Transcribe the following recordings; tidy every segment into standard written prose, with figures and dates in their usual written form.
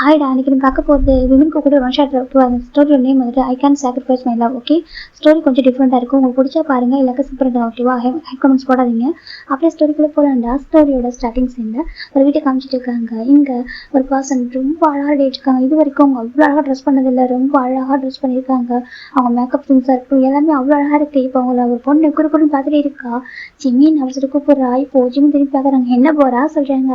ஹாய்டா, அன்னைக்கு நம்ம பார்க்க போகிறது விமனுக்கு கூட ஒன் ஷாட் அந்த ஸ்டோரியோட நேம் வந்துட்டு I can sacrifice my love. Okay, story கொஞ்சம் டிஃப்ரெண்ட்டாக இருக்கும். உங்களுக்கு பிடிச்சா பாருங்கள், இல்லைக்க சூப்பராக ஓகேவா? ஹெட் கமெண்ட்ஸ் போடாதீங்க. அப்படியே ஸ்டோரிக்குள்ளே போகலாண்டா. ஸ்டோரியோட ஸ்டார்டிங் சீனில் ஒரு வீட்டை காமிச்சிட்டு இருக்காங்க. இங்கே ஒரு பர்சன் ரொம்ப அழகாக இருக்காங்க. இது வரைக்கும் அவங்க அவ்வளோ அழகாக ட்ரெஸ் பண்ணதில்லை, ரொம்ப அழகாக ட்ரெஸ் பண்ணியிருக்காங்க. அவங்க மேக்கப் திங்ஸாக இருக்கும், எல்லாமே அவ்வளோ அழகாக இருக்குது. இப்போ அவங்கள ஒரு பொண்ணு குறுக்குன்னு பார்த்துட்டே இருக்கா. ஜிம்மின்னு அவசரம் கூப்பிட்றா. இப்போ ஜிம் திரும்பி பார்க்குறாங்க. என்ன போகிறா சொல்கிறாங்க.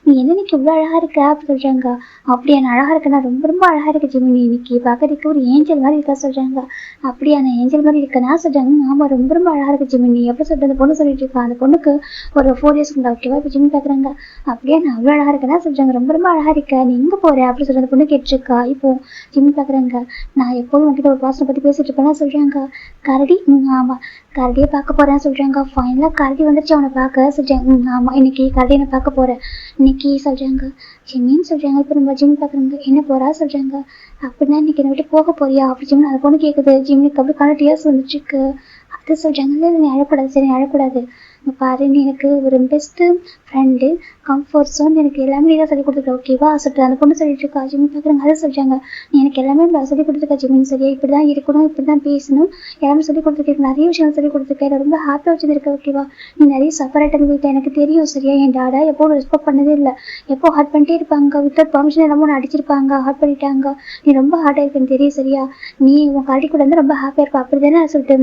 நீ என்ன இன்னைக்கு இவ்வளோ அழகாக இருக்க அப்படி சொல்கிறாங்க. அப்படியா, நான் அழகாக இருக்கேன்னா ரொம்ப ரொம்ப அழகாக இருக்கு ஜிமினி, இன்னைக்கு பார்க்கறதுக்கு ஒரு ஏஞ்சல் மாதிரி இருக்கா சொல்கிறாங்க. அப்படியா, நான் ஏஞ்சல் மாதிரி இருக்கேன்னா சொல்கிறாங்க. ஆமாம், ரொம்ப ரொம்ப அழகாக இருக்கு ஜிமினி எப்படி சொல்லிட்டு அந்த பொண்ணு சொல்லிட்டு இருக்கா. அந்த பொண்ணுக்கு ஒரு 4 இயர்ஸ் இருந்தா ஓகேவா. இப்போ ஜிம்மி பார்க்குறாங்க. அப்படியே நான் அவ்வளோ அழகாக இருக்கேன்னா சொல்கிறாங்க. ரொம்ப ரொம்ப அழகாக இருக்கேன், நீ எங்கே போகிற அப்படி சொல்லி அந்த பொண்ணு கேட்டிருக்கா. இப்போ ஜிம்மி பார்க்குறாங்க. நான் எப்போதும் உங்ககிட்ட ஒரு பாசனை பற்றி பேசிட்டு இருப்பேன்னா சொல்கிறாங்க. கரடி, ஆமாம் கரடியை பார்க்க போகிறேன்னு சொல்கிறாங்க. ஃபைனலாக கரடி வந்துருச்சு அவனை பார்க்க சொல்கிறாங்க. ஆமாம், இன்னைக்கு கரடியை நான் பார்க்க போகிறேன் இன்னைக்கு சொல்கிறாங்க. ஜிம்மின்னு சொல்கிறாங்க. இப்போ நம்ம ஜிம் பார்க்குறாங்க. என்ன போகிறா சொல்கிறாங்க. அப்படின்னா இன்னைக்கு என்னை விட்டு போக போறியா அப்படி ஜிம் அந்த பொண்ணு கேட்குது. ஜிம்மிக்கு அப்படி கரெக்ட் டியர்ஸ் வந்துட்டுருக்கு. அது சொல்கிறாங்க. இல்லை நீ அழக்கூடாது, சரி அழக்கூடாது, பாரு நீ எனக்கு ஒரு பெஸ்ட்டு ஃப்ரெண்டு, கம்ஃபர்ட் ஜோன், எனக்கு எல்லாமே நீ தான் சொல்லிக் கொடுத்துருக்க ஓகேவா சொல்லிட்டு அந்த பொண்ணு சொல்லிட்டு இருக்கா. ஜிம் பார்க்குறாங்க. அதை சொல்கிறாங்க. நீ எனக்கு எல்லாமே சொல்லிக் கொடுத்துருக்கா ஜிம்மின்னு, சரியா இப்படி தான் இருக்கணும், இப்படி தான் பேசணும், எல்லாமே சொல்லிக் கொடுத்துருக்கேன், நிறைய விஷயம் சொல்லிக் கொடுத்துருக்கேன், ரொம்ப ஹாப்பியாக வச்சுருக்க ஓகேவா. நீ நிறைய சப்பரேட்டாக வீட்டில் எனக்கு தெரியும் சரியா. என் டாடா எப்போவும் ரெஸ்பெக்ட் பண்ணதே இல்லை, எப்போ ஹார்ட் பண்ணிட்டே இருப்பாங்க, வித்தவுட் பர்மிஷன் எல்லாமே ஒன்று அடிச்சிருப்பாங்க, ஹார்ட் பண்ணிட்டாங்க. நீ ரொம்ப ஹார்ட்டாக இருக்குன்னு தெரியும் சரியா. நீ உன் கரடி கூட வந்து ரொம்ப ஹாப்பியாக இருப்பா அப்படி தானே சொல்லிட்டு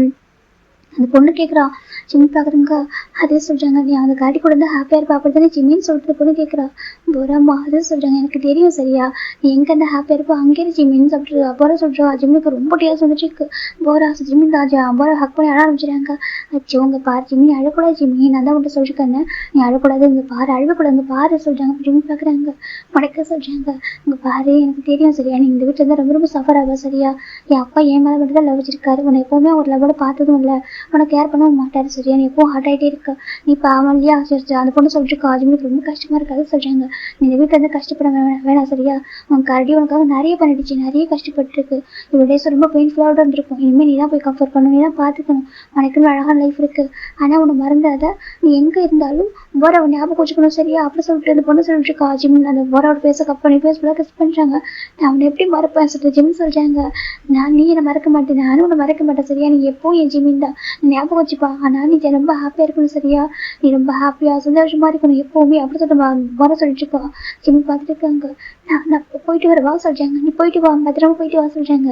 அந்த பொண்ணு கேட்குறா. ஜிம்மி பார்க்குறங்க. அதே சொல்கிறாங்க. நீ அந்த கரடி கூட வந்து ஹாப்பியாக இருப்பா அப்படி தானே ஜிம்மின்னு சொல்லிட்டு பொண்ணு கேட்குறா. போராம்மா அதே சொல்கிறாங்க. எனக்கு தெரியும் சரியா, நீ எங்கே இருந்தால் ஹாப்பியாக இருப்போ அங்கே ஜிம்மின்னு சொல்லிட்டு போரா சொல்கிறா. ஜிம்மிக்கு ரொம்ப டேஸ் வந்துட்டு போரா ஜிம்மி ராஜா போரா ஹக் பண்ணி அழ ஆரம்பிச்சிட்டாங்க. அச்சோ உங்க பாரு ஜிம்மி அழக்கூடாது ஜிம்மி, நான் தான் உங்கள்கிட்ட சொல்லிருக்கேன் நீ அழக்கூடாது, இங்கே பாரு அழுவக்கூடாது, இங்கே பாரு சொல்கிறாங்க. ஜிம்மி பார்க்குறாங்க. மடக்க சொல்கிறாங்க. இங்கே பாரு எனக்கு தெரியும் சரியா, நீ இந்த வீட்டில் இருந்தால் ரொம்ப ரொம்ப சஃபர் ஆவா சரியா. என் அப்பா என் மேலே மட்டும் தான் லவ் வச்சிருக்காரு, உன்னை எப்போவுமே ஒரு லவோட பார்த்ததும் இல்லை, உனக்கு கேர் பண்ணவும் மாட்டாரு சரியா. நீ எப்பவும் ஹார்ட் ஆகிட்டே இருக்க, நீ பாவம் இல்லையா. சரி அந்த பொண்ணு சொல்லிட்டு ஜிம்மிக்கு ரொம்ப கஷ்டமா இருக்காது சொல்கிறாங்க. நீ இந்த வீட்டில் இருந்து கஷ்டப்பட வேணாம் சரியா. உன் கரடி உனக்காக நிறைய பண்ணிடுச்சு, நிறைய கஷ்டப்பட்டுருக்கு, இவ்வளோ டேஸ் ரொம்ப பெயின்ஃபுல்லாக இருந்திருக்கும். இனிமேல் நீ தான் போய் கம்ஃபர்ட் பண்ணணும், நீ தான் பார்த்துக்கணும், உனக்குன்னு அழகான லைஃப் இருக்குது. ஆனால் உன்னை மறந்தாத, நீ எங்கே இருந்தாலும் போராவை ஞாபகம் வச்சுக்கணும் சரியா அப்படி சொல்லிட்டு அந்த பொண்ணு சொல்லிட்டு இருக்கா. ஜிம் அந்த போராவோட பேச கப் பண்ணி ஃபுல்லாக கிஸ் பண்ணுறாங்க. நான் அவனை எப்படி மறப்பேன் சொல்லிட்டு ஜிம் சொல்கிறாங்க. நீ என்னை மறக்க மாட்டேன், நானும் உன்னை மறக்க மாட்டேன் சரியா. நீ எப்பவும் என் ஜிம்மின் தான் ஞாபகம் வச்சுப்பா. ஆனால் நீ ரொம்ப ஹாப்பியாக இருக்கணும் சரியா. நீ ரொம்ப ஹாப்பியாக சந்தோஷமா இருக்கணும் எப்போவுமே அப்படி சொல்லிட்டு வர சொல்லிட்டு இருக்கா. ஜிம்மி பார்த்துட்டு இருக்காங்க. நான் போயிட்டு வர வா சொல்கிறாங்க. நீ போயிட்டு வா, பத்திரமா போயிட்டு வா சொல்கிறாங்க.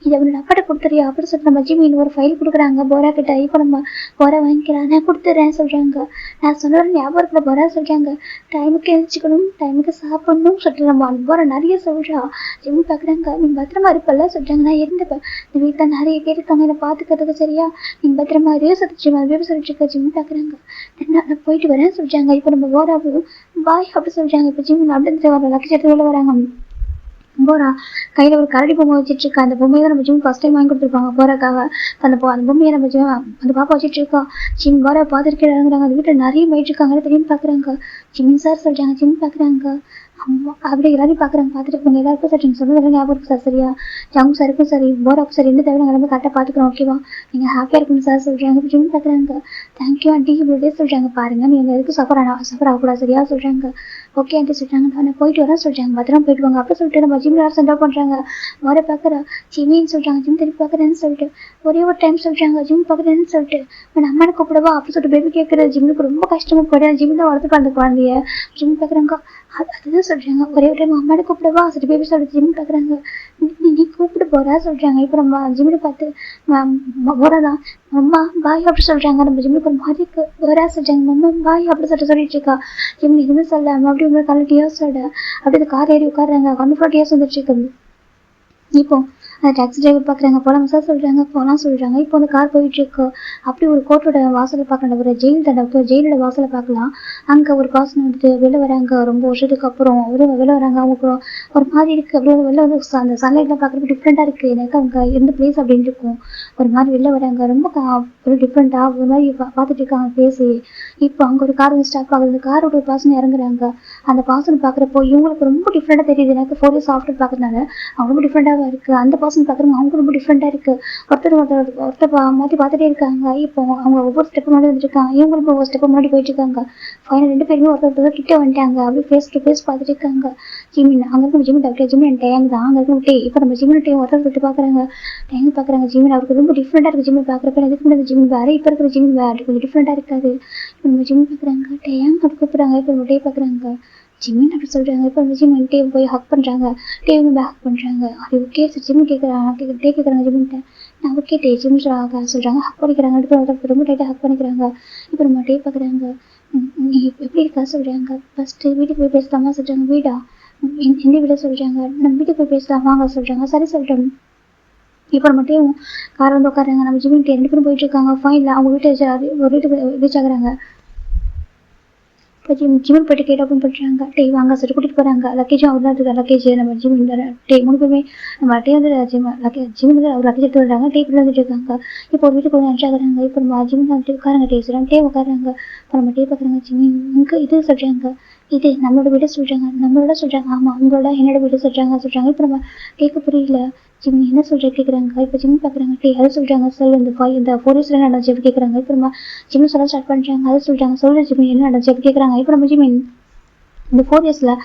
இதை அவனோட அப்பாட்ட கொடுத்துறியா அப்படி சொல்லிட்டு நம்ம ஜிம்மி ஒரு ஃபைல் கொடுக்குறாங்க போரா கிட்ட. இப்போ நம்ம போரா வாங்கிக்கிறான். நான் கொடுத்துட்றேன் சொல்கிறாங்க. நான் சொன்ன ஞாபகம் இருக்கிற போரா சொல்கிறாங்க. டைமுக்கு எழுச்சிக்கணும், டைமுக்கு சாப்பிடணும் சொல்லிட்டு நம்ம போரா நிறைய சொல்கிறா. ஜிம்மி பார்க்குறாங்க. நீ பத்திரமா இருப்பல்ல சொல்கிறாங்க. நான் இருந்துப்பேன், இந்த வீட்டில் நிறைய பேர் இருக்காங்க என்னை பார்த்துக்கிறதுக்கு சரியா, நீ பத்திரமா இதே சொல்லிச்சு மாதிரி சொல்லிட்டு இருக்க. ஜிம்மி பார்க்குறாங்க. நான் போயிட்டு வரேன் சொல்கிறாங்க. இப்போ நம்ம போராவும் பாய் அப்படி சொல்கிறாங்க. இப்போ ஜிம்மி அப்படின்னு வர லட்சத்தில் வராங்க. போரா கையில் ஒரு கரடி பொம்மை வச்சுட்டு இருக்கா. அந்த பொம்மையை தான் நம்ம ஜிம் ஃபர்ஸ்ட் டைம் வாங்கி கொடுத்துருப்பாங்க போராக்காக. அந்த பொம்மையை நம்ம அந்த பாப்பா வச்சுட்டு இருக்கா. ஜிம் போரா பார்த்துட்டு இறங்குறாங்க. அந்த வீட்டில் நிறைய போயிட்டு இருக்காங்க. திரும்பி பார்க்குறாங்க. ஜிம்மின் சார் சொல்கிறாங்க. ஜிம் பார்க்குறாங்க. அம்மா அப்படி எல்லாரையும் பார்க்குறாங்க. பார்த்துட்டு போங்க எல்லாருக்கும் சார் நீங்கள் சொன்னதெல்லாம் ஞாபகம் இருக்குது சார் சரியா. ஜாங் சாருக்கும் சரி போராக்கும் சரி எந்த தேவை நாங்கள் எல்லாமே கரெக்டாக பார்த்துக்குறோம் ஓகேவா. நீங்கள் ஹாப்பியாக இருக்கணும் சார் சொல்கிறாங்க. ஜிம் பார்க்குறாங்க. தேங்க்யூ ஆண்டி இப்படி சொல்கிறாங்க. பாருங்கள் நீங்கள் எதுக்கும் சஃபர் ஆகக்கூடாது சரியா சொல்கிறாங்க. ஓகே ஆண்டி சொல்கிறாங்க. நான் போயிட்டு வரேன் சொல்கிறாங்க. பத்திரம் போயிட்டு வாங்க அப்போ சொல்லிட்டு நம்ம ஜிம் யாரும் சென்டர் பண்ணுறாங்க. வர பார்க்குறா. ஜிம்மின்னு சொல்கிறாங்க. ஜிம் திருப்பி பார்க்குறேன்னு சொல்லிட்டு ஒரே ஒரு டைம் சொல்கிறாங்க. ஜிம் பார்க்குறேன்னு சொல்லிட்டு நான் அம்மானை கூப்பிடவா அப்படி சொல்லிட்டு பேபி கேட்குறது. ஜிம்முக்கு ரொம்ப கஷ்டமாக போய்ட்டு ஜிம் தான் வளர்த்து அந்த குழந்தைய. ஜிம் பார்க்குறாங்க. அதுதான் சொல்கிறாங்க. ஒரே ஒரு டைம் அம்மானை கூப்பிடவா சொல்லிட்டு பேபி சொல்லிட்டு ஜிம் பார்க்குறாங்க. நீ கூப்பிட்டு போகிறா சொல்கிறாங்க. இப்போ நம்ம ஜிம்மில் பார்த்து போகிறா தான் அம்மா பாய் அப்படி சொல்கிறாங்க. நம்ம ஜிம்முக்கு ஒரு மாதிரிக்கு போகிறா சொல்கிறாங்க. அம்மா பாய் அப்படி சொல்லிட்டு இருக்கா. ஜிம் எதுவுமே சொல்ல அம்மா அப்படி உங்களுக்கு காலையில் டியர்ஸ் சொல்ல அப்படி அந்த கார் ஏறி உட்காடுறாங்க. கண்டிப்பாக டியர்ஸ் வந்துட்டு இருக்கு. இப்போ அந்த டாக்ஸி டிரைவர் பார்க்குறாங்க. போகலாம் சார் சொல்கிறாங்க. போகலாம் சொல்கிறாங்க. இப்போ அந்த கார் போயிட்டுருக்கு. அப்படி ஒரு கோர்ட்டோட வாசலை பார்க்கலாம், ஒரு ஜெயிலோட வாசலை பார்க்கலாம். அங்கே ஒரு பர்சன் வந்துட்டு வெளில வராங்க. ரொம்ப வருஷத்துக்கு அப்புறம் வெளில வராங்க. அவங்க ஒரு மாதிரி இருக்குது. அப்படியே வெளில வந்து அந்த சன்லைட்லாம் பார்க்குறதுக்கு டிஃப்ரெண்ட்டாக இருக்குது. எனக்கு அவங்க இருந்த பிளேஸ் அப்படின்னு இருக்கும். ஒரு மாதிரி வெளில வராங்க. ரொம்ப ஒரு டிஃப்ரெண்ட்டாக ஒரு மாதிரி பார்த்துட்டு இருக்காங்க பேசி. இப்போ அங்கே ஒரு கார் வந்து ஸ்டாப் ஆகுது. அந்த காரோட ஒரு பர்சன் இறங்குறாங்க. அந்த பர்சன் பார்க்குறப்போ இவங்களுக்கு ரொம்ப டிஃப்ரெண்ட்டாக தெரியுது. எனக்கு 4 இயர்ஸ் ஆஃப்டர் பார்க்குறதுனால அவங்க ரொம்ப டிஃப்ரெண்ட்டாக இருக்குது. அந்த பர்சன் பர்சன் பார்க்குறாங்க, அவங்க ரொம்ப டிஃப்ரெண்ட்டாக இருக்குது. ஒருத்தர் மாற்றி பார்த்துட்டே இருக்காங்க. இப்போ அவங்க ஒவ்வொரு ஸ்டெப்பு முன்னாடி வந்துருக்காங்க, இவங்களும் ஒவ்வொரு ஸ்டெப்பு முன்னாடி போயிட்டு இருக்காங்க. ஃபைனல் 2 பேருமே ஒருத்தர் கிட்ட வந்துட்டாங்க. அப்படியே ஃபேஸ் டு ஃபேஸ் பார்த்துட்டு இருக்காங்க. ஜிமின் அங்கே இருக்கும் ஜிமின் டாக்டர் ஜிமின் டேங் தான் அங்கே இருக்கும் டே. இப்போ நம்ம ஜிமின் டே ஒருத்தர் விட்டு பார்க்குறாங்க, டேங் பார்க்குறாங்க. ஜிமின் அவருக்கு ரொம்ப டிஃப்ரெண்ட்டாக இருக்குது. ஜிமின் பார்க்குறப்ப எதுக்கு முன்னாடி ஜிமின் வேறு, இப்போ இருக்கிற ஜிமின் வேறு கொஞ்சம் டிஃப்ரெண்ட்டாக இருக்காது. இப்போ நம்ம ஜிமின் பார்க்குறாங்க, டேங் அப்படி கூப்பிட்றாங்க. இப்போ நம்ம டே பார்க்குறாங்க, ஜிமின் அப்படி சொல்கிறாங்க. இப்போ நம்ம ஜிமின் டே போய் ஹக் பண்ணுறாங்க, டேவும் போய் ஹக் பண்ணுறாங்க. அது ஓகே சார் ஜிமின் கேட்குறாங்க, டே கேட்குறாங்க ஜிமின்ட்ட, நான் ஓகே டே ஜிமின் சொல்கிறாங்க. ஹக் பண்ணிக்கிறாங்க, அடுத்து ரொம்ப டைட்டாக ஹக் பண்ணிக்கிறாங்க. இப்போ நம்ம டே பார்க்குறாங்க, நீ எப்படி இருக்கா சொல்கிறாங்க. ஃபஸ்ட்டு வீட்டுக்கு போய் பேசலாமா சொல்கிறாங்க. வீடா, எந்த வீட சொல்கிறாங்க. நம்ம வீட்டுக்கு போய் பேசலாம் வாங்க சொல்கிறாங்க. சரி சொல்கிறேன். இப்போ மட்டும் கார் வந்து உட்காராங்க. நம்ம ஜிமின் 2 பேரும் போயிட்டு இருக்காங்க. ஃபைனில் அவங்க ஒரு வீட்டுக்கு ரீச் ஆகுறாங்க. இப்போ ஜிமின் போய்ட்டு கேட் ஓப்பன் பண்ணுறாங்க. டே வாங்க சொல்லி கூட்டிகிட்டு போகிறாங்க. லக்கேஜும் அவர் தான் இருக்குது. லக்கேஜ் நம்ம ஜிமின் டே 3 பேருமே நம்ம டே வந்து ஜிமின் வந்து அவர் லக்கேஜ் எடுத்து வர்றாங்க. டே இப்படி வந்துட்டு இருக்காங்க. இப்போ ஒரு வீட்டுக்கு என்ட்ரி ஆகுறாங்க. இப்போ நம்ம ஜிமின் வந்துட்டு உட்காராங்க. டே சொல்கிறாங்க, டே உட்காராங்க. இப்போ நம்ம டே பார்க்குறாங்க, ஜிமின் இங்கே இது சொல்கிறாங்க, இது நம்மளோட வீடு சொல்கிறாங்க. நம்மளோட சொல்கிறாங்க, ஆமாம் உங்களோட என்னோட வீடு சொல்கிறாங்க. இப்போ நம்ம கேட்க புரியல. ஜிமின் என்ன சொல்கிற கேட்குறாங்க. இப்போ ஜிமின் பார்க்குறாங்க, டே அதை சொல்கிறாங்க. சொல் இந்த 4 இயர்ஸில் என்ன நடந்துச்சு எப்படி கேட்குறாங்க. இப்போ நம்ம ஜிமின் சொல்ல ஸ்டார்ட் பண்ணுறாங்க. அதை சொல்கிறாங்க. சொல்கிற ஜிமின் என்ன நடந்துச்சு எப்படி கேட்குறாங்க. இப்போ நம்ம ஜிமின் இந்த 4 இயர்ஸில்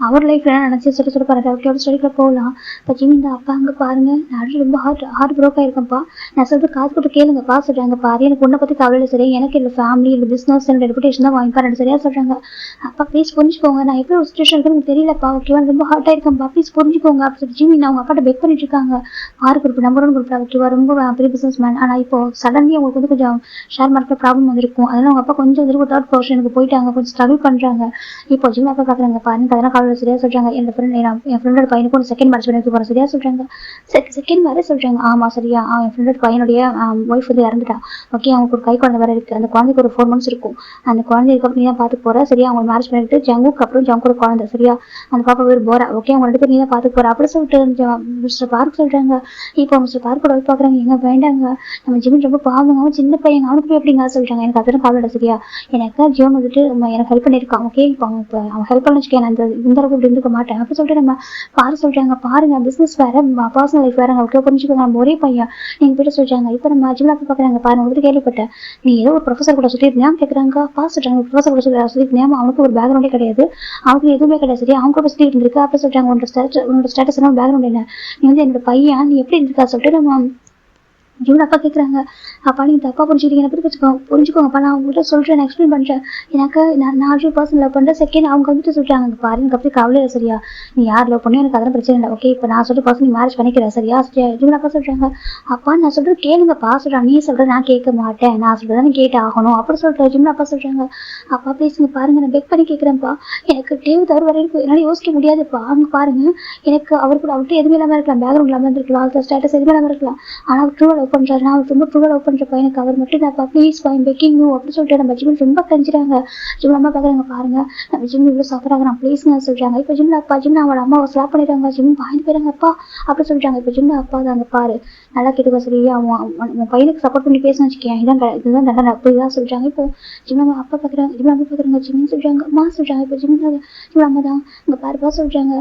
அவர் லைஃப்ல என்ன நடந்துச்சு சொல்லி பாருங்க. அவரோட ஸ்டோரிக்குள்ள போகலாம். இப்போ ஜிமின் தான், அப்பா அங்கே பாருங்க, நான் ரொம்ப ஹார்ட் ப்ரோக் ஆயிருக்கேன்ப்பா, நான் சொல்றது காது போட்டு கேளுங்கப்பா சொல்கிறாங்க. பாரு எனக்கு பொண்ணை பற்றி கவலை சரி, எனக்கு இல்லை ஃபேமிலி இல்லை பிஸ்னஸ் என்னோட ரெப்புடேஷன் தான் வாங்கிப்பாரு சரியா சொல்கிறாங்க. அப்பா ப்ளீஸ் புரிஞ்சுக்கோங்க, நான் எப்படி ஒரு சுச்சுவேஷன் இருக்குன்னு எனக்கு தெரியலப்பா, ஓகேவா ரொம்ப ஹார்ட் ஆயிருக்கேன்ப்பா, ப்ளீஸ் புரிஞ்சுக்கோங்க அப்படி சொல்லி ஜிமின் அவங்க அப்பாட்ட பெக் பண்ணிட்டு இருக்காங்க. ஆறு குரூப் நம்பர் 1 குரூப் ஓகேவா, ரொம்ப பெரிய பிஸ்னஸ் மேன். ஆனால் இப்போ சடன்லி அவங்களுக்கு வந்து கொஞ்சம் ஷேர் மார்க்கெட் ப்ராப்ளம் வந்துருக்கும். அதனால அவங்க அப்பா கொஞ்சம் தேர்ட் போர்ஷனுக்கு போயிட்டாங்க, கொஞ்சம் ஸ்ட்ரகிள் பண்ணுறாங்க. இப்போ ஜிமின் அப்பா பார்க்குறாங்க, பாருங்க அதெல்லாம் கவலை சரியா சொல்கிறாங்க. என் ஃப்ரெண்டோட பையனுக்கு ஒரு செகண்ட் மேரேஜ் பண்ணி போகிறேன் சரியா சொல்கிறாங்க. செகண்ட் மேரேஜ் சொல்கிறாங்க. ஆமாம் சரியா, என் ஃப்ரெண்டோட பையனுடைய ஒய்ஃப் வந்து இறந்துட்டா. ஓகே, அவங்களுக்கு ஒரு கை குழந்தை வேறு இருக்குது. அந்த குழந்தைக்கு ஒரு 4 months இருக்கும். அந்த குழந்தைக்கு அப்புறம் நீ தான் பார்த்து போகிற சரியா. அவங்க மேரேஜ் பண்ணிட்டு ஜங்குக்கு அப்புறம் ஜங்கோட குழந்தை சரியா, அந்த பாப்பா பேர் போரா. ஓகே, அவங்க 2 பேரும் நீ தான் பார்த்து போகிற அப்படி சொல்லிட்டு மிஸ்டர் பார்க் சொல்கிறாங்க. இப்போ மிஸ்டர் பார்க்கோட ஒய்ஃப் பார்க்குறாங்க, எங்க வேண்டாங்க நம்ம ஜிமின் ரொம்ப பாவங்க, அவன் சின்ன பையன், அவனுக்கு போய் எப்படிங்க சொல்கிறாங்க. எனக்கு அதெல்லாம் கவலை சரியா, எனக்கு ஜியோன் வந்துட்டு எனக்கு ஹெல்ப் பண்ணியிருக்கான். ஓகே, இப்போ அவன் ஹெல்ப் பண்ண வச்சுக்கேன், நான் இந்த அளவுக்கு இப்படி இருந்துக்க மாட்டேன் அப்படி சொல்லிட்டு நம்ம பாரு சொல்கிறாங்க. பாருங்க பிஸ்னஸ் வேறு பர்சனல் லைஃப் வேறு, ஓகே புரிஞ்சுக்கோங்க, நம்ம ஒரே பையன் நீங்கள் போய்ட்டு சொல்கிறாங்க. இப்போ நம்ம ஜிமின் அப்போ பார்க்குறாங்க, பாருங்க உங்களுக்கு கேள்விப்பட்டேன், நீ ஏதோ ஒரு ப்ரொஃபஸர் கூட சொல்லியிருந்தேன் கேட்குறாங்க. பாஸ் சொல்கிறாங்க, ப்ரொஃபஸர் கூட சொல்லியிருந்தேன், அவனுக்கு ஒரு பேக்ரவுண்டே கிடையாது, அவனுக்கு எதுவுமே கிடையாது சரியா, அவங்க கூட சுற்றி இருந்திருக்கு அப்படி சொல்கிறாங்க. உன்னோட ஸ்டேட்டஸ் என்ன பேக்ரவுண்ட் என்ன, நீ வந்து என்னோட பையன், நீ எப்படி இருக்கா சொல்லிட்டு நம்ம ஜிமின் அப்பா கேட்குறாங்க. அப்பா நீங்கள் தப்பா புரிஞ்சுக்கிட்டீங்க, புரிஞ்சுக்கோங்கப்பா, நான் உங்கள்கிட்ட சொல்கிறேன், நான் எக்ஸ்பிளைன் பண்ணுறேன். எனக்கு நான் 100% லவ் பண்ணுறேன். செகண்ட் அவங்க வந்துட்டு சொல்கிறாங்க, பாரு எனக்கு அப்படி கவலை இல்லை சரியா, நீ யார் லவ் பண்ணி எனக்கு அதெல்லாம் பிரச்சனை இல்லை. ஓகே, இப்போ நான் சொல்லிட்டு பர்சன் நீ மேரேஜ் பண்ணிக்கிறேன் சரியா. ஜிமின் அப்பா சொல்கிறாங்க, அப்பா நான் சொல்கிறது கேளுங்கப்பா சொல்கிறாங்க. நீ சொல்கிறது நான் கேட்க மாட்டேன், நான் சொல்கிறத நீ கேட்டு ஆகணும் அப்படி சொல்லிட்டு ஜிமின் அப்பா சொல்கிறாங்க. அப்பா ப்ளீஸ் இங்கே பாருங்க, நான் பெக் பண்ணி கேட்குறேன்ப்பா, எனக்கு டேவ் தவிர வர எனக்கு என்னால் யோசிக்க முடியாதுப்பா. அவங்க பாருங்க, எனக்கு அவர் கூட அவர்கிட்ட எதுவுமே இல்லாமல் இருக்கலாம், பேக்ரவுண்ட் இல்லாமல் இருக்கலாம், அவருக்கு ஸ்டேட்டஸ் எதுவுமே இல்லாமல் இருக்கலாம், ஆனால் அவர் ட்ரூவாக லவ் பண்ணுறாரு, நான் அவர் ரொம்ப ட்ரூவாக லவ் பண்ணுறப்ப எனக்கு அவர் மட்டும் தான் ப்ளீஸ் பை பெக்கிங் யூ அப்படின்னு சொல்லிட்டு நம்ம ஜிமின் ரொம்ப கஞ்சிறாங்க. ஜிமின் அம்மா பார்க்குறாங்க, பாருங்க நம்ம ஜிமின் இவ்வளோ சஃபர் ஆகிறான் ப்ளீஸ்ங்க சொல்கிறாங்க. இப்போ ஜிமின் அவளோட அம்மாவை ஸ்லாப் பண்ணிடுறாங்க. ஜிமின் பாய்ந்து போயிறாங்க அப்பா அப்படி சொல்கிறாங்க. இப்போ ஜிமின் அப்பா தான் அங்கே பாரு நல்லா கேட்டுக்கோ சரியா, அவன் பையனுக்கு சப்போர்ட் பண்ணி பேசணும்னு வச்சுக்கேன், இதுதான் தண்டனை அப்படிதான் சொல்கிறாங்க. இப்போ ஜிமின் அம்மா அப்பா பார்க்குறாங்க, ஜிமின் அம்மா பார்க்குறாங்க, ஜிமின் சொல்கிறாங்க அம்மா சொல்கிறாங்க. இப்போ ஜிமின் அம்மா தான் இங்கே பாருப்பா சொல்கிறாங்க,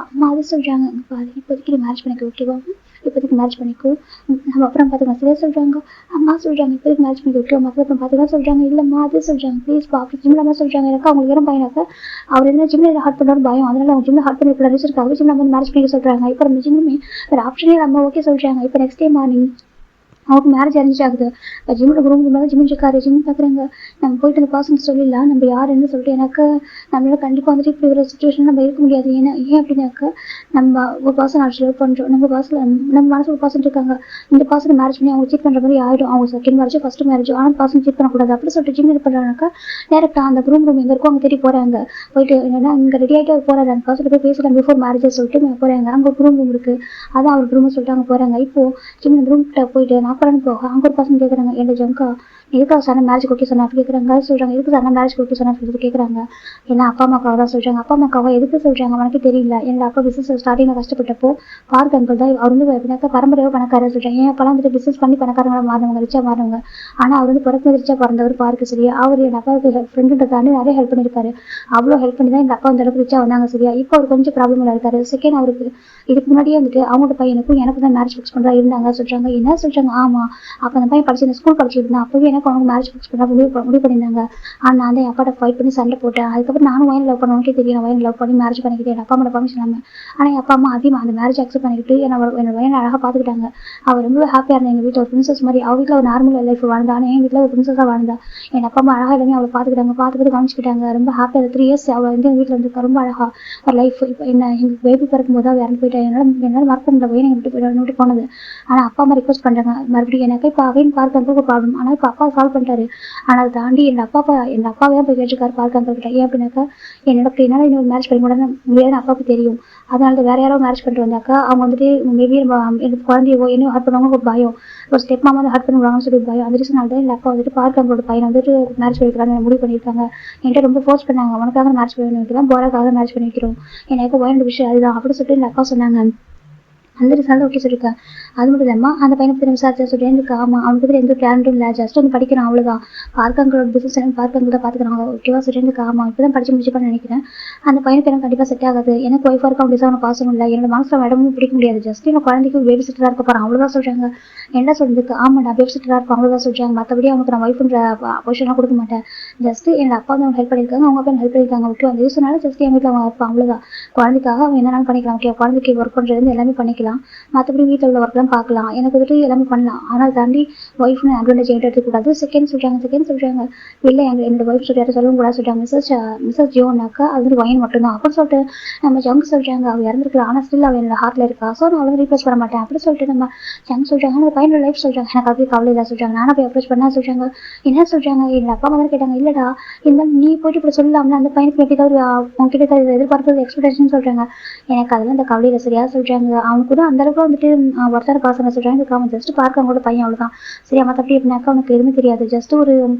அம்மா அது சொல்கிறாங்க, இங்கே பாரு இப்போதைக்கு மேரேஜ் பண்ணிக்க ஓகேவா, இப்போதைக்கு மேரேஜ் பண்ணிக்கோ, நம்ம அப்புறம் பார்த்துக்கலாம் சரியா சொல்கிறாங்க. அம்மா சொல்கிறாங்க, இப்போதைக்கு மேரேஜ் பண்ணிக்க ஓகே, அம்மா அப்புறம் பார்த்துக்கலாம் சொல்கிறாங்க. இல்லைம்மா அது சொல்கிறாங்க ப்ளீஸ் பா அப்படி ஜிமின் அம்மா சொல்கிறாங்க. எனக்கு அவங்களுக்கு ஏறும் பையனாக்க அவர் என்ன ஜிமில் ஹார்ட் பண்ணாரு பயம், அதனால அவங்க ஜிமில் ஹார்ட் பண்ணி இருக்காங்க. ஜிமின் வந்து மேரேஜ் பண்ணிக்க சொல்கிறாங்க. இப்போ நம்ம ஜிம்மே வேறு ஆப்ஷனே நம்ம ஓகே சொல்கிறாங்க. இப்போ நெக்ஸ்ட் டே மார்னிங் அவருக்கு மேரேஜ் அரேஞ்ச் ஆகுது. இப்போ ஜிமின் ரூம் மேலே ஜிமின் இருக்காரு. ஜிமின் பார்க்குறாங்க, நம்ம போயிட்டு அந்த பர்சன் சொல்லிடலாம் நம்ம யாருன்னு சொல்லிட்டு, எனக்கு நம்மளால கண்டிப்பாக வந்துட்டு இப்படி ஒரு சுச்சுவேஷன் நம்ம இருக்க முடியாது. ஏன் அப்படின்னாக்கா நம்ம ஒரு பர்சன் ஆச்சு லவ் பண்ணுறோம், நம்ம மனசு ஒரு பர்சன் இருக்காங்க, இந்த பர்சனை மேரேஜ் பண்ணி அவங்க சீட் பண்ணுற மாதிரி ஆகிடும், அவங்க செகண்ட் மேரேஜ் ஃபர்ஸ்ட் மேரேஜ், ஆனால் பர்சன் சீட் பண்ணக்கூடாது அப்படி சொல்லிட்டு ஜிமின் பண்ணுறாங்கனாக்கா டேரெக்டாக அந்த ரூம் எங்கே இருக்கும் அங்கே தேடி போகிறாங்க. போயிட்டு என்னன்னா இங்கே ரெடி ஆகிட்டு அவர் போகிறாரு, அந்த பர்சன் போய் பேசலாம் பிஃபோர் மேரேஜ் சொல்லிட்டு போகிறாங்க. அங்கே ஒரு ரூம் இருக்குது, அதான் அவருக்கு ரூம் சொல்லிட்டு அங்கே போகிறாங்க. இப்போது ஜிமின் அந்த ரூம் கிட்ட போயிட்டு நான் போக அங்கே ஒரு பசங்க கேட்குறாங்க, என்ன ஜங்கா நீ எதுக்காக சார் மேரேஜ் ஓகே சொன்னா கேட்குறாங்க சொல்கிறாங்க. எதுக்கு சார் மேரேஜ் ஓகே சொன்னா கேட்குறாங்க. ஏன்னா அப்பா அம்மாக்காக தான் சொல்கிறாங்க. அப்பா அம்மாக்காக எதுக்கு சொல்கிறாங்க அவனுக்கு தெரியல. என்னோட அப்பா பிஸ்னஸ் ஸ்டார்டிங்கில் கஷ்டப்பட்டப்போ பார்க் அங்கிள் தான் அவர் வந்து எப்படின்னாக்கா பரம்பரையாக பணக்காரர் சொல்கிறாங்க. ஏன் அப்பெல்லாம் வந்துட்டு பிஸ்னஸ் பண்ணி பணக்காரங்களா மாறினவங்க, ரிச்சா மாறினவங்க. ஆனால் அவர் வந்து பிறகு ரிச்சா பிறந்தவர் பார்க்கு சரியா. அவர் என் அப்பாவுக்கு ஃப்ரெண்டுகிட்ட தாண்டி நிறைய ஹெல்ப் பண்ணியிருக்காரு. அவ்வளோ ஹெல்ப் பண்ணி தான் எங்கள் அப்பா அந்த அளவுக்கு ரிச்சா வந்தாங்க சரியா. இப்போ அவர் கொஞ்சம் ப்ராப்ளமில் இருக்காரு. செகண்ட் அவருக்கு இதுக்கு முன்னாடியே வந்துட்டு அவங்களோட பையனுக்கும் எனக்கு தான் மேரேஜ் ஃபிக்ஸ் பண்ணுறா இருந்தாங்க சொல்கிறாங்க. என்ன சொல்கிறாங்க. ஆமாம், அப்போ அந்த பையன் படிச்சு இந்த ஸ்கூல் படிச்சுட்டு இருந்தான். அப்போவே எனக்கு அவங்க மேரேஜ் ஃபிக்ஸ் பண்ண முடிவு பண்ணியிருந்தாங்க. ஆனால் நான் தான் அப்பாட்ட ஃபைட் பண்ணி சண்டை போட்டேன். அதுக்கப்புறம் நானும் வயன் லவ் பண்ணவனுக்கே தெரியும். வயன் லவ் பண்ணி மேரேஜ் பண்ணிக்கிட்டேன் என் அப்பா அம்மா பர்மிஷன் இல்லாமல். ஆனால் என் அப்பா அம்மா அதிகமாக அந்த மேரேஜ் அக்செப்ட் பண்ணிக்கிட்டு என்னோட வயனை அழகாக பார்த்துக்கிட்டாங்க. அவர் ரொம்ப ஹாப்பியாக இருந்தா. எங்கள் வீட்டில் ஒரு பிரின்சஸ் மாதிரி. அவள் வீட்டில் ஒரு நார்மல் லைஃப் வாழ்ந்தா. ஆனால் என் வீட்டில் ஒரு பிரின்சஸாக வாழ்ந்தா. என் அப்பா அம்மா அழகாக எல்லாமே அவளை பார்த்துக்கிட்டு கவனிச்சுக்கிட்டாங்க. ரொம்ப ஹாப்பியாக 3 இயர்ஸ் அவள் வந்து எங்கள் வீட்டில் வந்து ரொம்ப அழகாக ஒரு லைஃப். இப்போ என்ன எங்களுக்கு பேபி பிறக்கும் போது அவள் இறந்து போயிட்டா. என்னால் மறக்க முடியல. வயனை விட்டு போனது. ஆனால் அப்பா அம்மா ரிக்வஸ்ட் பண்ணுறாங்க மறுபடியும் எனக்கு இப்போ அகைன் பார்க்க ஒரு ப்ராப்ளம். ஆனால் இப்போ அப்பா சால்வ் பண்ணிட்டாரு. ஆனால் அதை தாண்டி என் அப்பாவே தான் போய் கேட்டிருக்காரு பார்க்க அங்கிட்ட. ஏன் அப்படின்னாக்கா என்னால் இன்னொரு மேரேஜ் பண்ணி கூட முடியாதுன்னு அப்பாவுக்கு தெரியும். அதனால வேற யாரோ மேரேஜ் பண்ணிட்டு வந்தாக்கா அவங்க வந்துட்டு மேபி எனக்கு குழந்தையோ என்ன ஹர்ட் பண்ணுவாங்க ஒரு பயம். ஒரு ஸ்டெப் மாமா வந்து ஹர்ட் பண்ணுவாங்கன்னு சொல்லி பயம். அந்த ரீசனால தான் எங்கள் அப்பா வந்துட்டு பார்க்க அவங்களோட பையனை வந்துட்டு மேரேஜ் பண்ணிக்கிறாங்க முடிவு பண்ணியிருக்காங்க. என்கிட்ட ரொம்ப ஃபோர்ஸ் பண்ணாங்க. உனக்காக மேரேஜ் பண்ணி வைக்கிறோம், போராக்காக மேரேஜ் பண்ணி வைக்கிறோம். எனக்கு வயனோட விஷயம் அதுதான் அப்படின்னு சொல்லிட்டு எங்கள் அப்பா சொன்னாங்க. அந்த ரிசல்ட் ஓகே சொல்லியிருக்கேன். அது மட்டும் இல்லாமல் அந்த பையனை பற்றி விசாரிச்சா சொல்லிட்டு எனக்கு ஆமாம் அவனுக்கு பற்றி எந்த டேலண்ட்டும் இல்லை, ஜஸ்ட் வந்து படிக்கிறான் அவ்வளோதான். பார்க்கங்களோட பிஸ்னஸ் எல்லாம் பார்க்கங்க தான் பார்த்துக்கிறாங்க ஓகேவா சொல்லிட்டு ஆமாம் இப்போ தான் படிச்சு முடிச்சுப்பான்னு நினைக்கிறேன். அந்த பையனுக்கு எனக்கு கண்டிப்பாக செட் ஆகாது. எனக்கு ஒய்ஃபாக இருக்கும் அப்படி அவனை பாசம் இல்லை. என்னோட மனசில் இடமும் பிடிக்க முடியாது. ஜஸ்ட் என்னோட குழந்தைக்கு பேபி சிட்டராக இருக்க போகிறான் அவ்வளோதான் சொல்கிறாங்க. என்ன சொல்றதுக்கு ஆமாடா பேபி சிட்டராக இருக்கும் அவ்வளோதான் சொல்கிறாங்க. மற்றபடி அவனுக்கு நான் ஒய்ஃபுன்ற பொசிஷன்லாம் கொடுக்க மாட்டேன். ஜஸ்ட் என்னோட அப்பா வந்து அவங்க ஹெல்ப் பண்ணியிருக்காங்க, அவங்க அப்பா ஹெல்ப் பண்ணியிருக்காங்க ஓகே. அந்த யூஸ்னால ஜஸ்ட் என் வீட்டில் அவன் இருப்பான் அவ்வளோதான். குழந்தைக்காக அவன் என்னென்னாலும் பண்ணிக்கலாம் ஓகே. குழந்தைக்கு ஒர்க் பண்ணுறது எல்லாமே பண்ணிக்கலாம். மற்றபடி வீட்டில் உள்ள ஒர்க்லாம் பார்க்கலாம். எனக்கு வந்துட்டு எல்லாமே பண்ணலாம். ஆனால் தாண்டி ஒய்ஃப்னு அட்வான்டேஜ் என்கிட்ட எடுத்துக்கூடாது. செகண்ட் சொல்கிறாங்க இல்லை என்னோட ஒய்ஃப் சொல்லிட்டு சொல்லவும் கூட சொல்கிறாங்க. மிஸ்ஸஸ் ஜியோனாக்கா அது வந்து வயன் மட்டும்தான் அப்படின்னு சொல்லிட்டு நம்ம ஜங் சொல்கிறாங்க. அவள் இறந்துருக்கலாம் ஆனால் ஸ்டில் அவள் என்னோட ஹார்ட்டில் இருக்கா. ஸோ நான் அவளை ரீப்ளேஸ் பண்ண மாட்டேன் அப்படின்னு சொல்லிட்டு நம்ம ஜங் சொல்கிறாங்க. அந்த பையனோட லைஃப் சொல்கிறாங்க. எனக்கு அப்படி கவலை இல்லை சொல்கிறாங்க. நானும் போய் அப்ரோச் பண்ணா சொல்கிறாங்க. என்ன சொல்கிறாங்க என்னோட அப்பா அம்மா தான் கேட்டாங்க. இல்லைடா இருந்தாலும் நீ போயிட்டு இப்படி சொல்லலாம்ல அந்த பையனுக்கு எப்படி தான் உங்ககிட்ட எதிர்பார்த்தது எக்ஸ்பெக்டேஷன் சொல்கிறாங்க. எனக்கு அதெல்லாம் இந்த கவலையில் சரியா சொல்கிறாங்க. அவனுக்கு கூட அந்த அளவுக்கு வந்துட்டு ஒருத்தர் பாசங்க சொல்கிறாங்க. அவன் ஜஸ்ட் பார்க்க அவங்களோட பையன் அவ்வளோதான் சரியா. மற்றபடி எப்படின்னாக்கா அவனுக்கு எதுவுமே தெரியாது. ஜஸ்ட் ஒரு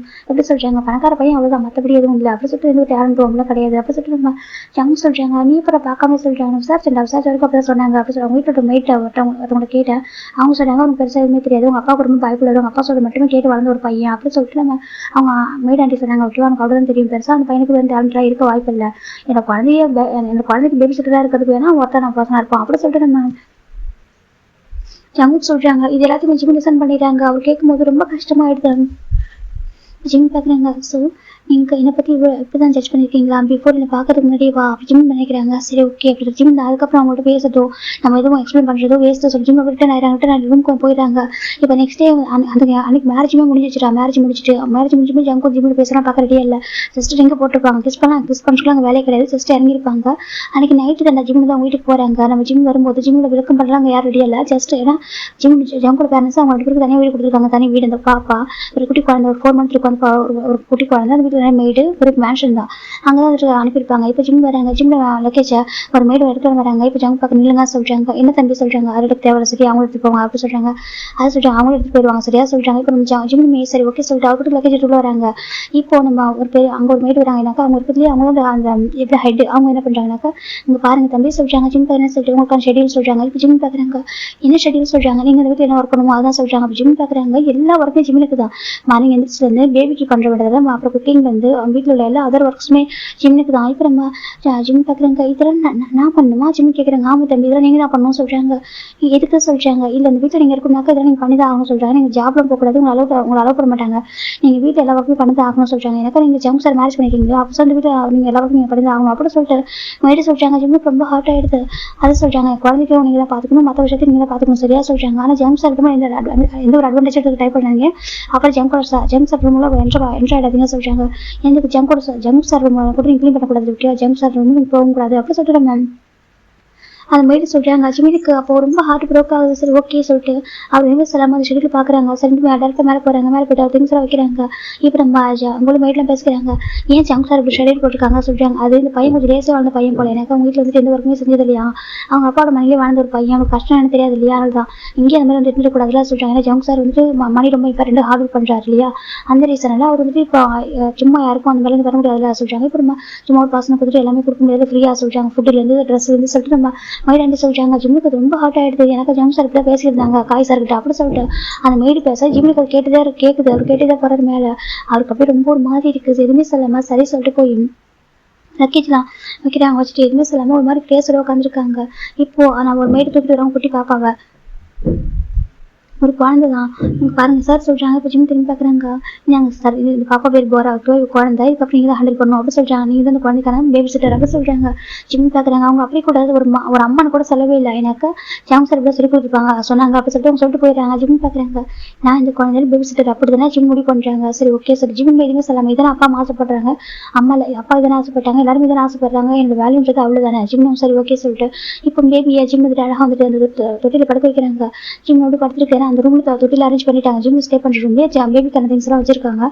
எப்படி சொல்கிறாங்க பணக்கார பையன் அவ்வளோதான், மற்றபடி எதுவும் இல்லை அப்படி சொல்லிட்டு எதுவும் டேலண்ட் ரொம்பலாம் கிடையாது அப்படி சொல்லிட்டு நம்ம ஜங் சொல்கிறாங்க. நீ இப்போ பார்க்காம சொல்கிறாங்க. விசாரிச்சு வரைக்கும் அப்படி தான் சொன்னாங்க. அப்படி சொல்லி அவங்க வீட்டோட மெயிட் ஒருத்தவங்களை கேட்டேன். அவங்க சொன்னாங்க அவனுக்கு பெருசாக எதுவுமே தெரியாது, உங்கள் அப்பா ரொம்ப பயப்படுவார், உங்கள் அப்பா சொல்ல மட்டுமே கேட்டு வளர்ந்த ஒரு பையன் அப்படி சொல்லிட்டு நம்ம அவங்க மெய்ட் ஆண்டி சொன்னாங்க. ஓகே அவனுக்கு அவ்வளோதான் தெரியும், பெருசாக அந்த பையனுக்கு வந்து டேலண்டாக இருக்க வாய்ப்பு இல்லை. என்னோட குழந்தைக்கு பேபி சிட்டராக இருக்கிறதுக்கு வேணா ஒருத்தர் நம்ம பசங்க இருப்போம் அப்படி சொல்லிட்டு நம்ம ஜங் சொல்கிறாங்க. இது எல்லாத்தையும் ஜிம் லிசன் பண்ணிடுறாங்க. அவர் கேட்கும்போது ரொம்ப கஷ்டமாயிடுது. ஜிம் பார்க்குறாங்க. ஸோ நீங்கள் என்னை பற்றி இப்படி தான் ஜட்ஜ் பண்ணியிருக்கீங்களா, பிஃபோர் என்னை பார்க்கறதுக்கு முன்னாடி வா ஜிம் நினைக்கிறாங்க. சரி ஓகே அப்படி ஜிம் அதுக்கப்புறம் அவங்கள்ட்ட பேசுறதோ நம்ம எதுவும் எக்ஸ்பிளைன் பண்ணுறதோ வேஸ்ட்டு சொல்லி ஜிம் ரிட்டர்ன் ஆயிடுறாங்க. நான் ரூமுக்கு போயிடுறாங்க. இப்போ நெக்ஸ்ட் டே அன்னைக்கு மேரேஜுமே முடிஞ்சிச்சுடா. மேரேஜ் முடிஞ்சுமே ஜங்கும் ஜிம்மில் பேசுகிறான் பார்க்க ரெடியே இல்லை. ஜஸ்ட் ரிங்க போட்டிருப்பாங்க. கிஸ் பண்ணிக்கலாம் வேலையே கிடையாது. ஜஸ்ட் இறங்கியிருப்பாங்க. அன்றைக்கி நைட்டு அந்த ஜிம்மில் தான் வீட்டுக்கு போகிறாங்க. நம்ம ஜிம் வரும்போது ஜிம்மில் விளக்கம் பண்ணுறாங்க யாரும் ரெடியே இல்லை. ஜஸ்ட் ஏன்னா ஜங்கோட பேரண்ட்ஸ் அவங்க 2 பேருக்கு தனியாக வீடு கொடுத்துருக்காங்க. தனி வீடு. அந்த பாப்பா ஒரு குட்டி குழந்தை ஒரு 4 months இருக்கும். அந்த ஒரு குட்டி குழந்தை அந்த வீட்டில் மெய்டு ஒரு மேன்ஷன் தான் அங்கே தான் அனுப்பியிருப்பாங்க. இப்போ ஜிம் வராங்க. ஜிம்மில் லக்கேஜை ஒரு மெய்டு எடுத்துகிட்டு வராங்க. இப்போ ஜங்க் பார்க்க நில்லுங்க சொல்கிறாங்க. என்ன தம்பி சொல்கிறாங்க. அது எடுத்து தேவை சரி அவங்க எடுத்து போவாங்க அப்படி சொல்கிறாங்க. அது சொல்கிறாங்க அவங்களும் எடுத்து போயிடுவாங்க சரியா சொல்கிறாங்க. இப்போ நம்ம ஜிம்மே சரி ஓகே சொல்லிட்டு அவர்கிட்ட லக்கேஜ் எடுத்து வராங்க. இப்போ நம்ம ஒரு பேர் அங்கே ஒரு மெய்டு வராங்கனாக்கா அவங்க இருக்கிறதுலேயே அவங்களோட அந்த எப்படி ஹெட் அவங்க என்ன பண்ணுறாங்கனாக்கா இங்கே பாருங்கள் தம்பி சொல்கிறாங்க. ஜிம் பார்க்க என்ன சொல்லிட்டு உங்களுக்கான ஷெடியூல் சொல்கிறாங்க. இப்போ ஜிம் பார்க்குறாங்க. என்ன ஷெடியூல் சொல்கிறாங்க. நீங்கள் இந்த வீட்டில் என்ன ஒர்க் பண்ணுமோ அதான் சொல்கிறாங்க. அப்போ ஜிம் பார்க்குறாங்க. எல்லா ஒர்க்குமே ஜிம்முக்கு தான். மார்னிங் எந்திரிச்சிலேருந்து பேபிக்கு பண்ணுற விடதை அப்புறம் குக்கிங்லேருந்து வீட்டில் உள்ள எல்லா அதர் ஒர்க்ஸுமே ஜிம்முக்கு தான். இப்போ நம்ம ஜிம் பார்க்குறாங்க. இதெல்லாம் நான் பண்ணணுமா ஜிம் கேட்குறாங்க. ஆமாம் தம்பி இதெல்லாம் நீங்கள் தான் பண்ணணும்னு சொல்கிறாங்க. எதுக்கு சொல்கிறாங்க. இல்லை இந்த வீட்டில் நீங்கள் இருக்குனாக்கா இதெல்லாம் நீங்கள் பண்ணி தான் ஆகணும்னு சொல்கிறாங்க. நீங்கள் ஜாப்லாம் போகக்கூடாது, உங்களை அலோவ் பண்ண மாட்டாங்க. நீங்கள் வீட்டில் எல்லா ஒர்க்குமே பண்ணி தான் ஆகணும்னு சொல்கிறாங்க. எனக்கு நீங்கள் ஜங்க் சார் மேரேஜ் பண்ணிக்கிறீங்களா அப்போ அந்த வீட்டில் நீங்கள் எல்லா ஒர்க்கும் நீங்கள் பண்ணி தான் ஆகணும் அப்படின்னு சொல்லிட்டு மேடி சொல்கிறாங்க. ஜிம்முக்கு ரொம்ப ஹார்ட் ஆகிடுது. அதை சொல்கிறாங்க குழந்தைக்கும் நீங்கள் தான் பார்த்துக்கணும், மற்ற விஷயத்தையும் நீங்கள் தான் பார்த்துக்கணும் சரியா சொல்கிறாங்க. ஆனால் ஜங்க் சார் எந்த ஒரு அட்வான்டேஜ் எடுத்து டைப் பண்ணாங்க. அப்புறம் ஜங்க் சார் ரூமில் என்ட்ராய்டாதீங்க சொல்கிறாங்க. எனக்கு ஜங்க் சார் ரூம் கூட க்ளீன் பண்ணக்கூடாது ஓகே. ஜங்க் சார் ரூம் நீங்கள் போகக்கூடாது அப்படி சொல்லிட்டு நம்ம அந்த மாதிரி சொல்றாங்க. ஜிமினுக்கு அப்போ ரொம்ப ஹார்ட் ப்ரோக் ஆகுது. சரி ஓகே சொல்லிட்டு அவர் எதுவுமே சொல்லாம அந்த ஷெட்யூல் பாக்குறாங்க. சரி டேரக்டா மேலே போறாங்க. மேலே போயிட்டு திங்ஸ் எல்லாம் வைக்கிறாங்க. இப்போ நம்ம உங்களும் மைட்லாம் பேசுறாங்க. ஏன் ஜங்க் சார் இப்படி ஷெட்யூல் போட்டிருக்காங்க சொல்றாங்க. அது இந்த பையன் கொஞ்சம் ரேஸே வாழ்ந்த பையன் போல. எனக்கு அவங்க வீட்டுல வந்துட்டு எந்த ஒர்க்குமே செஞ்சது இல்லையா, அவங்க அப்பாவோட மனைவியே வாழ்ந்த ஒரு பையன், அவனுக்கு கஷ்டம் எனக்கு தெரியாது இல்லையா, அதுதான் இங்கே அந்த மாதிரி வந்து இருந்துட்டு கூடாதுல சொல்றாங்க. ஏன்னா ஜங்க் சார் வந்துட்டு மணி ரொம்ப இப்போ 2 ஹார்ட் ஒர்க் பண்றாரு இல்லையா, அந்த ரீசனால அவர் வந்துட்டு இப்போ சும்மா யாருக்கும் அந்த மேலே வர முடியாதுல சொல்றாங்க. இப்போ நம்ம சும்மா ஒரு பர்சனை கொடுத்துட்டு எல்லாமே கொடுக்க முடியாது, ஃப்ரீயா சொல்றாங்க. ஃபுட்டுல இருந்து ட்ரெஸ்ல இருந்து சொல்லிட்டு நம்ம மைடாண்டி சொல்றாங்க. ஜிம்முக்கு அது ரொம்ப ஹார்ட் ஆயிடுது. எனக்கு ஜங்க் சார் இப்படி பேசியிருந்தாங்க காய் சார் கிட்ட அப்படி சொல்லிட்டு அந்த மெய்டு பேச ஜிம்முக்கு அது கேக்குது. அவர் கேட்டுதான் போறது மேல அவருக்கு அப்படியே ரொம்ப ஒரு மாதிரி இருக்குது. எதுவுமே சொல்லாம சரி சொல்லிட்டு போய் லக்கேஜ்லாம் வைக்கிறாங்க. வச்சுட்டு எதுவுமே சொல்லாம ஒரு மாதிரி பேசுற உட்காந்துருக்காங்க. இப்போ நான் ஒரு மெய்டு தூக்கிட்டு வரவங்க குட்டி பாப்பாங்க, ஒரு குழந்தை தான் பாருங்க சார் சொல்றாங்க. இப்போ ஜிம் திரும்பி பாக்குறாங்க. நாங்க சார் இந்த பாப்பா பேர் போரா குழந்தை, இதுக்கப்புறம் நீங்க தான் ஹேண்டில் பண்ணணும் அப்படி சொல்றாங்க. நீங்க தான் இந்த குழந்தைக்கான பேபி சிட்டர் அப்படி சொல்றாங்க. ஜிம் பாக்குறாங்க. அவங்க அப்படி கூட ஒரு அம்மன் கூட சொல்லவே இல்லை. எனக்கு ஜாம் சார் இப்படி சொல்லி கொடுத்துருப்பாங்க சொன்னாங்க அப்படி சொல்லிட்டு அவங்க சொல்லிட்டு போயிடுறாங்க. ஜிம் பாக்குறாங்க. நான் இந்த குழந்தைய பேபி சிட்டர் அப்படி தானே ஜிம் முடிவு பண்றாங்க. சரி ஓகே சார் ஜிம் எதுவுமே சொல்லாம இதான அப்பா அம்மா ஆசைப்படுறாங்க, அம்மா அப்பா இதானே ஆசைப்பட்டாங்க, எல்லாரும் இதானே ஆசைப்படுறாங்க, என்னோட வேல்யூன்றது அவ்வளவுதானே ஜிம்மும் சரி ஓகே சொல்லிட்டு இப்போ பேபியை ஜிம் வந்துட்டு அழகா வந்துட்டு அந்த தொட்டில படுக்க வைக்கிறாங்க. ஜிம் அப்படி படுத்துருக்கேன். அந்த ரூம்ல தொட்டில அரேஞ்ச் பண்ணிட்டாங்க. ஜிம் ஸ்டே பண்ற ரூம்லயே பேபிக்கான திங்ஸ் எல்லாம் வச்சிருக்காங்க.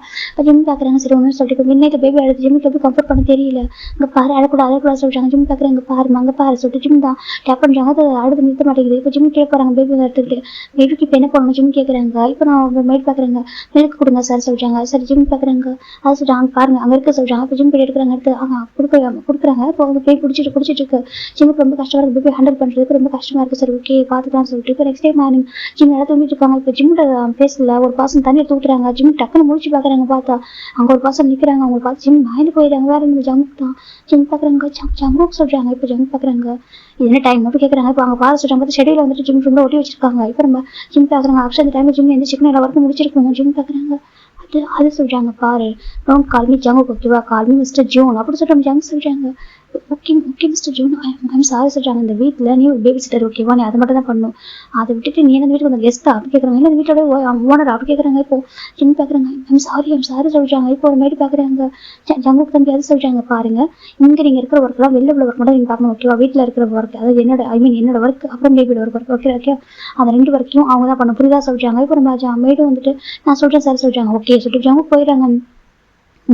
ஜிம் பாக்குறாங்க. சரி ஒன்னு சொல்லிட்டு மின்னைக்கு பேபி அழுது ஜிம்முக்கு எப்படி கம்ஃபர்ட் பண்ண தெரியல. இங்க பாரு அழக்கூடாது சொல்றாங்க. ஜிம் பாக்குறாங்க. பாருமா அங்க பாரு சொல்லிட்டு ஜிம் தான் டேப் பண்றாங்க. அது அழுது நிறுத்த மாட்டேங்குது. இப்போ ஜிம் கேட்க போறாங்க. பேபி எடுத்துக்கிட்டு பேபிக்கு இப்போ என்ன பண்ணணும் ஜிம் கேட்கறாங்க. இப்போ நான் மைட் பாக்குறாங்க. மில்க் கொடுங்க சார் சொல்றாங்க. சரி ஜிம் பாக்குறாங்க. அது சொல்றாங்க பாருங்க அங்க இருக்க சொல்றாங்க. இப்போ ஜிம் போய் எடுக்கிறாங்க. எடுத்து கொடுக்குறாங்க. இப்போ பேபி குடிச்சிட்டு இருக்கு. ஜிம்முக்கு ரொம்ப கஷ்டமா இருக்கு. பேபி ஹேண்டில் பண்றதுக்கு ரொம்ப கஷ்டமா இருக்கு. சரி ஓகே பாத்துக்கலாம் சொல்லிட்டு இப்போ நெக்ஸ்ட் டைம் மார்னிங் ஜிம் நல்லா தூங்கிட்டு இருக்காங்க. இப்போ ஜிம்மோட பேசல ஒரு பர்சன் தண்ணி தூக்குறாங்க. ஜிம் டக்குன்னு முடிச்சு பாக்குறாங்க. பார்த்தா அங்க ஒரு பர்சன் நிக்கிறாங்க. அவங்க பார்த்து ஜிம் பயந்து போயிடுறாங்க. வேற இந்த ஜங்குக் தான். ஜிம் பாக்குறாங்க. ஜங்குக் சொல்றாங்க. இப்போ ஜங்க் பாக்குறாங்க. இது என்ன டைம் மட்டும் கேட்கறாங்க. இப்போ அவங்க பாரு சொல்றாங்க. ஷெடியூல் வந்துட்டு ஜிம் ரூம்ல ஒட்டி வச்சிருக்காங்க. இப்போ நம்ம ஜிம் பாக்குறாங்க. ஆப்ஷன் டைம் ஜிம் எந்த சிக்கன் எல்லா ஒர்க்கும் முடிச்சிருக்கோம். ஜிம் பாக்குறாங்க. அது சொல்றாங்க. பாரு டோன்ட் கால் மீ ஜங்குக் ஓகேவா, கால் மீ மிஸ்டர் ஜோன் அப்படி சொல்றாங்க. ஜங்க் சொல்றாங்க. Okay mister John I'm sorry சொல்றாங்க. இந்த வீட்டுல நீ ஒரு பேபி சிட்டர் ஓகேவா, நீ அதை மட்டும் தான் பண்ணணும், அதை விட்டுட்டு நீ என்ன வீட்டுக்கு வந்து கெஸ்டா அப்படி கேட்கறாங்க. என்ன வீட்டோட ஓனர் அப்படி கேட்கறாங்க. இப்போ ஜிம் பாக்குறாங்க. ஐம் சாரி சொல்றாங்க. இப்போ ஒரு மேடி பாக்குறாங்க. ஜங்குக்கு தம்பி அது சொல்றாங்க. பாருங்க இங்க நீங்க இருக்கிற ஒர்க்லாம் வெளில உள்ள ஒர்க் மட்டும் நீங்க பார்க்கணும் ஓகேவா, வீட்டுல இருக்கிற ஒர்க் அதாவது என்னோட ஒர்க் அப்புறம் பேபியோட ஒர்க் ஓகே அந்த 2 ஒர்க்கையும் அவங்க தான் பண்ணணும் புரியுதா சொல்றாங்க. இப்போ நம்ம மேடும் வந்துட்டு நான் சொல்றேன் சார் சொல்றாங்க. ஓகே சொல்லிட்டு ஜங்கு போயிடுறாங்க.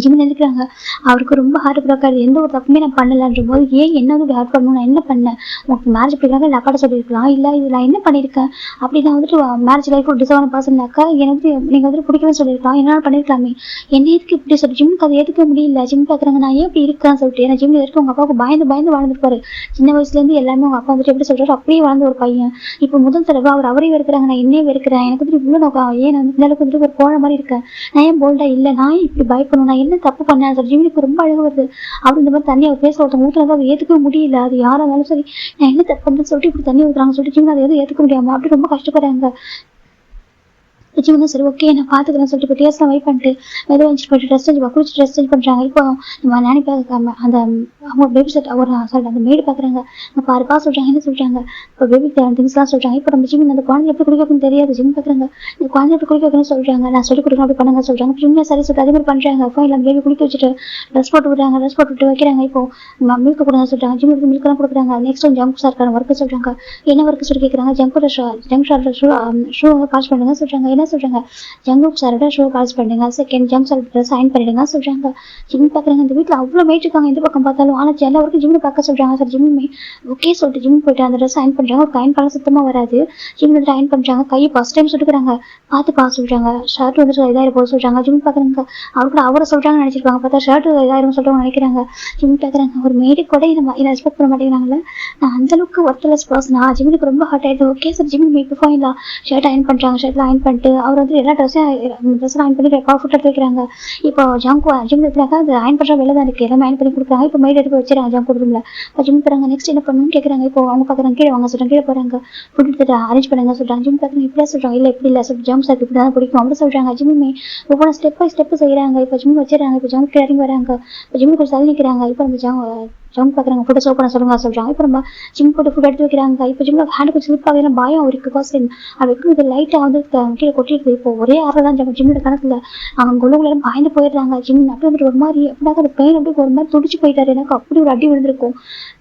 ஜிம் நினைக்கிறாங்க. அவருக்கு ரொம்ப ஹார்ட் ப்ரோக் ஆகுது. எந்த ஒரு தப்புமே நான் பண்ணலன்ற போது ஏன் என்ன வந்து ஹார்ட் பண்ணணும், நான் என்ன பண்ணேன், உங்களுக்கு மேரேஜ் பண்ணிருக்காங்க இல்லை அக்காட்ட சொல்லியிருக்கலாம், இல்லை இது நான் என்ன பண்ணியிருக்கேன் அப்படி நான் வந்துட்டு மேரேஜ் லைஃப் ஒரு டிசர்வான பர்சன்னாக்கா எனக்கு நீங்கள் வந்துட்டு பிடிக்கலன்னு சொல்லியிருக்கலாம், என்னால் பண்ணியிருக்கலாமே, என்ன எதுக்கு இப்படி சொல்லி ஜிம்முக்கு அதை ஏற்றுக்க முடியல. ஜிம் பார்க்குறாங்க நான் ஏன் இப்படி இருக்கேன்னு சொல்லிட்டு. ஏன்னா ஜிம் எதுக்கு உங்கள் அப்பாவுக்கு பயந்து வாழ்ந்துருப்பாரு சின்ன வயசுலேருந்து. எல்லாமே உங்கள் அப்பா வந்துட்டு எப்படி சொல்கிறாரு அப்படியே வாழ்ந்த ஒரு பையன். இப்போ முதல் தடவை அவரையும் வெறுக்கிறாங்க, நான் என்னையே வெறுக்கிறேன், எனக்கு வந்துட்டு இவ்வளோ நோக்கம் ஏன் வந்து இந்த அளவுக்கு வந்துட்டு ஒரு கோழ மாதிரி இருக்கேன், நான் ஏன் போல்டா இல்லை, நான் ஏன் இப்படி பயப்படணும், நான் என்ன தப்பு பண்ணேன் சார். ஜிம்முக்கு ரொம்ப அழகு வருது. அப்படி இந்த மாதிரி தண்ணி அவர் பேச ஒருத்தவங்க ஊற்றுறது அதை ஏற்றுக்கவே முடியல. அது யாரா இருந்தாலும் சரி நான் என்ன தப்பு பண்ணுறேன்னு சொல்லிட்டு இப்படி தண்ணி ஊற்றுறாங்க சொல்லிட்டு ஜிம் அதை எதுவும் ஏற்றுக்க முடியாம அப்படி ரொம்ப கஷ்டப்படுறாங்க. ஜிம் சரி ஓகே நான் பார்த்துக்கிறேன் சொல்லிட்டு இப்போ டேஸ்ட்லாம் வெயிட் பண்ணிட்டு மெதுவாக வச்சு போட்டு ட்ரெஸ் சேஞ்ச் குளிச்சு ட்ரெஸ் சேஞ்ச் பண்ணுறாங்க. இப்போ நம்ம நானி பார்க்காம அந்த அவங்க பேபி செட் ஒரு சாரி அந்த மேடு பார்க்குறாங்க. நம்ம பாருப்பா சொல்கிறாங்க. என்ன சொல்கிறாங்க, இப்போ பேபி திங்ஸ்லாம் சொல்கிறாங்க. இப்போ நம்ம ஜிம் அந்த குழந்தை எப்படி குளிக்க வைக்கணும்னு தெரியாது. ஜிம் பார்க்குறாங்க. இந்த குழந்தை எப்படி குளிக்க வைக்கணும்னு சொல்கிறாங்க. நான் சொல்லி கொடுக்கணும் அப்படி பண்ணுங்க சொல்கிறாங்க. ஜிம்ல சரி சொல்லிட்டு அதே மாதிரி பண்ணுறாங்க. அப்போ இல்லை பேபி குளிக்க வச்சுட்டு ட்ரெஸ் போட்டு விடுறாங்க. ட்ரெஸ் போட்டு விட்டு வைக்கிறாங்க. இப்போ மில்க் கொடுங்க சொல்கிறாங்க. ஜிம் எடுத்து மில்க்லாம் கொடுக்குறாங்க. நெக்ஸ்ட் வந்து ஜங்க் சார்க்கான ஒர்க்கு சொல்கிறாங்க. என்ன ஒர்க்கு சொல்லி கேட்குறாங்க. ஜங்க் ஷார்ட் ஷூ பாஸ் பண்ணுங்க சொல்கிறாங்க. என்ன சொல்கிறாங்க, ஜங்குக் சாரோட ஷோ பாஸ் பண்ணுங்க, செகண்ட் ஜங்க் சாரோட சைன் பண்ணிடுங்க சொல்றாங்க. ஜிம் பாக்குறாங்க. இந்த வீட்டுல அவ்வளவு மேய்ச்சி இருக்காங்க எந்த பக்கம் பார்த்தாலும். ஆனா எல்லாருக்கும் ஜிம் பார்க்க சொல்றாங்க. சார் ஜிம் ஓகே சொல்லிட்டு ஜிம் போயிட்டு அந்த ட்ரெஸ் சைன் பண்றாங்க. ஒரு கைன் பண்ண சுத்தமா வராது. ஜிம் வந்து சைன் பண்றாங்க. கையை ஃபர்ஸ்ட் டைம் சுட்டுக்கிறாங்க. பார்த்து பார்க்க சொல்றாங்க. ஷர்ட் வந்து இதாயிரம் போக சொல்றாங்க. ஜிம் பாக்குறாங்க. அவருக்கு அவரை சொல்றாங்கன்னு நினைச்சிருப்பாங்க. பார்த்தா ஷர்ட் இதாயிரம் சொல்றவங்க நினைக்கிறாங்க. ஜிம் பாக்குறாங்க. ஒரு மேடி கூட இதை ரெஸ்பெக்ட் பண்ண மாட்டேங்கிறாங்கல்ல. நான் அந்த அளவுக்கு ஒர்த்லெஸ் பர்சனா. ஜிம்முக்கு ரொம்ப ஹார்ட் ஆயிடுது. ஓகே சார் ஜிம் இப்போ போயிடலாம். ஷர்ட் அயன் பண்றாங்க. ஷர்ட்ல அயன் பண்ணிட்டு அவர் வந்து எல்லா ட்ரெஸ் அயன் பண்ணி ஃபுட் எடுத்து வைக்கிறாங்க. இப்போ ஜங்க் ஜிம் எடுத்துனாக்கா அது அயன் பண்ற வேலை தான் இருக்கு. எல்லாமே அயன் பண்ணி கொடுக்குறாங்க. இப்போ மைட் எடுத்து வச்சிருக்காங்க ஜங்க் ரூம்ல. இப்போ ஜிம் போறாங்க. நெக்ஸ்ட் என்ன பண்ணணும்னு கேட்கறாங்க. இப்போ அவங்க பாக்குறாங்க. கீழே வாங்க சொல்றாங்க. கீழே போறாங்க. ஃபுட் எடுத்துட்டு அரேஞ்ச் பண்ணுங்க சொல்றாங்க. ஜிம் பாக்குறாங்க. இப்படியா சொல்றாங்க. இல்ல இப்படி இல்ல சொல்லிட்டு ஜங்க் சார் இப்படி தான் பிடிக்கும் அப்படி சொல்றாங்க. ஜிம்மே ஒவ்வொரு ஸ்டெப் பை ஸ்டெப் செய்யறாங்க. இப்போ ஜிம் வச்சிடறாங்க. இப்போ ஜங்க் இறங்கி வராங்க. இப்போ ஜிம் கொஞ்சம் தள்ளி நிற்கிறாங்க. இப்போ நம்ம ஜங்க் பார்க்குறாங்க ஃபுட்டை சர்வ் பண்ண சொல்லுங்க சொல்கிறாங்க. இப்போ நம்ம ஜிம் போட்டு ஃபுட் எடுத்து வைக்கிறாங்க. இப்போ ஜிம்மில் ஹேண்டுக்கு ஸ்லிப் ஆகுதுன்னா பயம் அவருக்கு ஃபர்ஸ்ட் அது வைக்கிறது லைட்டாக வந்து கீழே கொட்டிடுது. இப்போ ஒரே ஆறு தான் ஜிம்மோட கணக்கில் அவங்க உள்ளவங்களும் பயந்து போயிடுறாங்க. ஜிம் அப்படி வந்துட்டு ஒரு மாதிரி அப்படின்னா அந்த பெயின் அப்படி ஒரு மாதிரி துடிச்சு போயிட்டாரு. எனக்கு அப்படி ஒரு அடி விழுந்திருக்கும்.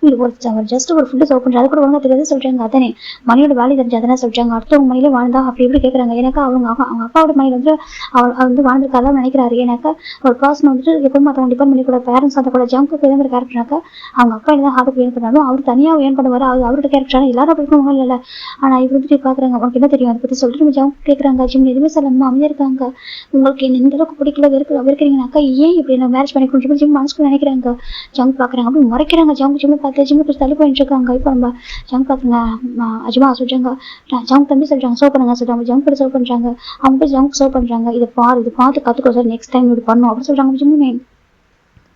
இது ஒரு ஜஸ்ட் ஒரு ஃபுட்டு சர்வ் பண்ணுறது அது கூட ஒழுங்காக தெரியாது சொல்கிறாங்க. அதானே மணியோட வேலை தெரிஞ்சு அதனே சொல்கிறாங்க. அடுத்தவங்க மணியில வாழ்ந்தா அப்படி இப்படி கேட்குறாங்க. எனக்கு அவங்க அப்பாவோட மணியில் வந்து அவர் வந்து வாழ்ந்துருக்காதான் நினைக்கிறாரு. எனக்கு ஒரு பர்சன் வந்துட்டு எப்பவும் மற்றவங்க டிபெண்ட் பண்ணி கூட பேரண்ட்ஸ் அந்த கூட ஜங்க்கு எந்த ஒரு கேரக்டர்னாக்கா அவங்க அப்பா என்ன ஹார்ட் ஏன் பண்ணாலும் அவர் தனியாக ஏன் பண்ணுவார். அவரோட கேரக்டரான எல்லாரும் அப்படி இருக்கவங்க இல்லை. ஆனால் இவர் வந்துட்டு பார்க்குறாங்க உனக்கு என்ன தெரியும் அதை பற்றி சொல்லிட்டு நம்ம ஜங்க் கேட்குறாங்க. ஜிம் எதுவுமே சொல்லாமல் அமைதியாக இருக்காங்க. உங்களுக்கு இந்த அளவுக்கு பிடிக்கல வெறுக்கிறீங்கனாக்கா ஏன் இப்படி நான் மேரேஜ் பண்ணி கொண்டு ஜிம் மனசுக்குள்ள நினைக்கிறாங்க. ஜங்க் பார்க்குறாங்க அப்படி முறைக்கிறாங்க. ஜிம்மை பார்த்து ஜிம்மை போய் தள்ளி போயிட்டு இருக்காங்க. இப்போ நம்ம ஜங்க் பார்க்குறாங்க அஜ்மா சொல்கிறாங்க ஜங்க் தம்பி சொல்கிறாங்க சர்வ் பண்ணுங்க சொல்கிறாங்க. ஜங்க் போய் சர்வ் பண்ணுறாங்க. அவங்க போய் ஜங்க் சர்வ் பண்ணுறாங்க. இதை பார்த்து கற்றுக்கோ சார் நெக்ஸ்ட் டைம் இப்படி பண்ணும் அப்படின்னு சொல்கிறாங்க. ஜிம்மே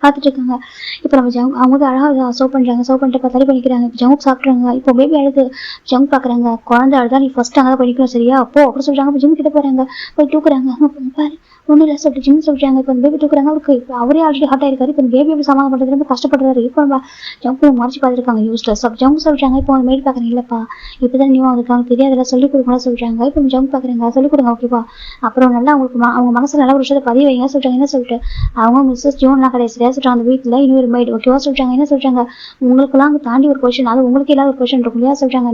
பார்த்துட்டு இருக்காங்க. இப்போ நம்ம அவங்க வந்து அழகாக சர்வ் பண்ணுறாங்க. சர்வ் பண்ணிட்டு தள்ளி பண்ணிக்கிறாங்க. ஜங்க் சாப்பிட்றாங்க. இப்போ பேபி அழுது ஜங்க் பார்க்குறாங்க. குழந்தை அழுதா நீ ஃபர்ஸ்ட் அங்கே தான் பண்ணிக்கணும் சரியா அப்போ அப்படி சொல்கிறாங்க. இப்போ ஜிம் கிட்ட போகிறாங்க. போய் தூக்குறாங்க. பாரு ஒன்றும் இல்லை சொல்லிட்டு ஜிம் சொல்கிறாங்க. இப்போ பேபி தூக்குறாங்க. அவருக்கு அவரே ஆல்ரெடி ஹார்ட் ஆயிருக்காரு. இப்போ பேபி எப்படி சமாதானம் பண்ணுறது ரொம்ப கஷ்டப்படுறாரு. இப்போ நம்ம ஜங்க் மறைச்சு பார்த்துருக்காங்க யூஸ்லெஸ். அப்போ ஜங்க் சொல்கிறாங்க. இப்போ அந்த மேட் பார்க்குறேன் இல்லைப்பா இப்போ தான் நியூ வந்துருக்காங்க தெரியாதெல்லாம் சொல்லிக் கொடுக்கலாம் சொல்கிறாங்க. இப்போ ஜங்க் பார்க்குறாங்க சொல்லிக் கொடுங்க ஓகேப்பா. அப்புறம் நல்லா அவங்க மனசில் நல்லா ஒரு விஷயத்தை பதிவு வைங்க சொல்கிறாங்க. என்ன சொல்லிட்டு அவங்க மிஸ்ஸஸ் ஜோன்லாம் கிடையாது சரியா சொல்கிறாங்க. அந்த வீட்டில் இன்னொரு மைட் ஓகேவா சொல்கிறாங்க. என்ன சொல்கிறாங்க உங்களுக்குலாம் அங்கே தாண்டி ஒரு கொஷின் அது உங்களுக்கு இல்லாத ஒரு கொஷின் இருக்கும் இல்லையா சொல்கிறாங்க.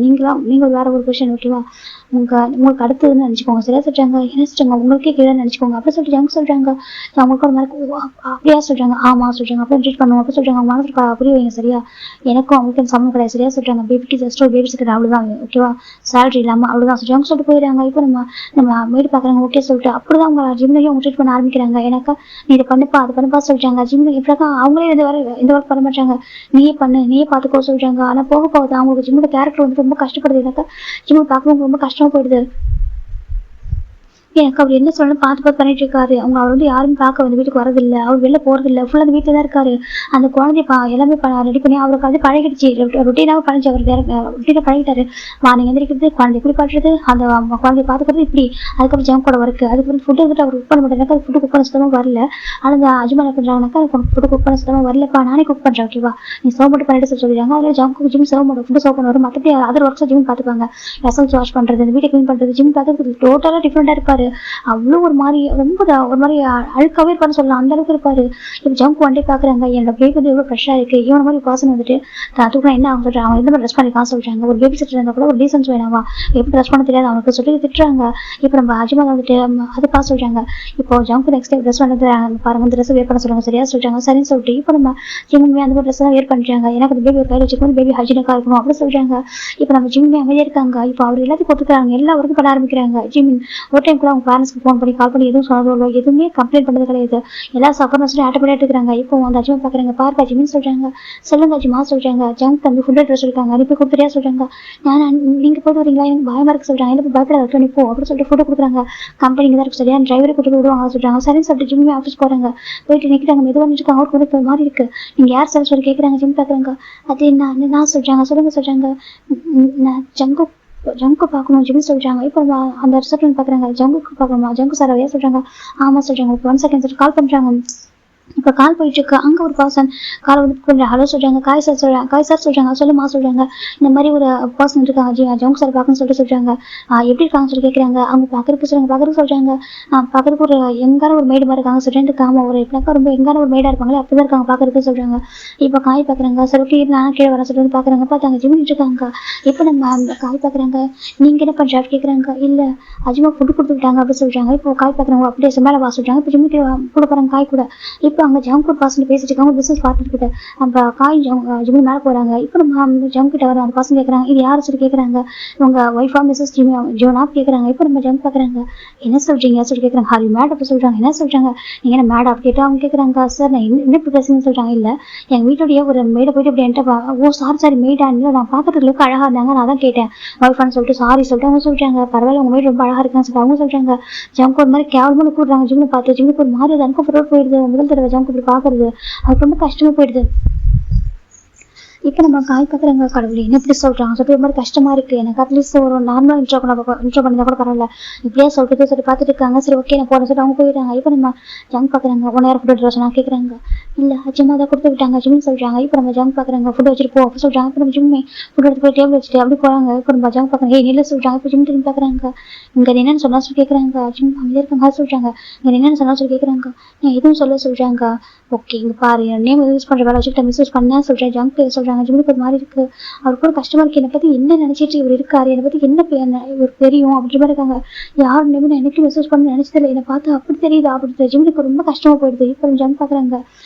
நீங்கள் வேற ஒரு கொஷின் ஓகேவா உங்களுக்கு அடுத்ததுன்னு நினச்சிக்கோங்க சரியா சொல்கிறாங்க. என்ன சொல்கிறாங்க உங்களுக்கே கீழே நினச்சிக்கோங்க அப்படி சொல்லிட்டு ஜங்க் சொல்கிறாங்க. அவங்களுக்கு ஒரு மாதிரி அப்படியா சொல்கிறாங்க. ஆமாம் சொல்கிறாங்க. அப்படியே ட்ரீட் பண்ணுவோம் அப்படி சொல்கிறாங்க. அவங்க மனசுக்கு புரிய வைங்க சரியா. எனக்கும் அவங்களுக்கு சம்மந்தம் கிடையாது சரியா சொல்கிறாங்க. பேபிக்கு ஜஸ்ட் ஒரு பேபி சிக்கர் அவ்வளோதான் ஓகேவா சேலரி இல்லாமல் அவ்வளோதான் சொல்கிறாங்க சொல்லிட்டு போயிடுறாங்க. இப்போ நம்ம மேடு பார்க்குறாங்க ஓகே சொல்லிட்டு அப்படிதான் அவங்க ஜிம்லையும் அவங்க ட்ரீட் பண்ண ஆரம்பிக்கிறாங்க. எனக்கா நீ இதை பண்ணுப்பா அது பண்ணுப்பா சொல்கிறாங்க. ஜிம்ல இப்படிக்கா அவங்களே எந்த ஒர்க் பண்ண மாட்டாங்க. நீயே பார்த்துக்கோ சொல்கிறாங்க. ஆனால் போக போகுது அவங்களுக்கு ஜிம்மோட கேரக்டர் வந்து ரொம்ப கஷ்டப்படுது. எனக்கா ஜிம்மை பார்க்குறவங்க ரொம்ப கஷ்டமா போயிடுது. எனக்கு அவர் என்ன சொல்லணும் பார்த்து பண்ணிட்டு இருக்காரு. அவர் வந்து யாரும் பார்க்க வந்து வீட்டுக்கு வரதில்லை. அவர் வெளில போறதில்லை. ஃபுல்லாக அந்த வீட்டில் தான் இருக்காரு. அந்த குழந்தைய எல்லாமே ரெடி பண்ணி அவருக்கு அது பழகிடுச்சு. ரொட்டீனாக பழஞ்சி அவர் ரொட்டீனாக பழகிட்டாரு. மார்னிங் எந்திரிக்கிறது குழந்தைய குளிப்பாட்டுறது அந்த குழந்தைய பார்த்துக்கிறது இப்படி. அதுக்கப்புறம் ஜங்க் கூட ஒர்க்கு அதுக்கப்புறம் ஃபுட்டு வந்துட்டு அவர் குக் பண்ண மாட்டேனாக்கா அது ஃபுட்டு குக் பண்ண சுத்தமாக வரல. ஆனால் அந்த அஜ்மா என்ன பண்ணுறாங்கனாக்கா ஃபுட்டு குக் பண்ண சுத்தமாக வரலப்பா நானே குக் பண்ணுறேன் ஓகேவா நீ சர்வ் மட்டும் பண்ணிட்டு சொல்லிடுறாங்க. அதில் ஜங்க் ஜிம் சர்வ் பண்ணுவோம் ஃபுட்டு சர்வ் பண்ணுவார். மற்றபடி அதர் ஒர்க்ஸை ஜிம் பார்த்துப்பாங்க. வெசல்ஸ் வாஷ் பண்ணுறது இந்த வீட்டை க்ளீன் பண்ணுறது ஜிம் பார்த்து டோட்டலாக டிஃப்ரெண்டாக இருப்பார். அவ்வளோ ஒரு மாதிரி ரொம்ப ஒரு மாதிரி அழுக்காவே இருப்பாருன்னு சொல்லலாம். அந்த அளவுக்கு இருப்பாரு. இப்போ ஜங்க் ஒன் டே பார்க்குறாங்க என்னோட பேபி வந்து எவ்வளோ ஃப்ரெஷ்ஷாக இருக்கு. இவன் மாதிரி பர்சன் வந்துட்டு தூக்கம் என்ன அவங்க சொல்கிறாங்க. அவன் எந்த மாதிரி ட்ரெஸ் பண்ணிக்கான்னு சொல்கிறாங்க. ஒரு பேபி சிட்டர் இருந்தால் கூட ஒரு டீசன்ஸ் வேணாவா எப்படி ட்ரெஸ் பண்ண தெரியாது அவனுக்கு சொல்லி திட்டுறாங்க. இப்போ நம்ம அஜ்மா வந்துட்டு அது பார்த்து சொல்கிறாங்க. இப்போ ஜங்க் நெக்ஸ்ட் டைம் ட்ரெஸ் பண்ணது பாருங்க இந்த ட்ரெஸ் வேர் பண்ண சொல்லுவாங்க சரியா சொல்கிறாங்க. சரின்னு சொல்லிட்டு இப்போ நம்ம ஜிம்மே அந்த மாதிரி ட்ரெஸ் தான் வேர் பண்ணுறாங்க. எனக்கு அந்த பேபி ஒரு கையில் வச்சுக்கணும் பேபி ஹைஜீனிக்காக இருக்கணும் அப்படி சொல்கிறாங்க. இப்போ நம்ம ஜிம்மே அமைதியாக இருக்காங்க. இப்போ அவர் எல்லாத்தையும் கொடுத்துருக்காங்க. எல்லா ஒர்க்கும் பண்ண ஆரம்பிக்கிறாங்க. ஜிம் ஒரு டைம் கூட அவங்க பேரண்ட்ஸ்க்கு ஃபோன் பண்ணி கால் பண்ணி எதுவும் சொன்னதோ எதுவுமே கம்ப்ளைண்ட் பண்ணது கிடையாது. எல்லா சஃபர்னஸும் ஆட்டோமேட்டிக் இருக்கிறாங்க. இப்போ அந்த அஜ்மா பார்க்குறாங்க பார்ப்பா ஜிமின்னு சொல்கிறாங்க. சொல்லுங்க அஜ்மா சொல்கிறாங்க. ஜங்க் தம்பி ஃபுட் ட்ரெஸ் இருக்காங்க அனுப்பி கொடுத்துட்டே சொல்கிறாங்க. நீங்கள் போட்டு வரீங்களா எனக்கு பயமாக இருக்கு சொல்கிறாங்க. எனக்கு பயப்படாத நிற்போம் அப்படின்னு சொல்லிட்டு ஃபுட்டு கொடுக்குறாங்க. கம்பெனிக்கு தான் இருக்கு சரியா டிரைவரை கூட்டு விடுவாங்க சொல்கிறாங்க. சரின்னு சொல்லிட்டு ஜிம்மே ஆஃபீஸ் போகிறாங்க. போயிட்டு நிற்கிறாங்க மெதுவாக நினைச்சிருக்காங்க. அவருக்கு வந்து இப்போ மாதிரி இருக்கு. நீங்கள் யார் சார் சொல்லி கேட்குறாங்க. ஜிம் பார்க்குறாங்க. அது நான் சொல்கிறாங்க. சொல்லுங்க சொல்கிறாங்க. நான் ஜங்கு பார்க்கணும் ஜிம் சொல்கிறாங்க. இப்போ அந்த ரிசப்ஷன் பார்க்குறாங்க. ஜங்குக்கு பார்க்கணுமா ஜங்கு சார் அவையா சொல்கிறாங்க. ஆமாம் சொல்கிறாங்க. 1 செகண்ட் சொல்லிட்டு கால் பண்ணுறாங்க. இப்போ கால் போயிட்டு இருக்கு. அங்கே ஒரு பர்சன் கால் வந்து கொஞ்சம் ஹலோ சொல்கிறாங்க. காய் சார் சொல்கிறாங்க. சொல்லுமா சொல்கிறாங்க. இந்த மாதிரி ஒரு பர்சன் இருக்காங்க ஜங்க் சார் பார்க்கணும்னு சொல்லிட்டு சொல்கிறாங்க. எப்படி இருக்காங்கன்னு சொல்லி கேட்குறாங்க. அவங்க பார்க்குறதுக்கு சொல்கிறாங்க. பார்க்குறதுக்கு ஒரு எங்கான ஒரு மேடு மாதிரி இருக்காங்க சொல்லிட்டு காம ஒரு எப்படினாக்கா ரொம்ப எங்கான ஒரு மேடாக இருப்பாங்களே அப்படி தான் இருக்காங்க பார்க்குறதுக்கு சொல்கிறாங்க. இப்போ காய் பார்க்குறாங்க. சொல்லிட்டு நான் கீழே வர சொல்லிட்டு பார்க்குறாங்க. பார்த்தாங்க ஜிம்மிட்டு இருக்காங்க. இப்போ நம்ம அந்த காய் பார்க்குறாங்க. நீங்கள் என்ன பண்ணுற கேட்குறாங்க. இல்லை அஜ்மா ஃபுட்டு கொடுத்துக்கிட்டாங்க அப்படின்னு சொல்கிறாங்க. இப்போ காய் பார்க்குறாங்க. அப்படியே மேலே வா சொல்கிறாங்க. இப்போ ஜிம்மிட்டு கூட போகிறாங்க காய் கூட. இப்போ அங்கே ஜங்க் ஃபுட் பர்சன் பேசிட்டு இருக்காங்க. பிஸ்னஸ் பார்ட்னர் கிட்ட நம்ம காய் ஜிம்மி மேலே போகிறாங்க. இப்போ நம்ம ஜங்க் கிட்ட வர அந்த பர்சன் கேட்குறாங்க. இது யாரும் சொல்லி கேட்குறாங்க. உங்கள் ஒய்ஃபா மிஸ்ஸஸ் ஜோனா கேட்குறாங்க. இப்போ நம்ம ஜங்க் பார்க்குறாங்க. என்ன சொல்கிறீங்க சொல்லி கேட்குறாங்க. ஹாரி மேட் அப்படி சொல்கிறாங்க. என்ன சொல்கிறாங்க. நீங்கள் என்ன மேட் அப்படி கேட்டால் அவங்க கேட்குறாங்க. சார் நான் என்ன இப்படி பேசுன்னு சொல்கிறாங்க. இல்லை எங்கள் வீட்டுடைய ஒரு மேடை போயிட்டு அப்படி என்கிட்ட சாரி மேடா இல்லை நான் பார்க்கறதுக்கு அழகாக இருந்தாங்க நான் தான் கேட்டேன் ஒய்ஃபான்னு சொல்லிட்டு சாரி சொல்லிட்டு அவங்க சொல்கிறாங்க. பரவாயில்ல உங்கள் மேட் ரொம்ப அழகாக இருக்கான்னு சொல்லிட்டு அவங்க சொல்கிறாங்க. ஜங்க் ஒரு மாதிரி கேவலமாக கூடுறாங்க. ஜிம்மை பார்த்து ஜிம்முக்கு ஒரு மாதிரி அது அன்கம்ஃபர்டபுள் போயிடுது. முதல் தடவை ஜங்க் இப்படி பார்க்குறது அதுக்கு ரொம்ப கஷ்டமாக போயிடுது. இப்போ நம்ம காய் பார்க்குறவங்க கடவுளே என்ன இப்படி சொல்கிறாங்க சொல்லிட்டு ஒரு மாதிரி கஷ்டமாக இருக்குது எனக்கு அட்லீஸ்ட் ஒரு நார்மலாக இன்ட்ரோ பண்ணியிருந்தா கூட பரவாயில்ல இப்படியே சொல்லிட்டு சொல்லி பார்த்துட்டு இருக்காங்க சரி ஓகே நான் போகிறேன் சொல்லிட்டு அவங்க போயிடுறாங்க இப்போ நம்ம ஜங்க் பார்க்குறாங்க 1 hour ஃபுட் ட்ரெஸ் நான் கேட்குறாங்க இல்லை அச்சமாக தான் கொடுத்து விட்டாங்க ஜிம்னு சொல்கிறாங்க இப்போ நம்ம ஜங்க் பார்க்குறாங்க ஃபுட் வச்சுட்டு போ அப்போ சொல்கிறாங்க இப்போ நம்ம ஜிம்மே ஃபுட் எடுத்து போய் டேபிள் வச்சுட்டு அப்படி போகிறாங்க இப்போ நம்ம ஜங்க் பார்க்குறாங்க இல்லை சொல்கிறாங்க இப்போ ஜிம் திரும்பி பார்க்குறாங்க இங்கே என்னென்னு சொன்னால் சொல்லி கேட்குறாங்க ஜிம் அமைதியாக இருக்காங்க சொல்கிறாங்க இங்கே என்னென்னு சொன்னால் சொல்லி கேட்குறாங்க நான் எதுவும் சொல்கிறாங்க ஓகே இங்கே பாரு என் நேம் யூஸ் பண்ணுற வேலை வச்சுட்டு மிஸ்யூஸ் பண்ணேன் சொல்கிறேன் ஜங்க் சொல்கிறாங்க ஜிம்முக்கு ஒரு மாதிரி இருக்குது அவருக்கு ஒரு கஷ்டமாக இருக்குது என்னை பற்றி என்ன நினச்சிட்டு இவர் இருக்காரு என்னை பற்றி என்ன இவர் தெரியும் அப்படின்ற மாதிரி இருக்காங்க யார் நேம் நான் எனக்கு மெசேஜ் பண்ண நினச்சதில்லை என்னை பார்த்து அப்படி தெரியுதா அப்படி ஜிம்முக்கு ரொம்ப கஷ்டமாக போயிடுது இப்போ ஜங்க் பார்க்குறாங்க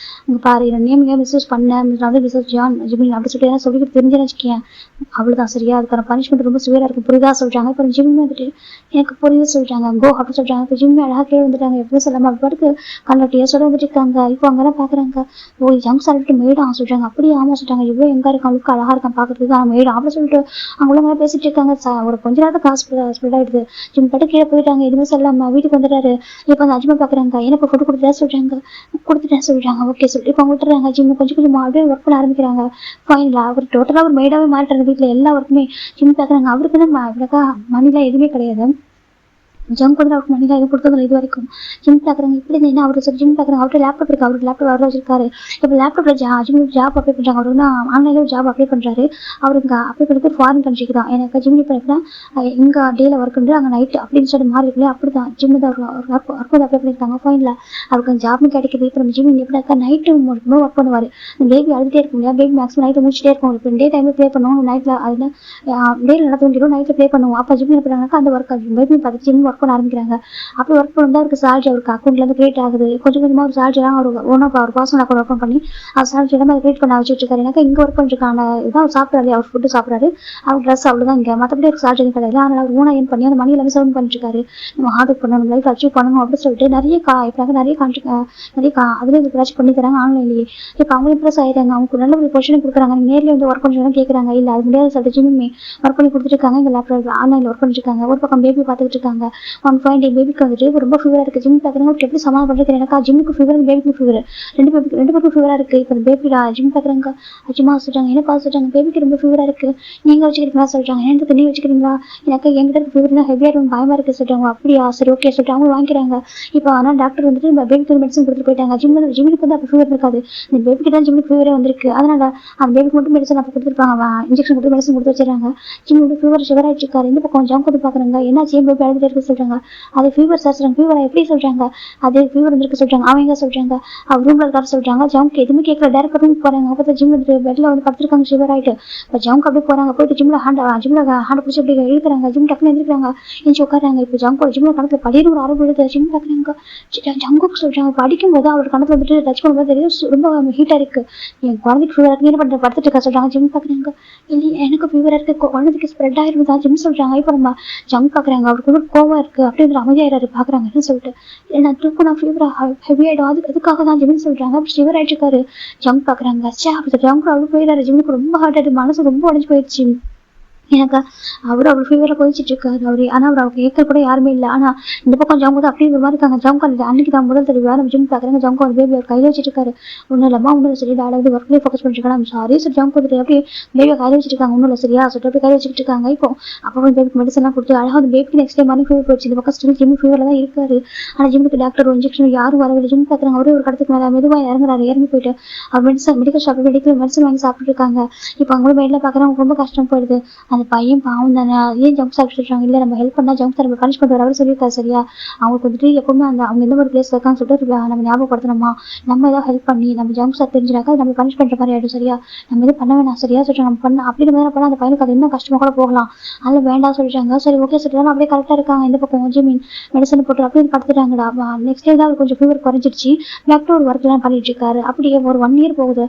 இங்கே பாரு என் நேம் ஏன் மெசேஜ் பண்ணேன் மெசேஜ் ஜான் ஜிம் அப்படி சொல்லிட்டு ஏன்னா சொல்லிக்கிட்டு தெரிஞ்சுன்னு வச்சுக்கேன் அவ்வளோதான் சரியா அதுக்கான பனிஷ்மெண்ட் ரொம்ப சிவியராக இருக்கும் புரியுதா சொல்கிறாங்க இப்போ ஜிம் வந்துட்டு எனக்கு புரியுது சொல்கிறாங்க கோ அப்படி சொல்கிறாங்க இப்போ ஜிம் அழகாக கீழே வந்துட்டாங்க எப்படி சொல்லாமல் அப்படி பாட்டுக்கு கண்ணட்டியாக சொல்ல வந்துட்டு இருக்காங்க இப்போ அங்கெல்லாம் பார்க்குறாங்க ஓ ஜங்க் சாப்பிட்டு மேடாக சொல்கிறாங்க அப்படியே ஆமாம் சொல்கிறாங்க இவ்வளோ எங்கே இருக்கான் லுக்கு அழகாக இருக்கான் பார்க்குறதுக்கு ஆனால் மேடம் அப்படி சொல்லிட்டு அவங்களும் மேலே பேசிட்டு இருக்காங்க ஒரு கொஞ்ச நேரத்தை காசு ஸ்ப்ரெட் ஆகிடுது ஜிம் பாட்டு கீழே போயிட்டாங்க எதுவுமே சொல்லாமல் வீட்டுக்கு வந்துடுறாரு இப்போ அந்த அஜிமா பார்க்குறாங்க எனக்கு ஃபுட்டு கொடுத்துட்டேன் சொல்கிறாங்க ஓகே சொல்லிட்டு இப்போ அவங்க விட்டுறாங்க ஜிம் கொஞ்சம் கொஞ்சமாக அப்படியே ஒர்க் பண்ண ஆரம்பிக்கிறாங்க ஃபைனலாக அவர் டோட்டலாக ஒரு மேடாகவே மாறிட்டாங்க வீட்டில் எல்லா ஒர்க்குமே ஜிம் பார்க்குறாங்க அவருக்கு தான் மணிலாம் எதுவுமே கிடையாது ஜங்க் வந்து அவருக்கு மணிலாம் எதுவும் கொடுத்ததில்ல இது வரைக்கும் ஜிம் பார்க்குறாங்க இப்படி என்ன அவர் சொல்லி ஜிம் பார்க்குறாங்க அவர்கிட்ட லேப்டாப் இருக்குது அவருக்கு லேப்டாப் அவர் வச்சிருக்காரு இப்போ லேப்டாப்பில் ஜிம் ஜாப் அப்ளை பண்ணுறாங்க அவர் வந்து ஆன்லைனில் ஒரு ஜாப் அப்ளை பண்ணுறாரு அவருக்கு அப்ளை பண்ணுறது ஃபாரின் கண்ட்ரிக்கு தான் எனக்கு ஜிம் இப்போ எப்படின்னா இங்கே டேயில் ஒர்க் பண்ணுறது அங்கே நைட்டு அப்படின்னு சொல்லி மாறி இருக்குல்ல அப்படி தான் ஜிம் தான் ஒர்க் வந்து அப்ளை பண்ணியிருக்காங்க ஃபைனில் அவருக்கு அந்த ஜாப்னு கிடைக்கிது இப்போ நம்ம ஜிம் எப்படி இருக்கா நைட்டு ரொம்ப ஒர்க் பண்ணுவார் பேபி அழுதுகிட்டே இருக்கும் இல்லையா பேபி மேக்ஸிமம் நைட்டு முடிச்சுட்டே இருக்கும் இப்போ டே டைமில் ப்ளே பண்ணுவோம் நைட்டில் அதில் டேயில் நல்லா தூங்கிடும் நைட்டில் ப்ளே பண்ணுவோம் அப்போ ஜிம் என்ன பண்ணுறாங்க அந்த ஒர்க் பேபி பார்த்து ஜிம் ஒர்க் பண்ண ஆரம்பிக்கிறாங்க அப்படி ஒர்க் பண்ணுறது அவருக்கு சேலரி அவருக்கு அக்கௌண்ட்லேருந்து கிரியேட் ஆகுது கொஞ்சம் கொஞ்சமாக ஒரு சேலரிலாம் அவர் பர்சனல் அக்கௌண்ட் ஓப்பன் பண்ணி அது சேலரி எல்லாமே கிரியேட் பண்ண வச்சுட்டு இருக்காரு எனக்கு இங்கே ஒர்க் பண்ணிருக்கான இதான் சாப்பிட்றாரு அவர் ஃபுட்டு சாப்பிட்றாரு அவர் ட்ரெஸ் அவ்வளோதான் இங்கே மற்றபடி ஒரு சேலரி கிடையாது அதனால் அவர் ஓனா ஏன் பண்ணி அந்த மணி எல்லாமே சர்வ் பண்ணிருக்காரு நம்ம ஹார்ட் ஒர்க் பண்ணணும் லைஃப் அச்சீவ் பண்ணணும் அப்படின்னு சொல்லிட்டு நிறைய அதுலேயே இந்த ப்ராஜெக்ட் பண்ணி தராங்க ஆன்லைன்லேயே இப்போ அவங்க இம்ப்ரெஸ் ஆயிடுறாங்க அவங்க நல்ல ஒரு பொசிஷன் கொடுக்குறாங்க நீங்கள் நேரில் வந்து ஒர்க் பண்ணுறதுலாம் கேட்குறாங்க இல்லை அது முடியாத சொல்லிட்டு ஜிம்மே ஒர்க் பண்ணி கொடுத்துருக்காங்க இங்கே லேப்டாப் ஆன்லைனில் ஒர்க் பண்ணிட்டு இருக்காங்க ஒரு பக்கம் பேபி பார்த்துட்டு இருக்காங்க 1 பேபிக்கு வந்துட்டு ரொம்ப ஃபீவராக இருக்குது ஜிம் பார்க்குறாங்க எப்படி சமாளம் பண்ணுறது எனக்கு ஜிம்முக்கு ஃபீவர் பேபிக்கு ஃபீவர் ரெண்டு பேருக்கும் ஃபீவராக இருக்குது இப்போ பேபி ஜிம் பார்க்குறாங்க அஜிமா சொல்கிறாங்க என்ன பார்த்து சொல்கிறாங்க பேபிக்கு ரொம்ப ஃபீவராக இருக்குது நீங்கள் வச்சுக்கிறீங்களா சொல்கிறாங்க எனக்கு தண்ணி வச்சுக்கிறீங்களா எனக்கு எங்கிட்ட இருக்க ஃபீவர் தான் ஹெவியாக இருக்கும் பயமாக இருக்குது சொல்கிறாங்க அப்படியா சரி ஓகே சொல்லிட்டு அவங்க வாங்கிக்கிறாங்க இப்போ ஆனால் டாக்டர் வந்துட்டு பேபிக்கு மெடிசன் கொடுத்துட்டு போயிட்டாங்க ஜிம்முக்கு வந்து அப்போ ஃபீவர் இருக்காது இந்த பேபிக்கு தான் ஜிம்முக்கு ஃபீவரே வந்திருக்கு அதனால் அந்த பேபிக்கு மட்டும் மெடிசன் அப்போ கொடுத்துருப்பாங்க இன்ஜெக்ஷன் கொடுத்து மெடிசன் கொடுத்து வச்சுறாங்க ஜிம்முக்கு ஃபீவர் ஷிவராகிட்டு இருக்காரு இந்த பக்கம் ஜங்க் வந்து பார்க்குறாங்க என்ன ஜிம் பேபி அழுதுட்டு இருக்கு சொல்கிறாங்க அது ஃபீவர் சார் சொல்கிறாங்க ஃபீவரை எப்படி சொல்கிறாங்க அதே ஃபீவர் வந்துருக்கு சொல்கிறாங்க அவங்க சொல்கிறாங்க அவர் ரூமில் இருக்காரு சொல்கிறாங்க ஜங்க் எதுவுமே கேட்கல டேரக்டாக ரூமுக்கு போகிறாங்க அப்போ ஜிம் வந்துட்டு பெட்டில் வந்து படுத்துருக்காங்க ஷிவர் ஆகிட்டு இப்போ ஜங்க் அப்படியே போகிறாங்க போயிட்டு ஜிம்மில் ஹேண்ட் பிடிச்சி அப்படி இழுக்கிறாங்க ஜிம் டக்குன்னு எழுதிக்கிறாங்க எஞ்சி உட்காராங்க இப்போ ஜங்கோட ஜிம்மில் கணக்கில் படியில் ஒரு அரபு எழுது ஜிம் பார்க்குறாங்க ஜங்குக்கு சொல்கிறாங்க படிக்கும்போது அவர் கணக்கில் வந்துட்டு டச் பண்ணும்போது தெரியும் ரொம்ப ஹீட்டாக இருக்குது என் குழந்தைக்கு ஃபீவர் இருக்குது என்ன பண்ணுற படுத்துட்டு இருக்கா சொல்கிறாங்க ஜிம் பார்க்குறாங்க இல்லை எனக்கு ஃபீவராக இருக்குது குழந்தைக்கு ஸ்ப்ரெட் ஆகிருந்தா ஜிம் சொல்கிறாங்க இப்போ நம்ம ஜங்க் பார்க்குறாங்க அவருக்கு ஒரு கோவம் இருக்குது அப்படிங்கிற அமைதியாகிறாரு பார்க்குறாங்கன்னு சொல்லிட்டு நான் தூக்கம் ஃபீவரா ஹெவி ஆகிடும் அதுக்காக தான் ஜிம்னு சொல்கிறாங்க அப்படி ஃபீவர் ஆகிட்டு இருக்காரு ஜங்க் பார்க்குறாங்க அப்படி ஜங்க் அவ்வளோ போயிடாரு ஜிம்முக்கு ரொம்ப ஹார்ட் ஆகிட்டு மனசு ரொம்ப உடஞ்சி போயிடுச்சு எனக்கு அவர் அவ்வளோ ஃபீவரில் கொதிச்சிட்டு இருக்காரு ஆனால் அவர் கேட்க கூட யாருமே இல்லை ஆனால் இந்த பக்கம் ஜங்கு தான் அப்படிங்கிற மாதிரி இருக்காங்க ஜங்கு அன்னைக்கு தான் முதல் தெரியும் நம்ம ஜிம் பார்க்குறாங்க ஜங்கு ஒரு பேபி அவர் கையில் வச்சுட்டு இருக்காரு ஒன்றும் இல்லைம்மா ஒன்றும் இல்லை சரி டேட் வந்து ஒர்க்லேயே ஃபோக்கஸ் பண்ணிருக்காங்க சாரி சார் ஜங்கு வந்துட்டு அப்படியே பேபியை கையில் வச்சுட்டு இருக்காங்க ஒன்றும் இல்லை சரியா சொல்லிட்டு அப்படியே கையில் வச்சுட்டு இருக்காங்க இப்போ அப்போ பேபிக்கு மெடிசன்லாம் கொடுத்து அழகாக வந்து பேபிக்கு நெக்ஸ்ட் டைம் மாதிரி ஃபீவர் போச்சு இந்த பக்கம் ஸ்டில் ஜிம் ஃபீவரில் தான் இருக்காரு ஆனால் ஜிம்முக்கு டாக்டர் இன்ஜெக்ஷன் யாரும் வரவில்லை ஜிம் பார்க்குறாங்க அவரே ஒரு கடத்துக்கு மேலே மெதுவாக இறங்கி போயிட்டு அவர் மெடிக்கல் ஷாப்பில் மெடிசன் வாங்கி சாப்பிட்டு இருக்காங்க இப்போ அவங்களும் மெயிலில் பார்க்குறாங்க ரொம்ப கஷ்டம் போயிடுது அந்த பையன் பாவம் ஏன் ஜங்க் சாப்பிட்டு சொல்றாங்க இல்லை நம்ம ஹெல்ப் பண்ணா ஜங்க் நம்ம பனிஷ்மெண்ட் வர அவர் சொல்லியிருக்காரு சரியா அவங்களுக்கு வந்துட்டு எப்பவுமே அவங்க எந்த ஒரு பிளேஸ்ல இருக்கான்னு சொல்லிட்டு நம்ம ஞாபகப்படுத்தணுமா நம்ம ஏதாவது ஹெல்ப் பண்ணி நம்ம ஜங்க் சார் தெரிஞ்சினாக்கா நம்ம பனிஷ் பண்ற மாதிரி ஆயிடும் சரியா நம்ம எதுவும் பண்ண வேணாம் சரியா சொல்றாங்க நம்ம பண்ண அப்படி நம்ம பண்ணா அந்த பையனுக்கு அது இன்னும் கஷ்டமா கூட போகலாம் அதில் வேண்டாம் சொல்லிட்டாங்க சரி ஓகே சொல்லிட்டாங்க அப்படியே கரெக்டாக இருக்காங்க இந்த பக்கம் ஜிமின் மெடிசன் போட்டு அப்படியே படுத்துட்டாங்கடா நெக்ஸ்ட் டே தான் அவர் கொஞ்சம் ஃபீவர் குறைஞ்சிடுச்சு டாக்டர் ஒரு ஒர்க் எல்லாம் பண்ணிட்டு இருக்காரு அப்படியே ஒரு 1 year போகுது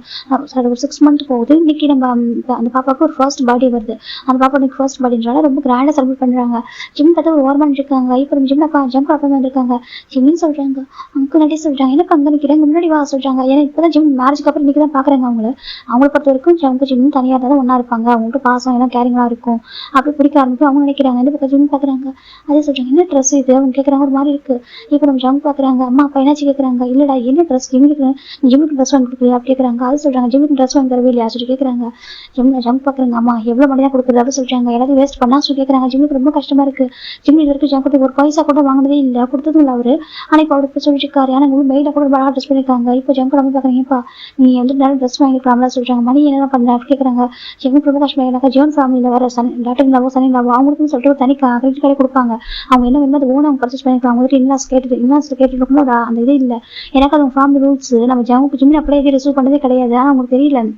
சார் ஒரு 6 months போகுது இன்னைக்கு நம்ம அந்த பாப்பாவுக்கு ஒரு ஃபர்ஸ்ட் பர்த்டே வருது அந்த அந்த பாப்பா இன்னைக்கு ஃபர்ஸ்ட் பர்த்டேன்றனால ரொம்ப கிராண்டா செலிப்ரேட் பண்றாங்க. ஜிம் பார்த்தா ஒரு ஓரமா இருக்காங்க. இப்போ நம்ம ஜிம்ல ஜம்ப் அப்பா வந்திருக்காங்க. ஜிம்னு சொல்றாங்க. அங்கு நடி சொல்றாங்க. எனக்கு அங்க நிக்கிறேன் முன்னாடி வா சொல்றாங்க. ஏன்னா இப்பதான் ஜிம் மேரேஜ்க்கு அப்புறம் இன்னைக்கு தான் பாக்குறாங்க அவங்கள பொறுத்த வரைக்கும் ஜிம் தனியா இருந்தாலும் ஒன்னா இருப்பாங்க. அவங்களுக்கு பாசம் எல்லாம் கேரிங்கா இருக்கும். அப்படி பிடிக்க ஆரம்பிக்கும் அவங்க நினைக்கிறாங்க. இந்த பக்கம் ஜிம் பாக்குறாங்க. அதே சொல்றாங்க என்ன ட்ரெஸ் இது அவங்க கேக்குறாங்க ஒரு மாதிரி இருக்கு. இப்போ நம்ம ஜம் பாக்குறாங்க. அம்மா அப்பா என்னாச்சு கேக்குறாங்க. இல்லடா என்ன ட்ரெஸ் ஜிம்முக்கு ட்ரெஸ் வாங்கி கொடுக்குறியா அப்படி கேக்குறாங்க. அது சொல்றாங்க ஜிம்முக்கு ட்ரெஸ் வாங்கி தரவே இல்லையா சொல்லி கேக்குறாங்க. ஜம் பாக்குறாங்க. அம்மா எவ்வளவு மணி தான் கொடுக்குறது அப்படி சொல்றாங்க. எல்லாத்தையும் வேஸ்ட் பண்ணா சொல்லி கேக்குறாங்க. ஜிம்முக்கு ரொம்ப கஷ்டமா இருக்கு. ஜிம் வரைக்கும் ஜம் ஒரு பைசா கூட வாங்கினதே இல்லை கொடுத்ததும் இல்லை அவரு. ஆனா இப்போ அவருக்கு சொல்லிருக்காரு. ஆனா மெயில கூட அழகா ட்ரெஸ் பண்ணிருக்காங்க. இப்போ ஜம் நம்ம பாக்குறீங்கப்பா நீ வந்து நல்ல ட்ரெஸ் வாங்கிக்கலாம்ல சொல்றாங்க. மணி என்ன பண்ற கேக்குறாங்க. ஜிம்முக்கு ரொம்ப கஷ்டமா எனக்கு ஜீவன் ஃபேமிலியில வர டாக்டர் இல்லாவோ சனி இல்லாவோ அவங்களுக்குன்னு சொல்லிட்டு ஒரு தனி கிரெடிட் கார்டே கொடுப்பாங்க. அவங்க என்ன வேணுமோ அது ஓன் அவங்க பர்ச்சேஸ் பண்ணிக்கலாம். அவங்க கிட்ட இன்வாஸ் கேட்டு இருக்கும்போது அந்த இது இல்லை. எனக்கு அது ஃபேமிலி ரூல்ஸ் நம்ம ஜிம்மில் அப்படியே எதுவும் ரிசீவ் பண்ணதே கிடையாது. ஆனால் அவங்களுக்கு தெரியல.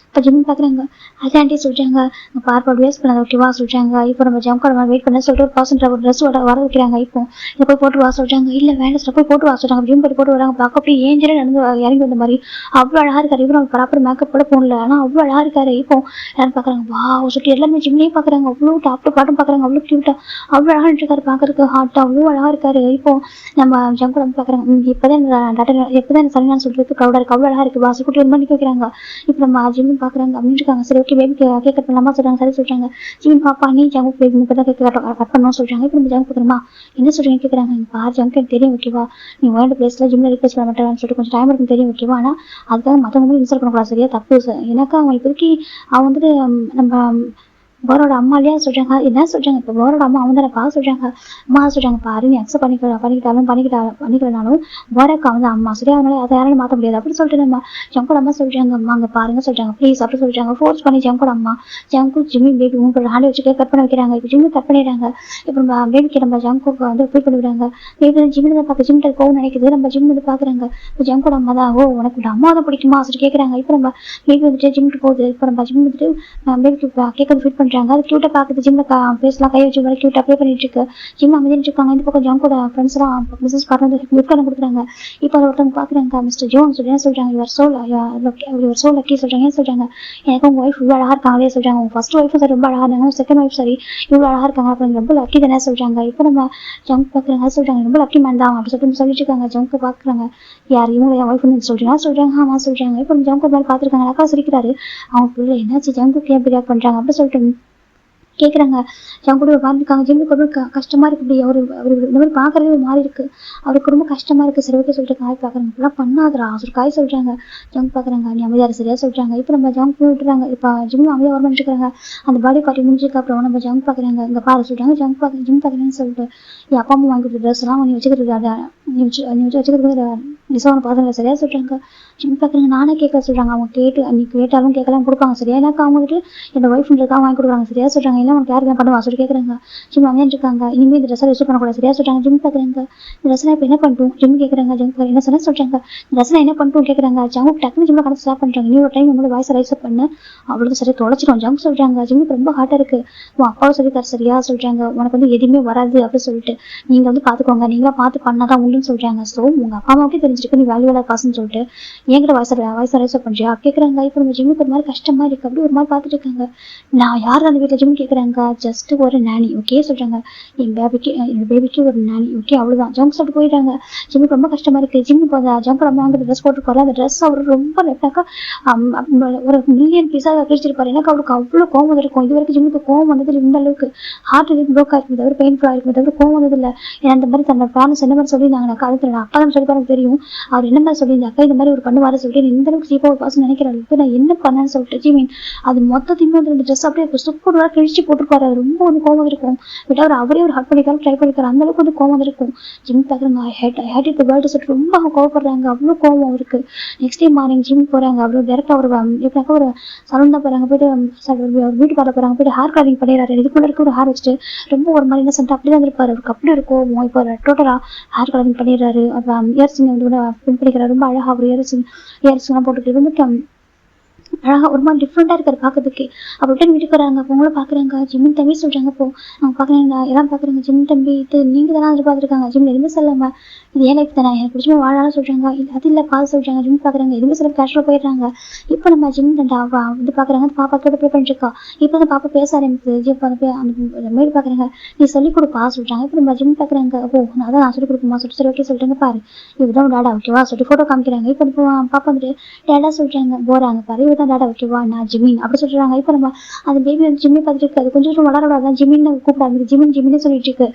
இப்போ ஜிம் பாக்குறாங்க. அதாண்டி சொல்றாங்க பார்ப்பாடு வேஸ்ட் பண்ணாத ஓகேவா சொல்றாங்க. இப்போ நம்ம ஜம் கார்டு வெயிட் பண்ண சொல்லிட்டு ஒரு பர்சன்ட் ஒரு ட்ரெஸ் வர வைக்கிறாங்க. இப்போ இதை போய் போட்டு வா சொல்றாங்க. இல்ல வேண்டாம் சார் போய் போட்டு வா சொல்றாங்க. ஜிம் போட்டு வராங்க. பார்க்க அப்படியே ஏஞ்சலே நடந்து இறங்கி வந்த மாதிரி அவ்வளோ அழகா இருக்காரு. இவரும் அவங்க ப்ராப்பர் மேக்கப் கூட போடல. ஆனா அவ்வளோ அழகா இருக்காரு. இப்போ யாரும் பாக்குறாங்க வா சொல்லிட்டு எல்லாருமே ஜிம்லேயே பாக்குறாங்க. அவ்வளோ டாப் பாட்டும் பாக்குறாங்க. அவ்வளோ கியூட்டா அவ்வளோ அழகா இருக்காரு. பாக்குறதுக்கு ஹார்ட்டா அவ்வளோ அழகா இருக்காரு. இப்போ நம்ம ஜம் கார்டு பாக்குறாங்க. இப்பதான் சரியான சொல்றதுக்கு ப்ரௌடா இருக்கு. அவ்வளோ அழகா இருக்கு. வாசி குட்டி ஒரு மணிக்கு வைக்கிறாங்க. இப்போ நம்ம ஜிம் பாக்குறாங்க அப்படின்னு இருக்காங்க. சரி ஓகே பேபி கேக் கட் பண்ணலாமா சொல்றாங்க. சரி சொல்றாங்க. ஜிம் பாப்பா நீ ஜங்க் பேபி இப்பதான் கேக் கட் பண்ணணும் சொல்றாங்க. இப்போ நம்ம ஜங்க் பாக்குறோமா என்ன சொல்றீங்க கேக்குறாங்க. பாரு ஜங்க் எனக்கு தெரியும் ஓகேவா நீ வேர்ல்டு பிளேஸ்ல ஜிம்ல ரிக்வெஸ்ட் பண்ண மாட்டேன்னு சொல்லிட்டு கொஞ்சம் டைம் இருக்கும் தெரியும் ஓகேவா. ஆனா அதுக்காக மத்தவங்க இன்சல்ட் பண்ணக்கூடாது சரியா தப்பு. எனக்கு அவங்க இப்போதைக்கு அவன் வந்துட்டு நம்ம போரோட அம்மா இல்லையா சொல்றாங்க. என்ன சொல்றாங்க இப்போ போரோட அம்மா அவங்க தானே பா சொல்றாங்க. அம்மா சொல்றாங்க பாரு நீ அக்செப்ட் பண்ணிக்கிட்டாலும் போரோக்கு வந்து அம்மா சரியா அதனால அதை யாராலும் மாற்ற முடியாது அப்படி சொல்லிட்டு நம்ம ஜங்கோட அம்மா சொல்றாங்க. அம்மா அங்க பாருங்க சொல்றாங்க ப்ளீஸ் அப்படி சொல்றாங்க. ஃபோர்ஸ் பண்ணி ஜங்கோட அம்மா ஜங்கு ஜிம்மி பேபி உங்களோட ஹேண்ட் வச்சு கட் பண்ண வைக்கிறாங்க. இப்போ ஜிம்மி கட் பண்ணிடுறாங்க. இப்போ நம்ம பேபிக்கு நம்ம ஜங்குக்கு வந்து ஃபீல் பண்ணி விடுறாங்க. பேபி ஜிம்மில் தான் பார்க்க ஜிம்மில் போகணும்னு நினைக்குது. நம்ம ஜிம் வந்து பாக்குறாங்க. இப்போ ஜங்கோட அம்மா தான் ஓ உனக்கு அம்மா தான் பிடிக்குமா சொல்லி கேட்கறாங்க. இப்போ நம்ம பேபி வந்துட்டு ஜிம்முக்கு போகுது. இப்போ நம்ம ஜிம் வந்துட்டு பேபிக்கு கேட்கறது ஃபீல் பண்றாங்க. அது கியூட்டா பாக்குது. ஜிம்ல பேசலாம் கை வச்சு மாதிரி கியூட்டா அப்ளை பண்ணிட்டு இருக்கு. ஜிம் அமைதிட்டு இருக்காங்க. இந்த பக்கம் ஜங்கோட ஃப்ரெண்ட்ஸ் எல்லாம் பிசினஸ் பார்ட்னர் கிஃப்ட் பண்ண கொடுக்குறாங்க. இப்போ அதை ஒருத்தவங்க பாக்குறாங்க. மிஸ்டர் ஜோன் சொல்லி என்ன சொல்றாங்க இவர் சோ லக்கி சொல்றாங்க. ஏன் சொல்றாங்க எனக்கு உங்க ஒய்ஃப் இவ்வளவு அழகா இருக்காங்களே சொல்றாங்க. உங்க ஃபர்ஸ்ட் ஒய்ஃபும் சரி ரொம்ப அழகா இருந்தாங்க. செகண்ட் ஒய்ஃப் சரி இவ்வளவு அழகா இருக்காங்க. அப்புறம் ரொம்ப லக்கி தானே சொல்றாங்க. இப்போ நம்ம ஜங்க் பாக்குறாங்க சொல்றாங்க ரொம்ப லக்கி மேன் தான் அப்படி சொல்லிட்டு இருக்காங்க. ஜங்க் பாக்குறாங்க யார் இவங்க என் ஒய்ஃப்னு சொல்றாங்க. ஆமா சொல்றாங்க. இப்போ ஜங்க் மாதிரி பாத்துருக்காங்க. அக்கா சிரிக்கிறாரு. அவங்க பிள்ளை என்னாச்சு ஜங்குக்கு ஏன் ரியாக்ட் பண்றாங்க அப்படி சொல்லிட்டு கேட்குறாங்க. என் கூட வாழ்ந்துருக்காங்க. ஜிம்முக்கு ரொம்ப கஷ்டமா இருக்கு. இப்படி அவர் இந்த மாதிரி பாக்குறதே ஒரு மாதிரி இருக்கு. அவருக்கு ரொம்ப கஷ்டமா இருக்கு. சரி ஓகே சொல்லிட்டு காய் பாக்குறாங்க. இப்பெல்லாம் பண்ணாதரா ஒரு காய் சொல்றாங்க. ஜங்க் பாக்குறாங்க. நீ அமைதியா சரியா சொல்றாங்க. இப்போ நம்ம ஜங்க் விட்டுறாங்க. இப்போ ஜிம் அமைதியா வர பண்ணிருக்காங்க. அந்த பாடி பார்ட்டி முடிஞ்சுக்கு அப்புறம் நம்ம ஜங்க் பாக்குறாங்க. இங்க பாரு சொல்றாங்க. ஜிம் பாக்குறேன்னு சொல்லிட்டு என் அப்பா அம்மா வாங்கி கொடுத்த ட்ரெஸ் எல்லாம் நீ வச்சுக்கிறது நீ வச்சுக்கிறது நிசவனை பாருங்க சரியா சொல்றாங்க. ஜிம் பாக்குறாங்க. நானே கேட்க சொல்றாங்க. அவங்க நீ கேட்டாலும் கேட்கலாம் கொடுப்பாங்க சரியா. எனக்கு அவங்க வந்துட்டு என்னோட ஒய்ஃப்ன்றதுக்காக வாங்கி கொடுக்குறாங்க சரியா சொல்றாங்க. இல்லை உனக்கு யாருக்கு பண்ணுவா சொல்லி கேட்குறாங்க. ஜிம் அமையா இருக்காங்க. இனிமேல் இந்த ட்ரெஸ் யூஸ் பண்ணக்கூடாது சரியா சொல்றாங்க. ஜிம் பாக்குறாங்க. இந்த ட்ரெஸ் இப்போ என்ன பண்ணிட்டோம் ஜிம் கேட்குறாங்க. ஜிம் என்ன சொன்னா சொல்றாங்க. இந்த ட்ரெஸ் என்ன பண்ணிட்டோம் கேட்குறாங்க. ஜங்க் டக்குனு ஜிம்ல கடை ஸ்டாப் பண்றாங்க. நீ ஒரு டைம் உங்களோட வாய்ஸ் ரைஸ் அப் பண்ணு அவளுக்கு சரியா தொலைச்சிடும் ஜங்க் சொல்றாங்க. ஜிம்முக்கு ரொம்ப ஹார்ட்டா இருக்கு. உன் அப்பாவை சொல்லித்தாரு சரியா சொல்றாங்க. உனக்கு வந்து எதுவுமே வராது அப்படின்னு சொல்லிட்டு நீங்க வந்து பாத்துக்கோங்க. நீங்களா பார்த்து பண்ணாதான் உண்டுன்னு சொல்றாங்க. ஸோ உங்க அப்பா அம்மாவுக்கே தெரிஞ்சிருக்கு நீ வேல்யூவலா காசுன்னு சொல்லிட்டு என்கிட்ட வாய்ஸ் ரைஸ் அப் பண்றியா கேட்குறாங்க. இப்போ நம்ம ஜிம்முக்கு ஒரு மாதிரி கஷ்டமா இருக்கு. அப்படி ஒரு மாதிரி பார்த்துட்டு இருக்காங்க. நான் யார் அந்த வீட்டில் ஜிம் கேட்குறாங்க. ஜஸ்ட் ஒரு நானி ஓகே சொல்றாங்க. என் பேபிக்கு ஒரு நானி ஓகே அவ்வளவுதான். ஜங்க் சாப்பிட்டு போயிட்டாங்க. ஜிம்முக்கு ரொம்ப கஷ்டமா இருக்கு. ஜிம்மு போதா ஜங்க் நம்ம வாங்கிட்டு ட்ரெஸ் போட்டுருப்பாரு. அந்த ட்ரெஸ் அவர் ரொம்ப நெட்டாக்கா ஒரு மில்லியன் பீஸாக கிழிச்சிருப்பாரு. எனக்கு அவருக்கு அவ்வளவு கோவம் இருக்கும். இது வரைக்கும் ஜிம்முக்கு கோவம் வந்தது இந்த அளவுக்கு ஹார்ட் இது ப்ரோக் ஆயிருக்கும் தவிர பெயின்ஃபுல்லா இருக்கும் தவிர கோவம் வந்தது இல்லை. ஏன்னா அந்த மாதிரி தன்னோட பேரண்ட்ஸ் என்ன மாதிரி சொல்லியிருந்தாங்க அது அப்பா தான் சொல்லி பாருங்க தெரியும். அவர் என்ன மாதிரி சொல்லியிருந்தாக்கா இந்த மாதிரி ஒரு பண்ணுவாரு சொல்லிட்டு இந்த அளவுக்கு சீப்பா ஒரு பாசம் நினைக்கிற அளவுக்கு நான் என்ன பண்ணேன்னு சொல்லிட்டு ஜிமீன் அது மொத்தத்தையுமே வந்து இந்த ட்ரெஸ் அப்படியே சூப்பர் கிழிச்சு போட்டுருப்பாரு. அது ரொம்ப வந்து கோவம் இருக்கும். பட் அவர் அவரே ஒரு ஹார்ட் பண்ணிக்காலும் ட்ரை பண்ணிருக்காரு. அந்த அளவுக்கு வந்து கோவம் இருக்கும். ஜிம் பாக்குறாங்க. ஐ ஹேட் இட் வேர்ல்டு சொல்லிட்டு ரொம்ப அவங்க கோவப்படுறாங்க. அவ்வளவு கோவம் இருக்கு. நெக்ஸ்ட் டே மார்னிங் ஜிம் போறாங்க. அவ்வளோ டேரக்டா ஒரு சலூன் தான் போறாங்க. போயிட்டு ஒரு வீட்டு பார்க்க போறாங்க. போயிட்டு ஹேர் கலரிங் பண்ணிடுறாரு. இதுக்குள்ள இருக்க ஒரு ஹேர் வச்சுட்டு ரொம்ப ஒரு மாதிரி என்ன சென்ட் அப்படிதான் இருப்பாரு. அவருக்கு அப்படி இருக்கும். இப்போ டோட்டலா ஹேர் கலரிங் பண்ணிடுறாரு. இயர்சிங் வந்து பின் பண்ணிக்கிறாரு. ரொம்ப அழகா ஒரு இயர்சிங் எல்லாம் போட்டுக்கிட்டு ரொம்ப அழகா ஒரு மாதிரி டிஃப்ரெண்டா இருக்காரு பாக்கிறதுக்கு. அப்படி வீட்டுக்கு வராங்க. அவங்களும் பாக்குறாங்க. ஜிம்மின் தம்பி சொல்றாங்க. இப்போ அவங்க பாக்குறாங்க எல்லாம் பாக்குறாங்க. ஜிம்மின் தம்பி இது நீங்க தானே எதிர்பார்த்துருக்காங்க. ஜிம் எதுவுமே சொல்லாம இது ஏன் லைஃப் தானே எனக்கு பிடிச்ச வாழாலும் சொல்றாங்க. அது இல்ல பால் சொல்றாங்க. ஜிம் பாக்குறாங்க. எதுவுமே சொல்ல கேஷுவலா போயிடுறாங்க. இப்போ நம்ம ஜிம் வந்து பாக்குறாங்க. பாப்பா கூட ப்ளே பண்ணிட்டு இருக்கா. இப்போ அந்த பாப்பா பேச ஆரம்பிக்குது. ஜிம் அந்த மேடு பாக்குறாங்க. நீ சொல்லிக் கொடுப்பா சொல்றாங்க. இப்போ நம்ம ஜிம் பாக்குறாங்க. ஓ அதான் நான் சொல்லிக் கொடுக்குமா சொல்லிட்டு சரி ஓகே சொல்றாங்க. பாரு இதுதான் டாடா ஓகேவா சொல்லிட்டு போட்டோ காமிக்கிறாங்க. இப்போ பாப்பா வந்துட்டு டேடா சொல்றாங்க. போறாங்க பாரு இதுதான் டாடா ஓகேவா நான் ஜிமின் அப்படி சொல்றாங்க. இப்போ நம்ம அந்த பேபி வந்து ஜிம்மி பார்த்துட்டு இருக்காது. கொஞ்சம் வளர விடாதான் ஜிமின்னு கூப்பிடாது. ஜிமின் ஜிமின்னு சொல்லிட்டு இருக்கு.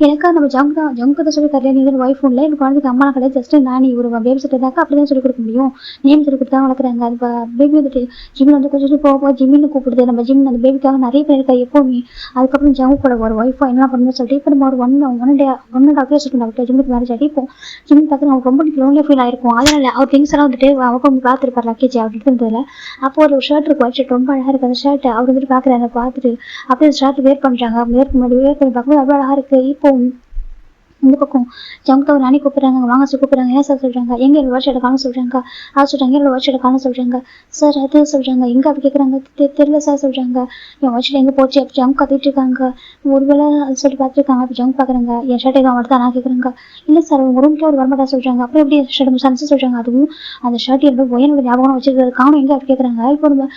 எனக்கா நம்ம ஜங்க் தான் சொல்லி தரல. நீ ஒய்ஃப் இல்லை எனக்கு குழந்தைக்கு அம்மா கிடையாது. ஜஸ்ட் நான் ஒரு பேபி சிட்டர்னாக்கா அப்படிதான் சொல்லிக் கொடுக்க முடியும். நேம் சொல்லி கொடுத்தா வளர்க்குறாங்க. அது பேபி வந்துட்டு ஜிம்மின் வந்து கொஞ்சம் போக ஜிம்மின்னு கூப்பிடுது. நம்ம ஜிம் அந்த பேபிக்காக நிறைய பேர் இருக்கா எப்போவுமே. அதுக்கப்புறம் ஜங்க் கூட ஒரு ஒய்ஃபா என்ன பண்ணணும்னு சொல்லிட்டு இப்போ நம்ம ஒரு ஒன் டாக்டர் சொல்லி டாக்டர் ஜிம்முக்கு மேரேஜ் ஆகி இப்போ ஜிம் பார்த்து அவங்க ரொம்ப லோன்லியாக ஃபீல் ஆயிருக்கும். அதனால அவர் திங்ஸ் எல்லாம் வந்துட்டு அவங்க பார்த்துருப்பார் லக்கேஜ் அவர் எடுத்துருந்ததுல. அப்போ ஒரு ஷர்ட் இருக்கும். ஒயிட் ஷர்ட் ரொம்ப அழகா இருக்கு. அந்த ஷர்ட் அவர் வந்துட்டு பாக்குறாரு. பார்த்துட்டு அப்படியே ஷர்ட் வேர் பண்றாங்க. வேர் பண்ணி பார்க்கும்போது அவ்வளோ அழகா இருக்கு. இப்போ இந்த பக்கம் ஜம்கா ஒரு நானே கூப்பிடுறாங்க. வாங்க சார் கூப்பிடுறாங்க. என்ன சார் சொல்றாங்க. எங்க என்னோட வாட்ச் எடுக்கான்னு சொல்றாங்க. அது சொல்றாங்க என்னோட வாட்ச் எடுக்கான்னு சொல்றாங்க. சார் அது சொல்றாங்க. எங்க அப்படி கேட்கறாங்க. தெரியல சார் சொல்றாங்க. என் வாட்ச்ல எங்க போச்சு அப்படி ஜம்க் கத்திட்டு இருக்காங்க. ஒருவேளை அது சொல்லி பார்த்துருக்காங்க. அப்படி ஜம்க் பாக்குறாங்க. என் ஷர்ட் எதுவும் வருதா நான் கேட்கறாங்க. இல்ல சார் உங்க ரூம்க்கே ஒரு வரமாட்டா சொல்றாங்க. அப்புறம் எப்படி ஷர்ட் சன்ஸ் சொல்றாங்க. அதுவும் அந்த ஷர்ட் என்னோட ஒயனோட ஞாபகம் வச்சிருக்கிறது காணும் எங்க அப்படி கேட்கறாங்க. இப்போ நம்ம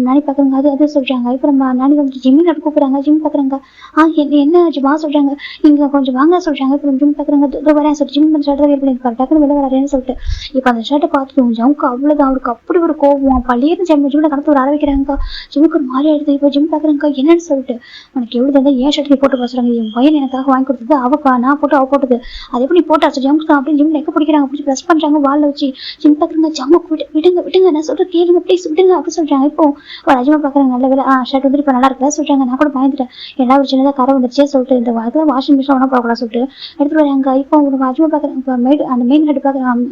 நானி பாக்குறாங்க. அது சொல்றாங்க. இப்போ நம்ம நானி வந்துட்டு ஜிம்மின் அப்படி கூப்பிடுறாங்க. ஜிம் பாக்குறாங்க. என்ன ஜிமா சொல்றாங்க. நீங்க கொஞ்சம் வாங்க சொல்றாங்க. ஜிம் பாக்குறாங்க. வரேன் சொல்லிட்டு ஜிம் அந்த ஷர்ட் வேர் பண்ணிருப்பாரு. டக்குனு வெளில வரேன்னு சொல்லிட்டு இப்ப அந்த ஷர்ட்டை பார்த்துட்டு ஜம்க்கு அவ்வளவுதான். அவருக்கு அப்படி ஒரு கோவம். பள்ளியிருந்து ஜிம்ல கடத்து ஒரு ஆரம்பிக்கிறாங்க. ஜிம்முக்கு ஒரு மாதிரி ஆயிடுது. இப்போ ஜிம் பாக்குறாங்க. என்னன்னு சொல்லிட்டு உனக்கு எவ்வளவு இருந்தா ஏன் ஷர்ட் நீ போட்டு பேசுறாங்க. என் பையன் எனக்காக வாங்கி கொடுத்தது அவப்பா நான் போட்டு அவ போட்டது அது எப்படி போட்டாச்சு ஜம்க்கு தான் அப்படின்னு ஜிம்ல எக்க பிடிக்கிறாங்க. அப்படி ப்ரெஸ் பண்றாங்க வால்ல வச்சு. ஜிம் பாக்குறாங்க. ஜம்முக்கு விடுங்க நான் சொல்ற கேளுங்க ப்ளீஸ் விடுங்க அப்படி சொல்றாங்க. இப்போ ஒரு அஜிமா பாக்குறாங்க. நல்ல வேலை ஷர்ட் வந்து இப்ப நல்லா இருக்கல சொல்றாங்க. நான் கூட பயந்துட்டேன் எல்லா ஒரு சின்னதாக கரை வந்துருச்சே சொல்லிட்டு இந்த வாஷிங் மிஷின் ஒன்றும் போகக்கூடாது சொல்லிட்டு எடுத்துட்டு வராங்க. இப்போ ஒரு அஜிமா பாக்குறாங்க. அந்த மெயின் ஹெட் பாக்குறாங்க.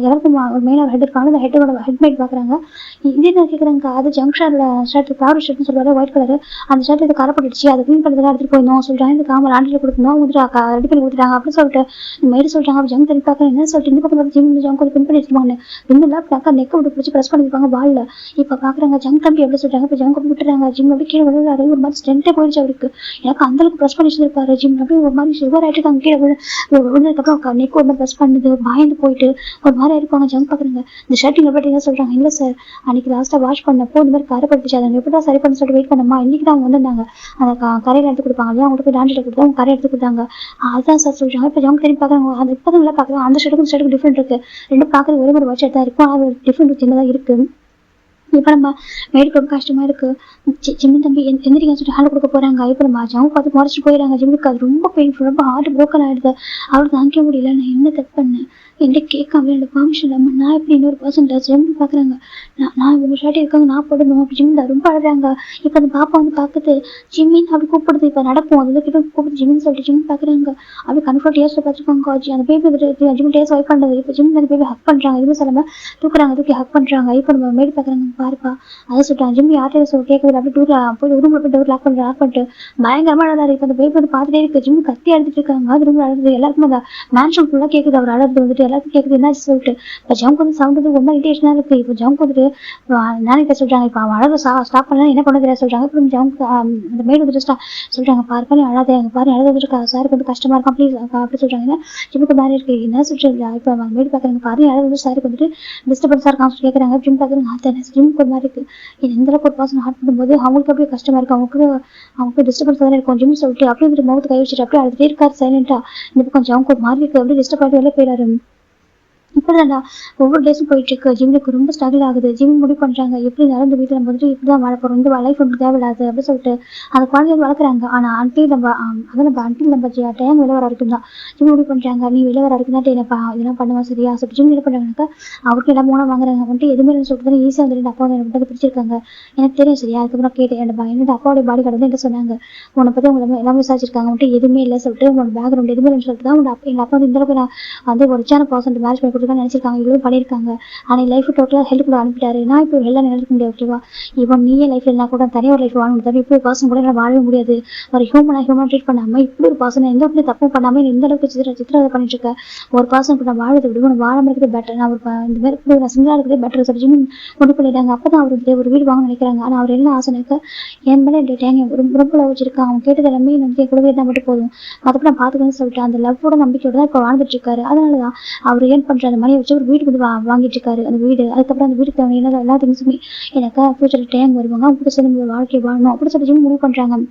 எல்லாருக்கும் ஒரு மெயினாக ஹெட் இருக்காங்க. அந்த ஹெட்டோட ஹெட்மேட் பாக்குறாங்க. இதே நான் கேட்குறாங்க. அது ஜங்ஷன்ல ஷர்ட் ஃபிளவர் ஷர்ட்னு சொல்லுவாரு ஒயிட் கலர். அந்த ஷர்ட் இது கரைப்பட்டுச்சு. அதை க்ளீன் பண்ணுறதுக்கு எடுத்துட்டு போயிருந்தோம் சொல்றாங்க. இந்த காமல் ஆண்டில் கொடுக்கணும் வந்துட்டு ரெடி பண்ணி கொடுத்துட்டாங்க அப்படின்னு சொல்லிட்டு மெய்டு சொல்றாங்க. அப்படி ஜங்க் தண்ணி பார்க்குறேன் என்ன சொல்லிட்டு இந்த பக்கம் வந்து ஜிம் ஜங்க் வந்து பின் பண்ணி வச்சிருவாங்க. பின்னில் அக்கா நெக்க விட்டு பிடிச்சி ப்ரெஸ் பண்ணிருப்பாங்க பால்ல. இப்போ பாக்குறாங்க ஜங்க் தம்பி எப்படி சொல்றாங்க. இப்போ ஜங்க் விட்டுறாங்க. ஜிம் அப்படி கீழே விழுறாரு. ஒரு மாதிரி ஸ்ட்ரென்த்தே போயிடுச்சு அவருக்கு. எனக்கு அந்த அளவுக்கு ப்ரெஸ் பண்ணி வச்சிருப்பாரு. ஜிம் அப்படி ஒரு மாதிரி சுகர் ஆயிட்டு இருக்காங்க. கீழே விழுந்ததுக்கப்புறம் நெக் ஒரு மாதிரி ப்ரெஸ் பண்ணுது பயந்து போயிட்டு ஒரு மாதிரி இருப்பாங்க. ஜங்க் பாக்குறாங்க. இந்த ஷர்ட்டிங் எப்படி என்ன சொல்றாங்க. இல்ல சார் அன்னைக்கு லாஸ்டா வாஷ் பண்ணப்போ இந்த மாதிரி கரை பட்டுச்சு. அதை எப்படிதான் சரி பண்ண சொல்லிட்டு வெயிட் பண்ணமா இன்னைக்கு தான் அவங்க வந்திருந்தாங்க. அந்த கரையில எடுத்து கொடுப்பாங்க இல்லையா அவங்களுக்கு டான்ஸ் கொடுத்தா அவங்க கரை எடுத்து கொடுத்தாங்க. அதான் சார் சொல்றாங்க. இப்போ ஜங்க் திரும்பி பாக்குறாங்க. அந்த இப்பதான் நல்லா பாக்குறாங்க. அந்த ஷர்ட்டுக்கும் டிஃப்ரெண்ட் இருக்கு. ரெண்டும் பாக்குறது ஒரே மாதிரி வாட்ச் தான் இருக்கும். அது டிஃப்ரெண்ட் சின்னதா இருக்கு. இப்போ நம்ம மேடுக்கு ரொம்ப கஷ்டமா இருக்கு. ஜிம்மி தம்பி எந்திரிக்க சொல்லிட்டு ஹால் கொடுக்க போறாங்க. இப்போ நம்ம ஜம்முக்கு பார்த்து முறைச்சிட்டு போயிடறாங்க. ஜிம்முக்கு அது ரொம்ப பெயின்ஃபுல். ரொம்ப ஹார்ட் ப்ரோக்கன் ஆயிடுது. அவருக்கு தாங்கிக்க முடியல. நான் என்ன தப்பு பண்ணேன் என்கிட்ட கேட்காம என்னோட பர்மிஷன் இல்லாமல் நான் எப்படி இன்னொரு பர்சன் ஜிம்மி பாக்குறாங்க. நான் உங்க ஷர்ட் இருக்காங்க நான் போடணும் அப்படி ஜிம்மி ரொம்ப அழுறாங்க. இப்போ அந்த பாப்பா வந்து பார்க்குது ஜிம்மின்னு அப்படி கூப்பிடுது. இப்போ நடக்கும் அது கிட்ட கூப்பிட்டு ஜிம்மின்னு சொல்லிட்டு ஜிம்மி பாக்குறாங்க. அப்படி கன்ஃபர்ட் டேஸ்ட்ல பார்த்துருக்காங்க. அந்த பேபி ஜிம்மி டேஸ்ட் ஒய்ஃப் பண்றது. இப்போ ஜிம்மி அந்த பேபி ஹக் பண்றாங்க. எதுவுமே சொல்லாம தூக்குறாங்க. தூக்கி ஹக் பண்றாங்க. இப்போ நம்ம மேடு பாக்குறாங்க. பாருப்பா அதை சொல்லிட்டாங்க. ஜிம்மி யார்கிட்ட சொல்ல கேட்கல. அப்படி போய் ரூம்ல போய் டோர் லாக் பண்ணிட்டு பயங்கரமா அழகாரு. இப்போ அந்த பேபி வந்து பார்த்துட்டே இருக்கு. ஜிம்மி கத்தி அழுதுட்டு இருக்காங்க. அது ரொம்ப அழுது எல்லாருக்கும் அந்த மேன்ஷன் ஃபுல்லா கேக்குது. அவர் அழுது வந்துட்டு எல்லாருக்கும் கேக்குது என்ன சொல்லிட்டு. இப்போ ஜம்க் வந்து சவுண்ட் வந்து ரொம்ப இரிட்டேஷனா இருக்கு. இப்போ ஜம்க் வந்துட்டு நாளைக்கு சொல்றாங்க. இப்போ அவன் அழகு ஸ்டாப் பண்ணலாம் என்ன பண்ண தெரியாது சொல்றாங்க. இப்போ ஜம்க் அந்த மேடு வந்துட்டு சொல்றாங்க. பாருப்பா நீ அழாத எங்க பாரு அழுது வந்துட்டு சாருக்கு வந்து கஷ்டமா இருக்கும் ப்ளீஸ் அப்படி சொல்றாங்க. ஜிம்முக்கு மாதிரி இருக்கு என்ன சொல்றீங்க. இப்போ மேடு பாக்குறாங்க. பாரு அழுது வந்து சாருக்கு வந்துட்டு டிஸ்டர்பன்ஸா இருக்கான்னு சொல்லி கேட்கறாங்க. ஜிம் பாக்குறாங்க. ஜிம்முக்கு ஒரு மாதிரி இருக்கு. எந்த அளவுக்கு ஒரு பர்சன் ஹார்ட் பண்ணும்போது அவங்களுக்கு அப்படியே கஷ்டமா இருக்கு. அவங்களுக்கு டிஸ்டர்பன்ஸ் தானே இருக்கும். ஜிம் சொல்லிட்டு அப்படியே வந்துட்டு முகத்தை கை வச்சுட்டு அப்படியே அழுதுட்டே இருக்காரு சைலண்டா. இந்த பக்கம் ஜம்க்கு ஒரு மாதிரி இருக்கு. அப்படியே டிஸ்டர்ப் ஆகிட்டு வெளியே போயிடாரு. இப்படிதான்டா ஒவ்வொரு டேஸும் போயிட்டு இருக்கு. ஜிம்முக்கு ரொம்ப ஸ்ட்ரகிள் ஆகுது. ஜிம் முடிவு பண்றாங்க எப்படி நடந்து வீட்டில் நம்ம வந்துட்டு இப்படிதான் வாழ போறோம். இந்த லைஃப் நமக்கு தேவையில்லாது அப்படின்னு சொல்லிட்டு அந்த குழந்தைய வளர்க்குறாங்க. ஆனா அன்டில் நம்ம டைம் வெளில வர வரைக்கும் தான் ஜிம் முடிவு பண்றாங்க. நீ வெளில வர வரைக்கும் தான் இதெல்லாம் பண்ணுவா சரியா சொல்லிட்டு ஜிம் என்ன பண்றாங்கனாக்கா அவருக்கு எல்லாம் மூணா வாங்குறாங்க. வந்துட்டு எதுவுமே சொல்லிட்டு ஈஸியா வந்துட்டு அப்பா வந்து எனக்கு பிடிச்சிருக்காங்க எனக்கு தெரியும் சரியா. அதுக்கப்புறம் கேட்டேன் என்னோட அப்பாவுடைய பாடி கார்டு வந்து என்ன சொன்னாங்க. உன்னை பத்தி அவங்க எல்லாமே விசாரிச்சிருக்காங்க. வந்துட்டு எதுவுமே இல்லை சொல்லிட்டு உங்களோட பேக்ரவுண்ட் எதுவுமே இல்லைன்னு சொல்லிட்டு தான் எங்க அப்பா வந்து இந்த அளவுக்கு நான் வந்து ஒரு ரிச்சான பர்சன்ட் மேரேஜ் பண்ணி கொடுத்துருக்கான்னு நினைச்சிருக்காங்க, இவ்வளவு பண்ணியிருக்காங்க. ஆனால் லைஃப் டோட்டலாக ஹெல்ப்குள்ள அனுப்பிட்டாரு. நான் இப்போ எல்லாம் நினைக்க முடியாது. ஓகேவா, இப்போ நீயே லைஃப் இல்லைனா கூட தனியாக ஒரு லைஃப் வாழ முடியாது. இப்படி ஒரு பர்சன் கூட என்னால் வாழவே முடியாது. ஒரு ஹியூமன் ட்ரீட் பண்ணாமல் இப்படி ஒரு பர்சன் எந்த ஒரு தப்பும் பண்ணாமல் எந்த அளவுக்கு சித்திரவதை பண்ணிட்டு இருக்க ஒரு பர்சன் கூட வாழறது விட நான் வாழாம இருக்கிறது பெட்டர். நான் இந்த மாதிரி நான் சிங்கிளாக இருக்கிறது பெட்டர் சொல்லி முடிவு பண்ணிட்டாங்க. அப்போ தான் அவர் ஒரு வீடு வாங்க நினைக்கிறாங்க. ஆனால் அவர் என்ன ஆசைனாக்க என் மேலே ரொம்ப லவ் வச்சிருக்கான், அவன் கேட்டது எல்லாமே என் கூட இருந்தால் மட்டும் போதும், மற்றபடி நான் பார்த்துக்கணும்னு சொல்லிட்டு அந்த லவ்வோட நம்பிக்கையோட தான் இப்போ வாழ்ந்துட்டு இருக்காரு. அதனால தான் அவர் ஏன் பண்ற அந்த மணியை வச்சு ஒரு வீட்டுக்கு வந்து வாங்கிட்டு இருக்காரு. அந்த வீடு அதுக்கப்புறம் அந்த வீட்டுக்கு தேவையான எல்லா திங்ஸுமே எனக்கு ஃபியூச்சர் டேங் வருவாங்க, அவங்க கூட சேர்ந்து வாழ்க்கை வாழணும் அப்படி சொல்லி முடிவு பண்றாங்க.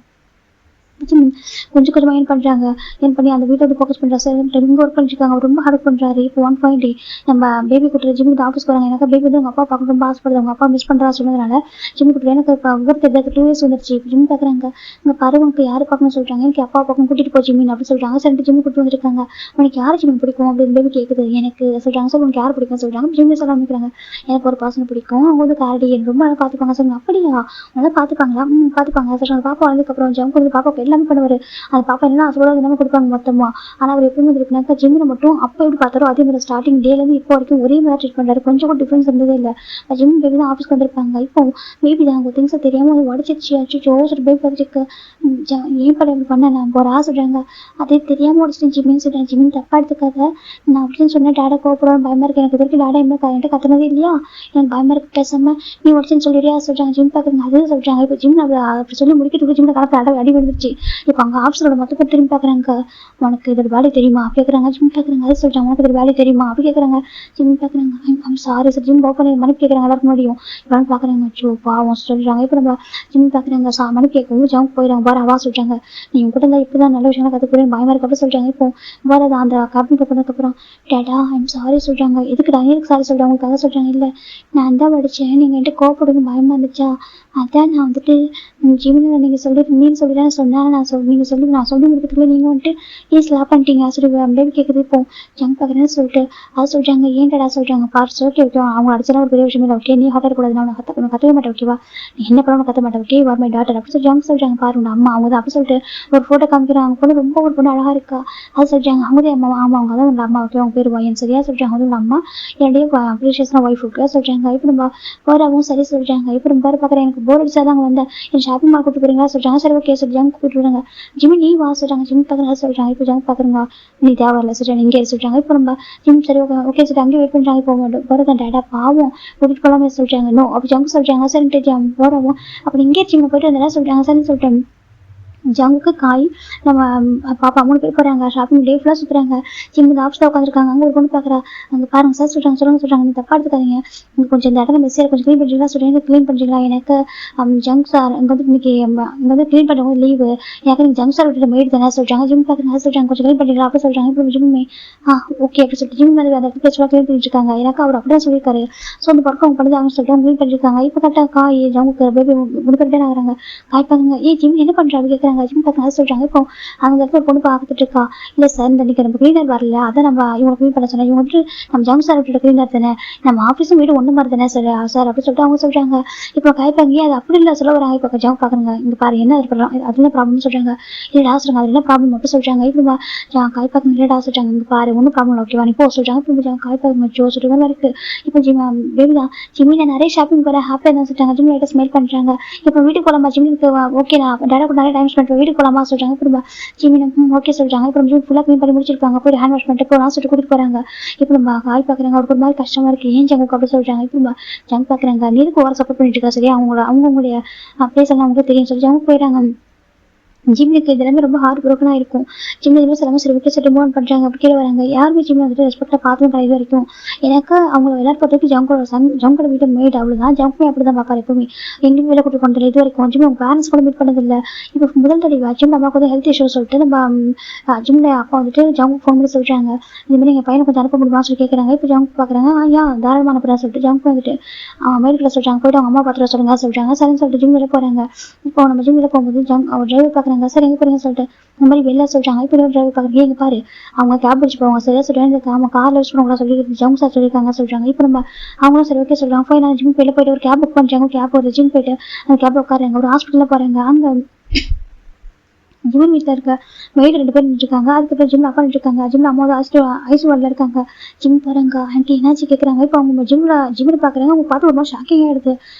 கொஞ்சம் கொஞ்சமாக ஏன் பண்ணுறாங்க, ஏன் பண்ணி அந்த வீட்டை வந்து ஃபோக்கஸ் பண்ணுறாங்க. சார் இங்கே ஒர்க் பண்ணிருக்காங்க, அவர் ரொம்ப ஹார்ட் பண்ணுறாரு. இப்போ 1.8 நம்ம பேபி கூட்டுற ஜிம்முக்கு ஆஃபீஸ் போகிறாங்க. எனக்கு பேபி வந்து அவங்க அப்பா பார்க்க ரொம்ப ஆசைப்படுது, அவங்க அப்பா மிஸ் பண்ணுறா சொன்னதுனால ஜிம் கூட்டுற எனக்கு இப்போ விவரத்தை 2 இயர்ஸ் வந்துருச்சு. இப்போ ஜிம் பார்க்குறாங்க, இங்கே பாரு உனக்கு யார் பார்க்கணும்னு சொல்கிறாங்க, எனக்கு அப்பா பார்க்கணும் கூட்டிகிட்டு போச்சு ஜிம்மின் அப்படி சொல்கிறாங்க. சரி ஜிம் கூட்டு வந்துருக்காங்க, உனக்கு யார் ஜிம் பிடிக்கும் அப்படின்னு பேபி கேட்குது. எனக்கு சொல்கிறாங்க சார் உனக்கு யார் பிடிக்கும் சொல்கிறாங்க. ஜிம்மில் சொல்ல ஆரம்பிக்கிறாங்க, எனக்கு ஒரு பர்சன் பிடிக்கும், அவங்க வந்து காரடி ரொம்ப நல்லா பார்த்துப்பாங்க சொல்லுங்க. அப்படியா நல்லா பார்த்துப்பாங்களா? பார்த்துப்பாங்க சொல்கிறாங்க. பாப்பா வளர்ந்ததுக்கப்புறம் ஜம்ப் வந்து பாப்பாவுக்கு எல்லாமே பண்ணுவார். அந்த பாப்பா என்ன ஆசைப்படாது எல்லாமே கொடுப்பாங்க மொத்தமா. ஆனால் அவர் எப்பவுமே இருக்குனாக்கா ஜிம்மில் மட்டும் அப்போ எப்படி பார்த்தாரோ அதே மாதிரி ஸ்டார்டிங் டேலேருந்து இப்போ வரைக்கும் ஒரே மாதிரி ட்ரீட் பண்ணுறாரு. கொஞ்சம் கூட டிஃப்ரென்ஸ் இருந்ததே இல்லை. ஜிம் பேபி தான் ஆஃபீஸ்க்கு வந்திருப்பாங்க. இப்போ பேபி தான் அவங்க திங்ஸை தெரியாமல் அது உடச்சிச்சு அடிச்சு ஒரு பேபி பார்த்துட்டு ஏன் படம் இப்படி பண்ண நான் ஒரு சொல்கிறாங்க, அதே தெரியாமல் உடச்சிட்டேன் ஜிம்மின்னு சொல்கிறேன். ஜிம்மின் தப்பா எடுத்துக்காத நான் அப்படின்னு சொன்னேன். டேடா கோவப்படும் பயமா இருக்கு, எனக்கு வரைக்கும் டேடா என்கிட்ட கத்துனதே இல்லையா, எனக்கு பயமா இருக்கு, பேசாம நீ உடச்சுன்னு சொல்லிடுறியா சொல்கிறாங்க. ஜிம் பார்க்குறாங்க அதுவும் சொல்கிறாங்க. இப்போ ஜிம் அப்படி சொல்லி முடிக்கிறதுக்கு ஜிம்மில் கணக்கு அடி விழுந்துருச்சு. இப்போ அங்கே ஆஃபீஸோட மொத்த திரும்பி பார்க்குறாங்க, உனக்கு இதோட வேலை தெரியுமா கேட்குறாங்க. ஜிம் பார்க்குறாங்க அது சொல்கிறாங்க, உனக்கு இதோட வேலை தெரியுமா அப்படி கேட்குறாங்க. ஜிம் பார்க்குறாங்க I'm sorry sir gym open மனுப்பு கேட்குறாங்க. எல்லாருக்கும் முடியும் இவன் பார்க்குறாங்க அச்சோ பாவம் சொல்கிறாங்க. இப்போ நம்ம ஜிம் பார்க்குறாங்க மனுப்பு கேட்கவும் ஜம்ப் போயிடுறாங்க. பாரு அவா சொல்கிறாங்க, நீ கூட இருந்தால் இப்படி தான் நல்ல விஷயம் கற்றுக்கிறேன் பயமாக இருக்க அப்படி சொல்கிறாங்க. இப்போ வேறு அந்த கேபின் போனதுக்கப்புறம் டேடா ஐம் சாரி சொல்கிறாங்க. எதுக்கு சாரி சொல்கிறாங்க உங்களுக்காக சொல்கிறாங்க. இல்லை நான் தான் படித்தேன், நீங்கள் என்கிட்ட கோவப்படுங்க பயமாக இருந்துச்சா, அதான் நான் வந்துட்டு ஜிம்மில் நீங்கள் சொல்லிடுறேன்னு சொன்னேன். நீங்கள் சொல்லி நான் சொல்லி முடிக்கிறதுக்குள்ள நீங்கள் வந்துட்டு ஏன் ஸ்லாப் பண்ணிட்டீங்க சொல்லி பேபி கேட்குது. இப்போ ஜம்ப் பார்க்குறேன்னு சொல்லிட்டு அது சொல்கிறாங்க. ஏன்டா சொல்கிறாங்க பார்ட்ஸ் ஓகே ஓகே அவங்க அடிச்சா ஒரு பெரிய விஷயம் இல்லை. ஓகே நீ ஹாட்டாக கூடாது, நான் கற்றுக்க மாட்டேன் ஓகேவா, நீ என்ன பண்ணணும் கற்ற மாட்டேன் ஓகே வார் மை டாட்டர் அப்படி சொல்லி ஜம்ப் சொல்கிறாங்க. பாரு உங்க அம்மா அவங்க தான் அப்படி சொல்லிட்டு ஒரு ஃபோட்டோ காமிக்கிறாங்க. அவங்க பொண்ணு ரொம்ப ஒரு பொண்ணு அழகாக இருக்கா அது சொல்கிறாங்க. அவங்க தான் அம்மா ஆமாம் அவங்க தான் உங்கள் அம்மா ஓகே அவங்க பேர் வாயன் சரியா சொல்கிறாங்க. அது உங்கள் அம்மா என்னுடைய ப்ரீஷியஸான ஒய்ஃப் ஓகே சொல்கிறாங்க. இப்போ நம்ம போராகவும் சரி சொல்கிறாங்க. இப்போ நம்ம பாரு பார்க்குறேன் எனக்கு போர் அடிச்சா தான் வந்தேன், என் ஷாப்பிங் மால் கூப்பிட்டு போறீங்களா சொல்கிறாங்க. சரி ஓகே சொல்லி ஜங்க் கூப்பிட்டு விடுறாங்க. ஜிம்மி நீ வா சொல்கிறாங்க. ஜிம் பார்க்குறா சொல்கிறாங்க. இப்போ ஜங்க் பார்க்குறங்க நீ தேவையில்ல சொல்கிறாங்க இங்கே சொல்கிறாங்க. இப்போ நம்ம ஜிம் சரி ஓகே சரி அங்கேயே வெயிட் பண்ணுறாங்க. இப்போ போகிறதா டேடா பாவம் கூட்டிகிட்டு போகலாமே சொல்கிறாங்க. நோ அப்போ ஜங்க் சொல்கிறாங்க. சரின்ட்டு ஜம் போகிறோம் அப்போ இங்கே ஜிம்மில் போயிட்டு வந்தா சொல்கிறாங்க. சரின்னு சொல்லிட்டேன். ஜங்குக்கு காய் நம்ம பாப்பா 3 பேர் போகிறாங்க ஷாப்பிங் டே ஃபுல்லாக சுற்றுறாங்க. ஜிம்மு ஆஃபீஸில் உட்காந்துருக்காங்க. அங்கே ஒரு பொண்ணு பார்க்குறா. அங்கே பாருங்க சார் சொல்கிறாங்க நீ தப்பா எடுத்துக்காதீங்க, இங்கே கொஞ்சம் இந்த இடத்துல மெஸ்ஸியாக கொஞ்சம் க்ளீன் பண்ணுறீங்களா சொல்கிறீங்க. க்ளீன் பண்ணுறீங்களா எனக்கு ஜங்க் சார் இங்கே வந்து இன்னைக்கு இங்கே வந்து க்ளீன் பண்ணுறவங்க லீவு எனக்கு நீங்கள் ஜங்க் சார் விட்டுட்டு மெய்டு தானே சொல்கிறாங்க. ஜிம் பார்க்குறாங்க சொல்கிறாங்க கொஞ்சம் க்ளீன் பண்ணுறீங்களா அப்படி சொல்கிறாங்க. இப்போ ஜிம்மே ஓகே அப்படி சொல்லிட்டு ஜிம் வந்து அந்த இடத்துல க்ளீன் பண்ணிட்டு இருக்காங்க. எனக்கு அவர் அப்படி தான் சொல்லியிருக்காரு. ஸோ அந்த பக்கம் அவங்க பண்ணி அவங்க சொல்லிட்டு அவங்க க்ளீன் பண்ணிருக்காங்க. இப்போ கரெக்டாக காய் ஜங்குக்கு பேபி முடிக்கிட்டே ஆகிறாங்க. காய் பாருங்க ஜிம் என்ன பண்ணுறாங்க கேட்குறாங்க. ஜிம் பார்க்க சொல்கிறாங்க. இப்போ அந்த இடத்துல ஒரு பொண்ணு பார்த்துட்டு இருக்கா. இல்லை சார் இந்த இன்னைக்கு நம்ம க்ளீனர் வரல அதை நம்ம இவங்க க்ளீன் பண்ண சொன்னோம். இவங்க வந்துட்டு நம்ம ஜங்க் சார் விட்டுட்டு க்ளீனர் தானே நம்ம ஆஃபீஸும் வீடு ஒன்று மாதிரி தானே சார் அப்படி சொல்லிட்டு அவங்க சொல்கிறாங்க. இப்போ காய்ப்பாங்க அது அப்படி இல்லை சொல்ல வராங்க. இப்போ ஜங்க் பார்க்குறாங்க. இங்கே பாரு என்ன அது என்ன ப்ராப்ளம்னு சொல்கிறாங்க. இல்லைடா சொல்கிறாங்க அது என்ன ப்ராப்ளம் மட்டும் சொல்கிறாங்க. இப்போ காய்ப்பாங்க இல்லைடா சொல்கிறாங்க. இங்கே பாரு ஒன்றும் ப்ராப்ளம் இல்லை ஓகேவா நீ போ சொல்கிறாங்க. இப்போ காய்ப்பாங்க ஜோ சொல்கிற மாதிரி இருக்குது. இப்போ பேபி தான் ஜிம்மியில் நிறைய ஷாப்பிங் போகிறேன் ஹாப்பியாக தான் சொல்கிறாங்க. ஜிம் லைட்டாக ஸ்மெல் பண்ணுறாங்க. இப்போ வீட்டுக்கு போகலாமா ஜிம்முக்கு ஓகே நான் டேரக்ட் நிறைய டைம் ஸ்பெண்ட் வீட்டுக்கு போகலாமா சொல்கிறாங்க. இப்போ ஜிம்மின் ஓகே சொல்கிறாங்க. இப்போ ஜிம் ஃபுல்லாக க்ளீன் பண்ணி முடிச்சிருப்பாங்க. போய் ஹேண்ட் வாஷ் பண்ணிட்டு போகலாம் சொல்லிட்டு கூட்டிட்டு போகிறாங்க. இப்போ நம்ம காய் பார்க்குறாங்க. அவருக்கு ஒரு மாதிரி கஷ்டமாக இருக்குது. ஏன் ஜங்குக்கு அப்படி சொல்கிறாங்க. இப்போ நம்ம ஜங்க் பார்க்குறாங்க. நீருக்கு ஓர சப்போர்ட் பண்ணிட்டு இருக்கா சரியா அவங்களுடைய பிளேஸ் எல்லாம் அவங்களுக்கு தெரியும் சொல்லி அவங்க போயிடறாங்க. ஜிம்முக்கு இது எல்லாமே ரொம்ப ஹார்ட் ப்ரோக்கனாக இருக்கும். ஜிம் எதுவுமே சிலமே சரி ஓகே சரி மூவ் பண்ணுறாங்க அப்படி கீழே வராங்க. யாருமே ஜிம்மில் வந்துட்டு ரெஸ்பெக்டாக பார்த்துட்டு இது வரைக்கும் எனக்கு அவங்க எல்லாரும் பொறுத்தவரைக்கும் ஜங்கோட வீட்டை மேட் அவ்வளோதான். ஜங்குமே அப்படி தான் பார்ப்பாரு எப்பவுமே எங்கேயும் வேலை கூட்டு பண்ணுறது இது வரைக்கும் ஜிம் அவங்க பேரண்ட்ஸ் கூட மீட் பண்ணதில்லை. இப்போ முதல் தடவை ஜிம் அம்மாவுக்கு வந்து ஹெல்த் இஷ்யூ சொல்லிட்டு நம்ம ஜிம்மில் அப்பா வந்துட்டு ஜங்கு ஃபோன் பண்ணி சொல்கிறாங்க. இதுமாதிரி எங்கள் பையனை கொஞ்சம் அனுப்ப முடியுமா சொல்லி கேட்குறாங்க. இப்போ ஜங்கு பார்க்குறாங்க. தாராளமாக அனுப்புறேன் சொல்லிட்டு ஜங்கு வந்துட்டு மேற்கில் சொல்கிறாங்க. போய்ட்டு அவங்க அம்மா பார்த்துட்டு சொல்லுங்க சொல்கிறாங்க. சரின்னு சொல்லிட்டு ஜிம்மில் போகிறாங்க. இப்போ நம்ம ஜிம்மில் போகும்போது அவர் டிரைவர் பார்க்குறாங்க. சார் எங்கே போறீங்க சொல்லிட்டு இந்த மாதிரி வெளில சொல்கிறாங்க. இப்போ டிரைவர் பார்க்குறீங்க எங்கே பாரு அவங்க கேப் பிடிச்சி போவாங்க சரியா சொல்லிட்டு அவங்க காரில் வச்சு போவாங்களா சொல்லி ஜங்கு சார் சொல்லியிருக்காங்க சொல்கிறாங்க. இப்போ நம்ம அவங்களும் சரி ஓகே சொல்கிறாங்க. போய் நான் ஜிம் போயிட்டு ஒரு கேப் புக் பண்ணுறாங்க. கேப் ஒரு ஜிம் போயிட்டு அந்த கேப் உட்காருங்க ஒரு ஹாஸ்பிட்டலில் போகிறாங்க. அங்கே ஜிமின் வீட்டில் இருக்க மெய்டு 2 பேர் நின்றுருக்காங்க. அதுக்கப்புறம் ஜிம்ல அப்பா நின்றுருக்காங்க. ஜிம்ல அம்மாவோட ஐஸ் வார்டில் இருக்காங்க. ஜிம் பாருங்க ஆண்டி என்னாச்சு கேட்குறாங்க. இப்போ அவங்க ஜிம்மில் பார்க்குறாங்க. அவங்க பார்த்து ஒரு மாதிரி ஷாக்கிங் ஆகிடுது.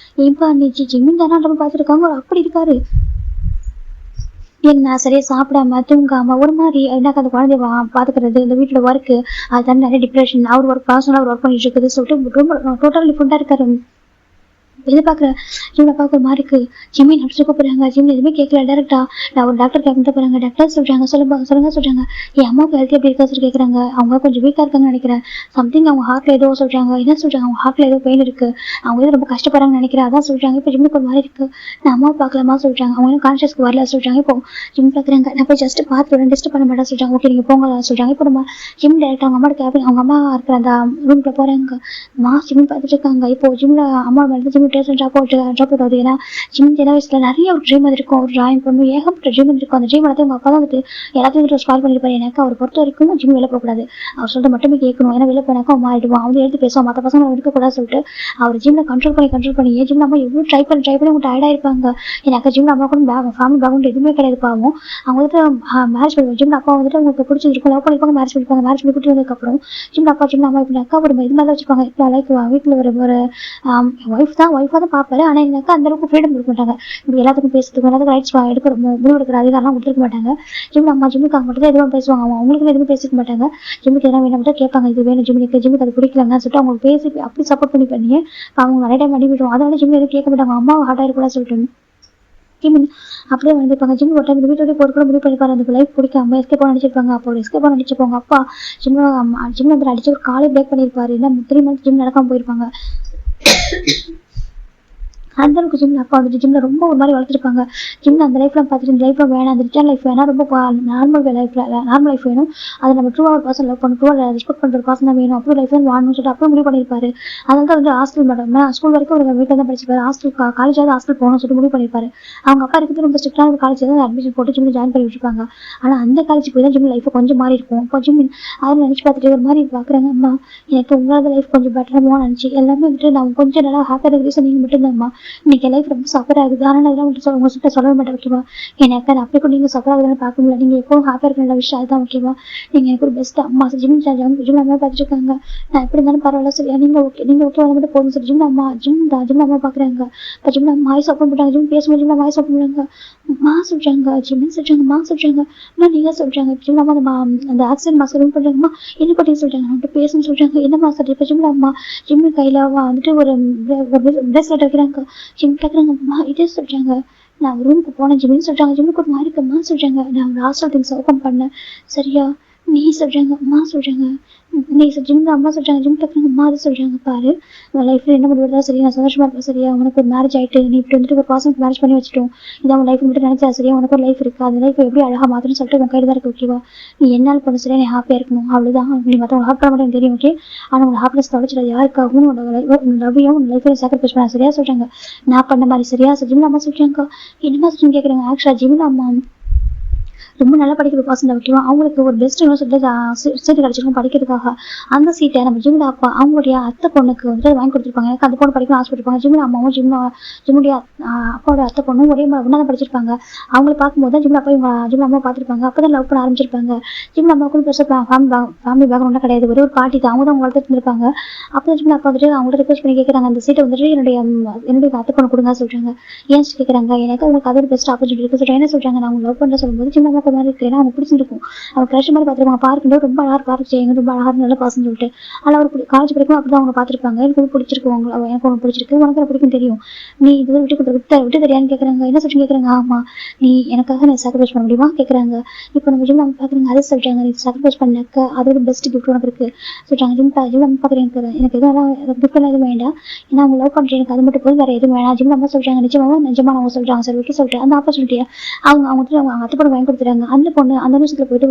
ஏன்பா நீ ஜிம்மின் தானே பார்த்துருக்காங்க. அவர் அப்படி இருக்காரு. என்ன சரியா சாப்பிடாம தூங்காம ஒரு மாதிரி எனக்கு அந்த குழந்தைய பாத்துக்கிறது, இந்த வீட்டுல ஒர்க்கு, அது தானே நிறைய டிப்ரெஷன். அவர் ஒர்க் பர்சனலா அவர் ஒர்க் பண்ணிட்டு இருக்குது சொல்லிட்டு ரொம்ப டோட்டல் டிஃப்ரெண்டா இருக்காரு. இது பாக்குறேன் ஜிம்ல பாக்க ஒரு மாதிரி இருக்கு. ஜிம்மி நடிச்சு கூப்பிடுறாங்க. ஜிம் எதுவுமே கேட்கல. டேரக்டா நான் ஒரு டாக்டர் கேட்க போறாங்க. டாக்டர் சொல்றாங்க சொல்லுங்க சொல்றாங்க. என் அம்மாவுக்கு ஹெல்த்தி எப்படி இருக்கா சொல்லி கேட்கறாங்க. அவங்க கொஞ்சம் வீக்கா இருக்காங்கன்னு நினைக்கிறேன். சம்திங் அவங்க ஹார்ட்ல ஏதோ சொல்றாங்க. என்ன சொல்றாங்க, அவங்க ஹார்ட்ல ஏதோ பெயின் இருக்கு, அவங்க ஏதோ ரொம்ப கஷ்டப்படுறாங்கன்னு நினைக்கிறேன். அதான் சொல்றாங்க. இப்போ ஜிம்முக்கு ஒரு மாதிரி இருக்கு, நான் அம்மா பாக்கலாமா சொல்றாங்க. அவங்க இன்னும் கான்சியஸ்க்கு வரல சொல்றாங்க. இப்போ ஜிம் பாக்குறாங்க. நான் போய் ஜஸ்ட் பார்த்து டிஸ்டர்ப் பண்ண மாட்டேன் சொல்றாங்க. ஓகே நீங்க போங்க சொல்றாங்க. இப்போ நம்ம ஜிம் டேரக்டா அவங்க அம்மா கேபின், அவங்க அம்மா இருக்கிற அந்த ரூம்ல போறாங்க. ஜிம் பார்த்துட்டு இருக்காங்க. இப்போ ஜிம்ல அம்மா மேலே ஜிம் டேஸ்ட் ட்ராப் அவுட் ஆகுது. ஏன்னா ஜிம் சின்ன வயசுல நிறைய ஒரு ட்ரீம் இருக்கும், ஒரு டிராயிங் பண்ணணும், ஏகப்பட்ட ட்ரீம் இருக்கும். அந்த ட்ரீம் எல்லாத்தையும் உங்க அப்பா தான் வந்துட்டு எல்லாத்தையும் வந்துட்டு ஸ்பாயில் பண்ணிருப்பாரு. எனக்கு அவர் பொறுத்த வரைக்கும் ஜிம் வெளில போகக்கூடாது, அவர் சொல்லிட்டு மட்டுமே கேட்கணும். ஏன்னா வெளில போனாக்கா அவன் மாறிடுவான், அவங்க எடுத்து பேசுவான், மற்ற பசங்க இருக்கக்கூடாது சொல்லிட்டு அவர் ஜிம்ல கண்ட்ரோல் பண்ணி ஏன் ஜிம்ல அம்மா எவ்வளவு ட்ரை பண்ணி அவங்க டயர்டா இருப்பாங்க. எனக்கு ஜிம்ல அம்மா கூட ஃபேமிலி பேக்ரவுண்ட் எதுவுமே கிடையாது. பாவம் அவங்க வந்துட்டு மேரேஜ் பண்ணுவாங்க. ஜிம்ல அப்பா வந்துட்டு உங்களுக்கு பிடிச்சிருக்கும், லவ் பண்ணிருப்பாங்க, மேரேஜ் பண்ணிருப்பாங்க. மேரேஜ் பண்ணி கூட்டிட்டு அப்புறம் ஜிம்ல அப்பா ஜிம்ல அம்மா இப்படி அக்கா ஒரு இது மாதிரி வச்சிருப்பாங்க. இப்போ லைக் வீட்டுல ஒரு ஒய்ஃபா தான் பாப்பாரு. ஆனா எனக்கு அந்த அளவுக்கு ஃப்ரீடம் கொடுக்க மாட்டாங்க. இப்படி எல்லாத்துக்கும் பேசுறதுக்கும் எல்லாத்துக்கும் ரைட்ஸ் எடுக்கிற முடிவு எடுக்கிற அதிகாரம் கொடுத்துருக்க மாட்டாங்க. ஜிம்ல அம்மா ஜிம்முக்கு அவங்க மட்டும் தான் எதுவும் பேசுவாங்க. அவங்களுக்கு எதுவும் பேசிக்க மாட்டாங்க. ஜிம்முக்கு எதாவது வேணும் மட்டும் கேட்பாங்க. இது வேணும் ஜிம்முக்கு அது பிடிக்கலன்னு சொல்லிட்டு அவங்க பேசி அப்படி சப்போர்ட் பண்ணி அவங்க நிறைய டைம் அடிவிடும். அதனால ஜிம்ல எதுவும் கேட்க மாட்டாங்க. அம்மா ஹார்ட் ஆயிருக்கூடாது சொல்லிட்டு அப்படியே வந்துருப்பாங்க. ஜிம் ஒரு டைம் இந்த வீட்டோட போர் கூட முடிவு பண்ணிருப்பாரு. அந்த லைஃப் பிடிக்காம எஸ்கேப் நடிச்சிருப்பாங்க. அப்போ ஒரு எஸ்கேப் நடிச்சிருப்பாங்க. அப்பா ஜிம்ல வந்து அடிச்சு ஒரு காலை பிரேக் பண்ணிருப்பாரு. இல்லை 3 months ஜிம் நடக்காம போயிருப்பாங்க. அந்த அளவுக்கு ஜிம்ல அப்பா வந்துட்டு ஜிம்ல ரொம்ப ஒரு மாதிரி வளர்த்துருப்பாங்க. ஜிம்ல அந்த லைஃப்லாம் பார்த்துட்டு இந்த லைஃப்ல வேணாம், அந்த ரிட்டர்ன் லைஃப் வேணாம், ரொம்ப நார்மல் லைஃப் வேணும், அதை நம்ம ட்ரூவாக ஒரு பர்சன் லவ் பண்ணணும், ட்ரூவாக ரெஸ்பெக்ட் பண்ணுற ஒரு பர்சன் தான் வேணும், அப்படி லைஃப் தான் வாழணும்னு சொல்லிட்டு அப்படியே முடிவு பண்ணியிருப்பாரு. அதனால தான் வந்து ஹாஸ்டல் மேடம் ஸ்கூல் வரைக்கும் ஒரு வீட்டில் தான் படிச்சிருப்பாரு. காலேஜாவது ஹாஸ்டல் போகணும்னு சொல்லிட்டு முடிவு பண்ணியிருப்பாரு. அவங்க அப்பா இருக்கிறது ரொம்ப ஸ்ட்ரிக்டான ஒரு காலேஜ் தான் அட்மிஷன் போட்டு ஜிம்ல ஜாயின் பண்ணி விட்டுருப்பாங்க. ஆனால் அந்த காலேஜ் போய் தான் ஜிம் லைஃப் கொஞ்சம் மாறி இருக்கும். இப்போ ஜிம் அதை நினச்சி பார்த்துட்டு ஒரு மாதிரி பார்க்குறாங்க. அம்மா எனக்கு உங்களோட லைஃப் கொஞ்சம் பெட்டராக நினச்சி எல்லாமே வந்துட்டு நான் கொஞ்சம் நல்லா ஹாப்பியாக இருக்கிற நீங்கள் மட்டும்தான்மா. இன்னைக்கு லைஃப் ரொம்ப சஃபர் ஆகுது. ஆனால் அதெல்லாம் வந்துட்டு உங்ககிட்ட சொல்லவே மாட்டேன். ஓகேவா, எனக்கு அது அப்படி கூட நீங்கள் சஃபர் ஆகுதுன்னு பார்க்க முடியல. நீங்கள் எப்பவும் ஹாப்பியாக இருக்கிற நல்ல விஷயம் அதுதான். ஓகேவா, நீங்கள் எனக்கு ஒரு பெஸ்ட் அம்மா ஜிம் அம்மா பார்த்துருக்காங்க. நான் எப்படி இருந்தாலும் பரவாயில்ல சரியா, நீங்கள் ஓகே வர மட்டும் போதும் சார். ஜிம்ல அம்மா பார்க்குறாங்க. இப்போ ஜிம்ல மாய் சாப்பிட மாட்டாங்க. ஜிம் பேசும்போது ஜிம்ல மாய் சாப்பிட முடியாங்க. மா சொல்றாங்க, ஜிம்னு சொல்றாங்க, மா சொல்றாங்க, நீங்கள் சொல்றாங்க. ஜிம்ல அம்மா அந்த ஆக்சிடென்ட் மாஸ்க் ரூம் பண்ணுறாங்கம்மா என்ன பற்றி சொல்றாங்க, நான் பேசணும்னு சொல்றாங்க. என்ன மாஸ்க் இப்போ ஜிம்ல அம்மா ஜிம்மு கையில் வந்துட்டு ஒரு பிரேஸ்லெட் வைக்கிறாங்க. ஜிம் கேட்குறாங்க, அம்மா இதே சொல்றாங்க. நான் ரூமுக்கு போனேன் ஜிம்னு சொல்றாங்க. ஜிம்முக்கு ஒரு மாதிரி இருக்கம்மா சொல்றாங்க. நான் ஒரு ஹாஸ்டல் திங்ஸ் ஓப்பன் பண்ணேன் சரியா, நீ சொல்றாங்க அம்மா சொல்றாங்க. நீ ஜிம்ல அம்மா சொல்றாங்க. ஜிம் கேட்குறாங்க, அம்மா அதை சொல்றாங்க. பாரு உன் லைஃப்ல என்ன முடிவு சரி, நான் சந்தோஷமா இருப்பேன் சரியா. உனக்கு ஒரு மேரேஜ் ஆயிட்டு நீ இப்படி வந்துட்டு ஒரு பர்சனுக்கு மேரேஜ் பண்ணி வச்சுட்டோம். இதான் உன் லைஃப் மட்டும் நினைச்சா சரியா. உனக்கு ஒரு லைஃப் இருக்கு, அந்த லைஃப் எப்படி அழகா மாத்தணும்னு சொல்லிட்டு உன் கையில் தான் இருக்கு. ஓகேவா, நீ என்னால் பண்ண சரியா, நீ ஹாப்பியா இருக்கணும் அவ்வளவுதான். நீ மற்றவங்க ஹாப்பியாக மட்டும் தெரியும். ஓகே, ஆனால் உங்க ஹாப்பினஸ் தொலைச்சிட யாருக்காகவும் உன் லவ்வையும் உன் லைஃப்ல சாக்ரிஃபைஸ் பண்ண சரியா சொல்றாங்க. நான் பண்ண மாதிரி சரியா. ஜிம்ல அம்மா சொல்றாங்க. என்னமா சொல்றீங்க கேட்குறாங்க. ஆக்சுவலா ஜிம்ல அம்மா ரொம்ப நல்லா படிக்கிற பர்சன் ஓகேவா, அவங்களுக்கு ஒரு பெஸ்ட் சீட்டு கிடைச்சிருக்கும் படிக்கிறதுக்காக. அந்த சீட்டை நம்ம ஜிம்ல அப்பா அவங்களுடைய அத்தை பொண்ணுக்கு வந்துட்டு வாங்கி கொடுத்துருப்பாங்க. எனக்கு அந்த பொண்ணு படிக்கணும் ஆசைப்பட்டிருப்பாங்க. ஜிம்ல அம்மாவும் ஜிம்முடைய அப்பாவோட அத்தை பொண்ணும் ஒரே ஒன்றா தான் படிச்சிருப்பாங்க. அவங்களை பார்க்கும்போது தான் ஜிம்ல அப்பா ஜிம்ல அம்மா பார்த்துருப்பாங்க. அப்போ தான் லவ் பண்ண ஆரம்பிச்சிருப்பாங்க. ஜிம்ல அம்மாவுக்கு பெருசாக ஃபேமிலி பேக்ரவுண்டாக கிடையாது, ஒரே ஒரு பாட்டி தான், அவங்க தான் அவங்க வளர்த்துட்டு இருந்திருப்பாங்க. அப்போ தான் ஜிம்ல அப்பா வந்துட்டு அவங்கள்ட்ட ரிக்வஸ்ட் பண்ணி கேட்குறாங்க, அந்த சீட்டை வந்துட்டு என்னுடைய அத்தை பொண்ணு கொடுங்க சொல்றாங்க. ஏன் கேட்குறாங்க, எனக்கு உங்களுக்கு அதோட பெஸ்ட் ஆப்பர்ச்சுனிட்டி இருக்கு சொல்றாங்க. என்ன சொல்றாங்க, நான் அவங்க லவ் பண்ண சொல்லும்போது ஜிம்ல அம்மா மாதிரி இருக்கு, ஏன்னா அவங்க பிடிச்சிருக்கும். அவங்க கிரஷ் மாதிரி பார்த்துருப்பாங்க. பார்க்கும்போது ரொம்ப அழகா பார்க்க செய்யுங்க, ரொம்ப அழகா நல்ல பர்சன் சொல்லிட்டு. ஆனால் அவர் காலேஜ் படிக்கும் அப்படிதான் அவங்க பார்த்துருப்பாங்க. எனக்கு வந்து பிடிச்சிருக்கு, எனக்கு ஒன்று பிடிச்சிருக்கு, உனக்கு பிடிக்கும் தெரியும், நீ இது விட்டு தெரியான்னு கேட்குறாங்க. என்ன சொல்றீங்க கேட்குறாங்க. ஆமா, நீ எனக்காக நான் சாக்ரிஃபைஸ் பண்ண முடியுமா கேட்குறாங்க. இப்போ நம்ம ஜிம் நம்ம பார்க்குறாங்க. அதை சொல்றாங்க, நீ சாக்ரிஃபைஸ் பண்ணாக்க அதோட பெஸ்ட் கிஃப்ட் உனக்கு இருக்கு சொல்றாங்க. ஜிம் நம்ம பார்க்குறேன், எனக்கு எதுவும் கிஃப்ட் எதுவும் வேண்டாம், ஏன்னா அவங்க லவ் பண்ணுறேன், எனக்கு அது மட்டும் போதும், வேற எதுவும் வேணாம். ஜிம் நம்ம சொல்றாங்க. நிஜமா அவங்க சொல்றாங்க. சரி ஓகே சொல்லிட்டு அந்த ஆப்பர்ச்சுனிட்டியை அவங்க அத்தை பொண்ணு வாங்கி கொடுத்துறாங்க. பண்றாங்க. அந்த பொண்ணு அந்த நிமிஷத்துல போயிட்டு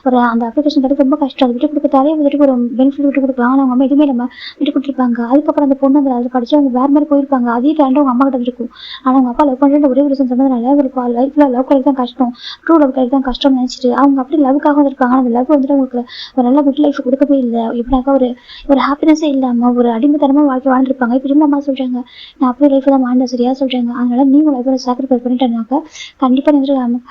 ஒரு அந்த அப்ளிகேஷன் கிடைக்க ரொம்ப கஷ்டம். அது விட்டு கொடுத்தாலே வந்துட்டு ஒரு பெனிஃபிட் விட்டு கொடுக்கலாம். ஆனா அவங்க அம்மா எதுவுமே நம்ம விட்டு கொடுத்துருப்பாங்க. அதுக்கப்புறம் அந்த பொண்ணு அந்த அது படிச்சு அவங்க வேற மாதிரி போயிருப்பாங்க. அதே டேலண்ட் அவங்க அம்மா கிட்ட இருக்கும். ஆனா அவங்க அப்பா லவ் பண்ற ஒரே ஒரு ரீசன் சொன்னதுனால ஒரு லைஃப்ல லவ் கிடைக்க தான் கஷ்டம், ட்ரூ லவ் கிடைக்க தான் கஷ்டம்னு நினைச்சிட்டு அவங்க அப்படி லவ்க்காக வந்திருக்காங்க. அந்த லவ் வந்துட்டு அவங்களுக்கு ஒரு நல்ல குட் லைஃப் கொடுக்கவே இல்லை. எப்படினாக்கா ஒரு ஒரு ஹாப்பினஸே இல்லாம ஒரு அடிமைத்தனமா வாழ்க்கை வாழ்ந்துருப்பாங்க. இப்ப அம்மா சொல்றாங்க நான் அப்படி லைஃப் தான் வாழ்ந்தேன் சரியா சொல்றாங்க. அதனால நீ உன் லைஃப்ல சாக்ரிஃபைஸ் பண்ணிட்டேனாக்கா கண்டிப்பா நீ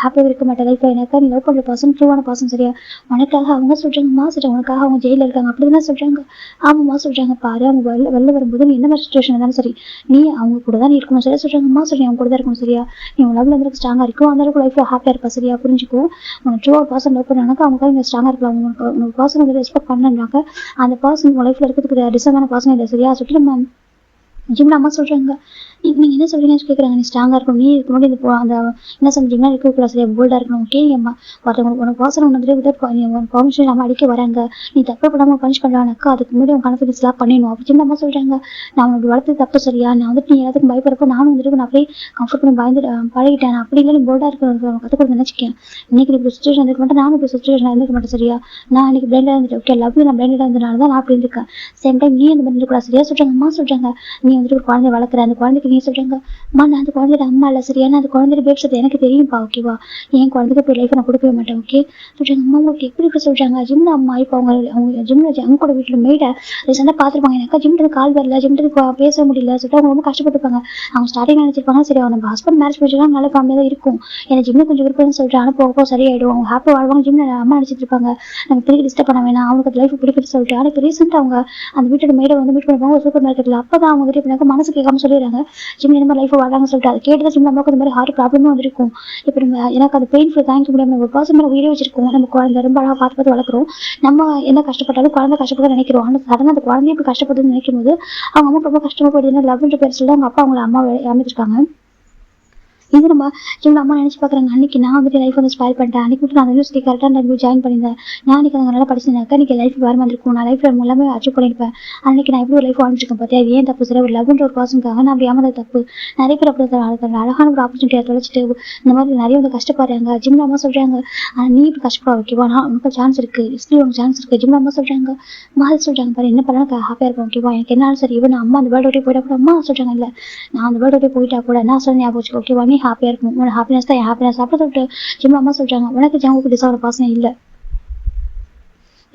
ஹாப்பியாக இருக்க மாட்டேன் லைஃப்ல. எனக்கா நீ லவ் பண்ற பர்சன் ட்ரூவான பர்சன் சரியா. உனக்காக அவங்க சொல்றாங்கம்மா சொல்றாங்க உனக்காக அவங்க ஜெயில இருக்காங்க அப்படிதான் சொல்றாங்க. ஆமாம்மா சொல்றாங்க பாரு அவங்க வெளில வரும்போது நீ எந்த மாதிரி சுச்சுவேஷன் இருந்தாலும் சரி நீ அவங்க கூட தான் இருக்கணும் சரியா சொல்றாங்கம்மா சொல்றேன் அவங்க கூட தான் இருக்கணும் சரியா. நீ உன் லவ்ல இருந்து ஸ்ட்ராங்கா இருக்கும் அந்த அளவுக்கு லைஃப்ல ஹாப்பியா இருப்பா சரியா புரிஞ்சுக்கோ. உனக்கு ட்ரூவா பர்சன் லவ் பண்ணாக்க அவங்க நீங்க ஸ்ட்ராங்கா இருக்கலாம். உங்களுக்கு பர்சன் வந்து ரெஸ்பெக்ட் பண்ணாங்க அந்த பர்சன் உங்க லைஃப்ல இருக்கிறதுக்கு டிசர்வான பர்சன் இல்லை சரியா சொல்லிட்டு நம்ம ஜிம்ல அம்மா சொல்றாங்க நீங்க என்ன சொல்றீங்கன்னு கேட்குறாங்க. நீ ஸ்ட்ராங்கா இருக்கணும் நீ இதுக்கு முன்னாடி அந்த என்ன சொல்றீங்கன்னா இருக்கக்கூடாது சரியா போல்டா இருக்கணும் ஓகே. ஒருத்தவங்க உனக்கு பர்சன் ஒன்று விட பர்மிஷன் இல்லாமல் அடிக்க வராங்க நீ தப்பு பண்ணாமல் பனிஷ் பண்ணலானாக்கா அதுக்கு முன்னாடி உன் கான்ஃபிடன்ஸ் எல்லாம் பண்ணிடணும் அப்படி ஜிம்ல அம்மா சொல்றாங்க. நான் உனக்கு வளர்த்து தப்பு சரியா நான் வந்துட்டு நீ எல்லாத்துக்கும் பயப்படுறப்போ நானும் வந்துட்டு நான் அப்படியே கம்ஃபர்ட் பண்ணி பயந்து பழகிட்டேன். அப்படி இல்லை நீ போல்டா இருக்கணும் கற்றுக் கொடுத்து நினைச்சிக்கேன். இன்னைக்கு இப்படி சுச்சுவேஷன் இருக்க மாட்டேன் நானும் இப்படி சுச்சுவேஷன் இருந்துக்க மாட்டேன் சரியா. நான் இன்னைக்கு பிளைண்டா இருந்துட்டு ஓகே லவ்ல நான் பிளைண்டா இருந்ததுனால தான் நான் அப்படி இருக்கேன். சேம் டைம் நீ அந்த மாதிரி இருக்கக்கூடாது சரியா சொல்றாங்க. அம்மா சொல்றாங்க நீ வந்துட்டு ஒரு குழந்தைய வளர்க்குற அந்த குழந்தைக்கு நீ சொல்றாங்க அம்மா நான் அந்த குழந்தையோட அம்மா இல்லை சரியா. நான் அந்த குழந்தைய பேசுறது எனக்கு தெரியும்பா ஓகேவா. என் குழந்தைக்கு இப்போ லைஃப் நான் கொடுக்கவே மாட்டேன் ஓகே சொல்றாங்க. அம்மா உங்களுக்கு எப்படி இப்படி சொல்றாங்க. ஜிம்ல அம்மா இப்போ அவங்க ஜிம்ல அவங்க கூட வீட்டுல மேய்ட ரீசெண்டாக பார்த்துருப்பாங்க. எனக்கா ஜிம்ல கால் வரல ஜிம்ல பேச முடியல சொல்லிட்டு அவங்க ரொம்ப கஷ்டப்பட்டுருப்பாங்க. அவங்க ஸ்டார்டிங் நினைச்சிருப்பாங்க சரி அவங்க ஹஸ்பண்ட் மேரேஜ் பண்ணிச்சுன்னா நல்ல ஃபேமிலியாக தான் இருக்கும் எனக்கு ஜிம்ல கொஞ்சம் விருப்பம்னு சொல்லிட்டு ஆனால் போக சரியாயிடும் அவங்க ஹாப்பி வாழ்வாங்க. ஜிம்ல அம்மா நினைச்சிட்டு இருப்பாங்க நம்ம திருப்பி டிஸ்டர்ப் பண்ண வேணாம் அவங்களுக்கு லைஃப் பிடிக்குன்னு சொல்லிட்டு. ஆனால் இப்போ ரீசெண்டாக அவங்க அந்த வீட்டோட மேடை வந்து மீட் பண்ணுவாங்க ஒரு சூப்பர் மார்க்கெட்டில். அப்போ தான் அவங்க கிட்ட மனசு கேட்காம சொல்லிடுறாங்க ஜிம் இந்த மாதிரி லைஃப் வாழாங்கன்னு சொல்லிட்டு. அது கேட்டு ஜிம் நமக்கு இந்த மாதிரி ஹார்ட் ப்ராப்ளமும் வந்துருக்கும். இப்போ நம்ம எனக்கு அது பெயின்ஃபுல் தாங்கிக்க முடியாமல் நம்ம ஒரு பர்சன் மேலே உயிரை வச்சிருக்கோம். நம்ம குழந்தை ரொம்ப அழகாக பார்த்து வளர்க்குறோம். நம்ம என்ன கஷ்டப்பட்டாலும் குழந்தை கஷ்டப்பட நினைக்கிறோம். ஆனால் சடனாக அந்த குழந்தைய இப்படி கஷ்டப்படுதுன்னு நினைக்கும் போது அவங்க அம்மா ரொம்ப கஷ்டமா போயிடுது. லவ்ன்ற பேர் சொல்லி அவங்க அப்பா அவங்கள அம்மா அமைச்சிருக்காங்க. இது நம்ம ஜிம்ல அம்மா நினைச்சு பாக்குறாங்க அன்னைக்கு நான் வந்துட்டு லைஃப் வந்து ஸ்பாயில் பண்ணிட்டேன். அன்னைக்கு மட்டும் நான் அந்த யூனிவர்சிட்டி கரெக்டாக டைம் ஜாயின் பண்ணியிருந்தேன். நான் அன்னைக்கு அங்கே நல்லா படிச்சிருந்தாக்கா இன்னைக்கு லைஃப் வேறு மாதிரி இருக்கும். நான் லைஃப்ல எல்லாமே அச்சீவ் பண்ணியிருப்பேன். அன்னைக்கு நான் எப்படி ஒரு லைஃப் வாழ்ந்துருக்கேன் பார்த்தியா அது ஏன் தப்பு சரி ஒரு லவ்ன்ற ஒரு பர்சனுக்காக நான் அப்படி ஏமாந்த தப்பு. நிறைய பேர் அப்படி அழகான ஒரு ஆப்பர்ச்சுனிட்டியை தொலைச்சிட்டு இந்த மாதிரி நிறைய வந்து கஷ்டப்படுறாங்க. ஜிம்ல அம்மா சொல்றாங்க நீ இப்படி கஷ்டப்பட ஓகேவா நான் உனக்கு சான்ஸ் இருக்கு ஸ்டில் உனக்கு சான்ஸ் இருக்கு. ஜிம்ல அம்மா சொல்றாங்க மாதிரி சொல்றாங்க பாரு என்ன பண்ணாலும் ஹாப்பியா இருப்பேன் ஓகேவா. எனக்கு என்னாலும் சரி இவன் அம்மா அந்த வேர்ல்டு விட்டே போயிட்டா கூட அம்மா சொல்றாங்க இல்லை நான் அந்த வேர்ல்டு விட்டே போயிட்டா கூட நான் சொல்ல ஞாபகம் ஓகேவா நீ ஹாப்பியா இருக்கும் உனக்கு ஹாப்பினஸ் தான் ஹாப்பினஸ் அப்படி சொல்லிட்டு ஜிம்ல அம்மா சொல்றாங்க உனக்கு ஜாமுக்கு டிசார்ட் பாசம் இல்லை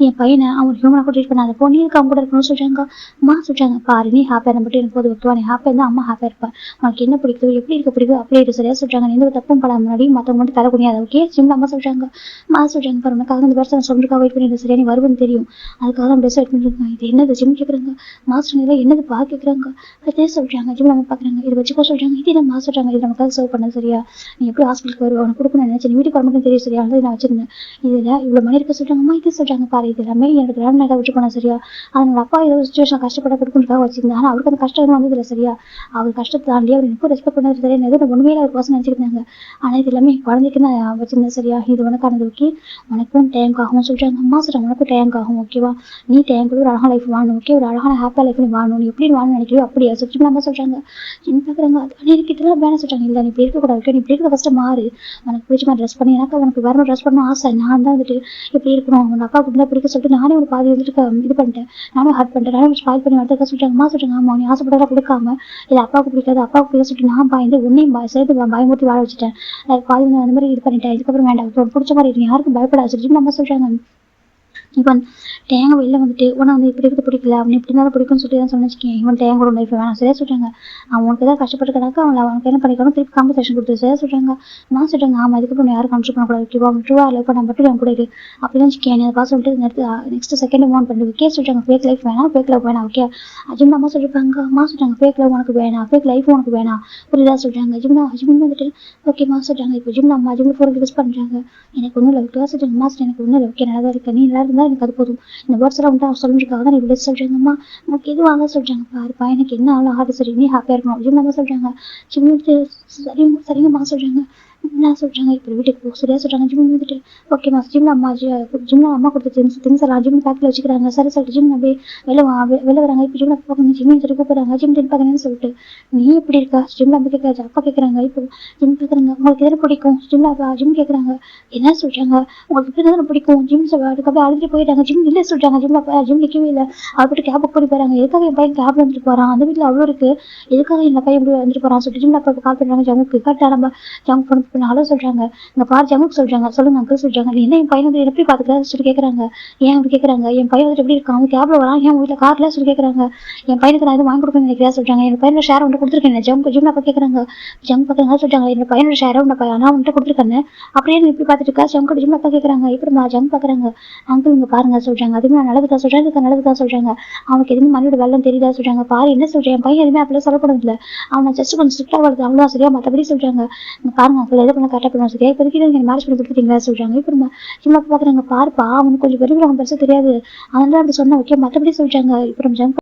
என் பையனை அவன் ஹியூமனா கூட ட்ரீட் பண்ணாத போ நீ இருக்கு அவங்க கூட இருக்கணும்னு சொல்றாங்க. அம்மா சொல்றாங்க பாரு நீ ஹாப்பியா மட்டும் எனக்கு போது ஓகேவா நீ ஹாப்பியா இருந்தா அம்மா ஹாப்பியா இருப்பேன். உனக்கு என்ன பிடிக்கும் எப்படி இருக்க பிடிக்கும் அப்படியே இருக்கு சரியா சொல்றாங்க. எந்த ஒரு தப்பும் படாம முன்னாடி மற்றவங்க மட்டும் தர முடியாது ஓகே. ஜிம்ல அம்மா சொல்றாங்க அம்மா சொல்றாங்க பாரு உனக்காக இந்த வருஷம் சொல்றதுக்காக வெயிட் பண்ணிட்டு சரியா நீ வருவன்னு தெரியும் அதுக்காக தான் பெஸ்ட் வெயிட் பண்ணிருக்காங்க. இது என்னது ஜிம் கேட்குறாங்க மாஸ்டர் என்னது பா கேட்குறாங்க அதே சொல்றாங்க. ஜிம்ல அம்மா பாக்குறாங்க இது வச்சுக்கோ சொல்றாங்க. இது என்ன மா சொல்றாங்க இது நமக்காக சர்வ் பண்ண சரியா நீ எப்படி ஹாஸ்பிட்டலுக்கு வருவா உனக்கு கொடுக்கணும்னு நினைச்சேன் நீ வீட்டுக்கு வர மட்டும் தெரியும் சரியா நான் வச்சிருந்தேன் இதுல இவ்வளவு மணி இருக்க சொல்றாங்க. அம்மா இது சொல்றாங்க பாரு இது எல்லாமே எனக்கு விட்டு போனா சரியா அதனோட அப்பா ஏதோ சுச்சுவேஷன் கஷ்டப்பட கொடுக்கறதுக்காக வச்சிருந்தாங்க. ஆனா அவருக்கு அந்த கஷ்டம் எதுவும் வந்தது இல்லை சரியா. அவர் கஷ்டத்தை தாண்டி அவர் எனக்கு ரெஸ்பெக்ட் பண்ணது சரியா எதுவும் உண்மையில ஒரு பர்சன் நினைச்சிருந்தாங்க. ஆனா இது எல்லாமே குழந்தைக்கு நான் வச்சிருந்தேன் சரியா இது உனக்கானது ஓகே உனக்கும் டேங்காகும் சொல்றாங்க. அம்மா சொல்றாங்க உனக்கும் டேங்காகும் ஓகேவா நீ டேங்க் கூட ஒரு அழகான லைஃப் வாழணும் ஓகே ஒரு அழகான ஹாப்பியா லைஃப் நீ வாழணும் நீ எப்படி வாழணும் நினைக்கிறோம் அப்படியே சுற்றி அம்மா சொல்றாங்க. என்ன பாக்குறாங்க எனக்கு இதெல்லாம் வேணாம் சொல்றாங்க. இல்லை நீ இப்படி இருக்கக்கூடாது ஓகே நீ இப்படி இருக்க ஃபர்ஸ்ட் மாறு உனக்கு பிடிச்ச மாதிரி ட்ரெஸ் பண்ணி எனக்கு உனக்கு வேற ட்ரெஸ் பண்ணணும் ஆசை நான் தான் வந்துட்டு இப்படி இருக்கணும் அவங்க அப்பா கூட பிடிக்க சொல்லிட்டு நானே ஒரு பாதி வந்துட்டு இது பண்ணிட்டேன் நானும் ஹர்ட் பண்ணிட்டேன் நானும் ஸ்பாயில் பண்ணி வரதுக்கா சொல்லிட்டாங்க. அம்மா சொல்றாங்க ஆமா நீ ஆசைப்பட்டதா கொடுக்காம இது அப்பாவுக்கு பிடிக்காது அப்பாவுக்கு பிடிக்க சொல்லிட்டு நான் பயந்து உன்னையும் சேர்த்து பயமுறுத்தி வாழ வச்சுட்டேன். பாதி அந்த மாதிரி இது பண்ணிட்டேன். இதுக்கப்புறம் வேண்டாம் பிடிச்ச மாதிரி இருக்கு யாருக்கும் பயப்படாது சொல்லிட்டு நம்ம சொல்றாங்க. இவன் டேங்க வெளில வந்துட்டு உன வந்து இப்படி இருக்கிறது பிடிக்கல அவன் இப்படி இருந்தாலும் பிடிக்கும்னு சொல்லி தான் சொன்னச்சுக்கேன். இவன் டேங்கோட லைஃப் வேணாம் சரியா சொல்றாங்க. அவனுக்கு ஏதாவது கஷ்டப்பட்டுக்கனாக்கா அவனுக்கு என்ன பண்ணிக்கணும் திருப்பி காம்பன்சேஷன் கொடுத்து சரியா சொல்றாங்க. நான் சொல்றாங்க ஆமா இதுக்கப்புறம் யாரும் கன்சிடர் பண்ணக்கூடாது ஓகேவா அவன் ட்ரூவா லவ் பண்ண மட்டும் என் கூட இரு அப்படின்னு வச்சுக்கேன். அதை பார்த்து சொல்லிட்டு நெக்ஸ்ட் செகண்ட் மூவ் பண்ணி ஓகே சொல்றாங்க. ஃபேக் லைஃப் வேணாம் ஃபேக் லவ் வேணாம் ஓகே. அஜிம் அம்மா சொல்லிருப்பாங்க. அம்மா சொல்றாங்க ஃபேக் லவ் உனக்கு வேணாம் ஃபேக் லைஃப் உனக்கு வேணாம் புரியுதா சொல்றாங்க. ஜிம் வந்துட்டு ஓகேம்மா சொல்றாங்க. இப்போ ஜிம் அம்மா ஜிம் 4 யூஸ் பண்றாங்க எனக்கு ஒன்றும் இல்லை ஓகேவா சொல்றாங்க. அம்மா எனக்கு ஒன்றும் இல்லை ஓகே நல்லா தான் இருக்கு நீ நல்லா இருந்தால் எனக்கு அது போதும். இந்த வேர்ட்ஸ் எல்லாம் வந்து சொல்லிருக்காங்க தான் இவ்வளோ சொல்கிறாங்கம்மா. எனக்கு எதுவும் வாங்க சொல்கிறாங்க பாருப்பா, எனக்கு என்ன ஆளும் ஆகுது சரி, நீ ஹாப்பியாக இருக்கணும் அப்படின்னு நம்ம சொல்கிறாங்க. ஜிம்முக்கு சரிங்கம்மா சொல்கிறாங்க. என்ன சொல்கிறாங்க, இப்போ வீட்டுக்கு போ சரியா சொல்கிறாங்க. ஜிம் வந்துட்டு ஓகேம்மா, ஜிம்மில் அம்மா கொடுத்த திங்ஸ் எல்லாம் ஜிம் பேக்கில் வச்சுக்கிறாங்க. சரி சொல்லிட்டு ஜிம் அப்படியே வெளில வராங்க. இப்போ ஜிம்மில் பார்க்கணும், ஜிம்மில் சொல்லி கூப்பிட்றாங்க. ஜிம் டென் பார்க்கணும்னு சொல்லிட்டு நீ எப்படி இருக்கா ஜிம்மில் அப்படி கேட்காது அப்பா கேட்குறாங்க. இப்போ ஜிம் பார்க்குறாங்க, உங்களுக்கு எது பிடிக்கும் ஜிம் கேட்குறாங்க. என்ன சொல்கிறாங்க, உங்களுக்கு இப்படி தான் பிடிக்கும் ஜிம் அதுக்கப்புறம் அழுதுட்டு போயிட்டாங்க. ஜிம் இல்லை சொல்கிறாங்க. ஜிம் நிற்கவே இல்லை. அவர்கிட்ட கேப் புக் பண்ணி போகிறாங்க. எதுக்காக என் பையன் கேப்ல வந்துட்டு போகிறான், அந்த வீட்டில் அவ்வளோ இருக்குது, எதுக்காக என் பையன் இப்படி வந்துட்டு போகிறான் சொல்லிட்டு ஜிம்மில் அப்போ கால் பண்ணுறாங்க. ஜமுக்கு கரெக்டாக நம்ம ஜமுக்கு ஃபோன் பண்ண ஹலோ சொல்கிறாங்க. இங்கே பாரு ஜமுக்கு சொல்கிறாங்க. சொல்லுங்க அங்கிள் சொல்கிறாங்க. நீ என்ன என் பையன் வந்து எப்படி பார்த்துக்கிறா சொல்லி கேட்குறாங்க. ஏன் அப்படி கேட்குறாங்க, என் பையன் வந்து எப்படி இருக்கான், அவன் கேப்ல வரான், ஏன் வீட்டில் கார்ல சொல்லி கேட்குறாங்க. என் பையனுக்கு நான் எதுவும் வாங்கி கொடுக்கணும்னு நினைக்கிறா சொல்கிறாங்க. என் பையனோட ஷேர் வந்து கொடுத்துருக்கேன் ஜிம்மில் அப்போ கேட்குறாங்க. ஜம் பார்க்குறாங்க சொல்கிறாங்க. என் பையனோட ஷேரை நான் வந்துட்டு கொடுத்துருக்கேன், அப்படியே எப்படி பார்த்துட்டு இருக்கா ஜம்கோட ஜிம்மில் அப்பா கேட்குறாங்க. இப்படி ஜம் பார்க்குறாங்க. அங்கிள் இங்கே பாருங்க சொல்கிறாங்க. அதுவும் நான் நல்லதுதான் சொல்கிறேன், நல்லதுதான் சொல்கிறாங்க. அவனுக்கு எதுவுமே மணியோட வெள்ளம் தெரியுதா சொல்கிறாங்க. பாரு என்ன சொல்கிறேன், என் பையன் எதுவுமே அப்படிலாம் சொல்லப்படுறதில்ல, அவனை ஜஸ்ட் கொஞ்சம் ஸ்ட்ரிக்டாக வருது அவ்வளோ சரியா, மற்றபடி சொல்கிறாங்க. பாருங்க அங்கிள் எதை பண்ண கரெக்டாக பண்ணுவோம் சரியா, இப்போதைக்கு நீங்கள் மேரேஜ் பண்ணி கொடுத்துட்டீங்களா சொல்கிறாங்க. இப்போ ஜிம்மில் அப்பா பார்க்குறாங்க. பாருப்பா அவனுக்கு கொஞ்சம் பெரிய அவன் பெருசாக தெரியாது, அதனால அப்படி சொன்ன ஓகே, மற்றபடி சொல்கிறாங்க. இப்போ ஜம்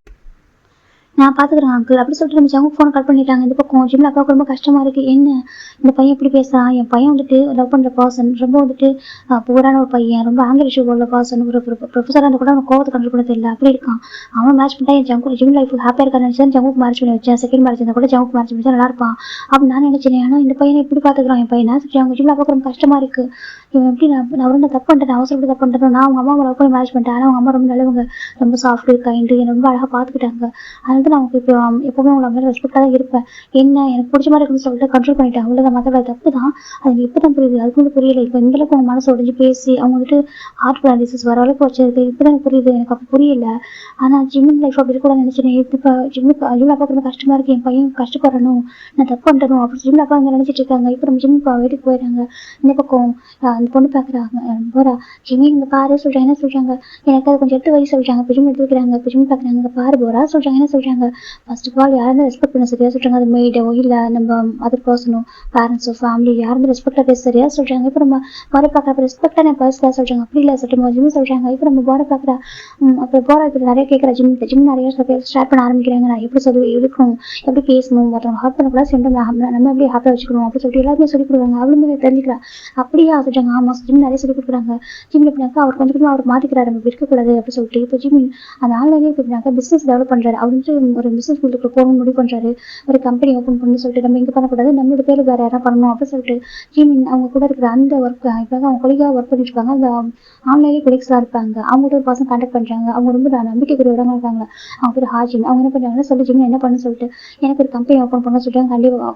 நான் பார்த்துக்குறேன் அங்கிள் அப்படி சொல்லிட்டு நம்ம ஜமுக்கு ஃபோனை கட் பண்ணிட்டாங்க. இந்த பக்கம் ஜிம்மில் அப்பாவுக்கு ரொம்ப கஷ்டமாக இருக்குது. என்ன இந்த பையன் இப்படி பேசுகிறான், என் பையன் வந்துட்டு லவ் பண்ணுற பர்சன், ரொம்ப வந்துட்டு புவரான ஒரு பையன், ரொம்ப ஆங்கில இஷ்யூ உள்ள பர்சன், ஒரு ப்ரொஃபஸராக இருந்தால் கூட அவனுக்கு கோவத்தை கண்ட்ரோல் பண்ண தெரியல, அப்படி இருக்கான். அவன் மேட்ச் பண்ணிட்டா என் ஜிம் லைஃப் ஹாப்பியாக இருக்கான்னு நினச்சேன். ஜமுக்கு மேட்ச் பண்ணி வச்சேன். செகண்ட் மேட்ச் இருந்தால் கூட ஜமுக்கு மேட்ச் பண்ணி நல்லா இருப்பான் அப்படின்னு நான் நினச்சேன். ஆனால் இந்த பையனை இப்படி பார்த்துக்கிறான் என் பையனை சொல்லி அவங்க ஜிம்மில் அப்பாவுக்கு ரொம்ப கஷ்டமாக இருக்குது. இவன் எப்படி நான் ரொம்ப தப்பு பண்ணிட்டேன், அவசரப்பட்டு தப்பு பண்ணிட்டேன். நான் அவங்க அம்மா லவ் பண்ணி மேட்ச் பண்ணிட்டேன். ஆனால் அவங்க அம்மா ரொம்ப நல்லவங்க, ரொம்ப சாஃப்ட் கைண்டு, என்னை ரொம்ப அழகாக பார்த்துக்கிட்டாங்க. அதனால நான் அவங்க இப்போ எப்போவுமே உங்களை மாதிரி ரெஸ்பெக்டாக தான் இருப்பேன். என்ன எனக்கு பிடிச்ச மாதிரி இருக்குன்னு சொல்லிட்டு கண்ட்ரோல் பண்ணிட்டேன், அவ்வளோதான். மற்றவங்க தப்பு தான், அது இப்போ தான் புரியுது, அதுக்கு வந்து புரியல. இப்போ இந்தளவுக்கு அவங்க மனசு உடஞ்சி பேசி அவங்க வந்துட்டு ஹார்ட் பேரலிசிஸ் வர அளவுக்கு வச்சது இப்போ தான் புரியுது, எனக்கு அப்போ புரியல. ஆனால் ஜிம்மின் லைஃப் அப்படி கூட நினச்சினேன். இப்போ ஜிம்மில் அப்பா ரொம்ப கஷ்டமாக இருக்குது, என் பையன் கஷ்டப்படணும், நான் தப்பு பண்ணிட்டணும் அப்படி ஜிம்மில் அப்பா அங்கே நினச்சிட்டு இருக்காங்க. இப்போ நம்ம ஜிம் வீட்டுக்கு போயிடுறாங்க. இந்த பக்கம் அந்த பொண்ணு பார்க்குறாங்க போரா. ஜிம்மி இங்கே பாரு சொல்கிறாங்க. என்ன சொல்கிறாங்க, எனக்கு அது கொஞ்சம் 8 வயசு சொல்கிறாங்க. இப்போ ஜிம் எடுத்து வைக்கிறாங்க. இப்போ ஜிம் பார்க்குறாங்க. இங்கே பாரு போரா சொல்கிறாங்க. என்ன சொல்கிறாங்க, ஃபர்ஸ்ட் ஆஃப் ஆல் யாரும் ரெஸ்பெக்ட் பண்ண சரியா சொல்கிறாங்க. அது மெய்டோ இல்லை நம்ம அதர் பர்சனோ பேரண்ட்ஸோ ஃபேமிலி யாரும் ரெஸ்பெக்டாக பேச சரியா சொல்கிறாங்க. இப்போ நம்ம பாரை பார்க்குறப்ப ரெஸ்பெக்டாக நான் பர்சனாக சொல்கிறாங்க. அப்படி இல்லை சொல்லிட்டு ஜிம் சொல்கிறாங்க. இப்போ நம்ம பாரை பார்க்குறா. அப்புறம் போரா இப்போ நிறைய கேட்குறா. ஜிம் நிறைய ஸ்டார்ட் பண்ண ஆரம்பிக்கிறாங்க. நான் எப்படி சொல்லி இருக்கணும், எப்படி பேசணும், மற்றவங்க ஹார்ட் பண்ணக்கூடாது, சென்டர் நம்ம எப்படி ஹாப்பியாக வச்சுக்கணும் அப்படி சொல்லிட்டு எல்லாருமே சொல்லிக் கொடுக்குறாங்க. அவளுமே தெரிஞ்சுக்கிறா. அப்படியா சொல்கிறாங்க. ஆமாம் ஜிம் நிறைய சொல்லிக் கொடுக்குறாங்க. ஜிம் எப்படினாக்கா அவர் கொஞ்சம் கொஞ்சம் அவர் மாற்றிக்கிறாரு, நம்ம இருக்கக்கூடாது அப்படி சொல்லிட்டு. இப்போ ஜிம் அந்த ஆன்லைனே எப்படினாக்கா பிஸ்னஸ் டெவலப் பண்ணுறாரு. அவர் வந்து ஒரு பிஸ்னஸ் ஃபீல்டுக்கு போகணும்னு முடிவு பண்ணுறாரு. ஒரு கம்பெனி ஓப்பன் பண்ணணும்னு சொல்லிட்டு நம்ம இங்கே பண்ணக்கூடாது, நம்மளோட பேர் வேறு யாராவது பண்ணணும் அப்படின்னு சொல்லிட்டு ஜிம் அவங்க கூட இருக்கிற அந்த ஒர்க் இப்போ அவங்க கொலிகாக ஒர்க் பண்ணிட்டு இருப்பாங்க. அந்த ஆன்லைன்லேயே கொலிக்ஸ்லாம் இருப்பாங்க. அவங்கள்ட்ட ஒரு பர்சன் கான்டாக்ட் பண்ணுறாங்க. அவங்க ரொம்ப நம்பிக்கைக்குரிய இடமா இருக்காங்க. அவங்க பேர் ஹாஜின். அவங்க என்ன பண்ணுறாங்கன்னு சொல்லி ஜிம் என்ன பண்ணு சொல்லிட்டு எனக்கு ஒரு கம்பெனி ஓப்பன் பண்ண சொல்லிட்டு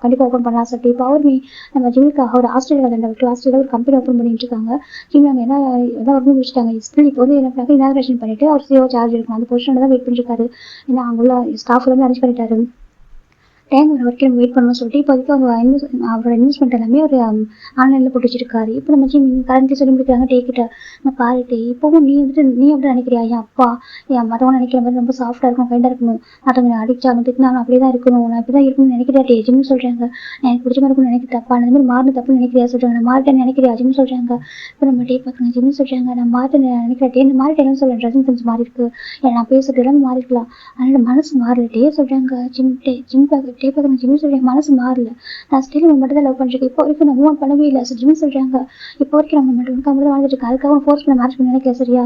கண்டிப்பாக ஓப்பன் பண்ணலாம் சொல்லிட்டு இப்போ அவர் நம்ம ஜிம்முக்காக ஒரு ஆஸ்திரேலியாவில் ஒரு கம்பெனி ஓப்பன் பண்ணிட்டு இருக்காங்க. ஜிம் நாங்கள் என்ன ஒர்க் முடிச்சிட்டாங்க. ஸ்டில் இப்போ வந்து என்ன பண்ணாங்க, இனாகிரேஷன் பண்ணிட்டு அவர் சிஓ சார்ஜ் இருக்கும் அந்த பொசிஷனில் தான் வெயிட் பண்ணிருக்காரு. ஏன்னா அங்கே உள்ள ஸ்டாஃப் எல்லாமே அரேஞ்ச் பண்ணிட்டாரு. டைம் வர வரைக்கும் வெயிட் பண்ணணும்னு சொல்லிட்டு இப்போதைக்கு அவரோட இன்வெஸ்ட்மெண்ட் எல்லாமே ஒரு ஆன்லைனில் போட்டு வச்சிருக்காரு. இப்போ நம்ம கரண்ட்லி சொல்லி முடிக்கிறாங்க. டேக்கிட்ட நான் பாருட்டு இப்போவும் நீ அப்படி நினைக்கிறியா, என் அப்பா மற்றவங்க நினைக்கிற மாதிரி ரொம்ப சாஃப்டாக இருக்கணும், கைண்டாக இருக்கணும், மற்றவங்க அடிச்சாலும் திட்டினாலும் அப்படியே தான் இருக்கணும், நான் இப்படி தான் இருக்கணும்னு நினைக்கிறியா ஜிம்னு சொல்கிறாங்க. எனக்கு பிடிச்ச மாதிரி இருக்கணும்னு நினைக்கிற தப்பா, அந்த மாதிரி மாறின தப்புன்னு நினைக்கிறியா சொல்கிறாங்க. நான் மாறிட்டேன்னு நினைக்கிறியா ஜிம்னு சொல்கிறாங்க. இப்போ நம்ம டே பார்க்குறேன். ஜிம்னு சொல்கிறாங்க. நான் மாறிட்டேன் நினைக்கிறேன். இந்த மாறிட்டேன்னு சொல்கிறேன். ட்ரெஸ்ஸிங் சென்ஸ் மாறி இருக்கு, நான் பேசுறது எல்லாமே மாறி இருக்கலாம், அதனால மனசு மாறலட்டே சொல்கிறாங்க. ஜிம் பார்க்குறேன். ஜிம் சொல்கிறேன் மனசு மாறல, நான் ஸ்டில் நம்ம மட்டும் தான் லவ் பண்ணிருக்கேன், இப்போ வரைக்கும் நான் மூவ் பண்ணவே இல்லை. ஜிம் சொல்கிறாங்க. இப்போ வரைக்கும் நம்ம மட்டும் தான் வாழ்ந்துட்டு இருக்கேன், அதுக்காக ஃபோர்ஸ் பண்ண மேரேஜ் பண்ண நினைக்கிறேன் சரியா,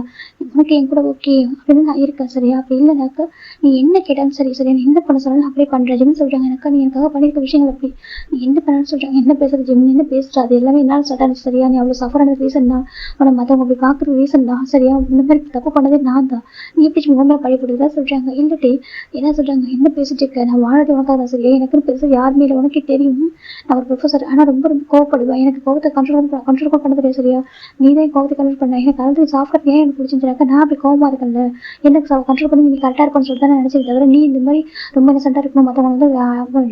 உனக்கு என் கூட ஓகே அப்படின்னு நான் இருக்கேன் சரியா, அப்படி இல்லைனாக்கா நீ என்ன கேட்டாலும் சரி சரியா, நீ என்ன பண்ண சொன்னாலும் அப்படியே பண்ணுறேன் ஜிம் சொல்கிறாங்க. எனக்கா நீ எனக்காக பண்ணியிருக்க விஷயங்கள் அப்படி நீ என்ன பண்ணணும்னு சொல்கிறாங்க. என்ன பேசுறது ஜிம், என்ன பேசுறா, அது எல்லாமே என்னால் ஸ்டார்ட் சரியா, நீ அவ்வளோ சஃபர் ஆனது ரீசன் தான், உன மற்றவங்க அப்படி பார்க்குற ரீசன் தான் சரியா, இந்த மாதிரி தப்பு பண்ணதே நான் தான், நீ எப்படி ஜிம் மேலே பழிப்படுறதா சொல்கிறாங்க. இல்லட்டே என்ன சொல்கிறாங்க, என்ன பேசிட்டு இருக்க, நான் வாழறது உனக்காக தான் சரியா, எனக்குன்னு பெருசாக யாருமே இல்லை, உனக்கே தெரியும் நான் ஒரு ப்ரொஃபஸர், ஆனால் ரொம்ப ரொம்ப கோவப்படுவேன், எனக்கு கோவத்தை கண்ட்ரோல் பண்ண தெரியாது சரியா, நீ தான் கோவத்தை கண்ட்ரோல் பண்ண, எனக்கு அழுது சாஃப்ட்வேர் ஏன் எனக்கு பிடிச்சிருந்தாக்கா நான் அப்படி கோவமாக இருக்கல, எனக்கு கண்ட்ரோல் பண்ணி நீ கரெக்டாக இருப்பேன்னு சொல்லிட்டு தான் நினச்சது தவிர நீ இந்த மாதிரி ரொம்ப இன்னசென்ட்டாக இருக்கணும், மற்றவங்க வந்து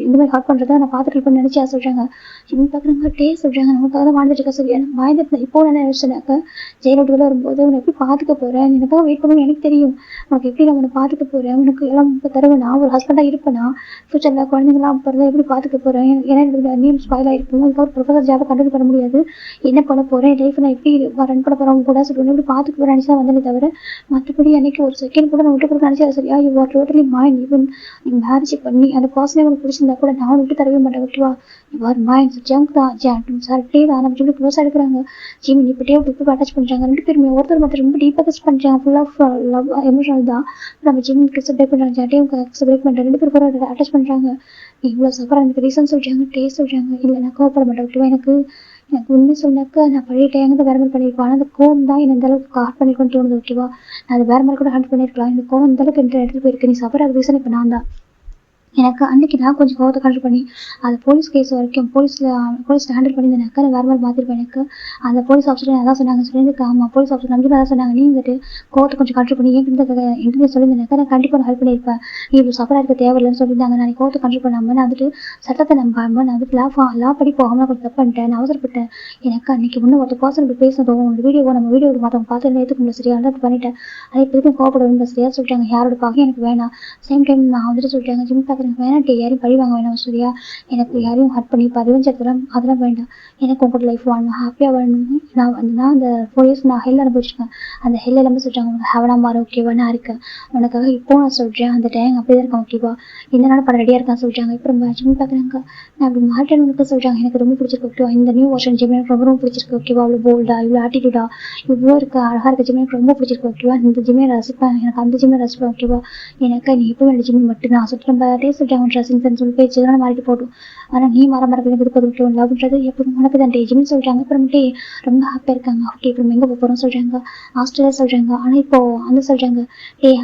இந்த மாதிரி ஹார்ட் பண்ணுறதா நான் பார்த்துட்டு இருப்பேன்னு நினச்சா சொல்கிறாங்க. சின்ன பார்க்குறாங்க டே சொல்கிறாங்க. நமக்காக தான் வாழ்ந்துட்டு இருக்கா சரியா, நான் வாழ்ந்துட்டு இப்போ என்ன நினச்சேனாக்கா ஜெயிலோட்டு வெளில வரும்போது உன்னை எப்படி பார்த்துக்க போகிறேன், எனக்காக வெயிட் பண்ணணும்னு எனக்கு தெரியும், உனக்கு எப்படி நான் உன்னை பார்த்துக்க போகிறேன், உனக்கு எல்லாம் இப்போ தருவேன், நான் ஒரு ஹஸ்பண்டாக இருப்பேனா ஃபியூச்சரில் குழந்தைங்களாம் பிறந்தா எப்படி பார்த்துக்க போகிறேன், ஏன்னா என்னோட நேம் ஸ்பாயில் ஆகிருக்கும், அதுக்கப்புறம் ப்ரொஃபஸர் ஜாபை கண்டினியூ பண்ண முடியாது, என்ன பண்ண போகிறேன், லைஃப் நான் எப்படி ரன் பண்ண போகிறவங்க கூட சொல்லிட்டு எப்படி பார்த்துக்க போகிறேன் நினச்சா வந்தேனே தவிர மற்றபடி அன்றைக்கி ஒரு செகண்ட் கூட நான் விட்டு கொடுக்க நினச்சா சரியா you are totally mind. Even நீ மேரேஜ் பண்ணி அந்த பர்சனே உனக்கு பிடிச்சிருந்தா கூட நான் விட்டு தரவே மாட்டேன் ஓகேவா. யூ ஆர் மைண்ட் ஜங்க் தான் சார்ட்டே தான் நம்ம சொல்லி க்ளோஸ் எடுக்கிறாங்க. ஜிம் இப்படியே விட்டு அட்டாச் பண்ணுறாங்க ரெண்டு பேருமே, ஒருத்தர் மட்டும் ரொம்ப டீப்பாக கிஸ் பண்ணுறாங்க, ஃபுல் ஆஃப் லவ் எமோஷனல் தான். நம்ம ஜிம் கிஸ் பிரேக் பண்ணுறாங்க, ஜாட்டையும் கிஸ் பிரேக் பண்ணுறாங்க, ரெண்டு பேரும் கூட அட்டாச் பண்ணுறாங்க. இவ்வளோ சஃபராக எனக்கு ரீசன் சொல்கிறாங்க, டேஸ்ட் சொல்கிறாங்க, இல்லை நான் கோவப்பட மாட்டேன் ஓகேவா. எனக்கு உண்மை சொன்னாக்கா நான் பழைய டைம் வேறு மாதிரி பண்ணியிருப்பேன், ஆனால் அந்த கோவம் தான் என்ன இந்த அளவுக்கு ஹார்ட் பண்ணிருக்கோன்னு தோணுது ஓகேவா. நான் அது வேறு மாதிரி கூட ஹார்ட் பண்ணியிருக்கலாம், இந்த கோவம் இந்த அளவுக்கு எந்த இடத்துல போயிருக்கு, நீ சஃபராக ரீசன் இப்போ நான் தான். எனக்கு அன்றைக்கி நான் கொஞ்சம் கோவத்தை கண்ட்ரோல் பண்ணி அது போலீஸ் கேஸ் வரைக்கும் போலீஸ் ஹேண்டில் பண்ணியிருந்தேனாக்கா நான் வேறு மாதிரி மாற்றிருப்பேன். எனக்கு அந்த போலீஸ் ஆஃபீஸர் அதான் சொன்னாங்க, சொல்லியிருந்துக்கு ஆமாம் போலீஸ் ஆஃபீஸர் நம்பி தான் சொன்னாங்க, நீ வந்துட்டு கோவத்தை கொஞ்சம் கண்ட்ரோல் பண்ணி என்கிட்ட சொல்லியிருந்தேனாக்கா நான் கண்டிப்பாக நான் ஹெல்ப் பண்ணியிருப்பேன், நீ இப்போ சஃபராக இருக்க தேவையில்லைன்னு சொல்லியிருந்தாங்க. நான் கோவத்தை கண்ட்ரோல் பண்ணாமல் நான் வந்துட்டு சட்டத்தை நம்பாமல் நான் வந்துட்டு லா படி போகாமல் கொஞ்சம் தப்பு பண்ணிட்டேன், நான் அவசரப்பட்டேன். எனக்கு அன்றைக்கி முன்னே ஒரு பர்சன் இப்படி பேசுனதும் உங்கள் வீடியோ நம்ம வீடியோ மற்றவங்க பார்த்து ஏற்றுக்க முடியல சரியா, அந்த பண்ணிட்டேன். அதே திருப்பி கோவப்படுவேன் சரியா சொல்லிட்டாங்க, யாரோட பார்க்க எனக்கு வேணாம். சேம் டைம் நான் வந்துட்டு சொல்லிட்டாங்க ஜிம் பார்க்குறேன் வேணாட்டி யாரையும் பழி வாங்க வேணாம் சரியா, எனக்கு யாரையும் ஹர்ட் பண்ணி பதிவஞ்சு அதெல்லாம் வேண்டாம், எனக்கு உங்களோட லைஃப் வாழணும், ஹாப்பியாக வாழணும். நான் அந்த 4 years நான் ஹெல் அனுபவிச்சிருக்கேன், அந்த ஹெல் எல்லாமே சொல்லிட்டாங்க உனக்கு ஹெவனாக மாற ஓகேவா, நான் இருக்கேன் உனக்காக இப்போ நான் சொல்கிறேன், அந்த டைம் அப்படி தான் இருக்கேன் ஓகேவா, என்னென்ன பண்ண ரெடியாக இருக்கான்னு சொல்லிட்டாங்க. இப்போ நம்ம ஜிம் பார்க்குறாங்க நான் அப்படி மாட்டேன்னு சொல்லிட்டாங்க, எனக்கு ரொம்ப பிடிச்சிருக்கு ஓகேவா. இந்த நியூ வருஷன் ஜிம் எனக்கு ரொம்ப பிடிச்சிருக்கு ஓகேவா, அவ்வளோ போல்டா இவ்வளோ ஆட்டிடியூடா இவ்வளோ இருக்குது அழகாக இருக்க ஜிம் எனக்கு ரொம்ப பிடிச்சிருக்கு ஓகேவா. இந்த ஜிம்மை ரசிப்பேன், எனக்கு அந்த ஜிம்மை ரசிப்பேன் ஓகேவா. எனக்கு நீ எப்போ வேண்டிய ஜிம் மட்டும் நான் சுற்றி நம்ம சொல்லிட்டாங்க ட்ரெஸ்ஸிங் சென்ஸ் சொல்லி பேச்சு எதனா மாறிட்டு போட்டும், ஆனால் நீ மரக்கு எனக்கு இருப்பது ஓகே லவ்ன்றது எப்போ உனக்கு தான் ஜிம்னு சொல்லிட்டாங்க. அப்புறமேட்டு ரொம்ப ஹாப்பியாக இருக்காங்க ஓகே. இப்போ எங்கே போகிறோம் சொல்கிறாங்க, ஆஸ்திரேலியா சொல்கிறாங்க. ஆனால் இப்போது வந்து சொல்கிறாங்க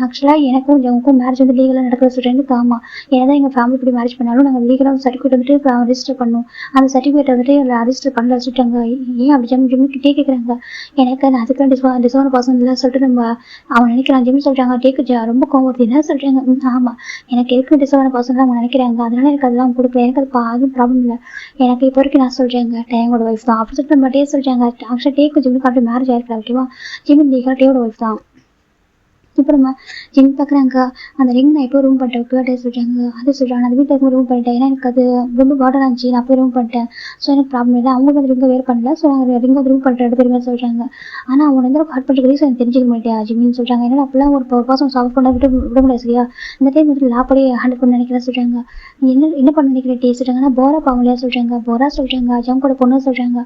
ஆக்சுவலாக எனக்கும் உங்களுக்கும் மேரேஜ் வந்து லீகலாக நடக்கிறது சொல்கிறேன். ஆமாம் ஏன்னா எங்கள் ஃபேமிலி இப்படி மேரேஜ் பண்ணாலும் நாங்கள் லீகலாக சர்டிஃபிகேட் வந்துட்டு ரெஜிஸ்டர் பண்ணோம், அந்த சர்டிஃபிகேட் வந்துட்டு ரெஜிஸ்டர் பண்ணல சொல்லிட்டாங்க. ஏன் அப்படி ஜிம்முக்கிட்டே கேட்குறாங்க, எனக்கு நான் அதுக்கெல்லாம் டிசோன பர்சன் இல்லை சொல்லிட்டு நம்ம அவன் நினைக்கிறான் ஜிம் சொல்கிறாங்க. டேக்கு ரொம்ப கோவம் வருது என்ன சொல்கிறாங்க. ஆமாம் எனக்கு எதுக்கு டிசோன பர்சன் அவங்க நினைக்கிறாங்க, அதனால எனக்கு அதெல்லாம் கொடுக்கல, எனக்கு அது அதுவும் ப்ராப்ளம் இல்லை, எனக்கு இப்போ வரைக்கும் நான் சொல்கிறேங்க டேங்கோட ஒய்ஃப் தான் அப்படி சொல்லிட்டு நம்ம டே சொல்கிறாங்க. ஆக்சுவலாக டேக்கு ஜிம்முக்கு அப்படி மேரேஜ் ஆயிருக்கலாம் ஓகேவா, ஜிம்மின் லீகலாக டேவோட ஒய்ஃப் தான். இப்போ நம்ம ஜிம் பார்க்குறாங்க அந்த ரிங் நான் எப்போ ரூம் பண்ணிட்டேன் ஓகேவா, டே சொல்கிறாங்க. அது சொல்கிறாங்க அந்த வீட்டில் இருக்கும் ரூம் பண்ணிட்டேன், ஏன்னா எனக்கு அது ரொம்ப பாட்டர் இருந்துச்சு, நான் போய் ரூம் பண்ணிட்டேன். ஸோ எனக்கு ப்ராப்ளம் இல்லை, அவங்களுக்கு வந்து ரிங்கை வேறு பண்ணல, ஸோ நாங்கள் ரிங்கை ரூம் பண்ணிட்டு 2 பேருமே சொல்கிறாங்க. ஆனால் அவங்க வந்து ஹார்ட் பண்ணுற ரீசன் எனக்கு தெரிஞ்சுக்க மாட்டேன் ஜிம்மின்னு சொல்கிறாங்க. ஏன்னா அப்பெல்லாம் ஒரு பர்சன் சால்வ் பண்ண விட முடியாது சரியா, இந்த டைம் வந்து லாப்படி ஹேண்டில் பண்ண நினைக்கிறேன் சொல்கிறாங்க. என்ன பண்ண நினைக்கிறேன் டே சொல்கிறாங்கன்னா போரா பாவலையா சொல்கிறாங்க, போரா சொல்கிறாங்க, ஜங்கோட பொண்ணு சொல்கிறாங்க,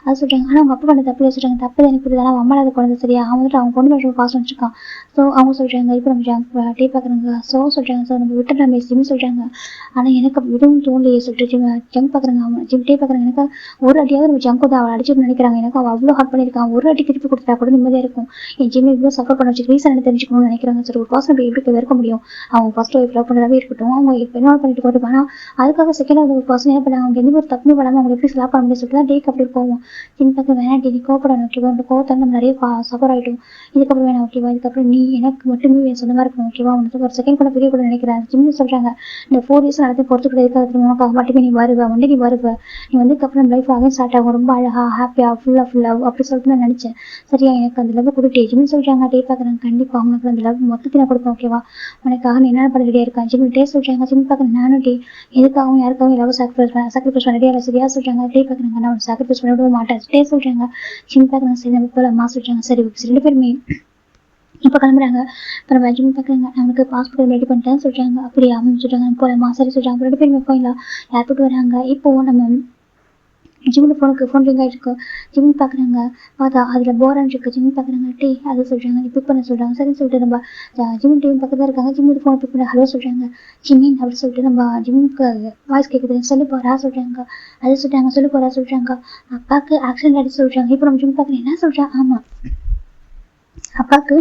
அது சொல்கிறாங்க. ஆனால் அவங்க அப்பா பண்ண தப்பு சொல்கிறாங்க, தப்பு எனக்கு புரியுது, ஆனால் அம்மா அதை குழந்தை சரியா, அவன் வந்துட்டு அவங்க பொண்ணு மேலே பாசம் வச்சுருக்கான். ஸோ அவங்க சொல்கிறாங்க இப்போ நம்ம டே பார்க்குறாங்க ஸோ சொல்கிறாங்க, ஸோ நம்ம விட்டு நம்ம ஜிம் சொல்கிறாங்க. ஆனால் எனக்கு விடவும் தோணலையே சொல்லிட்டு ஜங்க் பார்க்குறாங்க. அவன் ஜிம் டே பார்க்குறாங்க, எனக்கு ஒரு அடியாவது நம்ம ஜங்க் தான் அவள் அடிச்சுன்னு நினைக்கிறாங்க, எனக்கு அவள் அவ்வளோ ஹார்ட் பண்ணியிருக்கான், ஒரு அடி திருப்பி கொடுத்தா கூட நிம்மதியாக இருக்கும், என் ஜிம் இவ்வளோ சஃபர் பண்ண வச்சு ரீசன் என்ன தெரிஞ்சுக்கணும்னு நினைக்கிறாங்க. சரி ஒரு பர்சன் எப்படி இருக்க முடியும், அவங்க ஃபர்ஸ்ட் ஒய்ஃப் லவ் பண்ணுறதாவே இருக்கட்டும், அவங்க இப்போ என்ன பண்ணிட்டு போட்டு, ஆனால் அதுக்காக செகண்ட் ஒரு பர்சன் என்ன பண்ணாங்க, அவங்க எந்த ஒரு தப்பு பண்ணாமல் அவங்க எப்படி ஸ்லாப் பண்ண முடியும் சொல்லிட்டு தான் டேக்கு அப்படி போவோம். ஜிம் பார்க்க வேணாம் டே நீ கோப்படணும் ஓகேவா, அந்த கோவத்தால் நம்ம நிறைய சஃபர் ஆகிட்டோம், இதுக்கப்புறம் வேணாம் ஓகேவா, இதுக்கப்புறம் நீ எனக்கு மட்டுமே சொந்தமாக இருக்கணும் ஓகேவா, உனக்கு ஒரு செகண்ட் கூட பெரிய கூட நினைக்கிறேன். ஜிம்னு சொல்கிறாங்க இந்த 4 years நடத்தி பொறுத்து கூட இருக்காது, உனக்காக மட்டுமே நீ வருவ, ஒன்றே நீ வருவ, நீ வந்துக்கப்புறம் லைஃப் ஆக ஸ்டார்ட் ஆகும், ரொம்ப அழகாக ஹாப்பியாக ஃபுல்லாக லவ் அப்படி சொல்லிட்டு நான் நினச்சேன் சரியா, எனக்கு அந்த லவ் கொடுத்து ஜிம்னு சொல்கிறாங்க. டே பார்க்குறாங்க கண்டிப்பாக அவங்களுக்கு அந்த லவ் மொத்தத்தை நான் கொடுப்பேன் ஓகேவா, உனக்காக நீ என்ன பண்ண ரெடியாக இருக்கேன் ஜிம் டே சொல்கிறாங்க. ஜிம் பார்க்குறேன் நானும் டே எதுக்காகவும் யாருக்காகவும் லவ் சாக்ரிஃபைஸ் பண்ண ரெடியாக சரியா சொல்கிறாங்க. டே பார்க்குறாங்க நான் ஒரு சாக்ரிஃபைஸ் பண்ண விட மாட்டேன் டே சொல்கிறாங்க. ஜிம் பார்க்குறாங்க சரி நம்ம போகலாமா சொல்கிறாங்க. சரி ஓகே 2 பேருமே இப்போ கிளம்புறாங்க. அப்புறம் ஜிம் பார்க்குறாங்க நமக்கு பாஸ்போர்ட் ரெடி பண்ணிட்டேன்னு சொல்கிறாங்க. அப்படி அவங்க சொல்கிறாங்க நம்ம போகலாமா சரி சொல்கிறாங்க. 2 பேருமே போயிடலாம் ஏர்போர்ட் வராங்க. இப்போது நம்ம ஜிம்மில் ஃபோன் ரிங் ஆகிட்டு இருக்கோம். ஜிம் பார்க்குறாங்க பார்த்தா அதில் போரான் இருக்குது. ஜிம் பார்க்குறாங்க டே அது சொல்கிறாங்க நீ பிக் பண்ண சொல்கிறாங்க. சரின்னு சொல்லிட்டு நம்ம ஜிம் டீம் பக்கத்தில் இருக்காங்க. ஜிம்மில் ஃபோன் பிக் பண்ண ஹலோ சொல்கிறாங்க ஜிம்மின் அப்படி சொல்லிட்டு நம்ம ஜிம்முக்கு வாய்ஸ் கேட்குது சொல்லி போகிறா சொல்கிறாங்க. அது சொல்கிறாங்க சொல்லி போகிறா சொல்கிறாங்க. அப்பாவுக்கு ஆக்சிடென்ட் ஆகிட்டு சொல்கிறாங்க. இப்போ நம்ம ஜிம் பார்க்குறேன் என்ன சொல்கிறேன் ஆமாம் அப்பாவுக்கு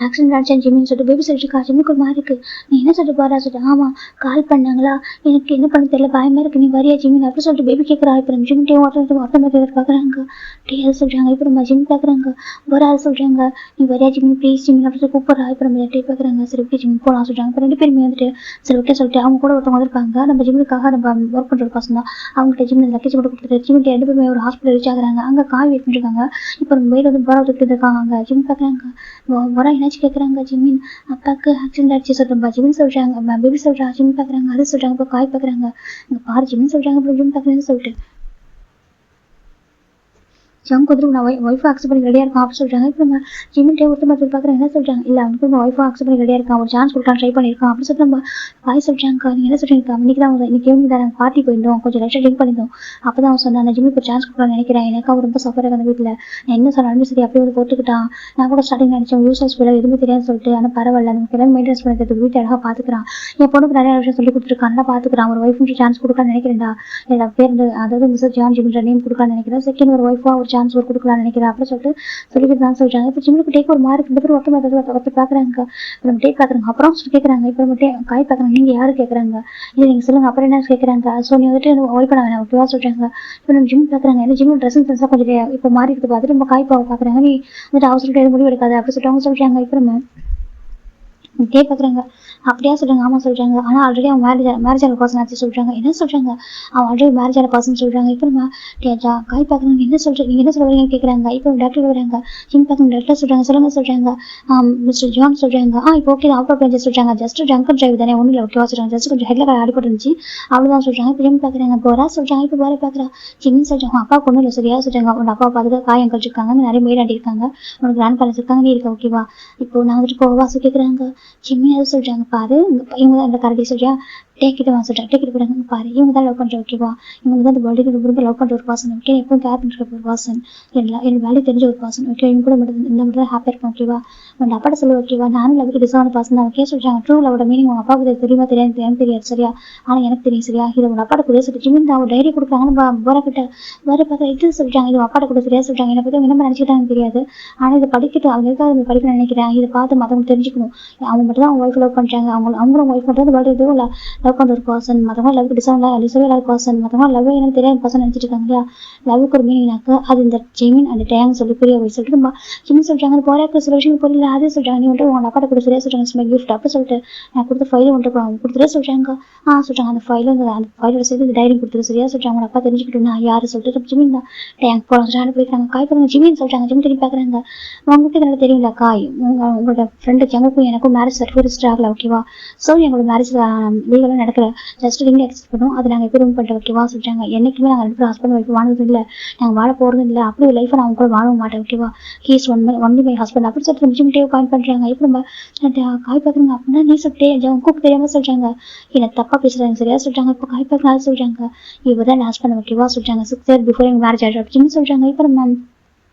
ஆக்சிடென்ட் ஆகிடுச்சான் ஜிம்மின்னு சொல்லிட்டு பேபி சொல்லிட்டுருக்கா. ஜிம்முக்கு ஒரு மாதிரி இருக்குது நீ என்ன சொல்லிட்டு போகிறா சொல்லிட்டு ஆமாம் கால் பண்ணாங்களா எனக்கு என்ன பண்ண தெரியல பயமாக இருக்குது நீ வரியா ஜிம்மின் அப்படி சொல்லிட்டு பேபி கேட்குறா. இப்போ நம்ம ஜிம் டீம் ஒருத்தர் பார்க்குறாங்க. அப்படியே அதை சொல்கிறாங்க. இப்போ நம்ம ஜிம் பார்க்குறாங்க. வராது சொல்கிறாங்க. நீ வரையா ஜிம் ப்ளீஸ் ஜிம் அப்படின்னு கூப்பிட்றா. இப்போ நம்ம டே பார்க்குறாங்க. சரி ஓகே ஜிம் போகலாம் சொல்கிறாங்க. இப்போ 2 பேருமே வந்துட்டு சரி ஓகே சொல்லிட்டு அவங்க கூட ஒருத்தவங்க வந்திருப்பாங்க. நம்ம ஜிம்முக்காக நம்ம ஒர்க் பண்ணுற ஒரு பர்சன் தான். அவங்ககிட்ட ஜிம் லக்கேஜ் மட்டும் கொடுத்துட்டு ஜிம்மிட்ட 2 பேருமே ஒரு ஹாஸ்பிட்டல் ரீச் ஆகுறாங்க. அங்கே காய் வெயிட் பண்ணிருக்காங்க. இப்போ நம்ம வெயிட் வந்து போரா விட்டுட்டு இருக்காங்க. அங்கே ஜிம் பார்க்குறாங்க. வரா என்னாச்சு கேட்குறாங்க. ஜிம்மின் அப்பாவுக்கு ஆக்சிடென்ட் ஆச்சு சொல்கிறப்பா ஜிம்மின் சொல்கிறாங்க. பேபி சொல்கிறா. ஜிம் பார்க்குறாங்க. அது சொல்கிறாங்க. இப்போ காய் பார்க்குறாங்க. இங்கே பாரு ஜிம்மின் சொல்கிறாங்க. அப்புறம் ஜிம் பார்க்குறேன்னு சொல்லிட்டு ஜங்க் வந்து நான் ஒய்ஃபை அக்செப்ட் பண்ணி ரெடியாக இருக்கான் அப்படின்னு சொல்கிறாங்க. இப்போ நம்ம ஜிம்மிட்டே ஒருத்தர் மாதிரி பார்க்குறேன். என்ன சொல்கிறாங்க. இல்லை அவனுக்கு நம்ம ஒய்ஃபை அக்செப்ட் பண்ணி ரெடியாக இருக்கான். ஒரு சான்ஸ் கொடுக்கலாம் ட்ரை பண்ணியிருக்கான் அப்படின்னு சொல்லிட்டு நம்ம காய் சொல்கிறாங்க. நீங்கள் என்ன சொல்கிறீங்க. இன்னைக்கு தான் இன்னைக்கு ஈவினிங் தான் நாங்கள் பார்ட்டி போயிருந்தோம். கொஞ்சம் லைட்டாக ட்ரிங்க் பண்ணியிருந்தோம். அப்போ தான் அவன் சொன்னான் நான் ஜிம்முக்கு ஒரு சான்ஸ் கொடுக்கலாம்னு நினைக்கிறேன். எனக்கு அவர் ரொம்ப சஃபர் ஆகுது வீட்டில். நான் என்ன சொன்னாலும் சரி அப்படியே வந்து போட்டுக்கிட்டான். நான் கூட ஸ்டார்டிங் நினச்சேன் யூசர்ஸ் போல எதுவுமே தெரியாதுன்னு சொல்லிட்டு. ஆனால் பரவாயில்ல நமக்கு எல்லாம் மெயின்டெனன்ஸ் பண்ணுறது வீட்டை அழகாக பார்த்துக்கிறான். என் பொண்ணுக்கு நிறைய விஷயம் சொல்லி கொடுத்துருக்கான். நல்லா பார்த்துக்கிறான். ஒரு ஒய்ஃபுக்கு சான்ஸ் கொடுக்கலான்னு நினைக்கிறேன்டா. என்னோட பேர் அதாவது மிஸ்டர் ஜான் ஜிம்ன்ற நேம் கொடுக்கலான்னு நினைக்கிறேன். செகண்ட் ஒரு ஒய்ஃபாக ஒரு சான்ஸ் ஒரு கொடுக்கலான்னு நினைக்கிறேன் அப்படின்னு சொல்லிட்டு சொல்லிட்டு தான் சொல்றாங்க. இப்போ ஜிம்முக்கு டேக் ஒரு மார்க் 2 பேரும் ஒருத்தர் பார்க்குறாங்க. நம்ம டேக் பார்க்குறாங்க. அப்புறம் கேட்குறாங்க. இப்போ நம்ம காய் பார்க்குறாங்க. நீங்கள் யாரு கேட்குறாங்க. இல்லை நீங்கள் சொல்லுங்க. அப்புறம் என்ன கேட்குறாங்க. ஸோ நீ வந்துட்டு ஒர்க் பண்ண வேணாம் ஓகேவா சொல்கிறாங்க. இப்போ நம்ம ஜிம் பார்க்குறாங்க. ஏன்னா ஜிம் ட்ரெஸ்ஸிங் சென்ஸாக கொஞ்சம் இப்போ மாறி இருக்குது பார்த்துட்டு நம்ம காய் பார்க்குறாங்க. நீ வந்துட்டு அவசரம் எதுவும் முடிவு எடுக்காது அப்படி சொல்லிட்டு அவங்க சொல்கிறாங்க. இப்போ நம்ம டே பார்க்குறாங்க. அப்படியா சொல்கிறாங்க. ஆமாம் சொல்கிறாங்க. ஆனால் ஆல்ரெடி அவன் மேரேஜ் ஆன பர்சன் ஆச்சு சொல்கிறாங்க. என்ன சொல்கிறாங்க. அவன் ஆல்ரெடி மேரேஜ் ஆன பர்சன் சொல்கிறாங்க. இப்போ நம்ம காய் பார்க்குறாங்க. என்ன சொல்கிறீங்க. நீங்கள் என்ன சொல்கிறீங்கன்னு கேட்குறாங்க. இப்போ டாக்டர் வராங்க. ஜிம் பார்க்குறாங்க. டாக்டர் சொல்கிறாங்க. சொல்லுங்க சொல்கிறாங்க. மிஸ்டர் ஜான் சொல்கிறாங்க. இப்போ ஓகே அவுட் ஆஃப் ரேஞ்ச் சொல்கிறாங்க. ஜஸ்ட் ட்ரங்க் டிரைவ் தானே ஒன்றும் இல்லை ஓகேவா சொல்கிறாங்க. ஜஸ்ட் கொஞ்சம் ஹெட்டில் அடிபட்டு இருந்துச்சு அவ்வளோதான் சொல்கிறாங்க. இப்போ ஜிம் பார்க்குறாங்க. போரா சொல்கிறாங்க. இப்போ போரா பார்க்குறா. ஜிம்னு சொல்கிறாங்க. அப்பா ஒன்றும் இல்லை சரியா சொல்கிறாங்க. உன்னோட அப்பா பார்த்துட்டு காயம் கழிச்சிருக்காங்க. நிறைய மேடாட்டி இருக்காங்க. உனக்கு கிராண்ட் பேரண்ட்ஸ் இருக்காங்க. நீ இருக்க ஓகேவா. இப்போ நான் வந்துட்டு போவா கேட்குறாங்க. ஜிம்மி எதாவது சொல்கிறாங்க. பாரு இவங்க தான் அந்த கரடி சொல்றியா டேக்கிட்டு வா சொல்கிறேன். டேக்கிட்டு போகிறாங்க. பாரு இவங்க தான் லவ் பண்ணுற ஓகேவா. இவங்க தான் இந்த வேர்ல்டு ரொம்ப லவ் பண்ணுற ஒரு பர்சன் ஓகே. எப்பவும் கேர் பண்ணுற ஒரு பர்சன். எனக்கு வேல்யூ தெரிஞ்ச ஒரு பர்சன் ஓகே. இவங்க கூட மட்டும் இந்த மட்டும் தான் ஹாப்பியாக இருக்கும் ஓகேவா. உன் அப்பாட்ட சொல்லு ஓகேவா. நானும் லவ்க்கு டிசர்வான பர்சன் தான் ஓகே சொல்கிறாங்க. ட்ரூ லவோட மீனிங் உங்கள் அப்பாவுக்கு தெரியுமா தெரியாது சரியா. ஆனால் எனக்கு தெரியும் சரியா. இதை உங்கள் அப்பாட்ட கூட சொல்லி ஜிம்மின் தான் ஒரு டைரி கொடுக்குறாங்கன்னு போகிற கிட்ட வேறு பார்க்க இது சொல்கிறாங்க. இது அப்பாட்ட கூட சரியா சொல்கிறாங்க. என்னை பற்றி என்ன நினச்சிக்கிட்டாங்க தெரியாது. ஆனால் இதை படிக்கட்டும் அவங்க எதுக்காக படிக்கணும்னு நினைக்கிறேன். இதை பார்த்து மற்றவங்க தெரிஞ்சுக்கணும். அவங்க மட்டும் தான் அவங்க ஒய்ஃப் லவ் பண்ணுறாங்க. அவங்களும் ஒய்ஃப் மட்டும் வேர்ல்டு எதுவும் இல்லை லவ் பண்ணுற ஒரு பர்சன். மற்றவங்க லவ் டிசர்வ் இல்லாத பர்சன். மற்றவங்க லவ் எனக்கு தெரியாத பர்சன் நினச்சிட்டு இருக்காங்க இல்லையா. லவ்வுக்கு ஒரு மீனிங்னாக்க அது இந்த ஜெமின் அந்த டேங் சொல்லி புரிய போய் சொல்லிட்டு நம்ம ஜிம் சொல்கிறாங்க. போராக்க சில விஷயம் புரியல அதே சொல்கிறாங்க. நீ வந்துட்டு உங்கள் அப்பாட்ட கூட சரியா சொல்கிறாங்க. கிஃப்ட் அப்போ சொல்லிட்டு நான் கொடுத்த ஃபைலும் வந்துட்டு கொடுத்துட்டே சொல்கிறாங்க. சொல்கிறாங்க அந்த ஃபைலோட சேர்த்து இந்த டைரி கொடுத்துட்டு சரியா சொல்கிறாங்க. உங்கள் அப்பா தெரிஞ்சுக்கிட்டு நான் யார் சொல்லிட்டு ஜிமின் தான் டேங்க் போகலாம் சொல்லிட்டு போயிருக்காங்க. காய் பாருங்க ஜிமின்னு சொல்கிறாங்க. ஜிம் திரும்பி பார்க்குறாங்க. உங்களுக்கு நல்லா தெரியல காய் உங்களோட ஃப்ரெண்டு ஜங்குக்கும் எனக்கும் மேரேஜ் சர்டிஃபிகேட் ஆகல ஓகேவா. ஸோ எங்களோட மேரேஜ் லீகலாக நடக்கல. ஜஸ்ட் ரிங் எக்ஸ்ட் பண்ணும் அதை நாங்கள் எப்படி ரூம் பண்ணிட்டு ஓகேவா சொல்கிறாங்க. என்றைக்குமே நாங்கள் 2 பேரும் ஹஸ்பண்ட் ஒய்ஃப் வாழ்ந்தது இல்லை. நாங்கள் வாழ போகிறதும் இல்லை. அப்படி ஒரு லைஃப்பை நான் அவங்க கூட வாழவும் மாட்டேன் ஓகேவா. ஹீஸ் ஒன்லி மை ஹஸ்பண்ட் அப்படி சொல்லிட்டு ஜிம் டே பாயிண்ட் பண்ணுறாங்க. இப்போ நம்ம காய் பார்க்குறாங்க. அப்படின்னா நீ சொல்லிட்டே கூப்பிட்டு தெரியாமல் சொல்கிறாங்க. என்னை தப்பாக பேசுகிறாங்க சரியா சொல்கிறாங்க. இப்போ காய் பார்க்கனால சொல்கிறாங்க. இவர் தான் ஹஸ்பண்ட் ஓகேவா சொல்கிறாங்க. 6 years பிஃபோர் எங்கள் மேரேஜ் ஆகிடும் அப்படின்னு சொல்கிறாங்க. இப்போ நம்ம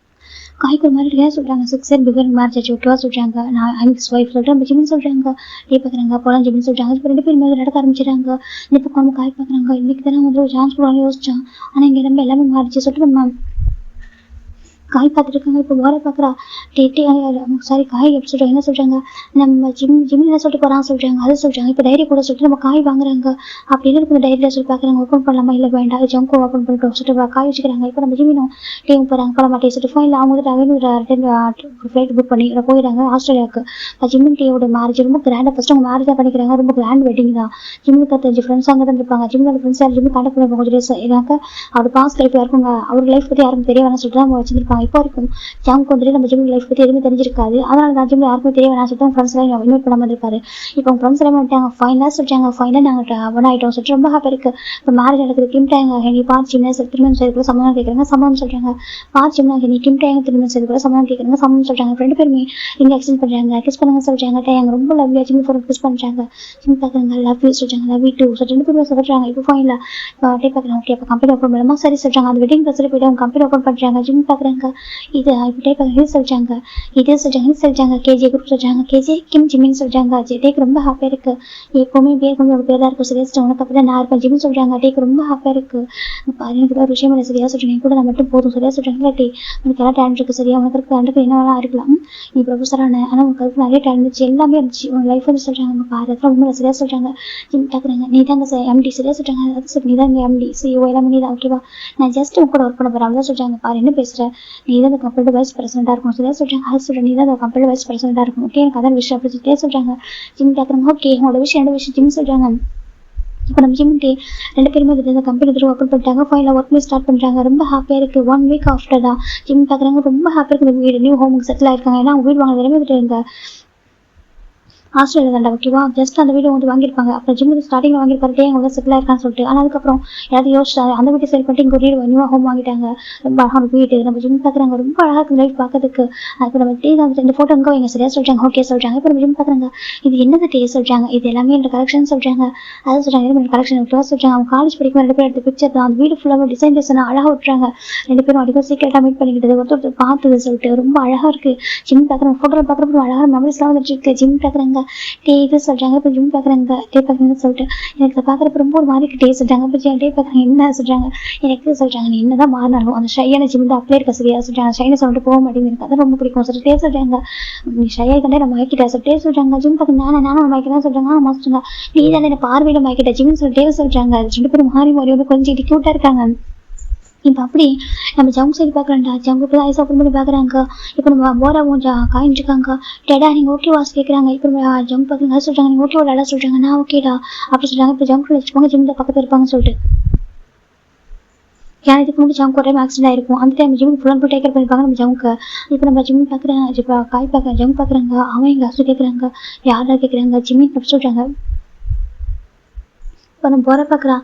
காய்க்கு ஒரு மாதிரி ஏன் சொல்கிறாங்க. 6 years பிஃபோர் மேரேஜ் ஆச்சு ஓகேவா சொல்கிறாங்க. நான் ஐம்ஸ் ஒய்ஃப் சொல்லிட்டு நம்ம ஜிமின் சொல்கிறாங்க. டே பார்க்குறாங்க. போலாம் ஜிமின் சொல்கிறாங்க. இப்போ 2 பேர் மேலே நடக்க ஆரம்பிச்சிடறாங்க. இப்போ நம்ம காய் பார்க்குறாங்க. இன்றைக்கி தானே வந்து ஒரு சான்ஸ் கொடுக்கலாம்னு யோசிச்சான். ஆனால் இங்கே நம்ம எல்லாமே மாறிச்சு சொல்லிட்டு நம்ம காய் பார்த்துட்டு இருக்காங்க. இப்போ வேற பார்க்குறா. சாரி காய் எப்படி சொல்கிறாங்க. என்ன சொல்கிறாங்க. நம்ம ஜிம்மில் என்ன சொல்லிட்டு போகிறான்னு சொல்கிறாங்க. அதை சொல்கிறாங்க. இப்போ டைரி கூட சொல்லிட்டு நம்ம காய் வாங்குறாங்க. அப்படின்னு இப்போ டைரியில் சொல்லி பார்க்குறாங்க. ஓப்பன் பண்ணலாமா இல்லை வேண்டாம் ஜங்கும் ஓப்பன் பண்ணிட்டு சொல்லிட்டு காய் வச்சுக்கிறாங்க. இப்போ நம்ம ஜிம்மினும் டீம் போகிறாங்க. போல மாட்டே சொல்லிட்டு ஃபோனில் அவங்க வந்துட்டு ஃப்ளைட் புக் பண்ணி போயிடுறாங்க ஆஸ்திரேலியாவுக்கு. ஜிம்மின் டீயோட மேரேஜ் ரொம்ப கிராண்டாக ஃபஸ்ட்டு அவங்க மேரேஜ் தான் பண்ணிக்கிறாங்க. ரொம்ப கிராண்ட் வெட்டிங் தான். ஜிம்முக்கு தெரிஞ்ச ஃப்ரெண்ட்ஸ் அங்கே தான் இருப்பாங்க. ஜிம்மோட ஃப்ரெண்ட்ஸ் ஜிம்மு காண்டக்ட் பண்ணுவாங்க கொஞ்சம் டேஸ். ஏன்னாக்கா அவர் பாஸ்ட் லைஃப் யாருக்கும் அவர் லைஃப் பற்றி யாருக்கும் தெரிய வேணாம்னு சொல்லிட்டு அவங்க வச்சிருப்பாங்க. இப்போ வரைக்கும் ஜாமுக்கு வந்துட்டு நம்ம ஜிம் லைஃப் பற்றி எதுவுமே தெரிஞ்சிருக்காது. அதனால தான் ஜிம்ல யாருக்குமே தெரிய வேணாம் சொல்லிட்டு ஃப்ரெண்ட்ஸ் எல்லாம் இன்வைட் பண்ணாமல் இருப்பாரு. இப்போ அவங்க ஃப்ரெண்ட்ஸ் எல்லாம் வந்துட்டாங்க. ஃபைனலாக சொல்லிட்டாங்க. ஃபைனலாக நாங்கள் ஒன் ஆகிட்டோம் சொல்லிட்டு ரொம்ப ஹாப்பியாக இருக்குது. இப்போ மேரேஜ் நடக்குது. கிம் டேங்க நீ பார்த்து சின்ன திருமணம் செய்யறதுக்குள்ள சம்மந்தம் கேட்குறாங்க. சம்மந்தம் சொல்கிறாங்க. பார்த்து சின்ன நீ கிம் டேங்க திருமணம் செய்யறதுக்குள்ள சம்மந்தம் கேட்குறாங்க. சம்மந்தம் சொல்கிறாங்க. 2 பேருமே இங்கே எக்ஸ்டென்ட் பண்ணுறாங்க. கிஸ் பண்ணுங்க சொல்கிறாங்க. டேங்க ரொம்ப லவ்லியாக ஜிம் ஃபோன் கிஸ் பண்ணுறாங்க. ஜிம் பார்க்குறாங்க. லவ் யூ சொல்கிறாங்க. லவ் யூ டூ ஸோ 2 பேருமே சொல்கிறாங்க. இப்போ ஃபைனலாக டே பார்க்குறாங்க. ஓகே அப்போ கம்பெனி ஓப்பன் பண்ணலாமா சரி சொல்கிறாங்க. அந்த வெட்டிங் ப்ரெஸ்ஸில் போய்ட்டு அவங்க கம்பெனி ஓப்பன் பண்ணுறாங்க. ஜிம் பார்க்குறாங்க. சொல்றாங்க, இது டைப் இது சொல்றாங்க, இது சொல்றாங்க, கேஜே குரூப் சொல்றாங்க, கேஜே கிம் ஜிமின்னு சொல்றாங்க. டேக்கு ரொம்ப ஹாப்பியா இருக்கு. எப்பவுமே பேர் கொஞ்சம் ஒரு பேர் தான் இருக்கும். சரியா உனக்கு அப்பதான் நான் இருப்பேன் ஜிமின்னு சொல்றாங்க. டேக்கு ரொம்ப ஹாப்பியா இருக்கு. பாரு எனக்கு ஒரு விஷயம் இல்லை. சரியா சொல்றேன் கூட நான் மட்டும் போதும். சரியா சொல்றாங்க. டே உனக்கு எல்லாம் டேலண்ட் இருக்கு. சரியா உனக்கு இருக்க டேலண்ட் என்ன வேணா இருக்கலாம். நீ ப்ரொஃபஸரான ஆனா உனக்கு நிறைய டேலண்ட் இருந்துச்சு. எல்லாமே இருந்துச்சு உன் லைஃப் வந்து சொல்றாங்க. பாரு அதெல்லாம் உண்மை. சரியா சொல்றாங்க. ஜிம் கேக்குறாங்க நீ தாங்க எம்டி. சரியா சொல்றாங்க. அது சரி நீ தான் எம்டி சிஓ எல்லாமே நீ தான். ஓகேவா நான் ஜஸ்ட் உன் கூட ஒர்க் பண்ண போறேன். அவ்வளவுதான் சொல்றாங்க. பாரு என்ன பேசுற, நீ தான் இந்த கம்பெனி வைஸ் பிரசிடண்டா இருக்கும். சரியா சொல்றாங்க. அது சொல்றேன் நீ தான் இந்த கம்பெனி வைஸ் பிரசிடண்டா இருக்கும். ஓகே எனக்கு அதான் விஷயம் அப்படி சொல்லிட்டே சொல்றாங்க. ஜிம் கேக்குறாங்க ஓகே உங்களோட விஷயம் என்ன விஷயம் ஜிம் சொல்றாங்க. இப்போ நம்ம ஜிம்முக்கு 2 பேருமே இந்த கம்பெனி திரும்ப ஓப்பன் பண்ணிட்டாங்க. ஃபைனலாக ஒர்க்மே ஸ்டார்ட் பண்ணுறாங்க. ரொம்ப ஹாப்பியாக இருக்குது. 1 வீக் ஆஃப்டர் தான் ஜிம் பார்க்குறாங்க. ரொம்ப ஹாப்பியாக இருக்குது. வீடு நியூ ஹோமுக்கு செட்டில் ஆயிருக்காங்க. ஏன்னா அவங்க வீடு வாங்க எல்லாமே இந்த ஆஸ்திரேலியா தாண்டா. ஓகேவா ஜஸ்ட் அந்த வீடு வந்து வாங்கியிருப்பாங்க. அப்புறம் ஜிம் ஸ்டார்டிங்ல வாங்கியிருப்பாரு அவங்க செட்டில் ஆயிருக்கான்னு சொல்லிட்டு. ஆனால் அதுக்கப்புறம் யாராவது யோசிச்சாரு அந்த வீட்டை செல் பண்ணிட்டு இங்கே வீடு நியூ ஹோம் வாங்கிட்டாங்க. ரொம்ப அழகான வீடு நம்ம ஜிம் பார்க்குறாங்க. ரொம்ப அழகாக இருக்குது லைஃப் பார்க்கறதுக்கு. அதுக்கு நம்ம டே வந்து இந்த ஃபோட்டோ எங்கே வைங்க சரியா சொல்றாங்க. ஓகே சொல்றாங்க. இப்போ நம்ம ஜிம் பார்க்குறாங்க. இது என்னது டே சொல்றாங்க. இது எல்லாமே என்னோட கலெக்ஷன் சொல்றாங்க. அதை சொல்றாங்க என்னோட கலெக்ஷன் ஓகேவா சொல்றாங்க. அவங்க காலேஜ் படிக்கும் 2 பேரும் எடுத்த பிக்சர் தான். அந்த வீடு ஃபுல்லாக டிசைன் அழகாக விட்டுறாங்க. 2 பேரும் அடிக்கடி சீக்கிரட்டா மீட் பண்ணிக்கிட்டது ஒருத்தர் பார்த்தது சொல்லிட்டு ரொம்ப அழகா இருக்கு. ஜிம் பார்க்குறாங்க. ஃபோட்டோவில் பார்க்குறப்ப அழகான மெமரிஸ்லாம் வந்துட்டு இருக்கு. ஜிம் பார்க்குறாங்க. டே இது சொல்றாங்க. இப்போ ஜிம் பார்க்குறாங்க. டே பார்க்குறேன்னு சொல்லிட்டு எனக்கு பார்க்குறப்ப ரொம்ப ஒரு மாதிரி டே சொல்றாங்க. இப்போ டே பார்க்குறாங்க என்ன சொல்றாங்க. எனக்கு சொல்றாங்க நீ என்னதான் மாறினாலும் அந்த ஷையான ஜிம் தான் அப்படியே இருக்க சரியா சொல்றாங்க. ஷைனை சொல்லிட்டு போக மாட்டேங்குது. எனக்கு அதான் ரொம்ப பிடிக்கும் சொல்லிட்டு டே சொல்றாங்க. நீ ஷையா கண்டே நம்ம மயக்கிட்டா சொல்லிட்டே சொல்றாங்க. ஜிம் பார்க்க நானும் மயக்கிறேன் சொல்றாங்க. ஆமா சொல்றாங்க. நீ தானே என்ன பார்வையில மயக்கிட்ட ஜிம் சொல்லிட்டே சொல்றாங்க. 2 பேரும் மாறி மாறி வந்து கொஞ்சம் கியூட்டா இருக்காங்க. இப்போ அப்படி நம்ம ஜங்க் சைடு பார்க்குறேன்டா. ஜங்கு இப்போ ஐஸ் ஓப்பன் பண்ணி பார்க்குறாங்க. இப்போ நம்ம போரா கொஞ்சம் காயின்ட்டுருக்காங்க. டேடா நீங்கள் ஓகே வாஸ் கேட்குறாங்க. இப்போ நம்ம ஜங்க் பார்க்குறாங்க சொல்கிறாங்க. நீங்கள் ஓகே டேடா சொல்கிறாங்க. நான் ஓகேடா அப்படி சொல்கிறாங்க. இப்போ ஜங்க் வச்சுப்பாங்க ஜிம் தான் பக்கத்தில் இருப்பாங்கன்னு சொல்லிட்டு. ஏன்னா இதுக்கு முன்னாடி ஜங்க் ஒரு டைம் ஆக்சிடென்ட் ஆயிருக்கும். அந்த time Jim full and full take care பண்ணிப்பாங்க நம்ம ஜங்க்கு. இப்போ நம்ம ஜிம் பார்க்குறேன். இப்போ காய் பார்க்குறேன் ஜங்க் பார்க்குறாங்க. அவன் எங்கள் அசு கேட்குறாங்க. யாரா கேட்குறாங்க ஜிம்மி அப்படி சொல்கிறாங்க. இப்போ நம்ம போகிற பார்க்குறான்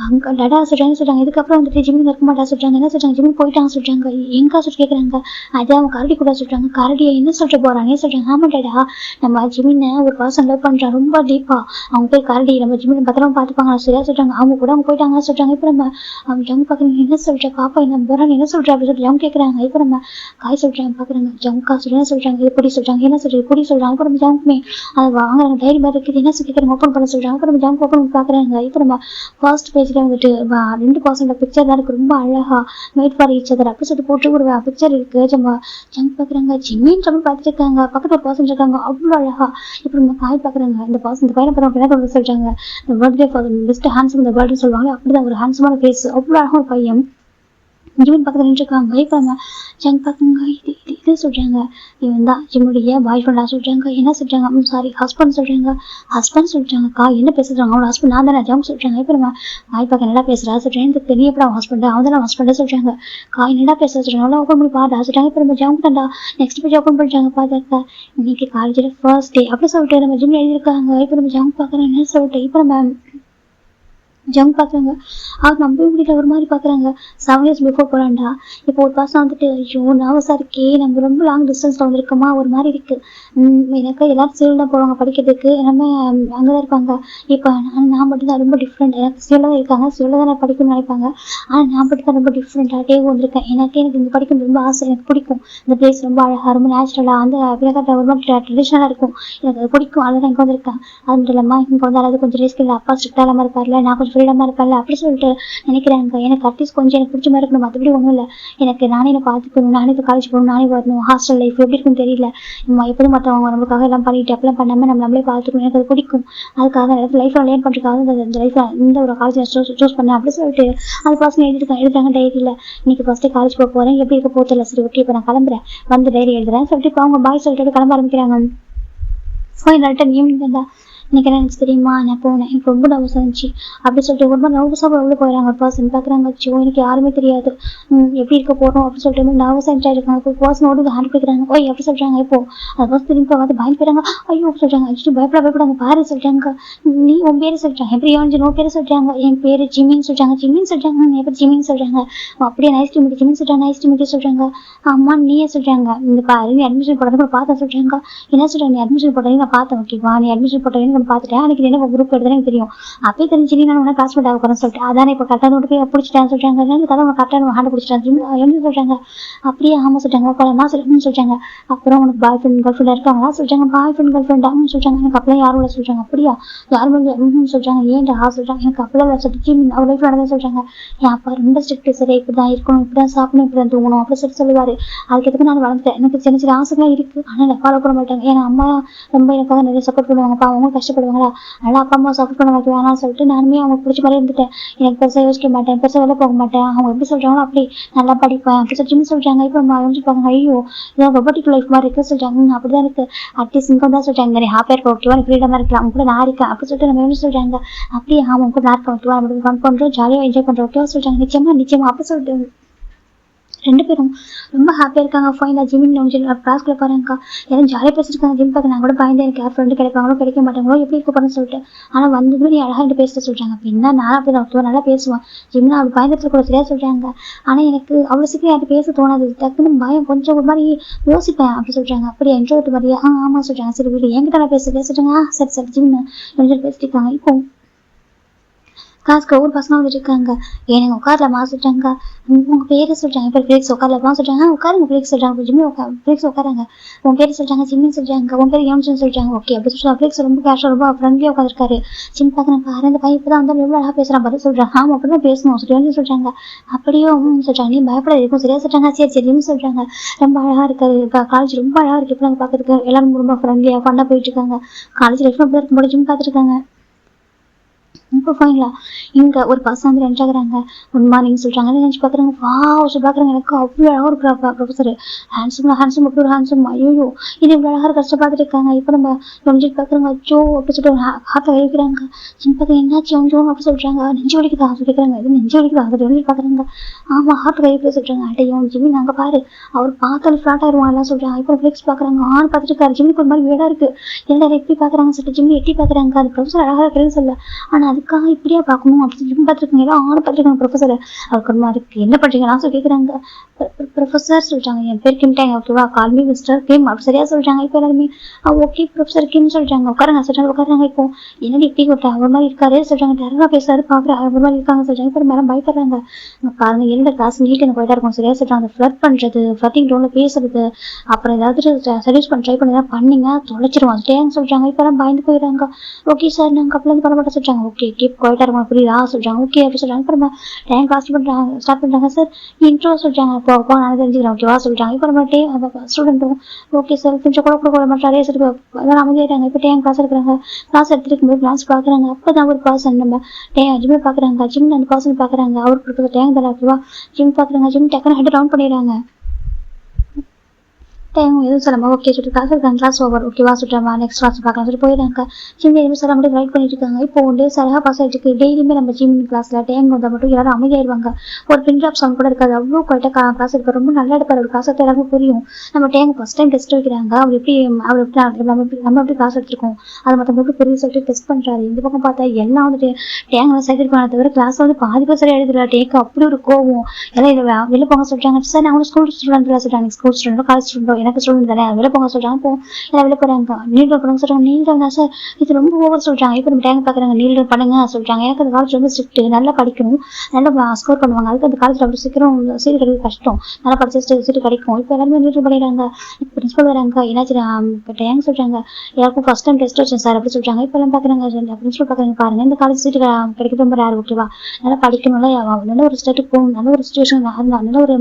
அங்கே டடா சொல்கிறாங்க. இதுக்கப்புறம் வந்துட்டு ஜிம்முக்கு இருக்க மாட்டா சொல்கிறாங்க. என்ன சொல்கிறாங்க ஜிம்முக்கு போயிட்டாங்க சொல்கிறாங்க. எங்கே சொல்லி கேட்குறாங்க. அதே அவங்க கரடி கூட சொல்கிறாங்க. கரடியை என்ன சொல்லிட்டு போகிறானே சொல்கிறாங்க. ஆமாம் டடா நம்ம ஜிம்மினை ஒரு பர்சன் லவ் பண்ணுறான் ரொம்ப டீப்பாக. அவங்க போய் கரடி நம்ம ஜிம்மினை பத்திரமா பார்த்துப்பாங்க சரியா சொல்கிறாங்க. அவங்க கூட அவங்க போயிட்டாங்க சொல்கிறாங்க. இப்போ நம்ம அவங்க ஜங்கு பார்க்குறாங்க. என்ன சொல்கிற பாப்பா என்ன போகிறாங்க என்ன சொல்கிற அப்படி சொல்லி ஜங்கு கேட்குறாங்க. இப்போ நம்ம காய் சொல்கிறாங்க பார்க்குறாங்க. ஜங்கா சொல்லி என்ன சொல்கிறாங்க. இது பொடி சொல்கிறாங்க. என்ன சொல்கிறது பொடி சொல்கிறாங்க. இப்போ நம்ம ஜங்குமே அதை வாங்குறாங்க. டைரி மாதிரி இருக்குது. என்ன சொல்லி கேட்குறாங்க. ஓப்பன் பண்ண சொல்கிறாங்க. இப்போ நம்ம ஜங்கு ஓப்பன் பண்ணி பார்க்குறாங்க. இப்போ நம்ம ஃபர்ஸ்ட் பேஜ்ல வந்துட்டு 2% பிக்சர் தான் இருக்கு. ரொம்ப அழகா மேட் ஃபார் ஈச் அதர் அப்படி சொல்லிட்டு போட்டு ஒரு பிக்சர் இருக்கு. நம்ம ஜங்க் பாக்குறாங்க. ஜிம்மின்னு சொல்லி பார்த்துட்டு இருக்காங்க. பக்கத்துல ஒரு பர்சன் இருக்காங்க. அவ்வளோ அழகா. இப்போ நம்ம காய் பாக்குறாங்க. இந்த பர்சன் இந்த பையனை பார்த்தா என்ன சொல்றாங்க. இந்த பர்த்டே ஃபார் பெஸ்ட் ஹேண்ட்ஸம் இந்த பர்த்டே சொல்லுவாங்க. அப்படிதான் ஒரு ஹேண்ட்ஸமான ஃபேஸ். அவ்வளோ அழகா ஒரு பையன் ஜிம்மின் பக்கத்தில் நின்றுருக்காங்க. இப்போ நம்ம ஜங்க் பார்க்குறாங்க. இது சொல்கிறாங்க. இவன் தான் ஜிம்முடைய பாய் ஃப்ரெண்டாக சொல்கிறாங்க. என்ன சொல்கிறாங்க. சாரி ஹஸ்பண்ட் சொல்கிறாங்க. ஹஸ்பண்ட் சொல்கிறாங்கக்கா என்ன பேசுகிறாங்க. அவனோட ஹஸ்பண்ட் நான் தானே ஜங்க் சொல்கிறாங்க. இப்போ நம்ம காய் பார்க்க என்னடா பேசுகிறா சொல்கிறேன். எனக்கு தெரிய எப்படி அவன் ஹஸ்பண்ட் அவன் தான் ஹஸ்பண்டாக சொல்கிறாங்க. காய் என்னடா பேச சொல்கிறாங்க. அவ்வளோ ஓப்பன் பண்ணி பாடா சொல்கிறாங்க. இப்போ நம்ம ஜங்க் தான்டா நெக்ஸ்ட் பேஜ் ஓப்பன் பண்ணுறாங்க. பார்த்தாக்கா இன்னைக்கு காலேஜில் ஃபர்ஸ்ட் டே அப்படி சொல்லிட்டு நம்ம ஜிம்மில் எழுதியிருக்காங்க. இப்போ நம்ம ஜங்க் பார்க்குறோம் என்ன சொல்லிட்டு. இப்போ நம்ம ஜங்க் பார்க்குறாங்க. அவங்க நம்பவே முடியல ஒரு மாதிரி பார்க்குறாங்க. 7 years பிஃபோர் போகிறான்டா. இப்போ ஒரு பர்சன் வந்துட்டு ஐயோ நர்வஸாக இருக்கே நம்ம ரொம்ப லாங் டிஸ்டன்ஸில் வந்துருக்கோமா ஒரு மாதிரி இருக்குது. எனக்கு எல்லாரும் சிவில் தான் போவாங்க படிக்கிறதுக்கு. எல்லாமே அங்கே தான் இருப்பாங்க. இப்போ நான் மட்டும் தான் ரொம்ப டிஃப்ரெண்ட். எனக்கு சிவிலில் தான் இருக்காங்க. சிவிலில் தான் நான் படிக்கணும்னு நினைப்பாங்க. ஆனால் நான் மட்டும் தான் ரொம்ப டிஃப்ரெண்ட்டாக டேவும் வந்திருக்கேன். எனக்கு இங்கே படிக்கணும் ரொம்ப ஆசை. எனக்கு பிடிக்கும் இந்த பிளேஸ் ரொம்ப அழகாக ரொம்ப நேச்சுரலாக அந்த விளக்கத்தை ஒரு மாதிரி ட்ரெடிஷ்னலாக இருக்கும். எனக்கு அது பிடிக்கும். அதெல்லாம் இங்கே வந்திருக்கேன். அது மட்டும் இல்லாமல் இங்கே வந்து அதாவது கொஞ்சம் ரிஸ்க் இல்லை. அப்பா ஸ்ட்ரிக்டாக இல்லாமல் இருப்பார்ல நான் கொஞ்சம் ஃப்ரீடமாக இருப்பேன்ல அப்படி சொல்லிட்டு நினைக்கிறாங்க. எனக்கு அட்லீஸ்ட் கொஞ்சம் எனக்கு பிடிச்ச மாதிரி இருக்கணும். மற்றபடி ஒன்றும் இல்லை. எனக்கு நானே என்னை பார்த்துக்கணும். நானே இப்போ காலேஜ் போகணும். நானே வரணும். ஹாஸ்டல் லைஃப் எப்படி இருக்குன்னு தெரியல. நம்ம எப்போதும் மற்றவங்க நம்மளுக்காக எல்லாம் பண்ணிட்டு அப்பெல்லாம் பண்ணாமல் நம்மளே பார்த்துக்கணும். எனக்கு அது பிடிக்கும். அதுக்காக லைஃப்பில் லேர்ன் பண்ணுறதுக்காக இந்த லைஃப்பில் இந்த ஒரு காலேஜ் சூஸ் பண்ணேன் அப்படி சொல்லிட்டு அது பர்சன் எழுதிருக்காங்க டைரியில். இன்னைக்கு ஃபஸ்ட்டு காலேஜ் போக போகிறேன். எப்படி இருக்க போதில்ல. சரி ஓகே இப்போ நான் கிளம்புறேன் வந்து டைரி எழுதுறேன் சொல்லிட்டு இப்போ அவங்க பாய் சொல்லிட்டு கிளம்ப ஆரம்பிக்கிறாங்க. ஃபைனல் ஈவினிங் தான் எனக்கு என்ன நினச்சி தெரியுமா நான் போனேன். எனக்கு ரொம்ப நர்வஸ் இருந்துச்சு அப்படி சொல்லிட்டு ரொம்ப நர்வஸாக உள்ளே போயிடறாங்க. ஒரு பர்சன் பார்க்குறாங்க. அச்சோ எனக்கு யாருமே தெரியாது எப்படி இருக்க போகிறோம் அப்படி சொல்லிட்டு நர்வஸாக என்ஜாய் இருக்காங்க. இப்போ பர்சனோடு ஹேண்ட் கொடுக்குறாங்க. ஓய் அப்படி சொல்கிறாங்க. இப்போ அது பர்சன் திரும்பி பார்த்து பயந்து போயிறாங்க. ஐயோ சொல்கிறாங்க. அச்சு பயப்படாங்க பாரு சொல்கிறாங்க. நீ உன் பேர் சொல்கிறாங்க. எப்படி நோ பேர் சொல்கிறாங்க. என் பேர் ஜிம்மின்னு சொல்கிறாங்க. ஜிம்மின்னு சொல்கிறாங்க. எப்படி ஜிம்மின்னு சொல்கிறாங்க. அப்படியே நைஸ் டு மீட் ஜிம்மின்னு சொல்கிறாங்க. நைஸ் டு மீட் சொல்கிறாங்க. அம்மா நீயே சொல்கிறாங்க. இந்த பாரு நீ அட்மிஷன் போடுறது பார்த்தா சொல்கிறாங்க. என்ன சொல்கிறாங்க நீ அட்மிஷன் போட்டேன் நான் பார்த்தேன். ஓகேவா நீ அட்மிஷன் போட்டேன் ஒன்று பார்த்துட்டேன், அன்னைக்கு என்ன குரூப் எடுத்தேன்னு எனக்கு தெரியும். அப்பயே தெரிஞ்சு நான் உடனே கிளாஸ்மேட் ஆக போறேன்னு சொல்லிட்டு அதானே இப்போ கரெக்டாக கொண்டு போய் பிடிச்சிட்டேன்னு சொல்றாங்க. கதை அவங்க கரெக்டாக ஹேண்ட் பிடிச்சிட்டாங்க என்ன சொல்றாங்க. அப்படியே ஆமா சொல்றாங்க. அப்புறம் நான் சொல்லணும்னு சொல்றாங்க. அப்புறம் உனக்கு பாய் ஃப்ரெண்ட் கேர்ள் ஃப்ரெண்ட் இருக்காங்களா சொல்றாங்க. பாய் ஃப்ரெண்ட் கேர்ள் ஃப்ரெண்ட் ஆகும் சொல்றாங்க. எனக்கு அப்பெல்லாம் யாரும் இல்லை சொல்றாங்க. அப்படியா யாரும் சொல்றாங்க. ஏன்டா சொல்றாங்க. எனக்கு அப்பெல்லாம் சொல்லிட்டு அவர் லைஃப் நடந்தா சொல்றாங்க. என் அப்பா ரொம்ப ஸ்ட்ரிக்ட், சரி இப்படிதான் இருக்கணும், இப்படிதான் சாப்பிடணும், இப்படிதான் தூங்கணும் அப்படி சொல்லுவாரு. அதுக்கு எதுக்கு நான் வளர்ந்துட்டேன். எனக்கு சின்ன சின்ன ஆசைலாம் இருக்கு, ஆனா என்ன ஃபாலோ பண்ண மாட்டாங்க. ஏன்னா அம்மா ரொம்ப எனக்காக நிறைய சப்போர்ட் பண்ணுவாங்கப்பா, அவங்க கஷ்டப்படுவாங்களா, அதனால அப்பா அம்மா சப்போர்ட் பண்ண வைக்க வேணாம்னு சொல்லிட்டு நானுமே அவங்க பிடிச்ச மாதிரி இருந்துட்டேன். எனக்கு பெருசாக யோசிக்க மாட்டேன், பெருசாக வெளில போக மாட்டேன். அவங்க எப்படி சொல்றாங்களோ அப்படி நல்லா படிப்பேன் அப்படி சொல்லி சொல்றாங்க. இப்போ நம்ம யோசிப்பாங்க, ஐயோ இதான் ரொபோட்டிக் லைஃப் மாதிரி இருக்கு சொல்றாங்க. அப்படிதான் இருக்கு, அட்லீஸ்ட் இன்கம் தான் சொல்றாங்க. நீ ஹாப்பியா இருக்க ஓகேவா, நீ ஃப்ரீடமா இருக்கலாம், அவங்க கூட நான் இருக்கேன் அப்படி சொல்லிட்டு நம்ம என்ன சொல்றாங்க. அப்படியே அவங்க கூட நான் இருக்கேன் ஓகேவா, நம்ம ஃபன் பண்றோம், ஜாலியாக என்ஜாய் பண்றோம் ஓகேவா சொல்றாங்க. நிச்சயமா அப்படி சொல்லிட்டு ரெண்டு பேரும் ரொம்ப ஹாப்பியாக இருக்காங்க. ஃபைனலாக ஜிம்மின் கிளாஸ்க்குள்ள பாருங்கக்கா யாரும் ஜாலியாக பேசிருக்காங்க. ஜிம் பார்க்க நான் கூட பயந்தேன், எனக்கு யார் ஃப்ரெண்டு கிடைப்பாங்களோ கிடைக்க மாட்டாங்களோ எப்படி கூப்பிட்றேன்னு சொல்லிட்டு. ஆனால் வந்து நீ அழகாக என்கிட்ட பேச சொல்கிறாங்க. அப்படின்னா நான் அப்படி தான் நல்லா பேசுவேன். ஜிம்னா அப்படி பயந்தத்தில் கூட சரியாக சொல்கிறாங்க. ஆனால் எனக்கு அவ்வளோ சீக்கிரம் யார்ட்டு பேச தோணாது, டக்குன்னு பயம் கொஞ்சம் ஒரு மாதிரி யோசிப்பேன் அப்படி சொல்கிறாங்க. அப்படியே இன்ட்ரோவர்ட் மாதிரியா ஆமாம் சொல்கிறாங்க. சரி வீடு என்கிட்ட நான் பேசுகிறாங்க. சரி ஜிம்னு பேசிட்டு இருக்காங்க. இப்போ கிளாஸ்க்கு ஒவ்வொரு பசங்க வந்துட்டு இருக்காங்க. எனக்கு உட்காரலாமா சொல்றாங்க. உங்க பேரு சொல்றாங்க. இப்போ ஃபிளிக்ஸ் உட்காரலாமா சொல்றாங்க. உட்காருங்க ஃபிளிக்ஸ் சொல்றாங்க. ஜிம்மி ஃபிளிக்ஸ் உட்காராங்க. உன் பேரு சொல்றாங்க. ஜிம்மி சொல்றாங்க. உன் பேர் யோன்சன் சொல்றாங்க. ஓகே அப்படி சொல்றாங்க. ஃபிளிக்ஸ் ரொம்ப கேஷுவல் ரொம்ப ஃப்ரெண்ட்லியா உட்காந்துருக்காரு. ஜிம் பாக்குறாங்க. அந்த பையன் இப்பதான் வந்து எவ்வளவு அழகா பேசுறான் பதில் சொல்றாங்க. ஆமா அப்படிதான் பேசணும் யோன்சன் சொல்றாங்க. அப்படியே சொல்றாங்க. நீ பயப்படாது இருக்கும் சரியா சொல்றாங்க. சரி ஜிம்மி சொல்றாங்க. ரொம்ப அழகா இருக்காரு, காலேஜ் ரொம்ப அழகா இருக்கு. இப்போ நாங்க பாக்குறதுக்கு எல்லாரும் ரொம்ப ஃப்ரெண்ட்லியா ஃபன்னா போயிட்டு இருக்காங்க. காலேஜ் லைஃப் அப்படி இருக்கும்போது ஜிம் பார்த்துருக்காங்க. இப்போ ஃபைனலா இங்க ஒரு பசங்க வந்து என்ட்ராகிறாங்க. குட் மார்னிங் சொல்றாங்க. நினைச்சு பாக்குறாங்க. பாக்குறாங்க. எனக்கு அவ்வளவு அழகா ஒரு ப்ரொஃபஸர் ஹேண்ட்ஸம் அப்படி ஒரு ஹேண்ட்ஸம். ஐயோ இது இவ்வளவு அழகா கஷ்டம் பார்த்துட்டு இருக்காங்க. இப்போ நம்ம கொஞ்சம் பாக்குறாங்க. அச்சோ அப்படி சொல்லிட்டு ஹார்ட்ல வைக்கிறாங்க. சின்ன பக்கம் என்னாச்சு கொஞ்சம் அப்படி சொல்றாங்க. நெஞ்சு வலிக்குதா சொல்லிக்கிறாங்க. இது நெஞ்சு வலிக்குதா சொல்லி பாக்குறாங்க. ஆமா ஹார்ட் கைப்பிடி சொல்றாங்க. அடையும் ஜிம்மி நாங்க பாரு அவர் பார்த்தாலும் ஃபிளாட் ஆயிருவான் எல்லாம் சொல்றாங்க. இப்போ ஃபிளிக்ஸ் பாக்குறாங்க. ஆண் பார்த்துட்டு இருக்காரு. ஜிம்மிக்கு ஒரு மாதிரி வீடா இருக்கு. எல்லாரும் எப்படி பாக்குறாங்க சொல்லிட்டு ஜிம்மி எட்டி பாக்குறாங்க. அது ப்ரொஃபஸர் அழகா இருக்குன்னு சொல்ல, ஆனா அதுக்காக இப்படியா பார்க்கணும் அப்படின்னு ஜிம் பார்த்துருக்காங்க. எல்லாம் ஆண் பார்த்துருக்காங்க. ப்ரொஃபஸர் அவருக்கு ஒரு மாதிரி இருக்கு. என்ன பண்றீங்க நான் சொல்லி கேட்குறாங்க. ப்ரொஃபஸர் சொல்றாங்க. என் பேர் கிம்டாங்க ஓகேவா, கால்மி மிஸ்டர் கிம் அப்படி சரியா சொல்றாங்க. இப்போ எல்லாருமே ஓகே ப்ரொஃபஸர் கிம் சொல்றாங்க. உட்காராங்க சொல்றாங்க. உட்காராங்க. இப்போ என்னடி இப்படி அவர் மாதிரி இருக்காரு சொல்றாங்க. டெரரா பேசுறாரு பாக்குற அவர் மாதிரி இருக்காங்க சொல்றாங்க. இப்போ மேலே பயப்படுறாங்க. பாருங்க இரண்டு கிளாஸ் நீட்டு எனக்கு போயிட்டா இருக்கும் சரியா சொல்றாங்க. ஃபிளட் பண்றது, ஃபிளட்டிங் டோன்ல பேசுறது, அப்புறம் ஏதாவது சர்வீஸ் பண்ண ட்ரை பண்ணி பண்ணிங்க தொலைச்சிருவான் டேன்னு சொல்றாங்க. இப்போ எல்லாம் பயந்து போயிடுறாங்க. ஓகே சார் நாங்கள் அப்படி பண்ண மாட்டோம் சொல்றாங்க. ஓகே கீப் குவைட்டா இருக்கும் புரியுதா சொல்றாங்க. ஓகே அப்படி சொல்றாங்க. அப்புறமா டைம் கிளாஸ் ஸ்டார்ட் பண்றாங்க. சார் இன்ட்ரோ சொல்றாங்க. அப்போ நான் தெரிஞ்சுக்கிறேன் ஓகேவா சொல்றாங்க. இப்போ நம்ம ஸ்டூடெண்ட்டும் ஓகே சார் கொஞ்சம் கூட மாட்டாரே சரி அதெல்லாம் அமைதியாயிட்டாங்க. இப்போ டைம் கிளாஸ் எடுக்கிறாங்க. கிளாஸ் எடுத்துட்டு போது கிளாஸ் பாக்குறாங்க. அப்பதான் ஒரு பர்சன் நம்ம ஜிம் பாக்குறாங்க. ஜிம் அந்த பர்சன் பாக்குறாங்க. அவருக்கு டேங்க் தர ஓகேவா ஜிம் பாக்குறாங்க. ஜிம் டக்குன்னு ஹெட் டவுன் பண்ணிடுறாங்க. டைம் எதுவும் சொல்லாம ஓகே சொல்லிட்டு கிளாஸ் ஓவர் ஓகேவா சொல்றாங்க. நெக்ஸ்ட் கிளாஸ் பார்க்கலாம் சொல்லி போயிடுறாங்க. ஜிம் எதுவும் சொல்ல மட்டும் ரைட் பண்ணிட்டு இருக்காங்க. இப்போ ஒன் டேஸ் அழகா பாஸ் ஆயிட்டு இருக்கு. டெய்லியுமே நம்ம ஜிம் கிளாஸ்ல டைம் வந்தால் மட்டும் எல்லாரும் அமைதியாயிருவாங்க. ஒரு பின் ட்ராப் சவுண்ட் கூட இருக்காது. அவ்வளோ குவாய்ட்டா கிளாஸ் எடுப்பார். ரொம்ப நல்லா எடுப்பார். ஒரு கிளாஸ் எடுத்து எல்லாருக்கும் புரியும். நம்ம டைம் ஃபர்ஸ்ட் டைம் டெஸ்ட் வைக்கிறாங்க. அவர் எப்படி நம்ம எப்படி கிளாஸ் எடுத்திருக்கோம் அது மற்றவங்களுக்கு புரிய சொல்லிட்டு டெஸ்ட் பண்றாரு. இந்த பக்கம் பார்த்தா எல்லாம் வந்துட்டு டேங்க் சைக்கிள் பண்ண தவிர கிளாஸ் வந்து பாதி பேர் சரியா எழுதுல. டேக்கு அப்படி ஒரு கோவம். எல்லாம் இதை வெளில போங்க சொல்றாங்க. சார் நான் ஸ்கூல் ஸ்டூடெண்ட் சொல்றாங்க. ஸ்கூல் ஸ்டூடெண்டோ காலேஜ் ஸ்டூடெண்டோ எனக்கு ஸ்டூடெண்ட் தானே வெளில போங்க சொல்றாங்க. இப்போ எல்லாம் வெளில போறாங்க. நீல் பண்ணுங்க சொல்றாங்க. நீல் தான் சார் இது ரொம்ப ஓவர் சொல்றாங்க. இப்போ நம்ம டேங்க் பாக்குறாங்க. நீல் பண்ணுங்க சொல்றாங்க. எனக்கு அந்த காலேஜ் ரொம்ப ஸ்ட்ரிக்ட், நல்லா படிக்கணும், நல்லா ஸ்கோர் பண்ணுவாங்க. அதுக்கு அந்த காலேஜ் அவ்வளவு சீக்கிரம் சீட்டு கிடைக்கிறது கஷ்டம், நல்லா படிச்ச சீட்டு கிடைக்கும். இப்போ எல்லாருமே நீல் பண்ணிடுறாங்க. இப்போ பிரின்சிபல் வராங்க. என்னாச்சு இப்போ டேங்க் சொல்றாங்க. எல்லாருக்கும் ஃபர்ஸ்ட் டைம் டெஸ்ட் வச்சேன் சார் அப்படி சொல்றாங்க. இப்போ எல்லாம் பாக்குறாங்க. பிரின்சிபல் பாக்குறாங்க. பாருங்க இந்த காலேஜ் சீட்டு கிடைக்கிறது ரொம்ப ரேர் ஓகேவா, நல்லா படிக்கணும்ல, நல்ல ஒரு ஸ்டேட்டுக்கு போகணும், நல்ல ஒரு சுச்சுவேஷன், நல்ல ஒரு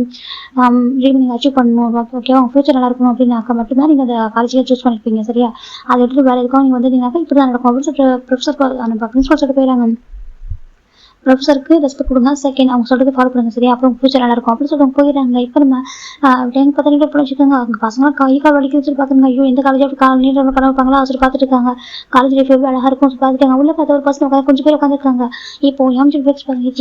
ட்ரீம் நீங்க அச்சீவ் பண்ணணும் ஓகேவா, உங்க ஃபியூச்சர் நல்லா இருக்கணும் அப்படின்னாக்கா மட்டும்தான் நீங்க அந்த காலேஜ்ல சூஸ் பண்ணிருப்பீங்க சரியா. அதை எடுத்துட்டு வேற எதுக்கும் நீங்க வந்தீங்கன்னாக்கா இப்படிதான் நடக்கும் அப்படின்னு சொல்லிட்டு ப்ரொஃபஸர் பிரின்சிபல் சொல்லிட்டு போயிடறாங்க. ப்ரொஃபஸருக்கு ரெஸ்பெக்ட் கொடுங்க. செகண்ட் அவங்க சொல்றது ஃபாலோ பண்ணுங்க சரியா, அப்புறம் ஃபியூச்சர் நல்லா இருக்கும் அப்படின்னு சொல்லிட்டு போயிடறாங்க. இப்போ நம்ம டென்த் பத்திரிக்கை வச்சுக்கோங்க. அவங்க பசங்க கை கால் வலிக்குது சொல்லி பாத்துருங்க. ஐயோ இந்த காலேஜ் அப்படி நீண்ட கனவு வைப்பாங்களா சொல்லி பார்த்துட்டு இருக்காங்க. காலேஜ் லைஃப் எவ்வளவு அழகா இருக்கும் சொல்லி பார்த்துட்டாங்க. உள்ள பார்த்த ஒரு பசங்க உட்காந்து கொஞ்சம் பேர் உட்காந்துருக்காங்க. இப்போ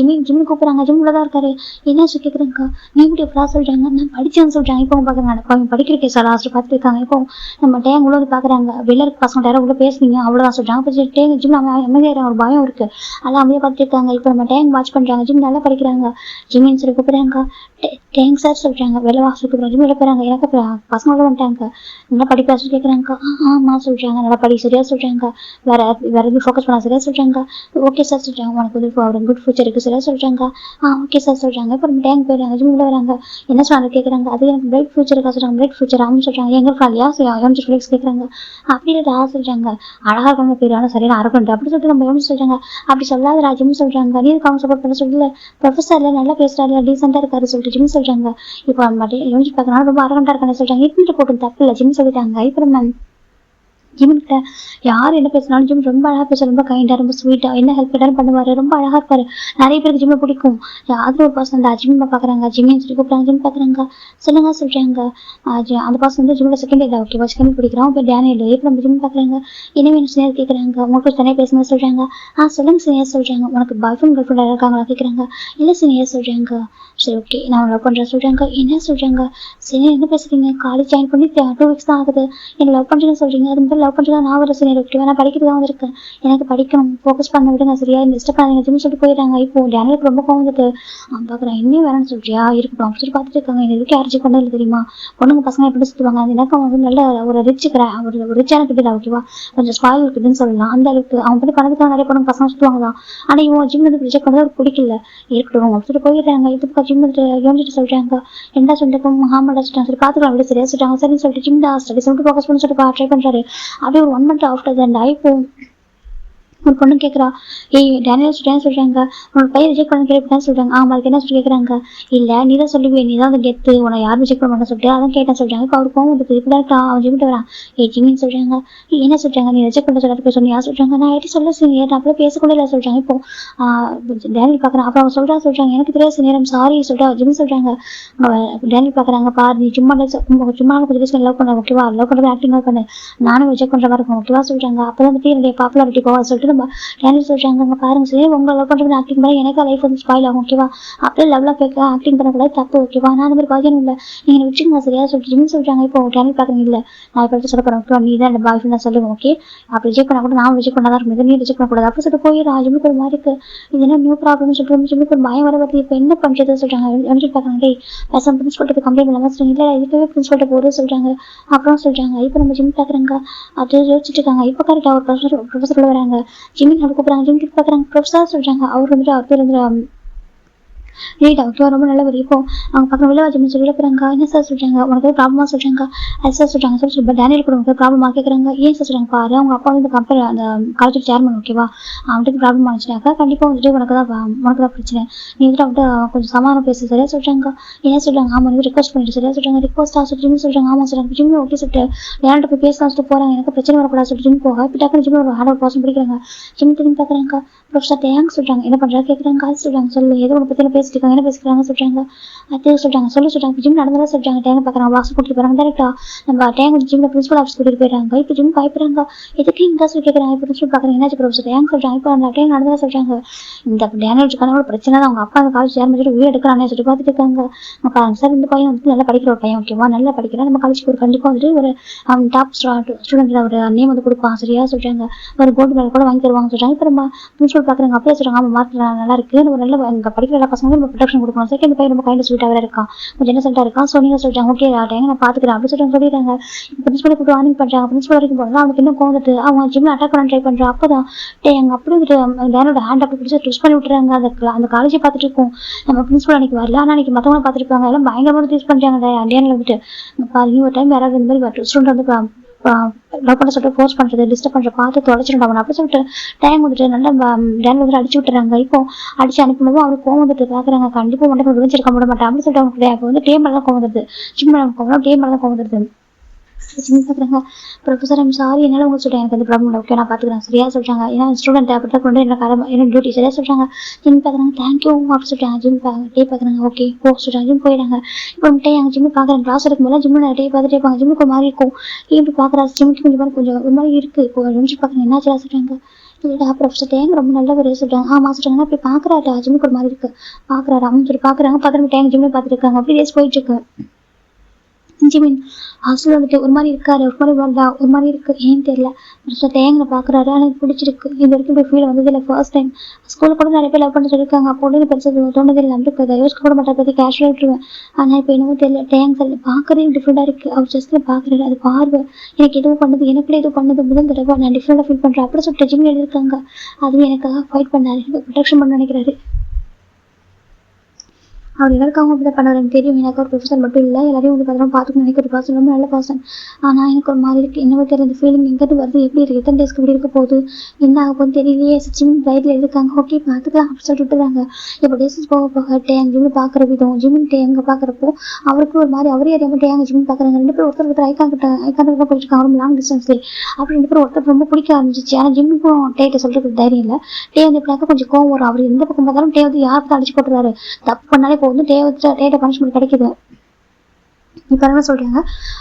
ஜிம்மி கூப்பிடுறாங்க. ஜிம் உள்ளதான் இருக்காரு. என்ன சொல்லி கேட்குறாங்க. நீ இப்படி எப்படா சொல்றாங்க. நான் படிச்சேன்னு சொல்றாங்க. இப்போ பாக்குறாங்க படிக்கிற கேஸ் லாஸ்ட் பார்த்துட்டு இருக்காங்க. இப்போ நம்ம டேங் உள்ள பாக்குறாங்க. வெளில இருக்க பசங்க டேரக்ட் உள்ள பேசுறீங்க அவ்வளவுதான் சொல்றாங்க. டேங் ஜிம் அமைதியாக ஒரு பயம் இருக்கு. அதெல்லாம் அமைதியா பார்த்துட்டு இருக்காங்க. இப்போ அப்புறமா டேங்க் வாட்ச் பண்றாங்க. ஜிம் நல்லா படிக்கிறாங்க. ஜிம்மின்னு சொல்லி கூப்பிடுறாங்க. டேங்க் சார் சொல்றாங்க. வெளில வா சொல்லி கூப்பிடுறாங்க. ஜிம் வெளில போறாங்க. எனக்கு பசங்களோட வந்துட்டாங்க. நல்லா படிப்பா சொல்லி கேட்குறாங்க. ஆமா சொல்றாங்க. நல்லா படி சரியா சொல்றாங்க. வேற வேற எதுவும் ஃபோக்கஸ் பண்ண சரியா சொல்றாங்க. ஓகே சார் சொல்றாங்க. உனக்கு ஒரு குட் ஃபியூச்சர் இருக்கு சரியா சொல்றாங்க. ஓகே சார் சொல்றாங்க. அப்புறம் டேங்க் போயிடுறாங்க. ஜிம் உள்ள வராங்க. என்ன சொன்னாங்க கேட்குறாங்க. அது எனக்கு பிரைட் ஃபியூச்சர் இருக்கா சொல்றாங்க. பிரைட் ஃபியூச்சர் ஆகும் சொல்றாங்க. எங்க ஃபாலியா எம்ஜி ஃபிளிக்ஸ் கேட்குறாங்க. அப்படி இல்லை சொல்றாங்க. அழகா இருக்காங்க பேர் ஆனால் சரியான அரகண்ட் அப்படி சொல்லிட்டு நம்ம எம்ஜி சொல்றாங்க. அப்படி சொல்லாத ராஜிம் சொல்றாங்க. நீ அவங்க சப்போர்ட் பண்ண சொல்லல. ப்ரொஃபஸர்ல நல்லா பேசுறாரு டீசெண்டா இருக்காரு சொல்லிட்டு ஜிம் சொல்றாங்க. இப்போ எம்ஜி பார்க்கறனால ரொம்ப அரகண்டா இருக்கான்னு சொல்றாங்க. இட்டு போட்டு தப்பு இல்லை ஜிம் சொல்லிட்டாங்க. இப்போ நம்ம ஜிம்கிட்ட யார் என்ன பேசினாலும் ஜிம் ரொம்ப அழகா பேச, ரொம்ப கைண்டா, ரொம்ப ஸ்வீட்டா, என்ன ஹெல்ப் கேட்டாலும் பண்ணுவாரு, ரொம்ப அழகா இருப்பாரு. நிறைய பேருக்கு ஜிம்மை பிடிக்கும். யாரும் ஒரு பர்சன் தான் ஜிம் பாக்குறாங்க. ஜிம்மின்னு சொல்லி கூப்பிடுறாங்க. ஜிம் பாக்குறாங்க. சொல்லுங்க சொல்றாங்க. அந்த பர்சன் வந்து ஜிம்ல செகண்ட் இல்லை ஓகேவா செகண்ட் பிடிக்கிறான். இப்போ டேனியல் இப்போ நம்ம ஜிம் பாக்குறாங்க. இனிமே சீனியர் கேட்கறாங்க. உங்களுக்கு தனியாக பேசுங்க சொல்றாங்க. சொல்லுங்க சீனியர் சொல்றாங்க. உனக்கு பாய் ஃப்ரெண்ட் கேர்ள் ஃப்ரெண்ட் இருக்காங்களா கேட்கறாங்க. இல்லை சீனியர் சொல்றாங்க. சரி ஓகே நான் லவ் பண்றேன் சொல்றாங்க. என்ன சொல்றாங்க. சீனியர் என்ன பேசுறீங்க. காலேஜ் ஜாயின் பண்ணி 2 weeks தான் ஆகுது. என்ன லவ் பண்றீங்கன்னு சொல்றீங்க. அது மட்டும் லவ் பண்றதா நான் ஒரு சீனியர் ஓகேவா நான் படிக்கிறது தான் வந்திருக்கேன். எனக்கு படிக்கணும் ஃபோக்கஸ் பண்ண விடுங்க சரியா டிஸ்டர்ப் பண்ணாதீங்க ஜிம் சொல்லிட்டு போயிடுறாங்க. இப்போ டேனியலுக்கு ரொம்ப கோவம் வந்துட்டு பாக்குறேன். இன்னும் வேறன்னு சொல்றியா இருக்கட்டும் அப்படி சொல்லி பார்த்துட்டு இருக்காங்க. என்ன எதுக்கு யாரும் பண்ணது தெரியுமா. பொண்ணுங்க பசங்க எப்படி சுத்துவாங்க. அது எனக்கு வந்து நல்ல ஒரு ஒரு ரிச்சான கிட்ட ஓகேவா கொஞ்சம் ஸ்பாயில் இருக்குதுன்னு சொல்லலாம். அந்த அளவுக்கு அவன் பண்ணி பண்ணதுக்காக நிறைய பொண்ணுங்க பசங்க சுத்துவாங்க தான். ஆனா இவன் ஜிம் வந்து ரிஜெக்ட் பண்ணது அவருக்கு பிடிக்கல. இருக்கட்டும் அப்படி சொல்லி போயிடுறாங்க. இதுக்கு ஜிம் யோசிச்சுட்டு சொல்றாங்க. என்ன சொல்லிட்டு ஹாமடா சொல்லிட்டாங்க. சரி பாத்துக்கலாம் அப்படி சரியா சொல்லிட்டாங்க. சரின்னு சொல்லிட்டு ஜிம் தான் ஸ்டடிஸ் மட்டும் ஃபோக்கஸ் பண்ணி சொல்லிட்டு ட்ரை பண்றாரு. அப்படியே ஒரு 1 month ஆஃப்டர் தட் இப்போ ஒரு பொண்ணு கேட்குறா. டேனியல் சொல்றாங்க. உன்னோட பையன் ரிஜெக்ட் பண்ண கேட்பேன் சொல்றாங்க. அதுக்கு என்ன சொல்லி கேட்குறாங்க. இல்லை நீ தான் சொல்லுவே நீ தான் அந்த கெத்து உன்னை யாரும் ரிஜெக்ட் பண்ண மாட்டேன் சொல்லிட்டு அதான் கேட்டேன் சொல்றாங்க. இப்போ அவருக்கு கோவம் வந்து இப்படி இருக்கான். அவன் ஜிம்மிட்டு வரான். ஜிம்மின்னு சொல்றாங்க. என்ன சொல்றாங்க. நீ ரிஜெக்ட் பண்ண சொல்லிட்டு சொன்னியா சொல்றாங்க. நான் எப்படி சொல்ல சீனியர் நான் அப்படியே பேசக்கூட இல்லை சொல்றாங்க. இப்போ டேனியல் பார்க்குறேன். அப்புறம் அவங்க சொல்றாங்க எனக்கு தெரியாது சீனியர் சாரி சொல்றா ஜிம் சொல்றாங்க. டேனியல் பார்க்குறாங்க. பாரு நீ சும்மா கொஞ்சம் லவ் பண்ண ஓகேவா லவ் பண்ணுறது ஆக்டிங் பண்ணு நானும் ரிஜெக்ட் பண்ற மாதிரி இருக்கும் ஓகேவா சொல்றாங்க. அப்போ வந்துட்டு என்னுடைய பாப்புலாரிட்டி போவா சொல்லிட்டு நம்ம டேனியல் சொல்றாங்க. பாருங்க சரி உங்களை லவ் பண்றது ஆக்டிங் பண்ண எனக்கு லைஃப் வந்து ஸ்பாயில் ஆகும் ஓகேவா அப்படியே லவ்ல கேட்க ஆக்டிங் பண்ணக்கூடாது தப்பு ஓகேவா நான் அந்த மாதிரி பாக்கியம் இல்லை நீங்க வச்சுக்கோங்க சரியா சொல்லிட்டு சொல்றாங்க. இப்போ டேனியல் பாக்குறீங்க இல்லை நான் இப்போ சொல்ல போறேன் ஓகேவா நீ தான் இந்த பாய் ஃப்ரெண்ட் சொல்லுங்க ஓகே அப்படி ரிஜெக்ட் பண்ண கூட நான் ரிஜெக்ட் பண்ணாதான் இருக்கும் நீ ரிஜெக்ட் பண்ணக்கூடாது அப்படி சொல்லிட்டு போய் ராஜுக்கு ஒரு மாதிரி இருக்கு. இது என்ன நியூ ப்ராப்ளம்னு சொல்லிட்டு ஒரு பயம் வர வருது. இப்போ என்ன பண்றது சொல்றாங்க. பாக்குறாங்க பேசாம பிரின்சிபல்கிட்ட கம்ப்ளைண்ட் பண்ணாம சொல்றீங்க இல்லை இதுவே பிரின்சிபல்கிட்ட போறது சொல்றாங்க. அப்புறம் சொல்றாங்க. இப்போ நம்ம ஜிம் பாக்குறாங்க. அது யோசிச்சுட்டு இருக்காங்க. இப்போ கரெக்டா ஒரு ப்ரொஃபஸர் வராங்க. ஜிம்மின் கூப்பிடுறாங்க. ஜிம் பாக்குறாங்க. ப்ரொஃபஸர் சொல்றாங்க. அவர் வந்துட்டு அவர் பேர் வந்து ஓகே ரொம்ப நல்ல ஒரு இப்போ அவங்க பக்கம் விளையாட்டு சொல்லி போறாங்க. என்ன சார் சொல்றாங்க. உனக்கு ப்ராப்ளமா சொல்றாங்க. சார் சொல்றாங்க. சொல்லி டேனியல் கூட உனக்கு ப்ராப்ளமா கேட்கறாங்க. ஏன் சார் சொல்றாங்க. பாரு அவங்க அப்பா வந்து கம்பெனி அந்த காலேஜ் சேர்மன் ஓகேவா அவனுக்கு ப்ராப்ளம் ஆனிச்சுனாக்கா கண்டிப்பா வந்துட்டு உனக்கு தான் பிரச்சனை நீ வந்துட்டு அவன்கிட்ட கொஞ்சம் சமாதானம் பேச சரியா சொல்றாங்க. என்ன சொல்றாங்க. ஆமா வந்து ரிக்வஸ்ட் பண்ணிட்டு சரியா சொல்றாங்க. ரிக்வஸ்டா சொல்லிட்டு சொல்றாங்க. ஆமா சொல்றாங்க. ஜிம் ஓகே சொல்லிட்டு டேனியல்கிட்ட போய் பேசலாம் சொல்லிட்டு போறாங்க. எனக்கு பிரச்சனை வரக்கூடாது சொல்லிட்டு ஜிம் போக இப்போ டக்குனு ஜிம் ஒரு ஹார்ட் பர்சன் பிடிக்கிறாங்க. ஜிம் திரும்பி பாக்குறாங்க. ப்ரொஃபஸர் தேங்க் சொல்றாங்க. என்ன பண்றாங்க கேட்கறாங்க. அது சொல்றாங்க. சொல்லு ஏதோ ஒரு பத்தி பேசிட்டு இருக்காங்க. என்ன பேசுறாங்க சொல்றாங்க. அது சொல்றாங்க. சொல்றாங்க. ஜிம் நடந்ததா சொல்றாங்க. டேங்க பாக்குறாங்க. வாசு கூட்டிட்டு போறாங்க. டேரக்டா நம்ம டேங்க ஜிம்ல பிரின்சிபல் ஆஃபீஸ் கூட்டிட்டு போயிறாங்க. இப்போ ஜிம் பயப்படுறாங்க. எதுக்கு இங்க சொல்லி கேட்கறாங்க. பிரின்சிபல் பாக்குறாங்க. என்னாச்சு ப்ரொஃபஸர் தேங்க் சொல்றாங்க. இப்போ அந்த டேங்க நடந்ததா சொல்றாங்க. இந்த டேனியலுக்கான ஒரு பிரச்சனை தான் அவங்க அப்பா அந்த காலேஜ் சேர்மன் சொல்லி உயிர் எடுக்கிறானே சொல்லி பார்த்துட்டு இருக்காங்க. சார் இந்த பையன் வந்து நல்லா படிக்கிற ஒரு பையன் ஓகேவா நல்லா படிக்கிறேன் நம்ம காலேஜுக்கு ஒரு கண்டிப்பா வந்துட்டு ஒரு டாப் ஸ்டூடெண்ட் ஒரு நேம் வந்து கொடுப்பான் சரியா சொல்றாங்க. ஒரு கோல்டு மெடல் கூட வாங்கி தருவாங்க சொல்றாங்க. இப்போ நம்ம பிரின்சிபல் பாக்குறாங்க. அப்படியே சொல்றாங்க. ஆமா மார்க் நல்லா இருக்கு ஒரு நல்ல இங்க படிக்கிற எல்லா பசங்களும் நம்ம ப்ரொடெக்ஷன் கொடுக்கணும். செகண்ட் பையன் ரொம்ப கைண்ட் ஸ்வீட்டாக இருக்கான். கொஞ்சம் என்ன சொல்லிட்டா இருக்கான். ஸோ நீங்க சொல்றாங்க. ஓகே டேங்க நான் பாத்துக்கிறேன் அப்படி சொல்லிட்டாங்க. பிரின்சிபல் கூப்பிட்டு வார்னிங் பண்றாங்க. பிரின்சிபல் வரைக்கும் போனா அவனுக்கு இன்னும் கோந்துட்டு அவங்க ஜிம்ல அட்டாக் பண்ண ட்ரை பண்றான். அப்பதான் எங்க அப்படி வந்துட்டு டேனோட ஹேண்ட் அப்படி பிடிச்சி ட்விஸ்ட் பண்ணி விட்டுறாங்க. அந்த காலேஜை பார்த்துட்டு இருக்கோம். நம்ம பிரின்சிபல் அன்னைக்கு வரல ஆனா அன்னைக்கு மத்தவங்க பார்த்துருப்பாங்க. எல்லாம் பயங்கரமா ட்வீட் பண்றாங்க. டேனியல் வந்துட்டு ஒரு டைம் யாராவது இந்த மாதிரி ஸ்டூடெண்ட் வந்து லவ் பண்ண சொல்லிட்டு ஃபோர்ஸ் பண்றது டிஸ்டர்ப் பண்ற பார்த்து தொலைச்சிருந்தாங்க அப்படி சொல்லிட்டு டைம் வந்துட்டு நல்லா டேனியல் வந்து அடிச்சு விட்டுறாங்க. இப்போ அடிச்சு அனுப்பும்போது அவருக்கு கோவம் வந்துட்டு பாக்குறாங்க. கண்டிப்பா வந்து விழிச்சிருக்க முடிய மாட்டேன் அப்படின்னு சொல்லிட்டு அவங்க அப்போ வந்து டேம் மேல தான் கோவம் வருது. ஜிம் டேம் மேல தான் கோவம் வருது. பாக்குறாங்க. ப்ரொஃபஸர் ஐம் சாரி என்னால உங்களுக்கு சொல்றேன். எனக்கு அந்த ப்ராப்ளம் ஓகே நான் பாத்துக்கிறேன் சரியா சொல்றாங்க. ஏன்னா ஸ்டூடெண்ட் அப்படிதான் கொண்டு என்ன டியூட்டி சரியா சொல்றாங்க. ஜிம் பாக்குறாங்க. தேங்க்யூ அப்படி சொல்றாங்க. ஜிம் டே பாக்குறாங்க. ஓகே போ சொல்றாங்க. ஜிம் போயிடாங்க. இப்போ அங்க ஜிம் பாக்குறாங்க. கிளாஸ் எடுக்கும் போது ஜிம்ல டே பார்த்துட்டே இருப்பாங்க. ஜிம்முக்கு ஒரு மாதிரி இருக்கும். இப்படி பாக்குறா ஜிம்முக்கு கொஞ்சம் ஒரு மாதிரி இருக்கு. இப்போ ஜிம் பாக்குறாங்க. என்னாச்சு சொல்றாங்க. இல்லடா ப்ரொஃபஸர் டேங் ரொம்ப நல்ல ஒரு சொல்றாங்க. ஆமா சொல்றாங்க. அப்படி பாக்குறாரு ஜிம்முக்கு ஒரு மாதிரி இருக்கு. பாக்குறாரு அவங்க சொல்லி பாக்குறாங்க. 10 டேங் ஜிம்ல பாத்துட்டு இருக்காங்க. அப்படி ரேஸ் போயிட்டு இருக்கு. ஜிமின் ஹாஸ்டல் வந்துட்டு ஒரு மாதிரி இருக்காரு, ஒரு மாதிரி வரலா, ஒரு மாதிரி இருக்கு, ஏன்னு தெரியல. டேங்கனை பாக்குறாரு, ஆனால் எனக்கு பிடிச்சிருக்கு. இது வரைக்கும் இப்படி ஃபீல் வந்தது இல்லை. ஃபர்ஸ்ட் டைம் ஸ்கூலில் கூட நிறைய பேர் லவ் பண்ண சொல்லியிருக்காங்க. அப்போ ஒன்று பெருசாக தோணுது இல்லை, நம்மளுக்கு யோசிக்க கூட மாட்டா பற்றி கேஷுவலாக விட்டுருவேன். ஆனால் இப்போ என்னவோ தெரியல, டேங்க் சொல்லி பார்க்கறதே டிஃப்ரெண்டாக இருக்கு. அவர் ஜஸ்ட்ல பார்க்குறாரு, அது பார்வை எனக்கு எதுவும் பண்ணுது, எனக்குள்ளே எதுவும் பண்ணுது. முதல் தடவை நான் டிஃப்ரெண்டாக ஃபீல் பண்ணுறேன் அப்படி சொல்லிட்டு ஜிமின் எழுதியிருக்காங்க. அதுவும் எனக்காக ஃபைட் பண்ணாரு, எனக்கு ப்ரொடெக்ஷன் பண்ண நினைக்கிறாரு. அவர் எல்லாருக்காகவும் அப்படி தான் பண்ணுவார். எனக்கு தெரியும், எனக்கு ஒரு ப்ரொஃபஸர் மட்டும் இல்லை, எல்லாரையும் வந்து பத்திரம் பார்த்துக்கணும் நினைக்கிற பர்சன், ரொம்ப நல்ல பர்சன். ஆனால் எனக்கு ஒரு மாதிரி இருக்குது, என்னவோ தெரியல, இந்த ஃபீலிங் எங்கிட்ட வருது, எப்படி இருக்குது, எத்தனை டேஸ்க்கு இப்படி இருக்க போகுது, என்ன ஆக போகுது தெரியலையே. ஜிமின் ரைட்டில் இருக்காங்க, ஓகே பார்த்துக்கலாம் அப்படி சொல்லிட்டு விட்டுறாங்க. இப்போ டேஸஸ் போக போக டேங் ஜிமின் பார்க்குற விதம், ஜிமின் டேங்க பார்க்குறப்போ அவருக்கு ஒரு மாதிரி, அவரே அறியாமல் டேங்க ஜிமின் பார்க்குறாங்க. ரெண்டு பேரும் ஒருத்தர் ஐக்கான் போயிட்டுருக்காங்க, ரொம்ப லாங் டிஸ்டன்ஸ்லேயே. அப்படி ரெண்டு பேரும் ஒருத்தர் ரொம்ப பிடிக்க ஆரம்பிச்சிச்சு. ஆனால் ஜிமினுக்கும் டேட்டை சொல்கிறதுக்கு தைரியம் இல்லை. டே வந்து எப்படியாக்க கொஞ்சம் கோவம் வரும். அவர் எந்த பக்கம் பார்த்தாலும் டே வந்து யாருக்கு அடிச்சு போட்டுறாரு, தப்பு பண்ணாலே இப்போ வந்து டேட்டை பனிஷ்மெண்ட் கிடைக்குது. இப்போ என்ன சொல்றாங்க,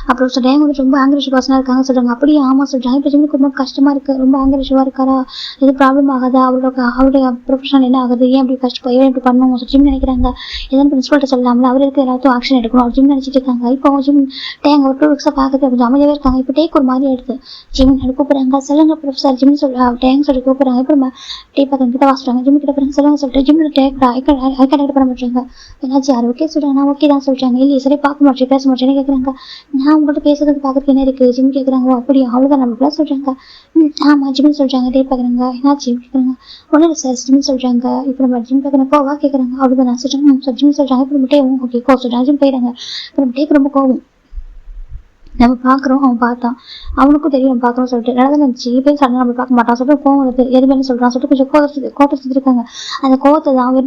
அப்புறம் டேங் வந்து ரொம்ப ஆங்கிரிஷ் பர்சனாக இருக்காங்க சொல்றாங்க. அப்படியே ஆமா சொல்றாங்க. இப்போ ஜிமினுக்கு ரொம்ப கஷ்டமா இருக்கு, ரொம்ப ஆங்கிரிஷாக இருக்காரா, எது ப்ராப்ளம் ஆகாதா, அவருடைய ப்ரொஃபஷனல் என்ன ஆகுது, ஏன் இப்படி கஷ்டம், ஏன் இப்படி பண்ணணும் ஜிம் நினைக்கிறாங்க. எதாவது பிரின்சிபல்கிட்ட சொல்லலாம்ல, அவர் இருக்கு எல்லாத்தையும் ஆக்ஷன் எடுக்கணும் அவர் ஜிம் நினைச்சிட்டு இருக்காங்க. இப்போ ஜிம் டேங் ஒரு 2 வீக்ஸாக பார்க்குறது கொஞ்சம் அமைதியாகவே இருக்காங்க. இப்போ டேக் ஒரு மாதிரி எடுத்து ஜிமின் அது கூப்பிடுறாங்க, சொல்லுங்க ப்ரொஃபஸர் ஜிம் டேங் சொல்லி கூப்பிடுறாங்க. இப்போ நம்ம டே பார்த்து கிட்ட வாசுறாங்க, ஜிம் கிட்ட பாருங்க சொல்லுங்க சொல்லிட்டு ஜிம் டேக் ஐக்கான் பண்ண மாட்டாங்க. என்னாச்சு யார் ஓகே சொல்றாங்க, நான் ஓகே தான் சொல்றாங்க. இல்லை சரி பார்க்க மாட்டேன், பேச மாட்டேன்னு கேட்குறாங்க. நான் உங்கள்கிட்ட பேசுறது பார்க்கறதுக்கு என்ன இருக்கு, ஜிம் கேட்குறாங்க. அப்படியா அவ்வளோதான் நம்மளுக்குலாம் சொல்றாங்க. ஆமா ஜிம் சொல்றாங்க. டே பார்க்குறாங்க, என்னாச்சு கேட்குறாங்க. ஒன்றும் இல்லை சார் ஜிம் சொல்றாங்க. இப்போ நம்ம ஜிம் பார்க்குறப்போ வா கேட்குறாங்க. அவ்வளோதான் நான் சொல்றாங்க. ஜிம் சொல்றாங்க. இப்போ நம்ம டே ஓகே கோ சொல்றாங்க. ஜிம் போயிடுறாங்க. இப்போ நம்ம டேக்கு ரொம்ப கோவம், நம்ம பார்க்குறோம், அவன் பார்த்தான், அவனுக்கும் தெரியும் நம்ம பார்க்குறோம் சொல்லிட்டு நல்லா தான் இருந்துச்சு. இப்போ சடனாக நம்ம பார்க்க மாட்டான் சொல்லிட்டு கோவம் வருது, எதுவுமே சொல்கிறான் சொல்லிட்டு கொஞ்சம் கோவத்தை செஞ்சுருக்காங்க. அந்த கோவத்தை தான்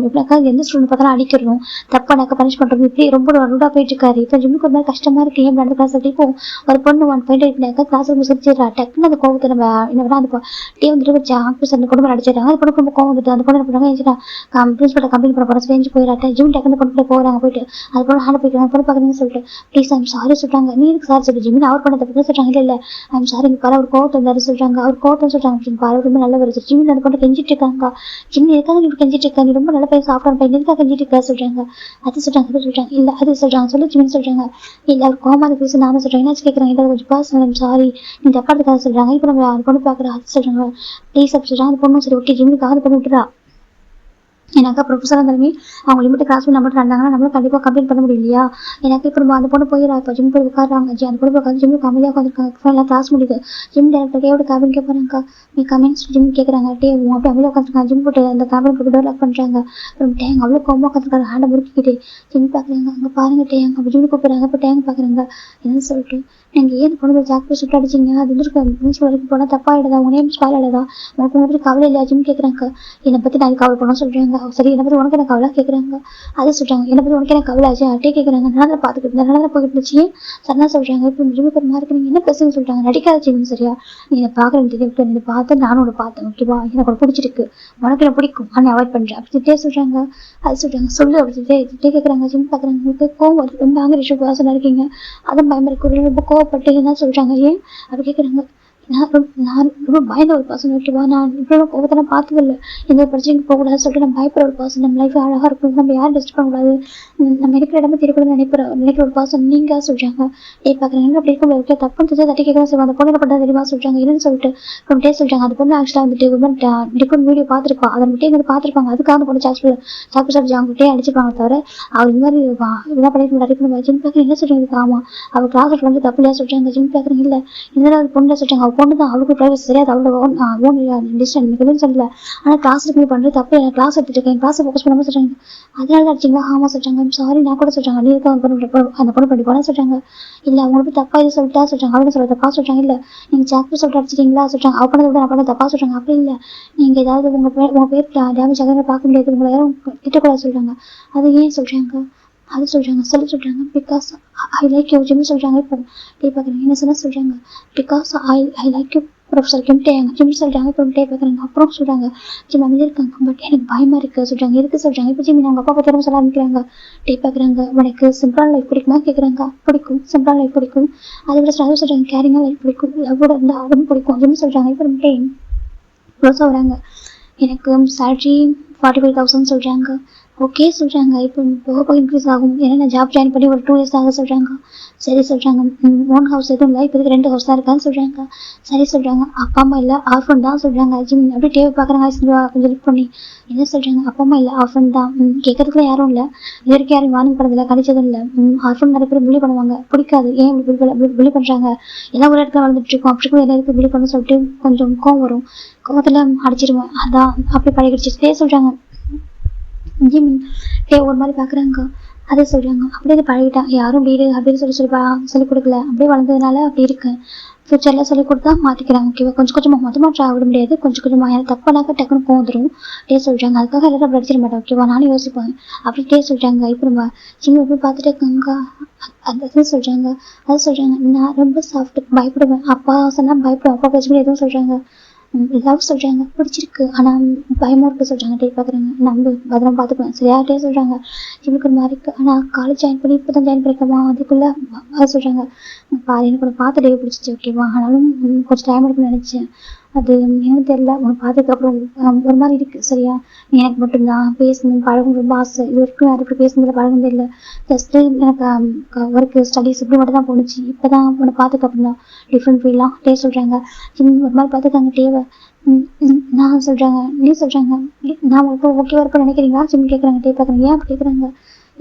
எப்படிக்கா எந்த ஸ்டூடெண்ட் பார்த்தாலும் அடிக்கிறோம், தப்பாக பனிஷ் பண்ணுறது, இப்படி ரொம்ப ரூடாக போயிட்டு இருக்காரு. இப்போ ஜிம்முக்கு ஒரு மாதிரி கஷ்டமா இருக்கு, ஏன் நடந்த கிளாஸ் சொல்லிட்டு இப்போ ஒரு பொண்ணு 1.8 கிளாஸ் ரூம் சிரிச்சிடறா. டக்குன்னு அந்த கோவத்தை நம்ம என்ன வேணா அந்த டே வந்துட்டு ஆஃபீஸர் அந்த பொண்ணு அடிச்சிடறாங்க. அந்த பொண்ணு ரொம்ப கோவம் வந்துட்டு அந்த பொண்ணு என்ன பண்ணுறாங்க, ஏன்னா பிரின்சிபல்ட்ட கம்ப்ளைண்ட் பண்ண போகிற ரேஞ்சு போயிடாட்டேன். ஜிம் டக்குன்னு பொண்ணு போகிறாங்க, போயிட்டு அது பொண்ணு ஹேண்ட் போய்க்கிறாங்க. பொண்ணு பார்க்குறீங்கன்னு சொல்லிட்டு ப்ளீஸ் ஐம் சாரி சொல்கிறாங்க. நீ சாரி சொல்லி ஜிமின் அவர் பண்ண தப்பு சொல்றாங்க. இல்லை ஐம் சாரி இங்கே பாரு அவர் கோவத்தை இருந்தாரு சொல்றாங்க. அவர் கோவத்தை சொல்றாங்க பாரு ரொம்ப நல்ல வருது. ஜிமின் அந்த பொண்ணு கெஞ்சிட்டு இருக்காங்க. ஜிமின் எதுக்காக நீ கெஞ்சிட்டு இருக்கா, நீ ரொம்ப நல்ல பையன் சாப்பிட்டான் பையன் எதுக்காக கெஞ்சிட்டு இருக்கா சொல்றாங்க. அது சொல்றாங்க அது சொல்றாங்க. இல்லை அது சொல்றாங்க சொல்லி ஜிமின் சொல்றாங்க. இல்லை அவர் கோமா பேச நானும் சொல்றேன். என்னாச்சு கேட்குறாங்க. இல்லை கொஞ்சம் பர்சனல் சாரி நீ தப்பாடுறதுக்காக சொல்றாங்க. இப்போ நம்ம அந்த பொண்ணு பார்க்குற அது சொல்றாங்க. ப்ளீஸ் அப்படி சொல்றாங்க. அந்த பொண்ணும் சரி ஓகே ஜிமினுக்காக அந்த பொண்ணு விட்டுறா. எனக்கு ப்ரொஃபஸராக இருந்தாலுமே அவங்க லிமிட் கிராஸ் பண்ணி நம்மகிட்ட இருந்தாங்கன்னா நம்மளும் கண்டிப்பாக கம்ப்ளைண்ட் பண்ண முடியலையா. எனக்கு இப்போ அந்த பொண்ணு போயிடா, இப்போ ஜிம் போய் உட்காடுறாங்க. அந்த பொண்ணு உட்காந்து ஜிம்முக்கு கம்மியாக உட்காந்துருக்காங்க. ஃபைனலாக கிளாஸ் முடியுது. ஜிம் டேரக்டர் கேவோட கேபின் கேட்பாங்க. நீ கமெண்ட்ஸ் ஜிம் கேட்குறாங்க. டே அப்படி அமைதியாக உட்காந்துருக்காங்க. ஜிம் போட்டு அந்த கேபின் போட்டு டோர் லாக் பண்ணுறாங்க. அப்புறம் டேங் அவ்வளோ கோவமாக உட்காந்துருக்காங்க. ஹேண்டை முறுக்கிக்கிட்டு ஜிம் பார்க்குறாங்க. அங்கே பாருங்க டேங் அப்படி ஜிம் கூப்பிட்றாங்க. இப்போ டேங் பார்க்குறாங்க. என்னன்னு சொல்லிட்டு நீங்கள் ஏன் பொண்ணு ஜாக்கெட் சுட்டு அடிச்சிங்க, அது வந்து பிரின்சிபல் வரைக்கும் போனால் தப்பா ஆகிடுதா, உங்க நேம் ஸ்பாயில் ஆகிடுதா, உனக்கு உங்களுக்கு கவலை இல்லையா ஜிம் கேட்குறாங்க. என்னை பற்றி நான் கவலை பண்ண சொல்கிறாங்க. சரி என்னை பற்றி உனக்கு எனக்கு கவலை கேட்குறாங்க. அதை சொல்கிறாங்க. என்னை பற்றி உனக்கு எனக்கு கவலை ஆச்சு அட்டே கேட்குறாங்க. நல்லா பார்த்துக்கிட்டு நல்லா போய்கிட்டு இருந்துச்சு சரணா சொல்கிறாங்க. இப்போ ஜிம்முக்கு ஒரு மாதிரி நீங்கள் என்ன பேசுன்னு சொல்கிறாங்க. நடிக்காத ஜிம் சரியா, நீ இதை பார்க்குறேன் தெரியும், இதை பார்த்து நானும் உன்னை பார்த்தேன் ஓகேவா, எனக்கு ஒரு பிடிச்சிருக்கு, உனக்கு என்ன பிடிக்கும் ஆனால் அவாய்ட் பண்ணுறேன் அப்படி திட்டே சொல்கிறாங்க. அது சொல்கிறாங்க சொல்லு அப்படி திட்டே கேட்குறாங்க. ஜிம் பார்க்குறாங்க. உங்களுக்கு கோவம் வருது, ரொம்ப ஆங்கிற இஷ்யூ பேசணும் இருக்கீங்க, அதுவும் பயமறிக்க ரொம்ப கோவப்பட்டு என்ன சொல்கிறாங்க. ஏன் அப்படி கேட்குறாங்க. நான் ரொம்ப பயந்த ஒரு பர்சன் ஓகேவா, நான் இவ்வளோ கோபத்தெல்லாம் பார்த்ததில்லை, எந்த ஒரு பிரச்சனைக்கு போகக்கூடாது சொல்லிட்டு நம்ம பயப்படுற ஒரு பர்சன், நம்ம லைஃப் அழகாக இருக்கும், நம்ம யாரும் டிஸ்டர்ப் பண்ணக்கூடாது, நம்ம இருக்கிற இடமே தெரியக்கூடாது நினைக்கிற ஒரு பர்சன் நீங்கள் சொல்கிறாங்க. டே பார்க்குறாங்க. அப்படி இருக்கும் ஓகே தப்புன்னு தெரிஞ்சு தட்டி கேட்க செய்வாங்க. அந்த பொண்ணு என்ன பண்ணுறது தெரியுமா சொல்கிறாங்க. என்னன்னு சொல்லிட்டு ரொம்ப டே சொல்கிறாங்க. அந்த பொண்ணு ஆக்சுவலாக வந்துட்டு ஒரு டிஃப்ரெண்ட் வீடியோ பார்த்துருப்பா, அதை மட்டும் எங்கே பார்த்துருப்பாங்க. அதுக்காக அந்த பொண்ணு சாக்கு சாப்பிட்டு அவங்ககிட்டே அடிச்சிருப்பாங்க தவிர அவர் இந்த மாதிரி இதெல்லாம் பண்ணிட்டு அடிக்கணும். ஜிம் பார்க்குறேன் என்ன சொல்கிறீங்க. ஆமாம் அவர் கிளாஸில் வந்து தப்பு இல்லையா சொல்கிறாங்க. ஜிம் பார்க்குறேன். இல்லை இந்த பொண்ணு சொல்கிறாங்க. பொண்ணு தான் அவளுக்கு ப்ரைவசி தெரியாது, அவளோட டிஸ்டன்ஸ் சொல்லல. ஆனால் கிளாஸ் இருக்கு பண்ணுறது தப்பு, எனக்கு கிளாஸ் எடுத்துட்டு இருக்கேன், கிளாஸை ஃபோக்கஸ் பண்ணாமல் சொல்கிறாங்க. அதனால தான் அடிச்சிங்களா. ஆமாம் சொல்கிறாங்க. சாரி நான் கூட சொல்கிறாங்க. நீ இருக்க அந்த பொண்ணு பண்ணி போனால் சொல்கிறாங்க. இல்லை அவங்களுக்கு தப்பா இது சொல்லிட்டா சொல்கிறாங்க. அவளுக்கு சொல்ல தப்பா சொல்கிறாங்க. இல்லை நீங்கள் சாக்லேட் சொல்லிட்டு அடிச்சிட்டீங்களா சொல்கிறாங்க. அவள் பண்ணதை விட நான் பண்ண தப்பா சொல்கிறாங்க. அப்படி இல்லை நீங்கள் ஏதாவது உங்கள் பேர் டேமேஜ் ஆக பார்க்க முடியாது, உங்களை யாரும் கிட்டக்கூடாது சொல்கிறாங்க. அது ஏன் சொல்கிறாங்க. அது சொல்கிறாங்க சொல்கிறாங்க. Because I like you Jim சொல்கிறாங்க. இப்போ டே பார்க்குறாங்க. என்ன சொன்னால் சொல்கிறாங்க. Because I like you professor கிம்ட்டேங்க ஜிம் சொல்கிறாங்க. இப்போ டே பார்க்குறாங்க. அப்புறம் சொல்கிறாங்க. ஜிம் அமைதி இருக்காங்க. பட் எனக்கு பயமாக இருக்குது சொல்கிறாங்க. எதுக்கு சொல்கிறாங்க. இப்போ ஜிம் அவங்க அப்பா பற்றி சொல்ல ஆரம்பிக்கிறாங்க. டே பார்க்குறாங்க. உனக்கு சிம்பிளான லைஃப் பிடிக்குமா கேட்குறாங்க. பிடிக்கும், சிம்பிளான லைஃப் பிடிக்கும். அதை விட அதுவும் சொல்கிறாங்க கேரிங்காக லைஃப் பிடிக்கும், எவ்வளோ இருந்தால் அதுவும் பிடிக்கும் ஜிம் சொல்கிறாங்க. இப்போ டே க்ளோஸாக வராங்க. எனக்கு சேலரி 45,000 சொல்கிறாங்க. ஓகே சொல்கிறாங்க. இப்போ போக போக இன்க்ரீஸ் ஆகும். ஏன்னா நான் ஜாப் ஜாயின் பண்ணி ஒரு 2 இயர்ஸ் ஆக சொல்கிறாங்க. சரி சொல்கிறாங்க. ஓன் ஹவுஸ் எதுவும் இல்லை, இப்போதைக்கு 2 ஹவுஸ் தான் இருக்கான்னு சொல்கிறாங்க. சரி சொல்கிறாங்க. அப்பா அம்மா இல்லை, ஆர்ஃபன் தான் சொல்கிறாங்க. ஜிம் அப்படியே டிவி பார்க்குறாங்க. கொஞ்சம் லிஃப்ட் பண்ணி என்ன சொல்கிறாங்க, அப்பா அம்மா இல்லை, ஆர்ஃபன் தான். கேட்கறதுக்குள்ள யாரும் இல்லை, இது வரைக்கும் யாரும் வார்னிங் பண்ணதில்லை, கணிச்சதும் இல்லை. ஆர்ஃபன் நிறைய பேர் புள்ளி பண்ணுவாங்க, பிடிக்காது. ஏன் இப்படி புள்ளி பண்ணுறாங்க, எல்லாம் ஒரு இடத்துல வளர்ந்துட்டு இருக்கோம், அப்படி கூட எல்லாருக்கும் புள்ளி பண்ண சொல்லிட்டு கொஞ்சம் கோவம் வரும். கோவத்தில் அடிச்சிருவேன். அதான் அப்படி பழகிடுச்சு சொல்கிறாங்க. ஜிம் ஒரு மாதிரி பார்க்குறாங்க. அதே சொல்கிறாங்க. அப்படியே அதை பழகிட்டேன், யாரும் வீடு அப்படின்னு சொல்லிக் கொடுக்கல, அப்படியே வளர்ந்ததுனால அப்படி இருக்கு. ஃபியூச்சரில் சொல்லிக் கொடுத்தா மாற்றிக்கிறேன். ஓகேவா, கொஞ்சம் கொஞ்சமாக மொத்தமாக ஆகிட முடியாது, கொஞ்சம் கொஞ்சமாக. எனக்கு தப்பானாக்க டக்குன்னு கோவம் வந்துடும். சொல்கிறாங்க. அதுக்காக எல்லாரும் அப்படி அடிச்சிட மாட்டேன். ஓகேவா, நானும் யோசிப்பேன். அப்படி சொல்கிறாங்க. இப்போ நம்ம சின்ன போய் பார்த்துட்டு இருக்காங்க. அது சொல்கிறாங்க. நான் ரொம்ப சாஃப்ட், பயப்படுவேன். அப்பா சொன்னால் பயப்படுவேன், அப்பா பேசும்போது எதுவும் சொல்கிறாங்க. லவ் சொல்கிறாங்க, பிடிச்சிருக்கு, ஆனால் பயமாக இருக்குது சொல்கிறாங்க. டே பார்க்குறாங்க. நம்ம பத்திரம் பார்த்துக்குவேன் சரியா சொல்கிறாங்க. இவனுக்கு ஒரு மாதிரி இருக்குது, ஆனால் காலேஜ் ஜாயின் பண்ணி இப்போ தான் ஜாயின் பண்ணிக்கமா, அதுக்குள்ளே சொல்கிறாங்க. பாரு, எனக்கு ஒன்று பார்த்து டே பிடிச்சிச்சு. ஓகேவா, ஆனாலும் கொஞ்சம் டைம் எடுக்கணும்னு நினச்சேன். அது எனக்கு தெரியல, உனக்கு பார்த்ததுக்கப்புறம் ஒரு மாதிரி இருக்குது சரியா. எனக்கு மட்டும்தான் பேசணும் பழகும் ரொம்ப ஆசை. இது வரைக்கும் யாருக்கு பேசுனதில் பழகுனது இல்லை. ஜஸ்ட்டு எனக்கு ஒர்க்கு ஸ்டடீஸ் இப்படி மட்டும் தான் போணுச்சு. இப்போ தான் உன்னை பார்த்ததுக்கப்புறம் தான் டிஃப்ரெண்ட் ஃபீல்லாம் சொல்கிறாங்க. ஒரு மாதிரி பார்த்துக்காங்க டேவை. நான் சொல்கிறாங்க. நீ சொல்கிறாங்க. நான் உங்களுக்கு ஓகேவா இருப்பேன்னு நினைக்கிறீங்களா சின்ன கேட்குறாங்க. டே பார்க்குறேன். ஏன் அப்படி கேட்குறாங்க.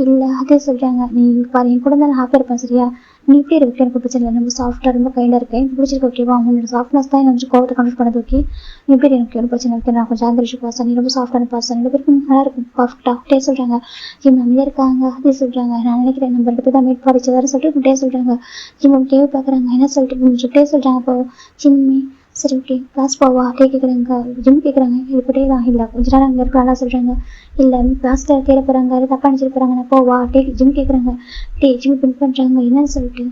இல்லை அதே சொல்கிறாங்க. நீ பாரு, என் கூட தான் நான் ஹாப்பியாக இருப்பேன் சரியா. நீ இப்படி இருக்கு, எனக்கு பிரச்சனை இல்லை, ரொம்ப சாஃப்டாக ரொம்ப கைண்டாக இருக்கேன், எனக்கு பிடிச்சிருக்கு. ஓகேவா, உங்களோட சாஃப்ட்னஸ் தான் எனக்கு கோவத்தை கண்ட்ரோல் பண்ணது. ஓகே, நீ இப்படி எனக்கு ஒரு பிரச்சனை இருக்கு, நான் கொஞ்சம் ஆங்கிரிஷ் பாசன், நீ ரொம்ப சாஃப்டான பாசன், 2 பேருக்கும் நல்லா இருக்கும் பர்ஃபெக்டாக சொல்கிறாங்க. ஜிம் நம்மளே இருக்காங்க. அதே சொல்கிறாங்க. நான் நினைக்கிறேன் நம்ம 2 பேர் தான் மீட் ஃபார் ஈச் அதர் சொல்லிட்டு சொல்கிறாங்க. ஜிம் டிவி பார்க்குறாங்க. என்ன சொல்லிட்டு சொல்கிறாங்க. அப்போ ஜிம்மி சரி ஓகே கிளாஸ் போவா கேட்குறாங்க. ஜிம் கேட்குறாங்க. இப்படியே தான் இல்லை கொஞ்ச நேரம் அங்கே இருக்கலாம் சொல்கிறாங்க. இல்லை கிளாஸில் தேட போகிறாங்க, யாரும் தப்பாக நினச்சிட்டு போகிறாங்க. நான் போவா ஜிம் கேட்குறாங்க. ஜிம் பின் பண்ணுறாங்க. என்னன்னு சொல்லிட்டு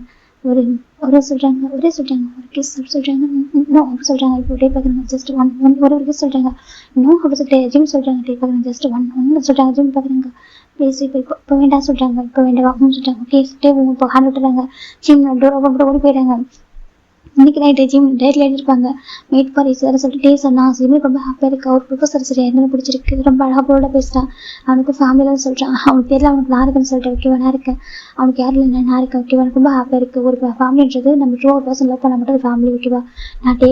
ஒரே சொல்கிறாங்க. ஒரு கிஸ் சொல்கிறாங்க. இன்னும் அப்படி சொல்கிறாங்க. இப்போ டே பார்க்குறாங்க. ஜஸ்ட் ஒரு கிஸ் சொல்கிறாங்க. இன்னும் அப்படி சொல்லிட்டு ஜிம் சொல்கிறாங்க. டே பார்க்குறாங்க. ஜஸ்ட் ஒன்று சொல்கிறாங்க. ஜிம் பார்க்குறாங்க. ப்ளீஸ் இப்போ வேண்டாம் சொல்கிறாங்க. இப்போ வேண்டாம் சொல்கிறாங்க. ஓகே டே இப்போ ஹேண்ட் விட்டுறாங்க. ஜிம் டோர் ஓப்பன் பண்ணி ஓடி போயிடுறாங்க. இன்னைக்கு நைட்டு ஜிம் டேட்ல எழுதிருப்பாங்க. மீட் ஃபார் ஈச் அதர் சொல்லிட்டு சொன்னான். ஜிம்முக்கு ரொம்ப ஹாப்பியாக இருக்கு. அவர் ப்ரொஃபஸர் சரியா என்ன பிடிச்சிருக்கு, ரொம்ப அழகாக போல பேசுகிறான். அவனுக்கு ஃபேமிலியில் சொல்கிறான். அவனுக்கு தெரியல அவனுக்கு நான் இருக்குன்னு சொல்லிட்டு. ஓகேவா, நான் இருக்கேன், அவனுக்கு யாரும் இல்லை, நான் இருக்கேன். ஓகேவா, எனக்கு ரொம்ப ஹாப்பியாக இருக்குது. ஒரு ஃபேமிலின்றது நம்ம ட்ரூ ஒரு பர்சன் லவ் பண்ண மட்டும் ஃபேமிலி. ஓகேவா, நான் டே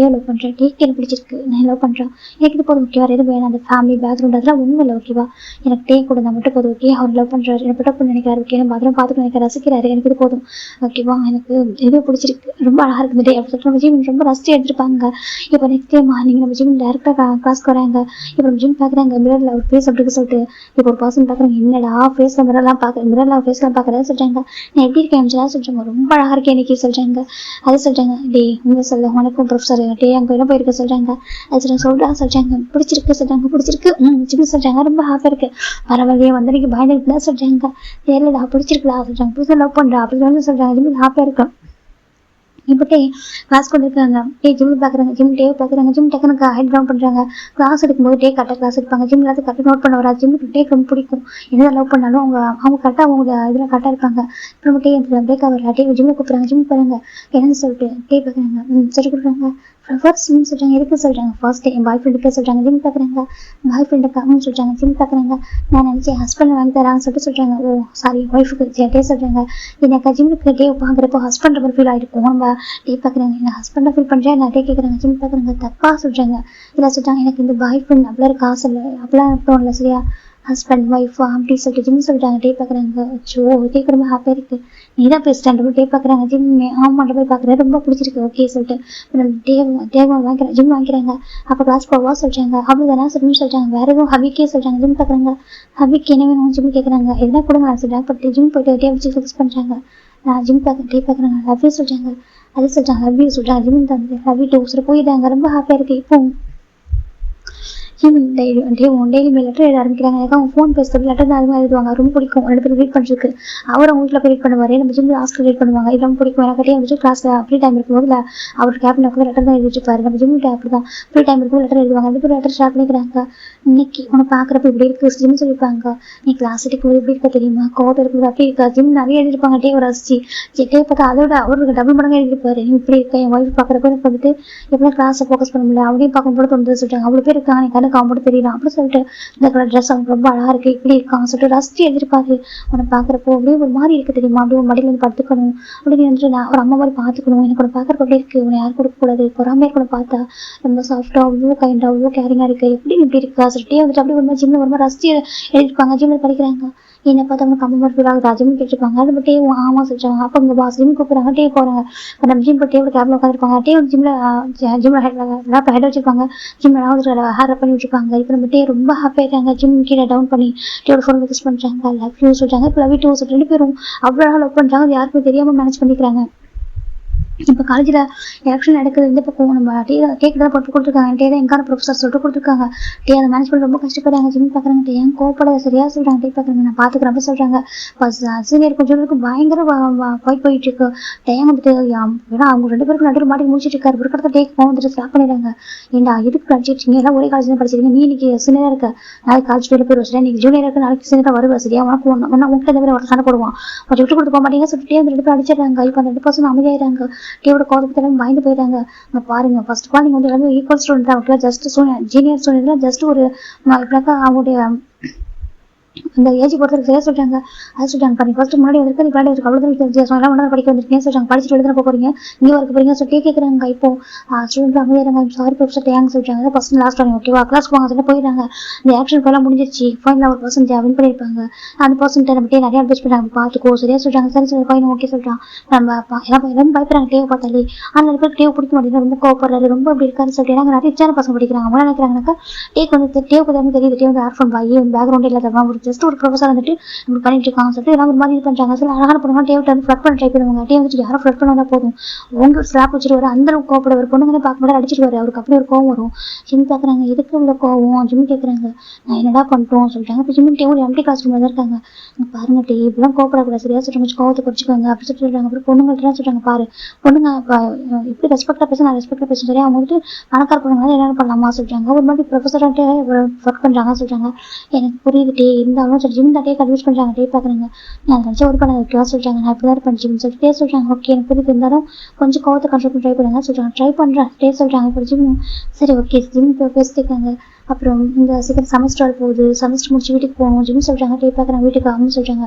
லவ் பண்ணுறேன். டேக்கு எனக்கு பிடிச்சிருக்கு, நான் லவ் பண்ணுறேன். எனக்கு இது போதும். ஓகேவா, எதுவும் வேணும். அந்த ஃபேமிலி பேக்ரவுண்ட் அதெல்லாம் ஒன்றும் இல்லை. ஓகேவா, எனக்கு டே கூட நான் மட்டும் போதும். ஓகே, அவர் லவ் பண்ணுறாரு, எனக்கு பிட்டப் நினைக்கிறாரு. ஓகே, நான் பத்திரம் பார்த்துக்க நினைக்க ரசிக்கிறாரு. எனக்கு இது போதும். ஓகேவா, எனக்கு எதுவும் பிடிச்சிருக்கு, ரொம்ப அழகாக இருக்குது டே அப்படி சொல்லிட்டு ஜிம் ரொம்ப ரசிச்சு எடுத்துருப்பாங்க. இப்போ நெக்ஸ்ட் டே மார்னிங் நம்ம ஜிம் டேரக்டாக கிளாஸ்க்கு வராங்க. இப்போ நம்ம ஜிம் பார்க்குறாங்க. மிரரில் ஒரு ஃபேஸ் அப்படி சொல்லிட்டு இப்போ ஒரு பர்சன் பார்க்குறாங்க. என்னடா ஃபேஸில் மிரர்லாம் ஃபேஸ்லாம் பார்க்குறேன் சொல்கிறாங்க. நான் எப்படி இருக்கேன் சொல்கிறாங்க. ரொம்ப அழகாக இருக்கேன் இன்னைக்கு சொல்கிறாங்க. அதை சொல்கிறாங்க. டே உங்க சொல்ல உனக்கும் ப்ரொஃபஸர் டே அங்கே என்ன போயிருக்க சொல்கிறாங்க. அது சொல்கிறாங்க. பிடிச்சிருக்கு சொல்கிறாங்க. பிடிச்சிருக்கு ஜிம் சொல்கிறாங்க. ரொம்ப ஹாப்பியாக இருக்குது. பரவாயில்லையே வந்து இன்னைக்கு பயந்துருக்குலாம் சொல்கிறாங்க. தெரியலடா பிடிச்சிருக்குடா சொல்கிறாங்க. புதுசாக லவ் பண்ணுறா அப்படி சொல்கிறாங்க. ஜிம் ஹாப்பியாக இருக்கும். இப்போ கிளாஸ் கொண்டு இருக்காங்க. ஜிம் பார்க்குறாங்க. ஜிம் டே பார்க்குறாங்க. ஜிம் டக்குனுக்கு ஹைட் டவுன் பண்ணுறாங்க. கிளாஸ் எடுக்கும்போது டே கரெக்டாக கிளாஸ் எடுப்பாங்க. ஜிம் எல்லாத்தையும் கரெக்டாக நோட் பண்ண வராது. ஜிம்முக்கு டேக்கு ரொம்ப பிடிக்கும். என்ன லவ் பண்ணாலும் அவங்க கரெக்டாக அவங்க இதில் கரெக்டாக இருப்பாங்க. அப்புறம் டே பிரேக் ஆகிற டே ஜிம்மை கூப்பிட்றாங்க. ஜிம் போகிறாங்க. என்னன்னு சொல்லிட்டு டே பார்க்குறாங்க. சொல்லி கொடுக்குறாங்க. ஃபர்ஸ்ட் ஜிம் சொல்கிறாங்க. எதுக்கு சொல்கிறாங்க. ஃபர்ஸ்ட் என் பாய் ஃப்ரெண்டுக்கே சொல்கிறாங்க. ஜிம் பார்க்குறாங்க. பாய் ஃப்ரெண்டுக்கு சொல்கிறாங்க. ஜிம் பார்க்குறாங்க. நான் நினச்சேன் ஹஸ்பண்ட் வாங்கி தரான்னு சொல்லிட்டு சொல்கிறாங்க. ஓ சாரி ஒய்ஃபுக்கு டே சொல்கிறாங்க. எனக்கு ஜிம்முக்கு டே பார்க்குறப்போ ஹஸ்பண்ட் ரொம்ப ஃபீல் ஆகிருக்கும். நம்ம டே பார்க்குறாங்க. என்ன ஹஸ்பண்டை ஃபீல் பண்ணுறேன் நான் டே கேட்குறாங்க. ஜிம் பார்க்குறாங்க. தப்பாக சொல்கிறாங்க. இல்லை சொல்கிறாங்க. எனக்கு இந்த பாய் ஃப்ரெண்ட் அப்படிலாம் இருக்க ஆசை இல்லை, அப்படிலாம் தோணல சரியா. ஹஸ்பண்ட் ஒய்ஃபா அப்படி சொல்லிட்டு ஜிம் சொல்கிறாங்க. டே பார்க்குறாங்க. அச்சோ டேக்கு ரொம்ப ஹாப்பியாக இருக்குது. நீ தான் பேசுகிறேன் டே பார்க்குறாங்க. ஜிம் ஆமாம் போய் பார்க்குறேன், ரொம்ப பிடிச்சிருக்கு. ஓகே சொல்லிட்டு டே வாங்கிக்கிறேன். ஜிம் வாங்கிக்கிறாங்க. அப்போ கிளாஸ் போவா சொல்கிறாங்க. அப்படிதானே சொல்லணும்னு சொல்கிறாங்க. வேற எதுவும் ஹபிக்கே சொல்கிறாங்க. ஜிம் பார்க்குறாங்க. ஹபிக்கு என்ன வேணும் ஜிம் கேட்குறாங்க. எதுனா கொடுங்க நான் சொல்கிறாங்க. பட் ஜிம் போய்ட்டு டே வச்சு ஃபிக்ஸ் பண்ணுறாங்க. நான் ஜிம் பார்க்க டே பார்க்குறாங்க. லவ் யூ சொல்கிறாங்க. அது சொல்கிறாங்க. லவ் யூ சொல்கிறாங்க. ஜிம் தந்து லவ் யூ டூ சொல்லி போயிட்டாங்க. ரொம்ப ஹாப்பியாக இருக்குது. இப்போ டெய்லி லெட்டர் எழுத ஆரம்பிக்கிறாங்க. எனக்கு அவங்க ஃபோன் பேசுறது லெட்டர் தான் அதிகமாக எழுதுவாங்க. ரொம்ப பிடிக்கும். 2 பேர் ரீட் பண்ணுறதுக்கு. அவர் அவங்க வீட்டில் போய் ரீட் பண்ணுவார். நம்ம ஜிம் ஹாஸ்டல் ரீட் பண்ணுவாங்க. இது ரொம்ப பிடிக்கும். எனக்கு வந்துட்டு கிளாஸில் ஃப்ரீ டைம் இருக்கும்போது இல்லை அவர் கேபில் உட்காந்து லெட்டர் தான் எழுதிட்டுருப்பாரு. நம்ம ஜிம்மிட்ட அப்படி தான் ஃப்ரீ டைம் இருக்கும்போது லெட்டர் எழுதுவாங்க. 2 பேர் லெட்டர் ஷேர் பண்ணிக்கிறாங்க. இன்னைக்கு உன்னை பார்க்குறப்ப இப்படி இருக்குது ஜிம் சொல்லியிருப்பாங்க. நீ கிளாஸ் எடுக்கும் எப்படி இருக்க தெரியுமா, கோவம் இருக்குது அப்படி இருக்கா. ஜிம் நிறைய எழுதிருப்பாங்க. டே ஒரு ரசிச்சு டே பார்த்தா அதோட அவருக்கு டபுள் மடங்கு எழுதிருப்பாரு. நீ இப்படி இருக்க என் ஒய்ஃப் பார்க்குறப்ப எனக்கு வந்துட்டு எப்படின்னா கிளாஸை ஃபோக்கஸ் பண்ண முடியல, அவனையும் பார்க்கும்போது தோணுது சொல்கிறாங்க. அவ்வளோ பேர் இருக்காங்க. நீ கண்ணு இருக்கு அவன் மட்டும் தெரியலாம் அப்படின்னு சொல்லிட்டு இந்த கலர் ட்ரெஸ் அவனுக்கு ரொம்ப அழகா இருக்கு இப்படி இருக்கான் சொல்லிட்டு ரசிச்சு எழுதிருப்பாரு. அவனை பாக்குறப்போ அப்படியே ஒரு மாதிரி இருக்கு தெரியுமா, அப்படியே மடியில இருந்து படுத்துக்கணும் அப்படின்னு வந்துட்டு நான் ஒரு அம்மா மாதிரி பாத்துக்கணும், எனக்கு உன பாக்குறப்ப அப்படி இருக்கு, உன்னை யாரும் கொடுக்க கூடாது, பொறாமையா கூட பார்த்தா ரொம்ப சாஃப்டா அவ்வளோ கைண்டா அவ்வளோ கேரிங்கா இருக்கு எப்படி இப்படி இருக்கா சொல்லிட்டே வந்துட்டு அப்படியே ஒரு மாதிரி ஜிம்ல ஒரு மாதிரி ரசிச்சு எழுதிருப்பாங்க. ஜிம்ல படிக்கிறாங்க. என்ன பார்த்தா அவனுக்கு அம்மா மாதிரி ஃபீல் ஆகுது. அஜிம் கேட்டிருப்பாங்க. அது பட்டே ஆமா சொல்லிட்டாங்க. அப்போ இங்க பாஸ் ஜிம் கூப்பிடுறாங்க. டே போறாங்க. நம்ம ஜிம் போய் டேபிள் கேப்ல உட்காந்துருப்பாங்க. டே வந்து ஜிம்ல ஹெட் வச்சிருப்பாங்க. ஜிம்ல ஹேர் பண்ணி வச்சிருப்பாங்க. இப்போ நம்ம டே ரொம்ப ஹாப்பி ஆயிட்டாங்க. ஜிம் கீழே டவுன் பண்ணி டேயோட ஃபோன் கிஸ் பண்றாங்க. லவ் யூ சொல்லிட்டாங்க. இப்போ லவ் யூ சொல்லிட்டு 2 பேரும் அவ்வளோ லவ் பண்றாங்க. அது யாருக்கும் தெரியாம மேனேஜ் பண்ணிக்கிறாங்க. இப்போ காலேஜில் எலெக்ஷன் நடக்குது. இந்த பக்கம் நம்ம கேக் தான் போட்டு கொடுத்துருக்காங்க. டே தான் எங்கான ப்ரொஃபஸர் சொல்லிட்டு கொடுத்துருக்காங்க. டே அதை மேனேஜ் பண்ணி ரொம்ப கஷ்டப்படுறாங்க. ஜிம் பார்க்குறாங்க. டே ஏன் கோப்பட சரியா சொல்கிறாங்க. டே பார்க்குறாங்க நான் பார்த்துக்கிறேன் அப்படி சொல்கிறாங்க. சீனியர் கொஞ்சம் பயங்கர போயிட்டு இருக்கு. டேம் வந்துட்டு ஏன்னா அவங்க 2 பேருக்கு நடுவில் மாட்டி முடிச்சிட்டு இருக்காரு. ஒரு கடத்த டேக்கு போக வந்துட்டு ஸ்டாப் பண்ணிடுறாங்க. ஏண்டா இதுக்கு படிச்சிருக்கீங்க எல்லாம் ஒரே காலேஜ் தான் படிச்சிருக்கீங்க. நீ இன்னைக்கு சீனியராக இருக்க நாளைக்கு காலேஜ் வெளியே போய் வச்சுட்டேன். இன்னைக்கு ஜூனியர் இருக்கு நாளைக்கு சீனியராக வருவா சரியா உனக்கு உங்கள்கிட்ட இந்த மாதிரி ஒரு சண்டை போடுவான். கொஞ்சம் விட்டு கொடுத்து போக மாட்டீங்க சொல்லிட்டு அந்த 2 பேர் அடிச்சிடுறாங்க. இப்போ அந்த 2% அமைதியாயிறாங்க. டேவோட கோபத்தை எல்லாமே பயந்து போயிட்டாங்க. பாருங்க ஃபர்ஸ்ட் ஆஃப் ஆல் நீங்க வந்து எல்லாமே ஈக்குவல் ஸ்டூடெண்ட் தான். ஜஸ்ட் ஜூனியர் ஸ்டூடெண்ட் ஜஸ்ட் ஒரு அவங்களுடைய அந்த ஏஜ் பொறுத்தவரைக்கும் சரியா சொல்றாங்க. அது சொல்றாங்க பாருங்க ஃபர்ஸ்ட் முன்னாடி வந்துருக்கு நீ பின்னாடி இருக்கு அவ்வளவுதான் வித்தியாசம். எல்லாம் ஒன்றா படிக்க வந்திருக்கீங்க சொல்றாங்க. படிச்சுட்டு எழுதுன போறீங்க நீங்க ஒர்க் போறீங்க சொல்லி கேட்கறாங்க. இப்போ ஸ்டூடெண்ட் அமைதியாங்க. சாரி ப்ரொஃபசர் டேங்க சொல்றாங்க. ஃபர்ஸ்ட் லாஸ்ட் வாங்க ஓகேவா கிளாஸ் போவாங்க சொல்லிட்டு போயிடுறாங்க. இந்த ஆக்ஷன் எல்லாம் முடிஞ்சிருச்சு. ஃபைனல் ஒரு பர்சன்ட் வின் பண்ணிருப்பாங்க. அந்த பர்சன்ட் நம்ம டே நிறைய அட்வைஸ் பண்றாங்க. பார்த்துக்கோ சரியா சொல்றாங்க. சரி சரி பையன் ஓகே சொல்றான். நம்ம எல்லாம் பயப்படுறாங்க டேவை பார்த்தாலே. ஆனால் நிறைய பேர் டேவை பிடிக்க மாட்டேங்குது. ரொம்ப கோவப்படுறாரு ரொம்ப அப்படி இருக்காரு சொல்லிட்டு நாங்கள் நிறைய சேனல் பசங்க படிக்கிறாங்க. அவங்க நினைக்கிறாங்கனாக்கா டேக்கு வந்து டேவுக்கு தான் தெரியுது. டே வந்து ஆர்ஃபன் பாய் பேக்ரவுண்ட் இல்லாத ஒரு ஜஸ்ட் ஒரு ப்ரொஃபஸர் வந்துட்டு இப்படி பண்ணிட்டு இருக்காங்க சொல்லிட்டு எல்லாம் ஒரு மாதிரி இது பண்றாங்க. சில அழகான பொண்ணுங்க டேவிட்ட வந்து ஃப்ளட் பண்ண ட்ரை பண்ணுவாங்க. டே வந்துட்டு யாரும் ஃப்ளட் பண்ணா போதும் உங்க ஒரு ஸ்லாப் வச்சுட்டு வர அந்த அளவுக்கு கோவப்பட ஒரு பொண்ணுங்க பார்க்க முடியாது அடிச்சிட்டு வர அவருக்கு அப்படி ஒரு கோவம் வரும். ஜிம் பாக்குறாங்க எதுக்கு இவ்வளோ கோவம் ஜிம் கேட்குறாங்க. நான் என்னடா பண்ணிட்டோம் சொல்லிட்டாங்க. இப்போ ஜிம் டேவும் எம்டி கிளாஸ் ரூம்ல தான் இருக்காங்க. பாருங்க டே இப்படிலாம் கோவப்படக்கூடாது சரியா சொல்லிட்டு கொஞ்சம் கோவத்தை குறைச்சிக்கோங்க அப்படி சொல்லிட்டு அப்புறம் பொண்ணுங்கள்ட்ட சொல்றாங்க. பாரு பொண்ணுங்க எப்படி ரெஸ்பெக்டா பேச நான் ரெஸ்பெக்டா பேசும் சரியா அவங்க வந்துட்டு பணக்கார பொண்ணுங்க என்ன பண்ணலாமா சொல்றாங்க. ஒரு மாதிரி ப்ரொஃபஸர்கிட்ட ஒர்க் பண்றாங்க சொல்றாங்க. எனக்கு புரியுது டே இருந்தாலும் சரி ஜிம் தான் கன்வியூஸ் பண்றாங்க. டே பாக்குறாங்க நான் நினைச்சா ஒரு பண்ண வைக்கவா சொல்றாங்க. நான் இப்படிதான் பண்ணிச்சு சொல்லிட்டு சொல்றாங்க. ஓகே எனக்கு புரியுது இருந்தாலும் கொஞ்சம் கோவத்தை கண்ட்ரோல் பண்ணி ட்ரை பண்ணுங்க சொல்றாங்க. ட்ரை பண்றேன் டே சொல்றாங்க. இப்போ ஜிம் சரி ஓகே ஜிம் பேசிட்டு அப்புறம் இந்த சீக்கிரம் செமஸ்டர் போகுது. செமஸ்டர் முடிச்சு வீட்டுக்கு போகணும் ஜிம் சொல்றாங்க. டே பார்க்குறாங்க வீட்டுக்கு அவங்க சொல்றாங்க.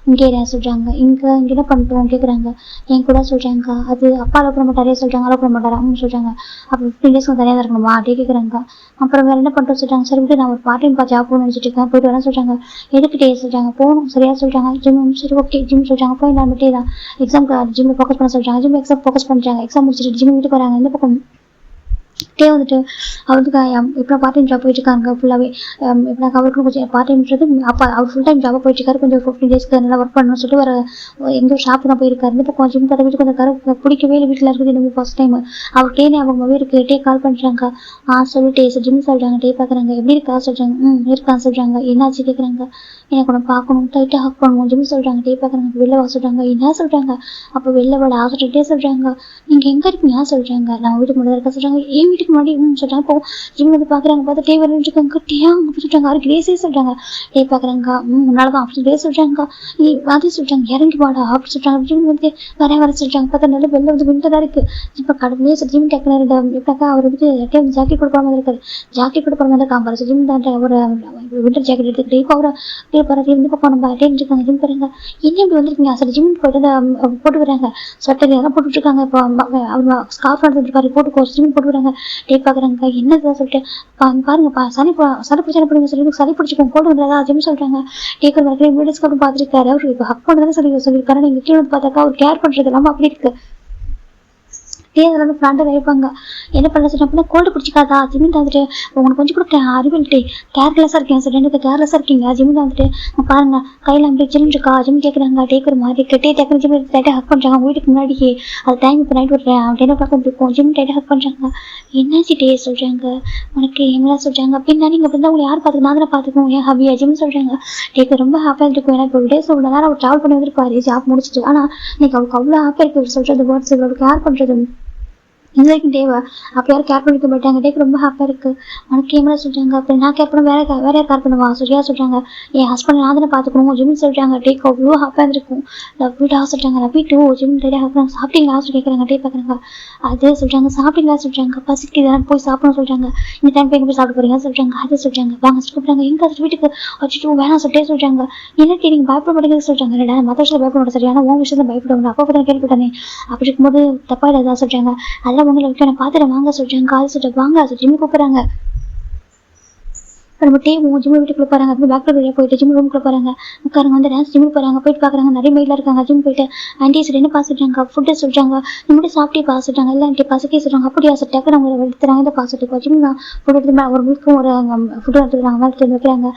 இங்கே சொல்றாங்க. இங்கே என்ன பண்ணிட்டோம் கேட்குறாங்க. என் கூட சொல்றாங்க. அது அப்பா அலோவ் பண்ண மாட்டாரே சொல்றாங்க. அலோவ் பண்ண மாட்டாரா அவங்க சொல்றாங்க. அப்புறம் 15 days தனியாக தான் இருக்கணுமா டே கேட்குறாங்க. அப்புறம் வேற என்ன பண்ணிட்டோம் சொல்றாங்க. சரி விட்டு நான் ஒரு பார்ட் டைம் ஜாப் போகணும்னு நினச்சிட்டு இருக்கேன் போயிட்டு வரேன் சொல்றாங்க. எதுக்கு டே சொல்றாங்க. போகணும் சரியா சொல்றாங்க. ஜிம் சரி ஓகே ஜிம் சொல்றாங்க. போய் நான் டே தான் எக்ஸாம்க்கு ஜிம்ல ஃபோக்கஸ் பண்ண சொல்றாங்க. ஜிம் எக்ஸாம் ஃபோக்கஸ் பண்றாங்க. எக்ஸாம் முடிச்சுட்டு ஜிம் வீட்டுக்கு வராங்க. இந்த பக்கம் டே வந்துட்டு அவருக்கு இப்போ பார்ட் டைம் ஜாப் போயிட்டு இருக்காங்க ஃபுல்லாகவே. இப்போ அவருக்கு கொஞ்சம் பார்ட் டைம்ன்றது அப்போ அவர் ஃபுல் டைம் ஜாபாக போயிட்டு இருக்காரு. கொஞ்சம் 15 daysக்கு நல்லா ஒர்க் பண்ணணும்னு சொல்லிட்டு ஒரு எங்கேயோ ஷாப்பு தான் போயிருக்காரு. இந்த பக்கம் ஜிம் தர வீட்டுக்கு வந்திருக்காரு. பிடிக்கவே இல்லை வீட்டில் இருக்குது இன்னும் ஃபர்ஸ்ட் டைம் அவர் டே ஞாபகமாகவே இருக்கு. டே கால் பண்ணுறாங்க. சொல்லிட்டு ஜிம் சொல்கிறாங்க. டே பார்க்குறாங்க. எப்படி இருக்கா சொல்கிறாங்க. இருக்கான்னு சொல்கிறாங்க. என்னாச்சு கேட்குறாங்க. எனக்கு ஒன்று பார்க்கணும் டைட்டாக ஹக் பண்ணணும் ஜிம் சொல்கிறாங்க. டே பார்க்குறாங்க. வெளில வர சொல்கிறாங்க. என்ன சொல்கிறாங்க. அப்போ வெளில விட ஆசைட்டே சொல்கிறாங்க. நீங்கள் எங்கே இருக்கீங்க சொல்கிறாங்க. நான் வீட்டுக்கு முன்னாடி இருக்க சொல்கிறாங்க. ஏன் வீட்டுக்கு முன்னாடி சொல்கிறாங்க. இப்போ ஜிம் வந்து பார்க்குறாங்க. பார்த்து டே வந்துருக்காங்க. டேயா அப்படி சொல்கிறாங்க. அவருக்கு டேஸே சொல்கிறாங்க. டே பார்க்குறாங்க. முன்னால்தான் அப்படி டே சொல்கிறாங்க. அதே சொல்கிறாங்க. இறங்கி வாடா அப்படி சொல்கிறாங்க. ஜிம் வந்து வர சொல்கிறாங்க. பார்த்தா நல்ல வெளில வந்து விண்டராக இருக்குது. இப்போ கடவுளே ஜிம் டெக்னர் எப்படிக்கா அவர் வந்து ஜாக்கெட் கொடுக்காம இருக்காரு. ஜாக்கெட் கொடுக்காம இருக்காங்க பாரு ஜிம் தான் ஒரு விண்டர் ஜாக்கெட் எடுத்துக்கிட்டு இப்போ அவரை இருந்து பக்கம் நம்ம அட்டேன் இருக்காங்க. ஜிம் பாருங்க என்ன இப்படி வந்துருக்கீங்க சரி ஜிம் போயிட்டு போட்டு வராங்க. ஸ்வெட்டர் எல்லாம் போட்டுட்டு இருக்காங்க. இப்போ அவங்க ஸ்கார்ஃப் எடுத்துருக்காரு போட்டு ஜிம் போட்டு வராங்க. டே பார்க்குறாங்க. என்னதான் சொல்லிட்டு பாருங்க சளி பிடிச்சா பிடிங்க சொல்லி சளி பிடிச்சிக்கோங்க போட்டு வந்ததா ஜிம் சொல்றாங்க. டேக்கர் வரக்கூடிய வீடியோஸ்க்கு அப்புறம் பார்த்துருக்காரு. அவருக்கு இப்போ ஹக் பண்ணதானே சொல்லியிருக்காரு. நீங்க கீழே வந்து பார்த்தாக்கா அவர் கேர் பண்றது இல்லாம அப்படி இருக்கு. அதில் வந்து ஃப்ளாண்டர் வைப்பாங்க. என்ன பண்ண சொல்லிட்டு அப்படின்னா கோல்டு பிடிச்சிக்காதா ஜிமின் வந்துட்டு உங்களுக்கு கொஞ்சம் கூட அறிவில்ட்டு கேர்லெஸ்ஸாக இருக்கீங்க சார் 2 கேர்லெஸ்ஸாக இருக்கீங்க. ஜிமின் வந்துட்டு பாருங்க கையில் அப்படி ஜிம் இருக்கா ஜிம் கேட்குறாங்க. டேக்கர் மாதிரி டே டேக்கர் ஜிம் டைட்டாக ஹக் பண்ணுறாங்க. வீட்டுக்கு முன்னாடியே அது டைம் இப்போ நைட் ஒரு 10 o'clock இருக்கும். ஜிம் டைட்டாக ஹக் பண்ணுறாங்க. என்னாச்சு டே சொல்கிறாங்க. உனக்கு என்ன சொல்கிறாங்க. பின்னாடி நீங்கள் அப்படி தான் உங்களை யார் பார்த்துக்கு நான் தானே பார்த்துக்கணும் என் ஹாபியா ஜிம் சொல்கிறாங்க. டேக்கர் ரொம்ப ஹாப்பியாக இருக்கும். ஏன்னா இப்போ டேஸ் அவ்வளோ நேரம் அவர் ட்ராவல் பண்ணி வந்துருப்பாரு ஜாப் முடிச்சுட்டு. ஆனால் இன்னைக்கு அவளுக்கு அவ்வளோ ஹாப்பியாக இருக்குது சொல்கிறது வேர்ட்ஸ் இவ்வளோ கேர் பண்ணுறது. இது வரைக்கும் டேவை அப்போ யாரும் கேர் பண்ணிக்க மாட்டாங்க. டேக்கு ரொம்ப ஹாப்பியாக இருக்குது. உனக்கு கேமரா சொல்கிறாங்க. அப்புறம் நான் கேர் பண்ண வேற யார் கேர் பண்ணுவா? சரியா சொல்கிறாங்க. என் ஹஸ்பண்ட் நான் தானே பார்த்துக்கணும் ஜிம்னு சொல்கிறாங்க. டேக்கு அவ்வளோ ஹாப்பியாக இருக்கும். லவ்விடா சொல்கிறாங்க. லவ்வி டூ ஜிம் டேடா ஹாப்பியாக சாப்பிட்டீங்களா சொல்லி கேட்குறாங்க. டே பார்க்குறாங்க. அதே சொல்கிறாங்க. சாப்பிட்டீங்களா சொல்கிறாங்க. பசிக்கு இதெல்லாம் போய் சாப்பிடணும் சொல்கிறாங்க. இந்த டைம் போய் போய் சாப்பிட போகிறீங்க சொல்கிறாங்க. அதே சொல்கிறாங்க. வாங்க சொல்கிறாங்க. எங்கே வீட்டுக்கு வச்சுட்டு வேணாம் சொல்லிட்டே சொல்கிறாங்க. என்னட்டு நீங்கள் பயப்பட மாட்டேங்குது சொல்கிறாங்க. இல்லைடா மற்ற விஷயத்தில் பயப்பட மாட்டேன் சரியான உன் விஷயத்தில் பயப்படுவாங்க. அப்போ தான் கேள்விப்பட்டானே அப்படி இருக்கும்போது தப்பா இல்லாதான் சொல்கிறாங்க. அதெல்லாம் ஒன்றும் வைக்க நான் பார்த்துட்டு வாங்க சொல்கிறாங்க. கால் சொல்லிட்டு வாங்க ஜிம்மு கூப்பிட்றாங்க. நம்ம டேவும் ஜிம் வீட்டுக்குள்ள போறாங்க. அப்படி பேக் வழியாக போயிட்டு ஜிம் ரூமுக்குள்ள போறாங்க. உட்காரங்க வந்து டான்ஸ் ஜிம் போறாங்க. போயிட்டு பாக்குறாங்க நிறைய மெயிலாக இருக்காங்க. ஜிம் போயிட்டு ஆன்டி சார் என்ன பாத்துட்டாங்க ஃபுட்டு சொல்றாங்க. நம்மளே சாப்பிட்டே பாத்துட்டாங்க. இல்லை ஆண்டி பசக்கே சொல்றாங்க. அப்படியா சார் டக்கு நம்ம எடுத்துறாங்க. இதை பாத்துட்டு ஜிம் ஃபுட் எடுத்து ஒரு மில்க்கும் ஒரு ஃபுட்டு எடுத்துக்கிறாங்க. மேலே எடுத்து வைக்கிறாங்க.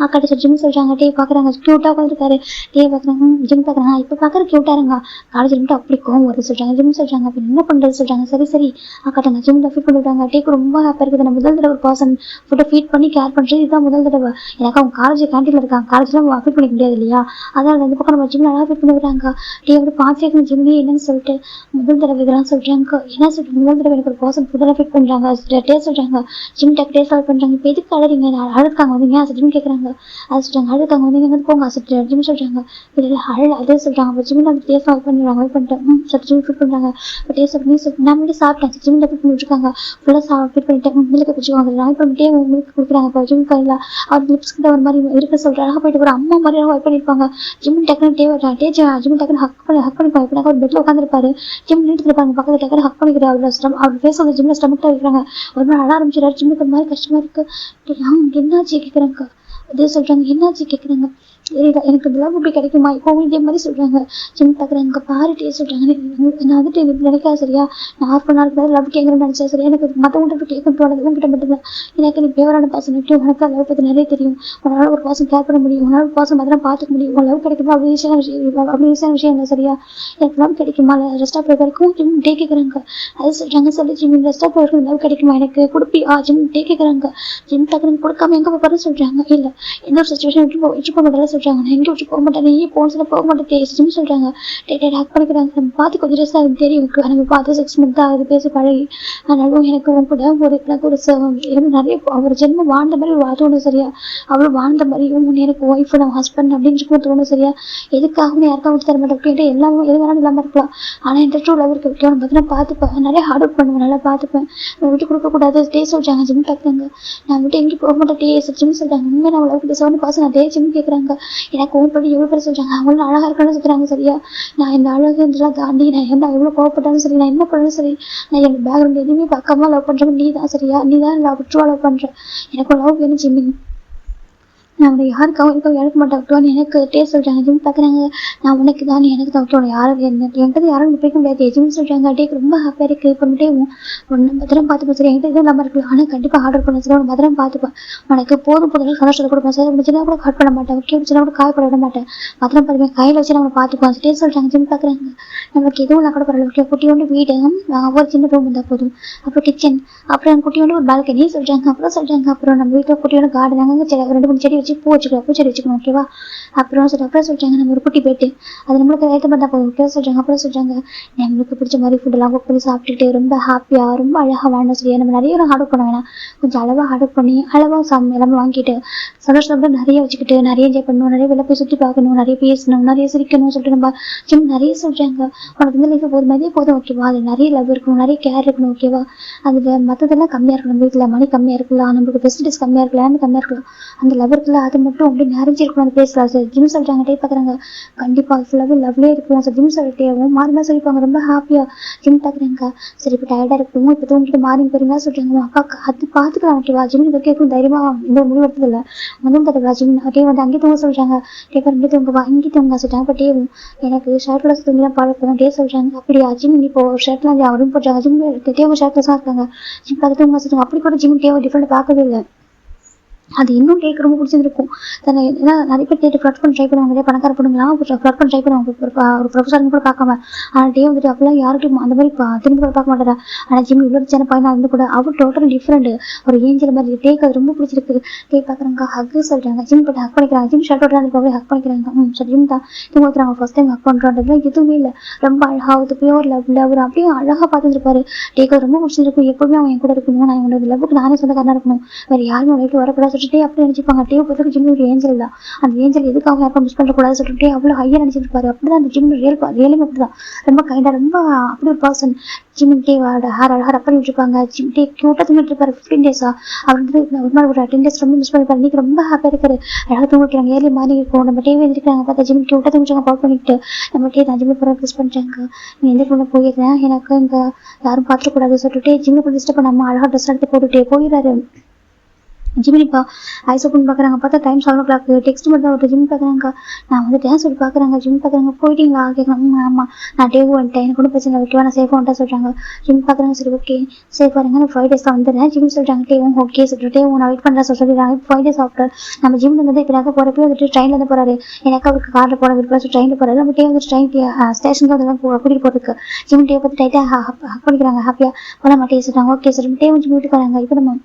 ஆக்காட்ட சார் ஜிம் சொல்றாங்க. டே பாக்குறாங்க கியூட்டா உட்காந்துருக்காரு. டே பாக்குறாங்க ஜிம் பாக்குறாங்க. இப்போ பாக்குற கியூட்டா இருங்க. காலேஜ் மட்டும் அப்படி கோவம் வருது சொல்றாங்க. ஜிம் சொல்றாங்க. அப்ப என்ன பண்றது சொல்றாங்க. சரி ஆக்காட்டாங்க ஜிம்ல ஃபீட் பண்ணிவிட்டாங்க. டேக்கு ரொம்ப ஹாப்பியாக இருக்குது. நம்ம முதல் தடவை ஒரு பர்சன் ஃபுட்டை ஃபீட் பண்ணி கேர் இதுதான் முதல் தடவை. எனக்கு அவங்க காலேஜ் கேண்டீன்ல இருக்காங்க. காலேஜ்லாம் ஃபீட் பண்ணிக்க முடியாது இல்லையா? அதனால இந்த பக்கம் நம்ம ஜிம்ல நல்லா ஃபீட் பண்ணி விடுறாங்க. டே அப்படி பார்த்து ஜிம்லேயே என்னன்னு சொல்லிட்டு முதல் தடவை இதெல்லாம் சொல்றாங்க. என்ன சொல்லிட்டு முதல் தடவை எனக்கு ஒரு பர்சன் ஃபுட்டெல்லாம் ஃபீட் பண்றாங்க. டேஸ்ட் சொல்றாங்க. ஜிம் டேக் டேஸ்ட் ஆல் பண்றாங்க. இப்போ எதுக்கு அழறீங்க? அழுக்காங்க வந்தீங்க அது ஜிம் கேட்குறாங்க. அது சொல்றாங்க. அழுக்காங்க வந்தீங்க வந்து போங்க ஜிம் சொல்றாங்க. இல்லை அதே சொல்றாங்க. அப்போ ஜிம்ல வந்து டேஸ்ட் ஆல் பண்ணிடுறாங்க. வெயிட் பண்ணிட்டு ஜிம் ஃபீட் பண்றாங்க. இப்போ டேஸ்ட் பண்ணி நான் முன்னாடி சாப்பிட்டேன். ஜிம்ல ஃபீட் பண்ணி விட்டுருக்காங்க. ஃபுல்லாக ஃபீட் பண்ணிட்டு மில்லுக்கு வச்சுக்குவாங்க. நான் பண்ணிட்டே மில்க் கொடுக்குறாங்க. இப்போ ஜிம் கையில் அவர் லிப்ஸ் கிட்ட ஒரு மாதிரி இருக்க சொல்லிட்டு அழகாக போயிட்டு ஒரு அம்மா மாதிரி ஒய்ப் பண்ணியிருப்பாங்க. ஜிம் டக்குனு ஜிம் டக்குனு ஹக் பண்ணிப்பாங்க. இப்போ ஒரு பெட்டில் உட்காந்துருப்பாரு. ஜிம் நீட்டு இருப்பாங்க. பக்கத்தில் டக்குனு ஹக் பண்ணிக்கிறார். அவர் ஃபேஸ் வந்து ஜிம்ல ஸ்டமக்கில் வைக்கிறாங்க. ஒரு மாதிரி அழ ஆரம்பிச்சிடாரு. ஜிம்முக்கு ஒரு மாதிரி கஷ்டமா இருக்கு. என்னாச்சு கேட்குறாங்க. அதே சொல்றாங்க. என்னாச்சு கேட்குறாங்க. எனக்கு இதெல்லாம் இப்படி கிடைக்குமா? இப்போவும் இதே மாதிரி சொல்றாங்க. ஜிம் பார்க்குறாங்க. பாருட்டே சொல்றாங்க. நான் வந்துட்டு எனக்கு நினைக்காது சரியா. நான் ஆஃப் பண்ண நாளுக்கு லவ் கேட்குறேன்னு நினைச்சா சரியா. எனக்கு மற்றவங்கள்ட்ட கேட்க தோணுது. உங்ககிட்ட மட்டும்தான் எனக்கு நீ பேவரான பாசம் விட்டு உனக்கு லவ் பற்றி நிறைய தெரியும். உன்னால ஒரு பாசம் கேர் பண்ண முடியும். உன்னால ஒரு பாசம் மாதிரி பார்த்துக்க முடியும். உன் லவ் கிடைக்குமா அப்படி ஈஸியான விஷயம் இல்லை சரியா. எனக்கு லவ் கிடைக்குமா? ரெஸ்ட் ஆஃப் வரைக்கும் ஜிம் டே கேட்குறாங்க. அது சொல்றாங்க. சொல்லி ஜிம் ரெஸ்ட் ஆஃப் வரைக்கும் லவ் கிடைக்குமா எனக்கு கொடுப்பியா? ஜிம் டே கேட்குறாங்க. ஜிம் டக்குனு கொடுக்காம எங்கே போகிறேன்னு சொல்றாங்க. இல்லை எந்த ஒரு சுச்சுவேஷன் விட்டு போக சொல்றாங்க. நான் எங்கே விட்டு போக மாட்டேன். நீ போன போக மாட்டேன் ஜிம் சொல்றாங்க. ஹேக் பண்ணிக்கிறாங்க. நம்ம பார்த்து கொஞ்சம் டேஸ் அது தெரியும். எனக்கு பார்த்து 6 months ஆகுது பேசி பழகி. ஆனாலும் எனக்கு கூட ஒரு நிறைய அவர் ஜென்மம் வாழ்ந்த மாதிரி ஒரு தோணும் சரியா. அவள் வாழ்ந்த மாதிரியும் எனக்கு ஒய்ஃப் நம்ம ஹஸ்பண்ட் அப்படின்னு இருக்கும் தோணும் சரியா. எதுக்காகவும் யாருக்காக விட்டு தர மாட்டேன் அப்படின்ட்டு எல்லாமே எது வேணாலும் இல்லாமல் இருக்கலாம். ஆனால் என் ட்ரூ லவ் இருக்க விட்டு பார்த்து நான் பார்த்துப்பேன். நிறைய ஹார்ட் ஒர்க் பண்ணுவேன். நல்லா பார்த்துப்பேன். விட்டு கொடுக்கக்கூடாது. டே சொல்றாங்க. ஜிம் பார்க்குறாங்க. நான் விட்டு எங்கேயும் போக மாட்டேன். டே ஜிம் சொல்றாங்க. உண்மை நான் லவ் பேச பாசம் நான் டே ஜிம் கேட்குறாங்க. எனக்கு ஓன் பண்ணி எவ்வளோ பேர் சொல்றாங்க. அவங்களும் அழகா இருக்கான்னு சொல்றாங்க சரியா. நான் இந்த அழகு இதெல்லாம் தாண்டி நான் எவ்வளோ கோவப்பட்டாலும் சரி. நான் என்ன பண்ணாலும் சரி. நான் என் பேக்ரவுண்ட் எதுவுமே பார்க்காம லவ் பண்றேன். நீ தான் சரியா. நீ தான் ட்ரூவா லவ் பண்ற. எனக்கு லவ் வேணும் ஜிம்மி. நான் உன்னை யாருக்காகவும் இருக்க இழக்க மாட்டேன். எனக்கு டேஸ்ட் சொல்றாங்க. ஜிம் பார்க்குறாங்க. நான் உனக்கு தான் எனக்கு தான் யாரும் என்கிட்ட யாரும் பிடிக்க முடியாது. ஜிம் சொல்றாங்க. டேக்கு ரொம்ப ஹாப்பியாக இருக்கு. பண்ணிட்டே ஒன்று பத்திரம் பார்த்துப்பேன் சரி. என்கிட்ட எதுவும் இல்லாமல் இருக்கலாம். ஆனால் கண்டிப்பாக ஆர்டர் பண்ண சரி. உனக்கு பத்திரம் பார்த்துப்பேன். உனக்கு போதும் சந்தோஷத்தை கொடுப்பேன் சார். முடிச்சுனா கூட கட் பண்ண மாட்டேன். கேட்டுச்சுனா கூட காயப்பட விட மாட்டேன். பத்திரம் பார்த்துப்பேன். கையில் வச்சு நம்ம பார்த்துப்போம். டேஸ்ட் சொல்றாங்க. ஜிம் பார்க்குறாங்க. நமக்கு எதுவும் நான் கூட பரவாயில்ல. குட்டி ஒன்று வீடு ஒரு சின்ன ரூம் இருந்தால் போதும். அப்புறம் கிச்சன் அப்புறம் குட்டி ஒன்று ஒரு பால்கனி சொல்றாங்க. அப்புறம் சொல்றாங்க. அப்புறம் நம்ம வீட்டில் குட்டியோட கார்டன் அங்கே 2 3 செடி வச்சு பூ வச்சுக்கலாம். பூச்செடி வச்சுக்கணும் ஓகேவா. அப்புறம் சொல்றாங்க. நம்ம ஒரு குட்டி போயிட்டு அது நம்மளுக்கு ஏற்ற மாதிரி தான் போதும் ஓகே சொல்றாங்க. அப்புறம் சொல்றாங்க. நம்மளுக்கு பிடிச்ச மாதிரி ஃபுட்டெல்லாம் குக் பண்ணி சாப்பிட்டுட்டு ரொம்ப ஹாப்பியாக ரொம்ப அழகாக வாழணும் சரியா. நம்ம நிறைய ஆர்டர் பண்ண வேணாம். கொஞ்சம் அளவாக ஆர்டர் பண்ணி அளவாக எல்லாமே வாங்கிட்டு சந்தோஷம் நிறைய வச்சுக்கிட்டு நிறைய என்ஜாய் பண்ணணும். நிறைய வெளில போய் சுற்றி பார்க்கணும். நிறைய பேசணும். நிறைய சிரிக்கணும் சொல்லிட்டு நம்ம ஜிம் நிறைய சொல்றாங்க. உனக்கு இந்த லைஃப் போதும் இதே போதும் ஓகேவா. அது நிறைய லவ் இருக்கணும். நிறைய கேர் இருக்கணும் ஓகேவா. அதில் மற்றதெல்லாம் கம்மியாக இருக்கணும். வீட்டில் மணி கம்மியாக இருக்கலாம். நம்மளுக்கு ஃபெசிலிட்டிஸ் கம்மியாக இருக்கலாம். கம்மியாக இருக்கலாம். அந்த லவ் இருக்குல்ல அது மட்டும் அப்படி நிறைஞ்சிருக்கணும் அந்த பேசலாம் சார். ஜிம் சொல்றாங்க. டே பார்க்குறாங்க. கண்டிப்பாக ஃபுல்லாகவே லவ்லேயே இருக்கும் சார். ஜிம் சொல்லிட்டேவும் மாறினா சொல்லிப்பாங்க ரொம்ப ஹாப்பியாக. ஜிம் பார்க்குறாங்க. சரி இப்போ டயர்டாக இருக்கும். இப்போ தூங்கிட்டு மாறி போறீங்களா சொல்றாங்க. அக்கா அது பார்த்துக்கலாம் ஓகேவா. ஜிம் இதுக்கு இருக்கும் தைரியமாக இந்த ஒரு முடிவு எடுத்ததில்லை. வந்து தடவை ஜிம் டே வந்து அங்கேயே தூங்க சொல்றாங்க. டே இங்கே தூங்குவா இங்கே தூங்க சொல்றாங்க. இப்போ டேவும் எனக்கு ஷர்ட்லெஸ் தூங்கிலாம் பழக்கம். டே சொல்றாங்க. அப்படியா ஜிம் இப்போ ஷர்ட்லாம் அவரும் போட்டாங்க. ஜிம் டேவும் ஷர்ட்லெஸ்ஸாக இருக்காங்க. ஜிம் பார்த்து தூங்க சொல்றாங்க. அப்படி கூட ஜிம் டேவை டிஃப்ரெண்ட் பார்க்கவே இல்லை. அது இன்னும் டேக்கு ரொம்ப பிடிச்சிருக்கும். ஏன்னா நிறைய பேர் டேட்டு ஃப்ளட் பண்ண ட்ரை பண்ணுவாங்க, நிறைய பணக்கார பொண்ணுங்களாம் ஃப்ளட் பண்ண ட்ரை பண்ணுவாங்க ஒரு ப்ரொஃபஸர்னு கூட பார்க்காம. ஆனால் டே வந்துட்டு அப்பெல்லாம் யாருக்கும் அந்த மாதிரி திரும்பி கூட பார்க்க மாட்டாரா. ஆனால் ஜிம் இவ்வளோ சின்ன பையனாக இருந்து கூட அவர் டோட்டல் டிஃப்ரெண்ட், ஒரு ஏஞ்சல் மாதிரி. டேக்கு அது ரொம்ப பிடிச்சிருக்கு. டே பார்க்குறாங்க, ஹக் சொல்கிறாங்க, ஜிம் போட்டு ஹக் பண்ணிக்கிறாங்க, ஜிம் ஷர்ட் ஓட்டு போய் ஹக் பண்ணிக்கிறாங்க. சரி ஜிம் தான் ஜிம் ஊற்றுறாங்க, ஃபர்ஸ்ட் டைம் ஹக் பண்ணுறதுலாம் எதுவுமே இல்லை, ரொம்ப அழகாக பியூர் லவ்ல அவர் அப்படியே அழகாக பார்த்துருப்பாரு. டேக்கு ரொம்ப பிடிச்சிருக்கும். எப்பவுமே அவன் என் கூட இருக்கணும், நான் என்னோட லவ்வுக்கு நானே சொந்தக்காரனாக இருக்கணும், வேறு யாருமே லைஃப் வரக்கூடாது சொல்லிட்டு அப்படி நினைச்சிருப்பாங்க. டே பொறுத்தவரைக்கும் ஜிம் ஒரு ஏஞ்சல் தான். அந்த ஏஞ்சல் எதுக்காக யாருக்கும் மிஸ் பண்ணக்கூடாது சொல்லிட்டு அவ்வளோ ஹையாக நினைச்சிருப்பாரு. அப்படிதான் அந்த ஜிம் ரியலுமே அப்படிதான், ரொம்ப கைண்டாக, ரொம்ப அப்படி ஒரு பர்சன். ஜிம் டே ஹேர் அழகாக ரப் பண்ணிட்டு இருப்பாங்க. ஜிம் டே க்யூட்டாக தூங்கிட்டு இருப்பாரு 15 days. அவர் வந்து ஒரு மாதிரி ஒரு 10 days ரொம்ப மிஸ் பண்ணிருப்பாரு. இன்னைக்கு ரொம்ப ஹாப்பியாக இருக்காரு, அழகாக தூங்கிக்கிறாங்க. ஏர்லி மார்னிங் இருக்கும், நம்ம டே எழுந்திருக்காங்க, பார்த்தா ஜிம் க்யூட்டாக தூங்கிச்சாங்க, பவுட் பண்ணிட்டு. நம்ம டே தான் ஜிம்மில் போகிற மிஸ் பண்ணிட்டாங்க, நீ எந்த பொண்ணு போயிடுறேன், எனக்கு இங்கே யாரும் பார்த்துக்கூடாது சொல்லிட்டு ஜிம்மில் போய் டிஸ்டர்ப் பண்ணாமல் அழகாக ட்ரெஸ் எடுத்து போட்டுட்டே போயிடுறாரு. ஜிமினிப்பா ஐஸ் ஓப்பன் பார்க்குறாங்க, பார்த்தா டைம் 7 o'clock. டெக்ஸ்ட் மட்டும் தான் ஒரு ஜிம் பார்க்குறாங்க. நான் வந்து டான்ஸ் சொல்லி பார்க்குறாங்க, ஜிம் பார்க்குறாங்க. போயிட்டீங்களா கேட்குறாங்க. ஆமாம் நான் டேவு வந்துட்டேன், எனக்கு ஒன்றும் பிரச்சனை ஓகேவா, நான் சேஃபாக வந்துட்டேன் சொல்கிறாங்க. ஜிம் பார்க்குறாங்க, சரி ஓகே சேஃபாக இருங்க, நான் 5 days வந்துடுறேன் ஜிம் சொல்கிறாங்க. டேவும் ஓகே சொல்லிட்டு டேவும் நான் வெயிட் பண்ணுறேன் சொல்லிடுறாங்க. 5 days ஆஃப்டர் நம்ம ஜிம்ல வந்து இப்போ நாங்கள் போகிறப்ப வந்துட்டு ட்ரெயினில் தான் போகிறாரு. எனக்கு அவருக்கு காரில் போகிற விருப்பம் ட்ரெயினில் போகிறாரு. நம்ம டே வந்து ஸ்டேஷனுக்கு வந்து கூட்டிகிட்டு போகிறதுக்கு ஜிம் டே பார்த்து டைட்டாக ஹக் பண்ணிக்கிறாங்க. ஹாப்பியாக போல மாட்டே சொல்கிறாங்க. ஓகே சார் டே வந்து வீட்டுக்கு வராங்க. இப்போ நம்ம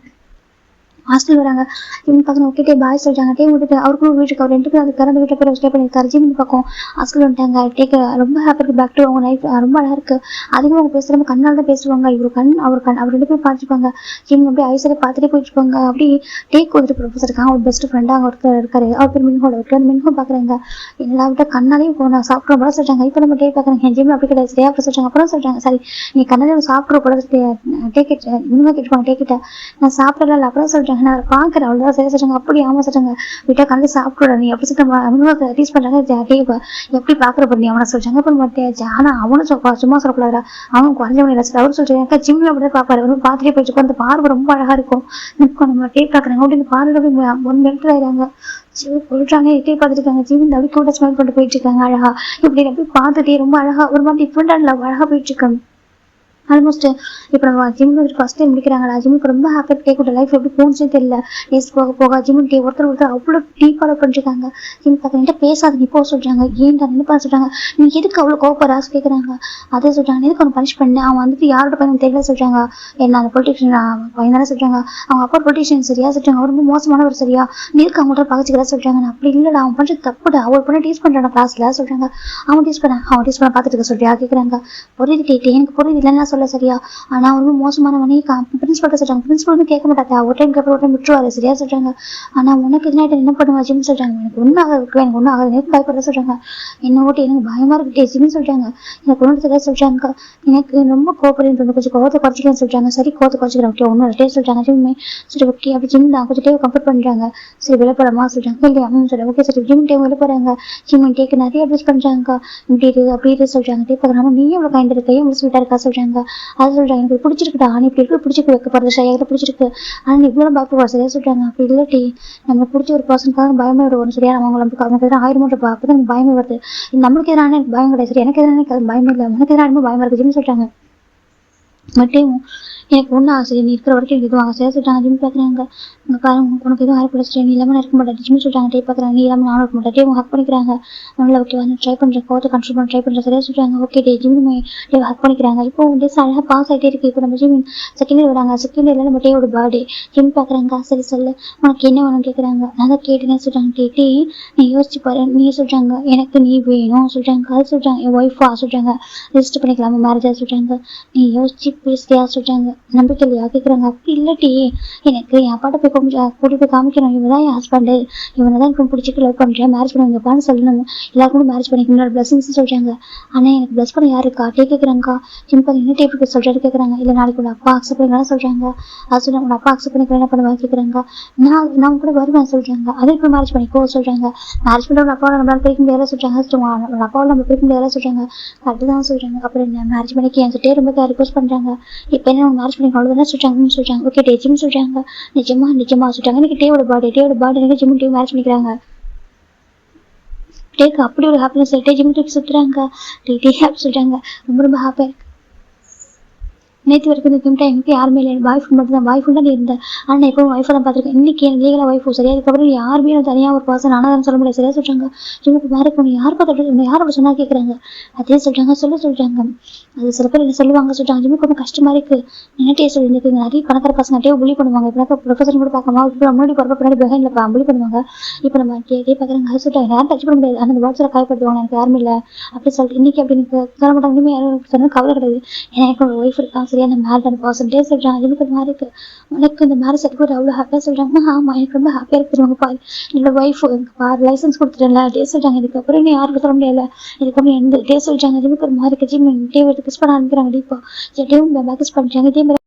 ஹாஸ்டல் வராங்க. ஜிம் பார்க்கணும், ஓகே டே பாய் சொல்லிட்டாங்க. டே விட்டுட்டு அவருக்கும் ஒரு வீட்டுக்கு அவர் 2 பேர் அது கறந்து வீட்டை பேர் ஸ்டே பண்ணியிருக்காரு. ஜிம் பக்கம் ஹாஸ்டல் வந்துட்டாங்க. டேக் ரொம்ப ஹாப்பி இருக்கு, பேக் டு அவங்க லைஃப் ரொம்ப அழகாக இருக்குது. அதிகமாக அவங்க பேசுகிறவங்க கண்ணால் தான் பேசுவாங்க. அவர் 2 பேரும் பார்த்துருப்பாங்க. ஜிம் அப்படியே ஐஸரை பார்த்துட்டே போயிட்டுருப்பாங்க. அப்படி டேக் வந்துட்டு ப்ரொஃபஸர் இருக்காங்க, அவர் பெஸ்ட் ஃப்ரெண்டாக அங்கே ஒருத்தர் இருக்காரு, அவர் பேர் மின்ஹோட இருக்கு. அந்த மின்ஹோ பார்க்குறாங்க, எல்லா விட்ட கண்ணாலையும் போனால் சாப்பிட்ற போல சொல்கிறாங்க. இப்போ நம்ம டே பார்க்குறாங்க, ஜிம் அப்படி கிடையாது சரியா அப்படி சொல்கிறாங்க. அப்புறம் சொல்கிறாங்க, சரி நீ கண்ணாலே சாப்பிட்ற போல டேக் மின்ஹோ கேட்டுப்பாங்க. டேக்கிட்ட நான் சாப்பிடல அப்புறம் சொல்கிறாங்க, நான் பார்க்குறேன் அவ்வளோதான் சரி சொல்கிறாங்க. அப்படி ஆமாம் சொல்கிறாங்க, விட்டா கலந்து சாப்பிட நீ அப்படி சொல்லிட்டு ரீஸ் பண்ணுறாங்க. எப்படி பார்க்குற பண்ணி அவனை சொல்கிறாங்க. அப்புறம் மட்டும் ஆனால் அவனும் சும்மா சொல்லக்கூடாதா, அவன் குறைஞ்சவன் இல்லை சார் அவர் சொல்கிறாங்க. ஜிம்மில் அப்படி தான் பார்ப்பாரு, வந்து பார்த்துட்டே போயிட்டு அந்த பார்வை ரொம்ப அழகாக இருக்கும். நம்ம டே பார்க்குறாங்க, அப்படின்னு பார்வை அப்படி 1 minute ஆயிடுறாங்க. சொல்றாங்க டே பார்த்துட்டு இருக்காங்க. ஜிம் அப்படி கூட ஸ்மைல் பண்ணிட்டு போயிட்டு இருக்காங்க. அழகா இப்படி அப்படி பார்த்துட்டே ரொம்ப அழகா ஒரு மாதிரி டிஃப்ரெண்டாக அழகாக போயிட்டு இருக்காங்க. ஆல்மோஸ்ட் இப்போ நம்ம ஜிம் வந்துட்டு ஃபர்ஸ்ட் டைம் முடிக்கிறாங்களா, ஜிம்முக்கு ரொம்ப ஹாப்பியாக கேட்கக்கூட லைஃப் எப்படி போச்சுன்னு தெரியல. டேஸ் போக போக ஜிம் டே ஒருத்தர் அவ்வளோ டீப் ஃபாலோ பண்ணிருக்காங்க. ஜிம் பார்க்குறேன்ட்ட பேசாத நீ போக சொல்கிறாங்க. ஏன்டா நினைப்பா சொல்கிறாங்க, நீ எதுக்கு அவ்வளோ கோவப்படாஸ் கேட்குறாங்க. அதே சொல்கிறாங்க, எதுக்கு அவன் பனிஷ் பண்ண, அவன் வந்துட்டு யாரோட பையன் தெரியல சொல்கிறாங்க. என்ன அந்த பொலிட்டிஷியன் பையன் தானே சொல்கிறாங்க. அவங்க அப்பா பொலிட்டிஷியன் சரியா சொல்கிறாங்க, அவர் ரொம்ப மோசமானவர் சரியா, நீ எதுக்கு அவங்கள்ட்ட பகச்சிக்கிறா சொல்கிறாங்க. நான் அப்படி இல்லைடா, அவன் பண்ணுறது தப்புடா, அவர் பொண்ணு டீஸ் பண்ணுறான் கிளாஸில் சொல்கிறாங்க. அவன் டீஸ் பண்ண பார்த்துட்டு இருக்க சொல்றியா கேட்குறாங்க. புரியுது டேட்டு எனக்கு புரியுது இல்லைன்னா சொல்ல சரியா, ஆனால் ரொம்ப மோசமானவனே பிரின்சிபல்கிட்ட சொல்கிறாங்க. பிரின்சிபல் வந்து கேட்க மாட்டாங்க, ஒரு டைம் கேட்க ஒரு டைம் விட்டுருவாரு சரியா சொல்கிறாங்க. ஆனால் உனக்கு எதுனா என்ன பண்ணுவா ஜிம் சொல்கிறாங்க. எனக்கு ஒன்றும் ஆகாது, எனக்கு ஒன்றும் ஆகாது, எனக்கு பயப்பட சொல்கிறாங்க. என்ன ஓட்டு எனக்கு பயமாக இருக்கு ஜிம் சொல்கிறாங்க. எனக்கு ஒன்றும் சரியா சொல்கிறாங்க, எனக்கு ரொம்ப கோபப்படுறது, கொஞ்சம் கோவத்தை குறைச்சிக்கன்னு சொல்கிறாங்க. சரி கோவத்தை குறைச்சிக்கிறேன் ஓகே ஒன்றும் டே சொல்கிறாங்க. ஜிம்மே சரி ஓகே அப்படி ஜிம் தான் கொஞ்சம் டே கம்ஃபர்ட் பண்ணுறாங்க. சரி வெளில போகலாமா சொல்கிறாங்க. இல்லையா சரி ஓகே சரி ஜிம் டே வெளில போகிறாங்க. ஜிம் டேக்கு நிறைய அட்வைஸ் பண்ணுறாங்க. இப்படி இது அப்படி இது சொல்கிறாங்க. டே பார்க்குறாங்க, நீ எவ்வளோ கைண்ட் இருக்கா, எவ்வளோ ஸ்வீட்டாக இருக்கா சொல்கிறாங்க. அது சொல்கிறாங்க, எனக்கு பிடிச்சிருக்குடா, நீ இப்படி இருக்க பிடிச்சிருக்கு வைக்க போகிறது ஷையாக பிடிச்சிருக்கு, ஆனால் நீ இவ்வளோ பயப்படுவா சரியா சொல்கிறாங்க. அப்படி இல்லாட்டி நம்மளுக்கு பிடிச்ச ஒரு பர்சனுக்காக பயமே வரும் சரியா, அவங்க நமக்கு எதிராக 1000 மட்டும் அப்போ தான் எனக்கு பயமே வருது. நம்மளுக்கு எதிரான எனக்கு பயம் கிடையாது சரி, எனக்கு எதிரான எனக்கு பயமே இல்லை, உனக்கு எதிரான பயமாக இருக்குதுன்னு சொல்கிறாங்க. மட்டும் எனக்கு ஒன்றும் ஆசை, நீ இருக்கிற வரைக்கும் எனக்கு எதுவும் ஆசையாக சொல்லிட்டாங்க. ஜிம் பார்க்குறாங்க, உங்கள் காரம் உனக்கு எதுவும் ஆயிரப்பட நீ இல்லாமல் இருக்க மாட்டேன் ஜிம் சொல்லிட்டாங்க. டே பார்க்குறாங்க, நீ இல்லாமல் நானும் இருக்க மாட்டேன். டே ஹக் பண்ணிக்கிறாங்க. நல்லா ஓகே வந்து ட்ரை பண்ணுறேன், கோவத்தை கண்ட்ரோல் பண்ண ட்ரை பண்ணுறேன் சரியா சொல்கிறாங்க. ஓகே டே ஜிம் டே ஹக் பண்ணிக்கிறாங்க. இப்போ டேஸ் அழகாக பாஸ் ஆகிட்டே இருக்குது. இப்போ நம்ம ஜிம் செகண்ட் இயர் வராங்க. செகண்ட் இயரில் நம்ம டேயோட பர்த்டே. ஜிம் பார்க்குறாங்க, சரி சொல்லு உனக்கு என்ன வேணும்னு கேட்குறாங்க. நான் தான் கேட்டேன்னு சொல்கிறாங்க. டே நீ யோசிச்சு பாரு, நீ சொல்கிறாங்க எனக்கு நீ வேணும் சொல்கிறாங்க. அது சொல்கிறாங்க என் ஒய்ஃபா சொல்கிறாங்க, ரெஜிஸ்டர் பண்ணிக்கலாமா மேரேஜாக சொல்கிறாங்க. நீ யோசிச்சு பேசியா சொல்கிறாங்க. நம்பிக்கை இல்லையா கேட்குறாங்க. அப்படி இல்லாட்டி எனக்கு என் அப்பாட்ட போய் கூட்டிட்டு போய் காமிக்கணும், இவன் தான் என் ஹஸ்பண்டு, இவனை தான் எனக்கு பிடிச்சிட்டு லவ் பண்ணுறேன், மேரேஜ் பண்ணுவாங்கப்பான்னு சொல்லணும், எல்லாருக்கும் மேரேஜ் பண்ணிக்கணும் பிளஸிங்ஸ் சொல்கிறாங்க. ஆனால் எனக்கு பிளஸ் பண்ண யாருக்கா டே கேட்குறாங்கக்கா. சிம்பிள் என்ன டேப் சொல்கிறாரு கேட்குறாங்க. இல்லை நாளைக்கு உங்கள் அப்பா அக்செப்ட் பண்ணிக்கலாம் சொல்கிறாங்க. அது சொல்கிறாங்க, உங்கள் அப்பா அக்செப்ட் பண்ணிக்கலாம் என்ன பண்ணுவாங்க கேட்குறாங்க. நான் கூட வருவேன் சொல்கிறாங்க. அதே இப்போ மேரேஜ் பண்ணிக்கோ சொல்கிறாங்க. மேரேஜ் பண்ணுற அப்பா நம்மளால பிரிக்க முடியாத சொல்கிறாங்க. அப்பாவில் நம்ம பிரிக்க முடியாத சொல்கிறாங்க. கரெக்டு தான் சொல்கிறாங்க. அப்புறம் என்ன மேரேஜ் பண்ணிக்க என்கிட்டே ரொம்ப ரிக்வஸ்ட் பண்ணுறாங்க. இப்போ என்ன மேரேஜ் பண்ணிக்க அவ்வளோதானே சொல்கிறாங்கன்னு சொல்கிறாங்க. ஓகே டே ஜிம் சொல்கிறாங்க. நிஜமா சொல்கிறாங்க. எனக்கு டேவோட பர்த்டே எனக்கு ஜிம் டே மேரேஜ் பண்ணிக்கிறாங்க. டேக்கு அப்படி ஒரு ஹாப்பினஸ் டே ஜிம் டேக்கு சுற்றுறாங்க. டே ஹாப்பி சொல்கிறாங்க. ரொம்ப ஹாப்பியாக இருக்கு. நேற்று வரைக்கும் இந்த கிம்ட்டா எனக்கு யாருமே இல்லை, பாய் ஃப்ரெண்ட் மட்டும் தான். பாய் ஃப்ரெண்டாக நீ இருந்த, ஆனால் நான் இப்போ ஒய்ஃபை தான் பார்த்துருக்கேன். இன்னைக்கு என் லீகலாக ஒய்ஃபு சரியா. அதுக்கப்புறம் யாருமே நான் தனியாக ஒரு பர்சன் ஆனால் சொல்ல முடியாது. சரியா சொல்கிறாங்க. இவங்களுக்கு வேறு பொண்ணு யார் பார்த்து யார் அப்படி சொன்னா கேட்குறாங்க. அதே சொல்கிறாங்க சொல்கிறாங்க. அது சில பேர் என்ன சொல்லுவாங்க சொல்கிறாங்க. ஜிம்முக்கு ரொம்ப கஷ்டமாக இருக்குது. என்னட்டே சொல்லியிருந்துருக்கு. நிறைய பணக்கார பசங்க நிறைய புள்ளி பண்ணுவாங்க. இப்போ ப்ரொஃபஸர் கூட பார்க்காம இப்போ முன்னாடி போகிறப்ப பின்னாடி பெஹைண்டில் புள்ளி பண்ணுவாங்க. இப்போ நம்ம டே பார்க்குறாங்க. அது சொல்கிறாங்க யாரும் டச் பண்ண முடியாது. அந்த வாட்ஸில் காயப்படுத்துவாங்க. எனக்கு யாருமே இல்லை அப்படி சொல்லிட்டு இன்னைக்கு அப்படி எனக்கு சொல்ல மாட்டாங்க. இனிமேல் யாரும் சொன்னால் கவலை கிடையாது. எனக்கு ஒரு ஒய்ஃப் இருக்கான் சரியா. நான் மேரிட் பர்சன்டே சொல்கிறாங்க. ஜிம்முக்கு ஒரு மாதிரி இருக்குது. உனக்கு இந்த மேரேஜ் சர்டிஃபிகேட் அவ்வளோ ஹாப்பியாக சொல்கிறாங்க. ஆமாம் எனக்கு ரொம்ப ஹாப்பியாக இருக்குவாங்க. பாரு என்னோட ஒய்ஃப் எனக்கு பாரு லைசன்ஸ் கொடுத்துட்டேன்ல டே சொல்கிறாங்க. இதுக்கப்புறம் இன்னும் யாருக்கும் சொல்ல முடியல. இதுக்கப்புறம் எந்த டே சொல்கிறாங்க. ஜிம்முக்கு ஒரு மாதிரி ஜிம் டே கிஸ் பண்ண ஆரம்பிக்கிறாங்க. டீப்பா டேவும் பேக்கஸ் பண்ணிட்டாங்க. இதே மாதிரி